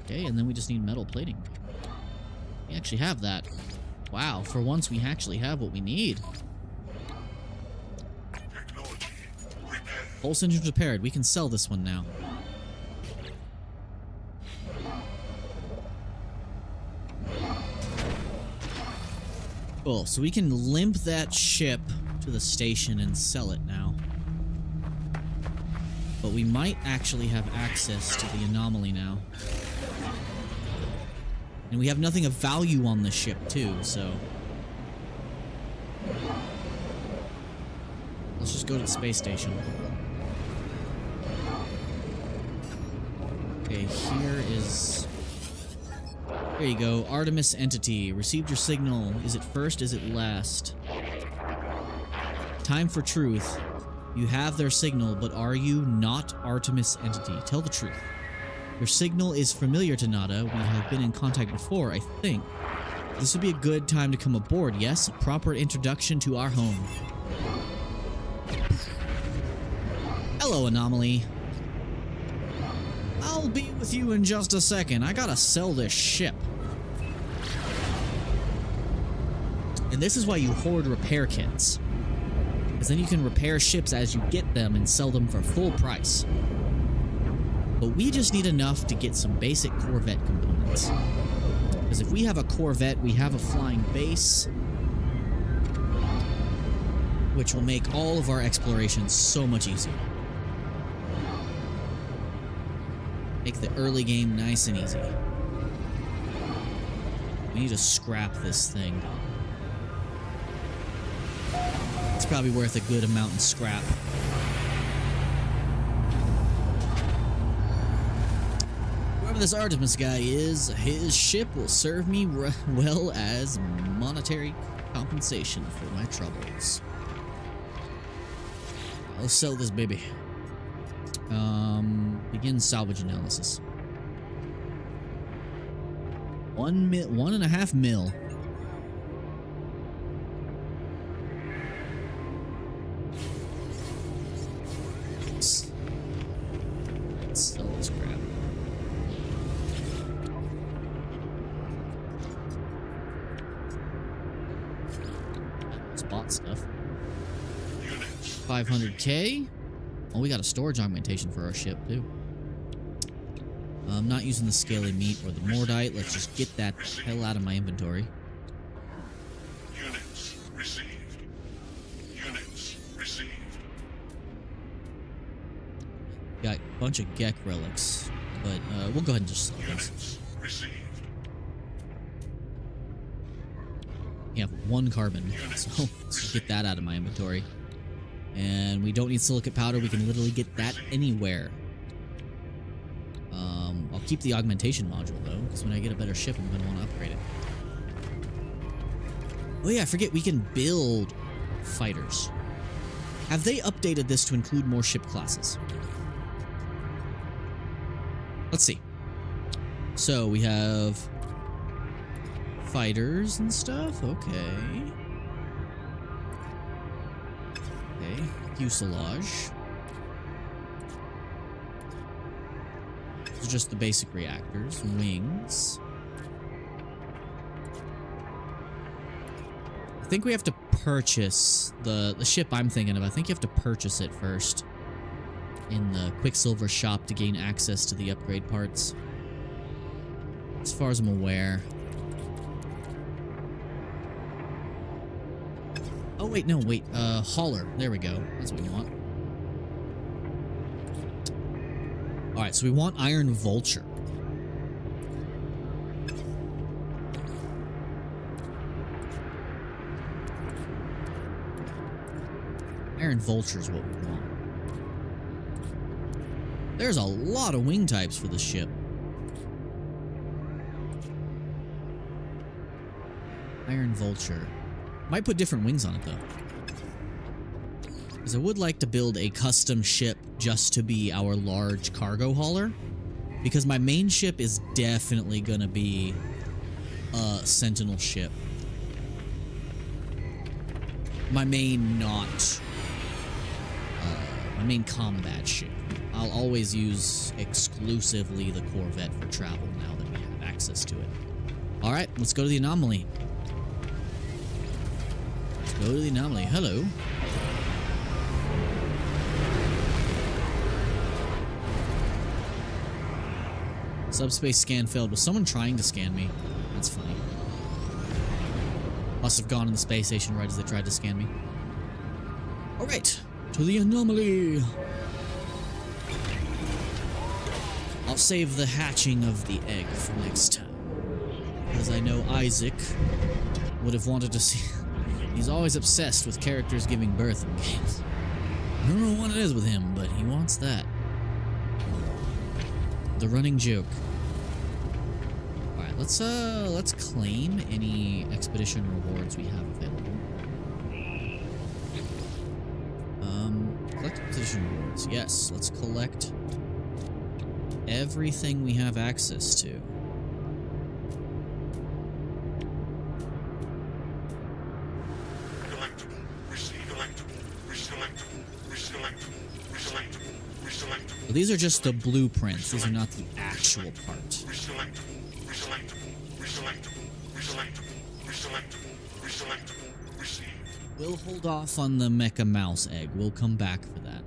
Speaker 1: Okay, and then we just need metal plating. We actually have that. Wow, for once we actually have what we need. Pulse engine repaired. We can sell this one now. Cool. So we can limp that ship to the station and sell it now. But we might actually have access to the anomaly now. And we have nothing of value on the ship too, so... let's just go to the space station. Okay, here is... There you go. Artemis entity. Received your signal. Is it first? Is it last? Time for truth. You have their signal, but are you not Artemis entity? Tell the truth. Your signal is familiar to Nada. We have been in contact before, I think. This would be a good time to come aboard, yes? Proper introduction to our home. Hello, Anomaly. I'll be with you in just a second. I gotta sell this ship. And this is why you hoard repair kits. Because then you can repair ships as you get them and sell them for full price. But we just need enough to get some basic Corvette components. Because if we have a Corvette, we have a flying base, which will make all of our explorations so much easier. Make the early game nice and easy. We need to scrap this thing. It's probably worth a good amount in scrap. Whoever this Artemis guy is, his ship will serve me well as monetary compensation for my troubles. I'll sell this baby. Begin salvage analysis. 1.5 mil. Let's sell this crap. Spot stuff. 500k. Oh, we got a storage augmentation for our ship, too. I'm not using the scaly meat or the mordite. Let's just get that hell out of my inventory.
Speaker 2: Units received. Units received.
Speaker 1: Got a bunch of Gek relics, but we'll go ahead and just sell this.
Speaker 2: Units received.
Speaker 1: We have 1 carbon, so let's just get that out of my inventory. And we don't need silicate powder. We can literally get that anywhere. I'll keep the augmentation module, though, because when I get a better ship, I'm going to want to upgrade it. Oh, yeah, I forget. We can build fighters. Have they updated this to include more ship classes? Let's see. So, we have fighters and stuff. Okay. Okay, fuselage. These are just the basic reactors. Wings. I think we have to purchase the ship I'm thinking of. I think you have to purchase it first in the Quicksilver shop to gain access to the upgrade parts. As far as I'm aware. Oh, wait, no, wait. Hauler. There we go. That's what we want. Alright, so we want Iron Vulture. Iron Vulture is what we want. There's a lot of wing types for this ship. Iron Vulture. Might put different wings on it, though. Because I would like to build a custom ship just to be our large cargo hauler. Because my main ship is definitely going to be a Sentinel ship. My main my main combat ship. I'll always use exclusively the Corvette for travel now that we have access to it. Alright, let's go to the anomaly. Go to the anomaly. Hello. Subspace scan failed. Was someone trying to scan me? That's funny. Must have gone in the space station right as they tried to scan me. Alright. To the anomaly. I'll save the hatching of the egg for next time. Because I know Isaac would have wanted to see... He's always obsessed with characters giving birth in games. I don't know what it is with him, but he wants that. The running joke. Alright, let's claim any expedition rewards we have available. Collect expedition rewards. Yes, let's collect everything we have access to.
Speaker 2: Collectible. Receive collectible. Reselectable.
Speaker 1: Well, these are just the blueprints. These are not the actual part. We'll hold off on the Mecha Mouse egg. We'll come back for that.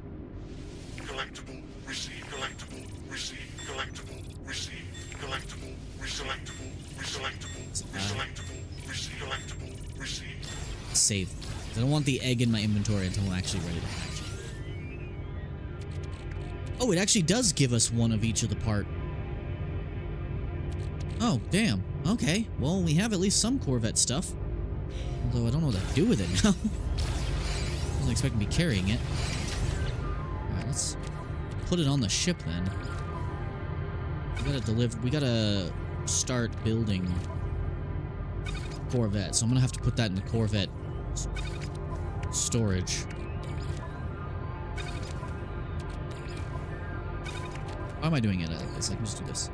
Speaker 2: Collectible. Receive collectible. Receive collectible. Receive collectible. Reselectable. Receive collectible. Receive.
Speaker 1: Save. I don't want the egg in my inventory until I'm actually ready to hatch it. Oh, it actually does give us one of each of the part. Oh, damn. Okay. Well, we have at least some Corvette stuff. Although I don't know what to do with it now. I wasn't expecting to be carrying it. Alright, let's put it on the ship then. We gotta start building Corvette, so I'm gonna have to put that in the Corvette storage. Why am I doing it like this? I can just do this.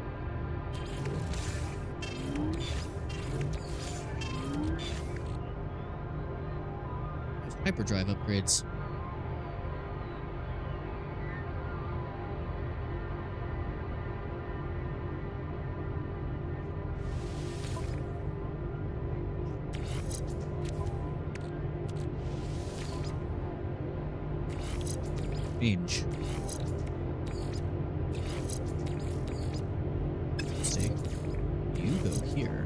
Speaker 1: Hyperdrive upgrades. Change. Stay. You go here.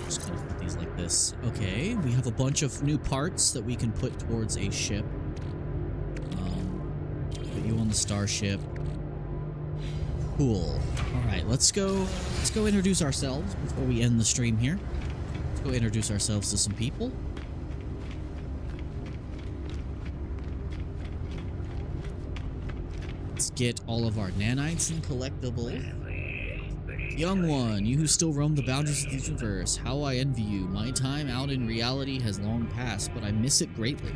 Speaker 1: Just gonna put these like this. Okay, we have a bunch of new parts that we can put towards a ship. Put you on the starship. Cool. All right, let's go introduce ourselves before we end the stream here. Let's go introduce ourselves to some people. Let's get all of our nanites and collectibles. Young one, you who still roam the boundaries of the universe, how I envy you. My time out in reality has long passed, but I miss it greatly.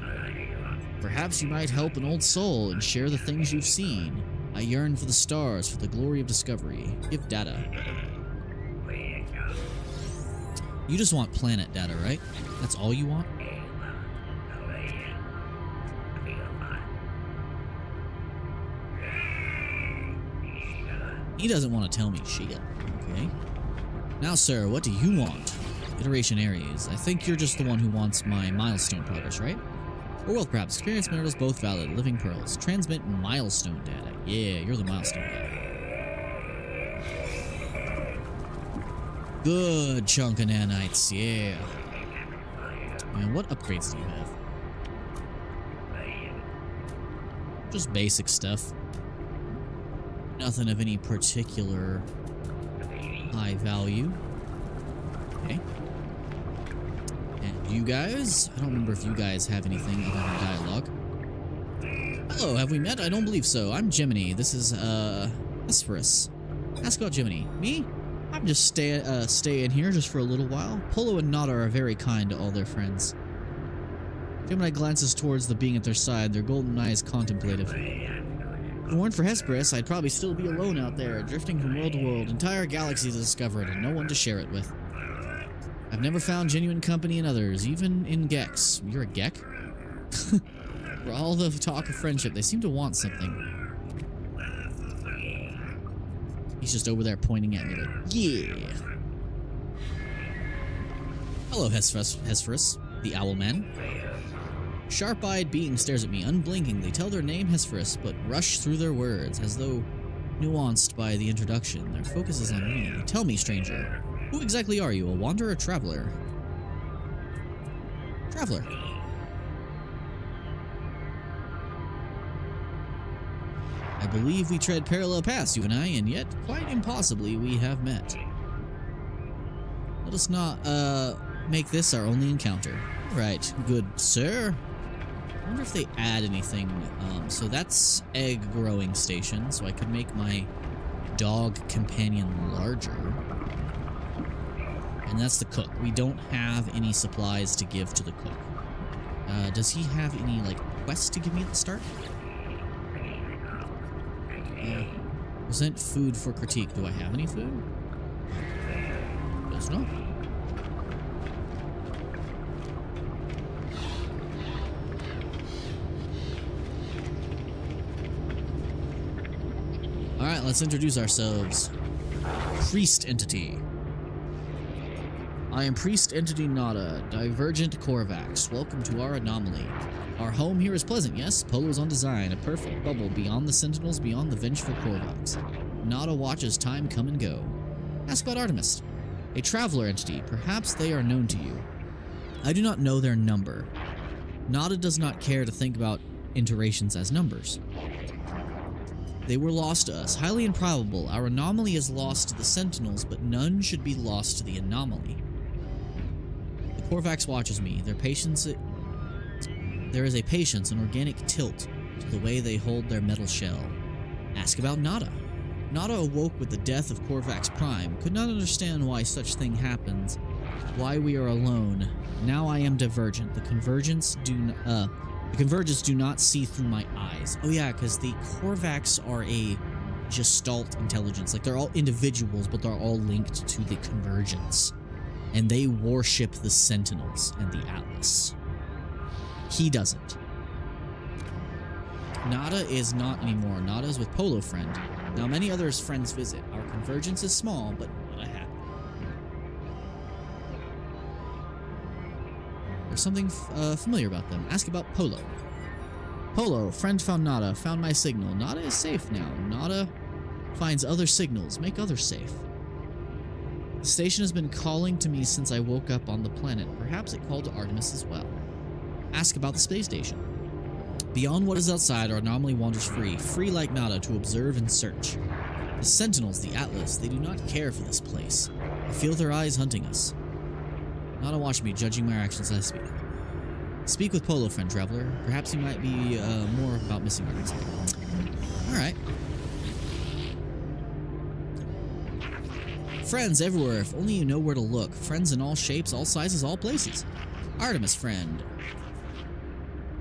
Speaker 1: Perhaps you might help an old soul and share the things you've seen. I yearn for the stars, for the glory of discovery. Give data. You just want planet data, right? That's all you want? He doesn't want to tell me shit. Okay. Now, sir, what do you want? Iteration Aries. I think you're just the one who wants my milestone progress, right? Or well, perhaps experience minerals, both valid. Living pearls. Transmit milestone data. Yeah, you're the milestone data. Good chunk of nanites. Yeah. And what upgrades do you have? Just basic stuff. Nothing of any particular high value. Okay. And you guys? I don't remember if you guys have anything other than dialogue. Hello, have we met? I don't believe so. I'm Gemini. This is, Hesperus. Ask about Gemini. Me? I'm just staying here just for a little while. Polo and Nada are very kind to all their friends. Gemini glances towards the being at their side, their golden eyes contemplative. If it weren't for Hesperus, I'd probably still be alone out there, drifting from world to world, entire galaxies discovered, and no one to share it with. I've never found genuine company in others, even in Gex. You're a Gek? For all the talk of friendship, they seem to want something. He's just over there pointing at me like, yeah. Hello, Hesperus, the owl man. Sharp-eyed being stares at me, unblinking. They tell their name Hesperus, but rush through their words, as though nuanced by the introduction. Their focus is on me. Tell me, stranger, who exactly are you, a wanderer or traveler? Traveler. I believe we tread parallel paths, you and I, and yet, quite impossibly, we have met. Let us not, make this our only encounter. Right, good sir. I wonder if they add anything. So that's egg growing station, so I could make my dog companion larger. And that's the cook. We don't have any supplies to give to the cook. Does he have any, like, quests to give me at the start? Present food for critique. Do I have any food? Does not. Alright, let's introduce ourselves. Priest Entity. I am Priest Entity Nada, Divergent Corvax. Welcome to our anomaly. Our home here is pleasant, yes? Polo's on design, a perfect bubble beyond the sentinels, beyond the vengeful Corvax. Nada watches time come and go. Ask about Artemis. A traveler entity, perhaps they are known to you. I do not know their number. Nada does not care to think about iterations as numbers. They were lost to us, highly improbable. Our anomaly is lost to the sentinels, but none should be lost to the anomaly. The Corvax watches me. There is a patience, an organic tilt to the way they hold their metal shell. Ask about Nada. Nada awoke with the death of Corvax Prime, could not understand why such thing happens, why we are alone. Now I am divergent. The convergence do not see through my eyes. Oh yeah, because the Corvax are a gestalt intelligence. Like, they're all individuals, but they're all linked to the convergence. And they worship the Sentinels and the Atlas. He doesn't. Nada is not anymore. Nada is with Polo Friend. Now many others friends visit. Our convergence is small, but Nada happy. There's something familiar about them. Ask about Polo. Polo, friend found Nada, found my signal. Nada is safe now. Nada finds other signals, make others safe. The station has been calling to me since I woke up on the planet. Perhaps it called to Artemis as well. Ask about the space station. Beyond what is outside, our anomaly wanders free, free like Nada to observe and search. The Sentinels, the Atlas, they do not care for this place. I feel their eyes hunting us. Nada watch me, judging my actions as I speak. Speak with Polo Friend, traveler. Perhaps he might be more about missing Artemis. Alright. Friends everywhere, if only you know where to look. Friends in all shapes, all sizes, all places. Artemis friend.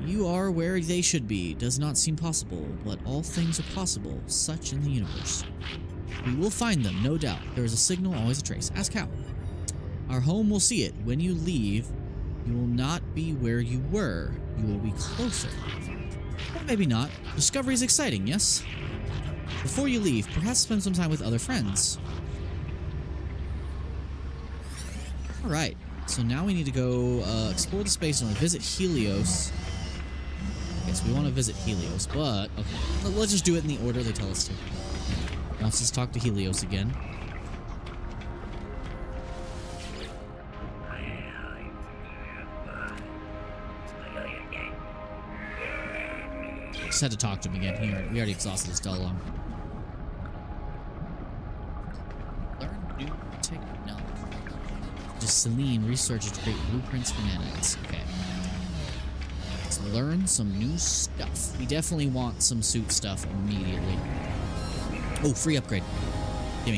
Speaker 1: You are where they should be. Does not seem possible, but all things are possible, such in the universe. We will find them, no doubt. There is a signal, always a trace. Ask how. Our home will see it. When you leave, you will not be where you were. You will be closer. Or maybe not. Discovery is exciting, yes? Before you leave, perhaps spend some time with other friends. Alright, so now we need to go explore the space and visit Helios. Okay, so we want to visit Helios, but okay, let's just do it in the order they tell us to. Let's just talk to Helios again. Just had to talk to him again. We already exhausted this dialogue. Learn new technology. Just Celine research to create blueprints for nanites. Okay. Let's learn some new stuff. We definitely want some suit stuff immediately. Oh, free upgrade. Gimme.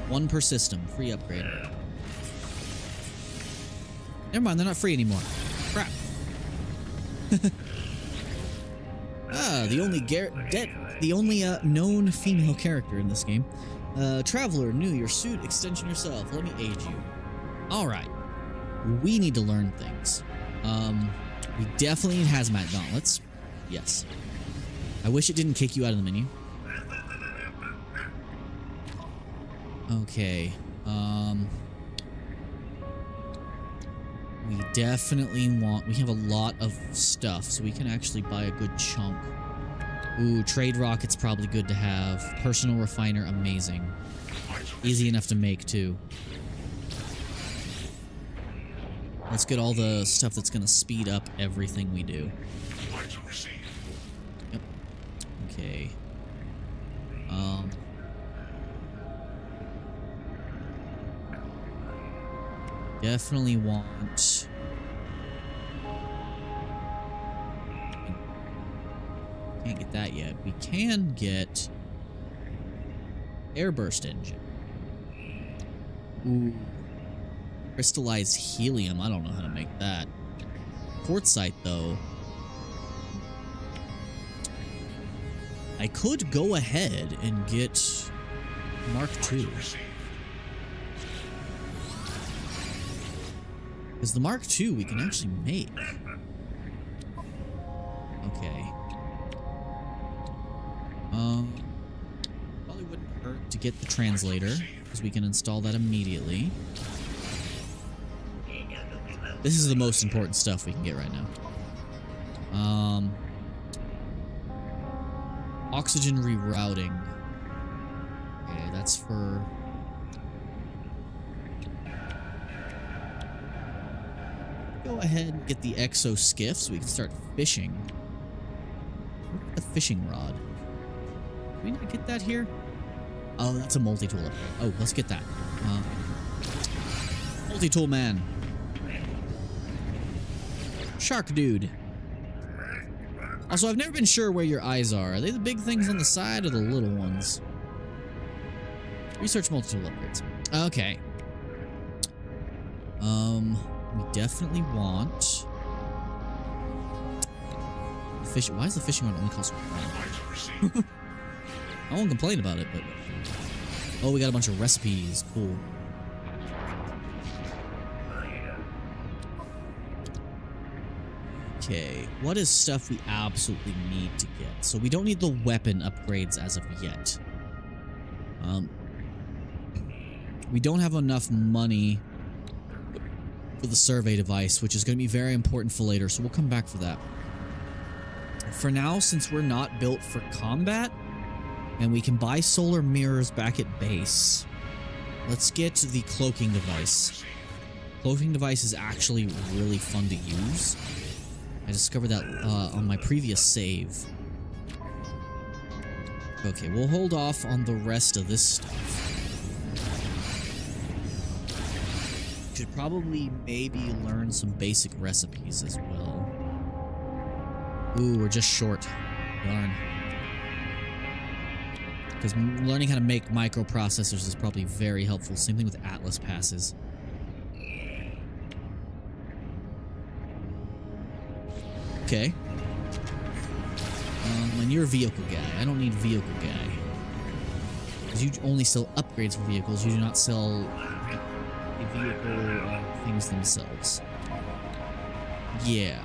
Speaker 1: One per system. Free upgrade. Never mind, they're not free anymore. Crap. The only known female character in this game. Traveler, new, your suit, extension yourself. Let me aid you. Alright. We need to learn things. We definitely need hazmat gauntlets. Yes. I wish it didn't kick you out of the menu. Okay. We definitely want... We have a lot of stuff, so we can actually buy a good chunk. Ooh, trade rocket's probably good to have. Personal refiner, amazing. Easy enough to make, too. Let's get all the stuff that's gonna speed up everything we do. Yep. Okay. Definitely want... that yet. We can get airburst engine. Ooh. Crystallized helium. I don't know how to make that. Quartzite, though. I could go ahead and get Mark II. Because the Mark II we can actually make. Okay. Probably wouldn't hurt to get the translator, because we can install that immediately. This is the most important stuff we can get right now. Oxygen rerouting. Okay, that's for... Go ahead and get the exo skiff so we can start fishing. Look at the fishing rod. Did we not get that here? Oh, that's a multi-tool upgrade. Oh, let's get that. Multi-tool man. Shark dude. Also, I've never been sure where your eyes are. Are they the big things on the side or the little ones? Research multi-tool upgrades. Okay. We definitely want the fish. Why is the fishing rod only cost $1? I won't complain about it, but oh, we got a bunch of recipes. Cool. Okay, what is stuff we absolutely need to get? So we don't need the weapon upgrades as of yet. We don't have enough money for the survey device, which is going to be very important for later, so we'll come back for that. For now, since we're not built for combat, and we can buy solar mirrors back at base, let's get the cloaking device. Cloaking device is actually really fun to use. I discovered that on my previous save. Okay, we'll hold off on the rest of this stuff. Should probably maybe learn some basic recipes as well. Ooh, we're just short. Darn. Because learning how to make microprocessors is probably very helpful. Same thing with Atlas passes. Okay. And you're a vehicle guy. I don't need vehicle guy. Because you only sell upgrades for vehicles. You do not sell the vehicle things themselves. Yeah.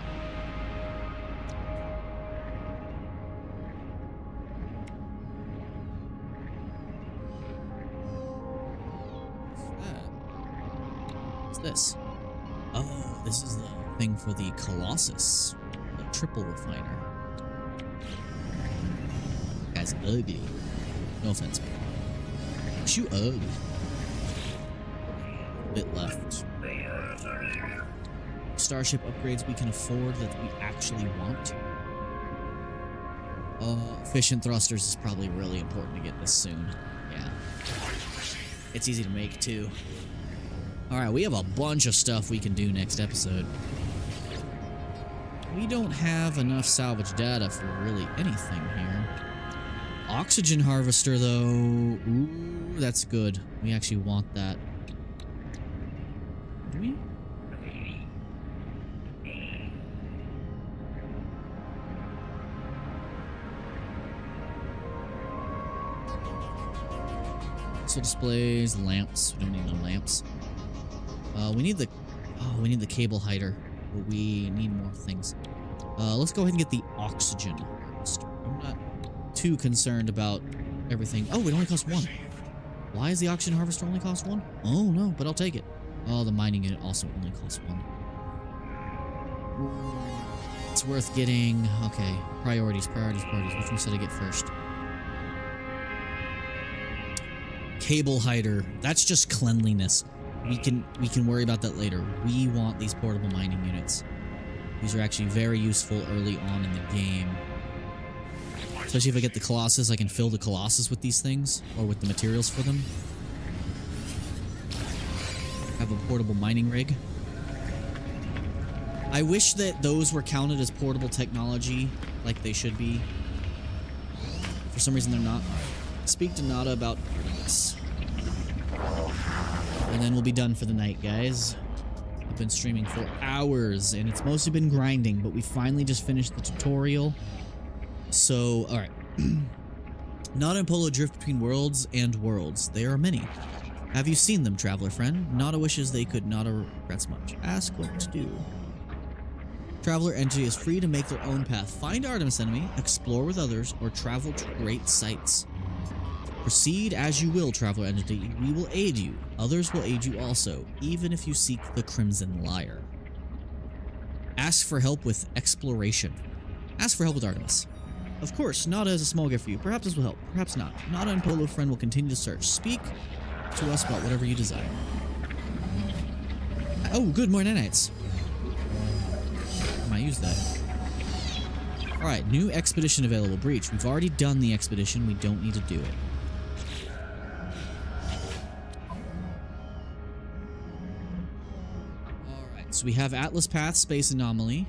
Speaker 1: What's this? Oh, this is the thing for the Colossus. The triple refiner. Guy's ugly. No offense, man. But you ugly. Bit left. Starship upgrades we can afford that we actually want. Efficient thrusters is probably really important to get this soon. Yeah. It's easy to make too. Alright, we have a bunch of stuff we can do next episode. We don't have enough salvage data for really anything here. Oxygen harvester though. Ooh, that's good. We actually want that. Do we? So displays, lamps. We don't need no lamps. We need the cable hider, but we need more things. Let's go ahead and get the oxygen harvester. I'm not too concerned about everything. Oh, it only costs 1. Why is the oxygen harvester only cost 1? Oh no, but I'll take it. Oh, the mining unit also only costs 1. It's worth getting. Okay, priorities. Which one should I get first? Cable hider. That's just cleanliness. We can worry about that later. We want these portable mining units. These are actually very useful early on in the game. Especially if I get the Colossus, I can fill the Colossus with these things, or with the materials for them. Have a portable mining rig. I wish that those were counted as portable technology, like they should be. For some reason, they're not. Speak to Nada about Artemis. And then we'll be done for the night, guys. I've been streaming for hours, and it's mostly been grinding, but we finally just finished the tutorial. So, alright. Nada and Polo drift between worlds and worlds. There are many. Have you seen them, traveler friend? Nada wishes they could. Nada regrets much. Ask what to do. Traveler entity is free to make their own path. Find Artemis enemy, explore with others, or travel to great sights. Proceed as you will, traveler entity. We will aid you. Others will aid you also, even if you seek the Crimson Lyre. Ask for help with exploration. Ask for help with Artemis. Of course, Nada is a small gift for you. Perhaps this will help, perhaps not. Nada and Polo friend will continue to search. Speak to us about whatever you desire. Oh, good morning, Nights. I might use that. Alright, new expedition available. Breach. We've already done the expedition. We don't need to do it. Alright, so we have Atlas Path, Space Anomaly.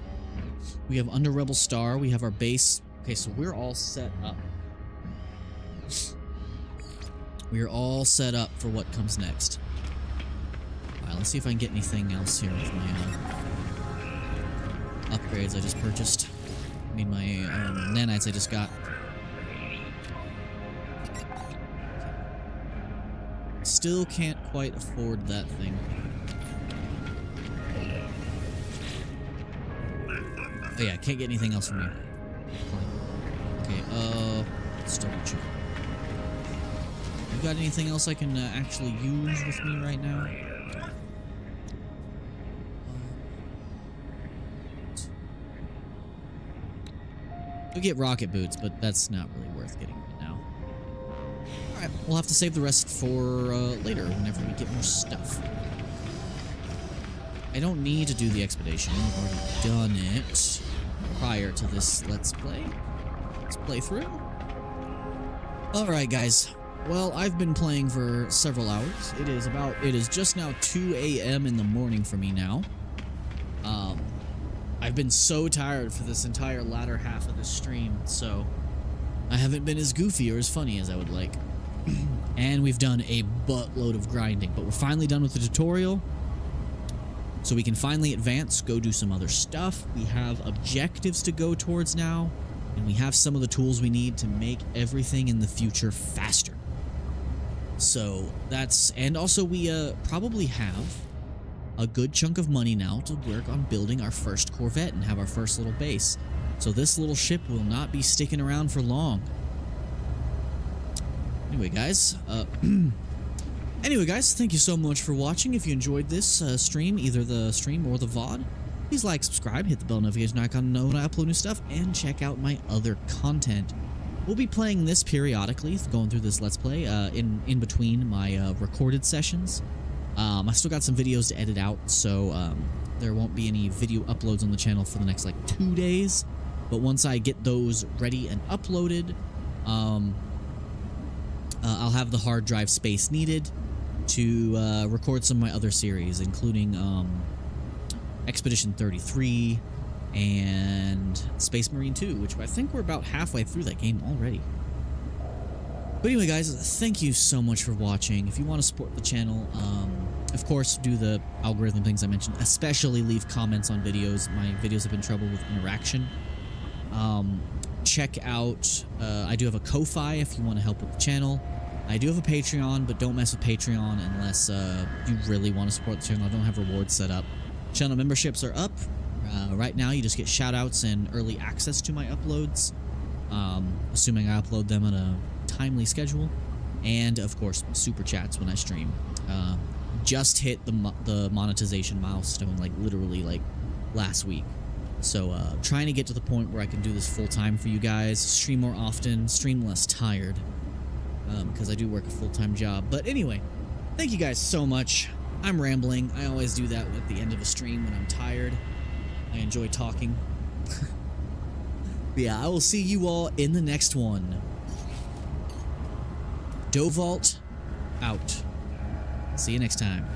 Speaker 1: We have Under Rebel Star. We have our base. Okay, so we're all set up. We are all set up for what comes next. Alright, let's see if I can get anything else here with my upgrades I just purchased. I mean, my nanites I just got. Still can't quite afford that thing. Oh yeah, can't get anything else from you. Okay, let's double check. You got anything else I can actually use with me right now? We'll get rocket boots, but that's not really worth getting right now. Alright, we'll have to save the rest for later, whenever we get more stuff. I don't need to do the expedition. I've already done it prior to this Let's Play. Let's play through. Alright, guys. Well, I've been playing for several hours. It is just now 2 a.m. in the morning for me now. I've been so tired for this entire latter half of the stream, so I haven't been as goofy or as funny as I would like. And we've done a buttload of grinding, but we're finally done with the tutorial. So we can finally advance, go do some other stuff. We have objectives to go towards now, and we have some of the tools we need to make everything in the future faster. So that's, and also we probably have a good chunk of money now to work on building our first Corvette and have our first little base. So this little ship will not be sticking around for long. Anyway, guys, thank you so much for watching. If you enjoyed this stream, either the stream or the VOD, please like, subscribe, hit the bell notification icon to know when I upload new stuff, and check out my other content. We'll be playing this periodically, going through this Let's Play in between my recorded sessions. I still got some videos to edit out, so there won't be any video uploads on the channel for the next like 2 days. But once I get those ready and uploaded, I'll have the hard drive space needed to record some of my other series, including Expedition 33 and Space Marine 2, which I think we're about halfway through that game already. But anyway, guys, thank you so much for watching. If you want to support the channel, of course, do the algorithm things I mentioned, especially leave comments on videos. My videos have been trouble with interaction. Check out, I do have a Ko-Fi if you want to help with the channel. I do have a Patreon, but don't mess with Patreon unless you really want to support the channel. I don't have rewards set up. Channel memberships are up. Right now, you just get shout-outs and early access to my uploads, assuming I upload them on a timely schedule. And, of course, super chats when I stream. Just hit the monetization milestone, like, literally, like, last week. So, trying to get to the point where I can do this full-time for you guys, stream more often, stream less tired, because I do work a full-time job. But anyway, thank you guys so much. I'm rambling. I always do that at the end of a stream when I'm tired. I enjoy talking. But yeah, I will see you all in the next one. Dovalt out. See you next time.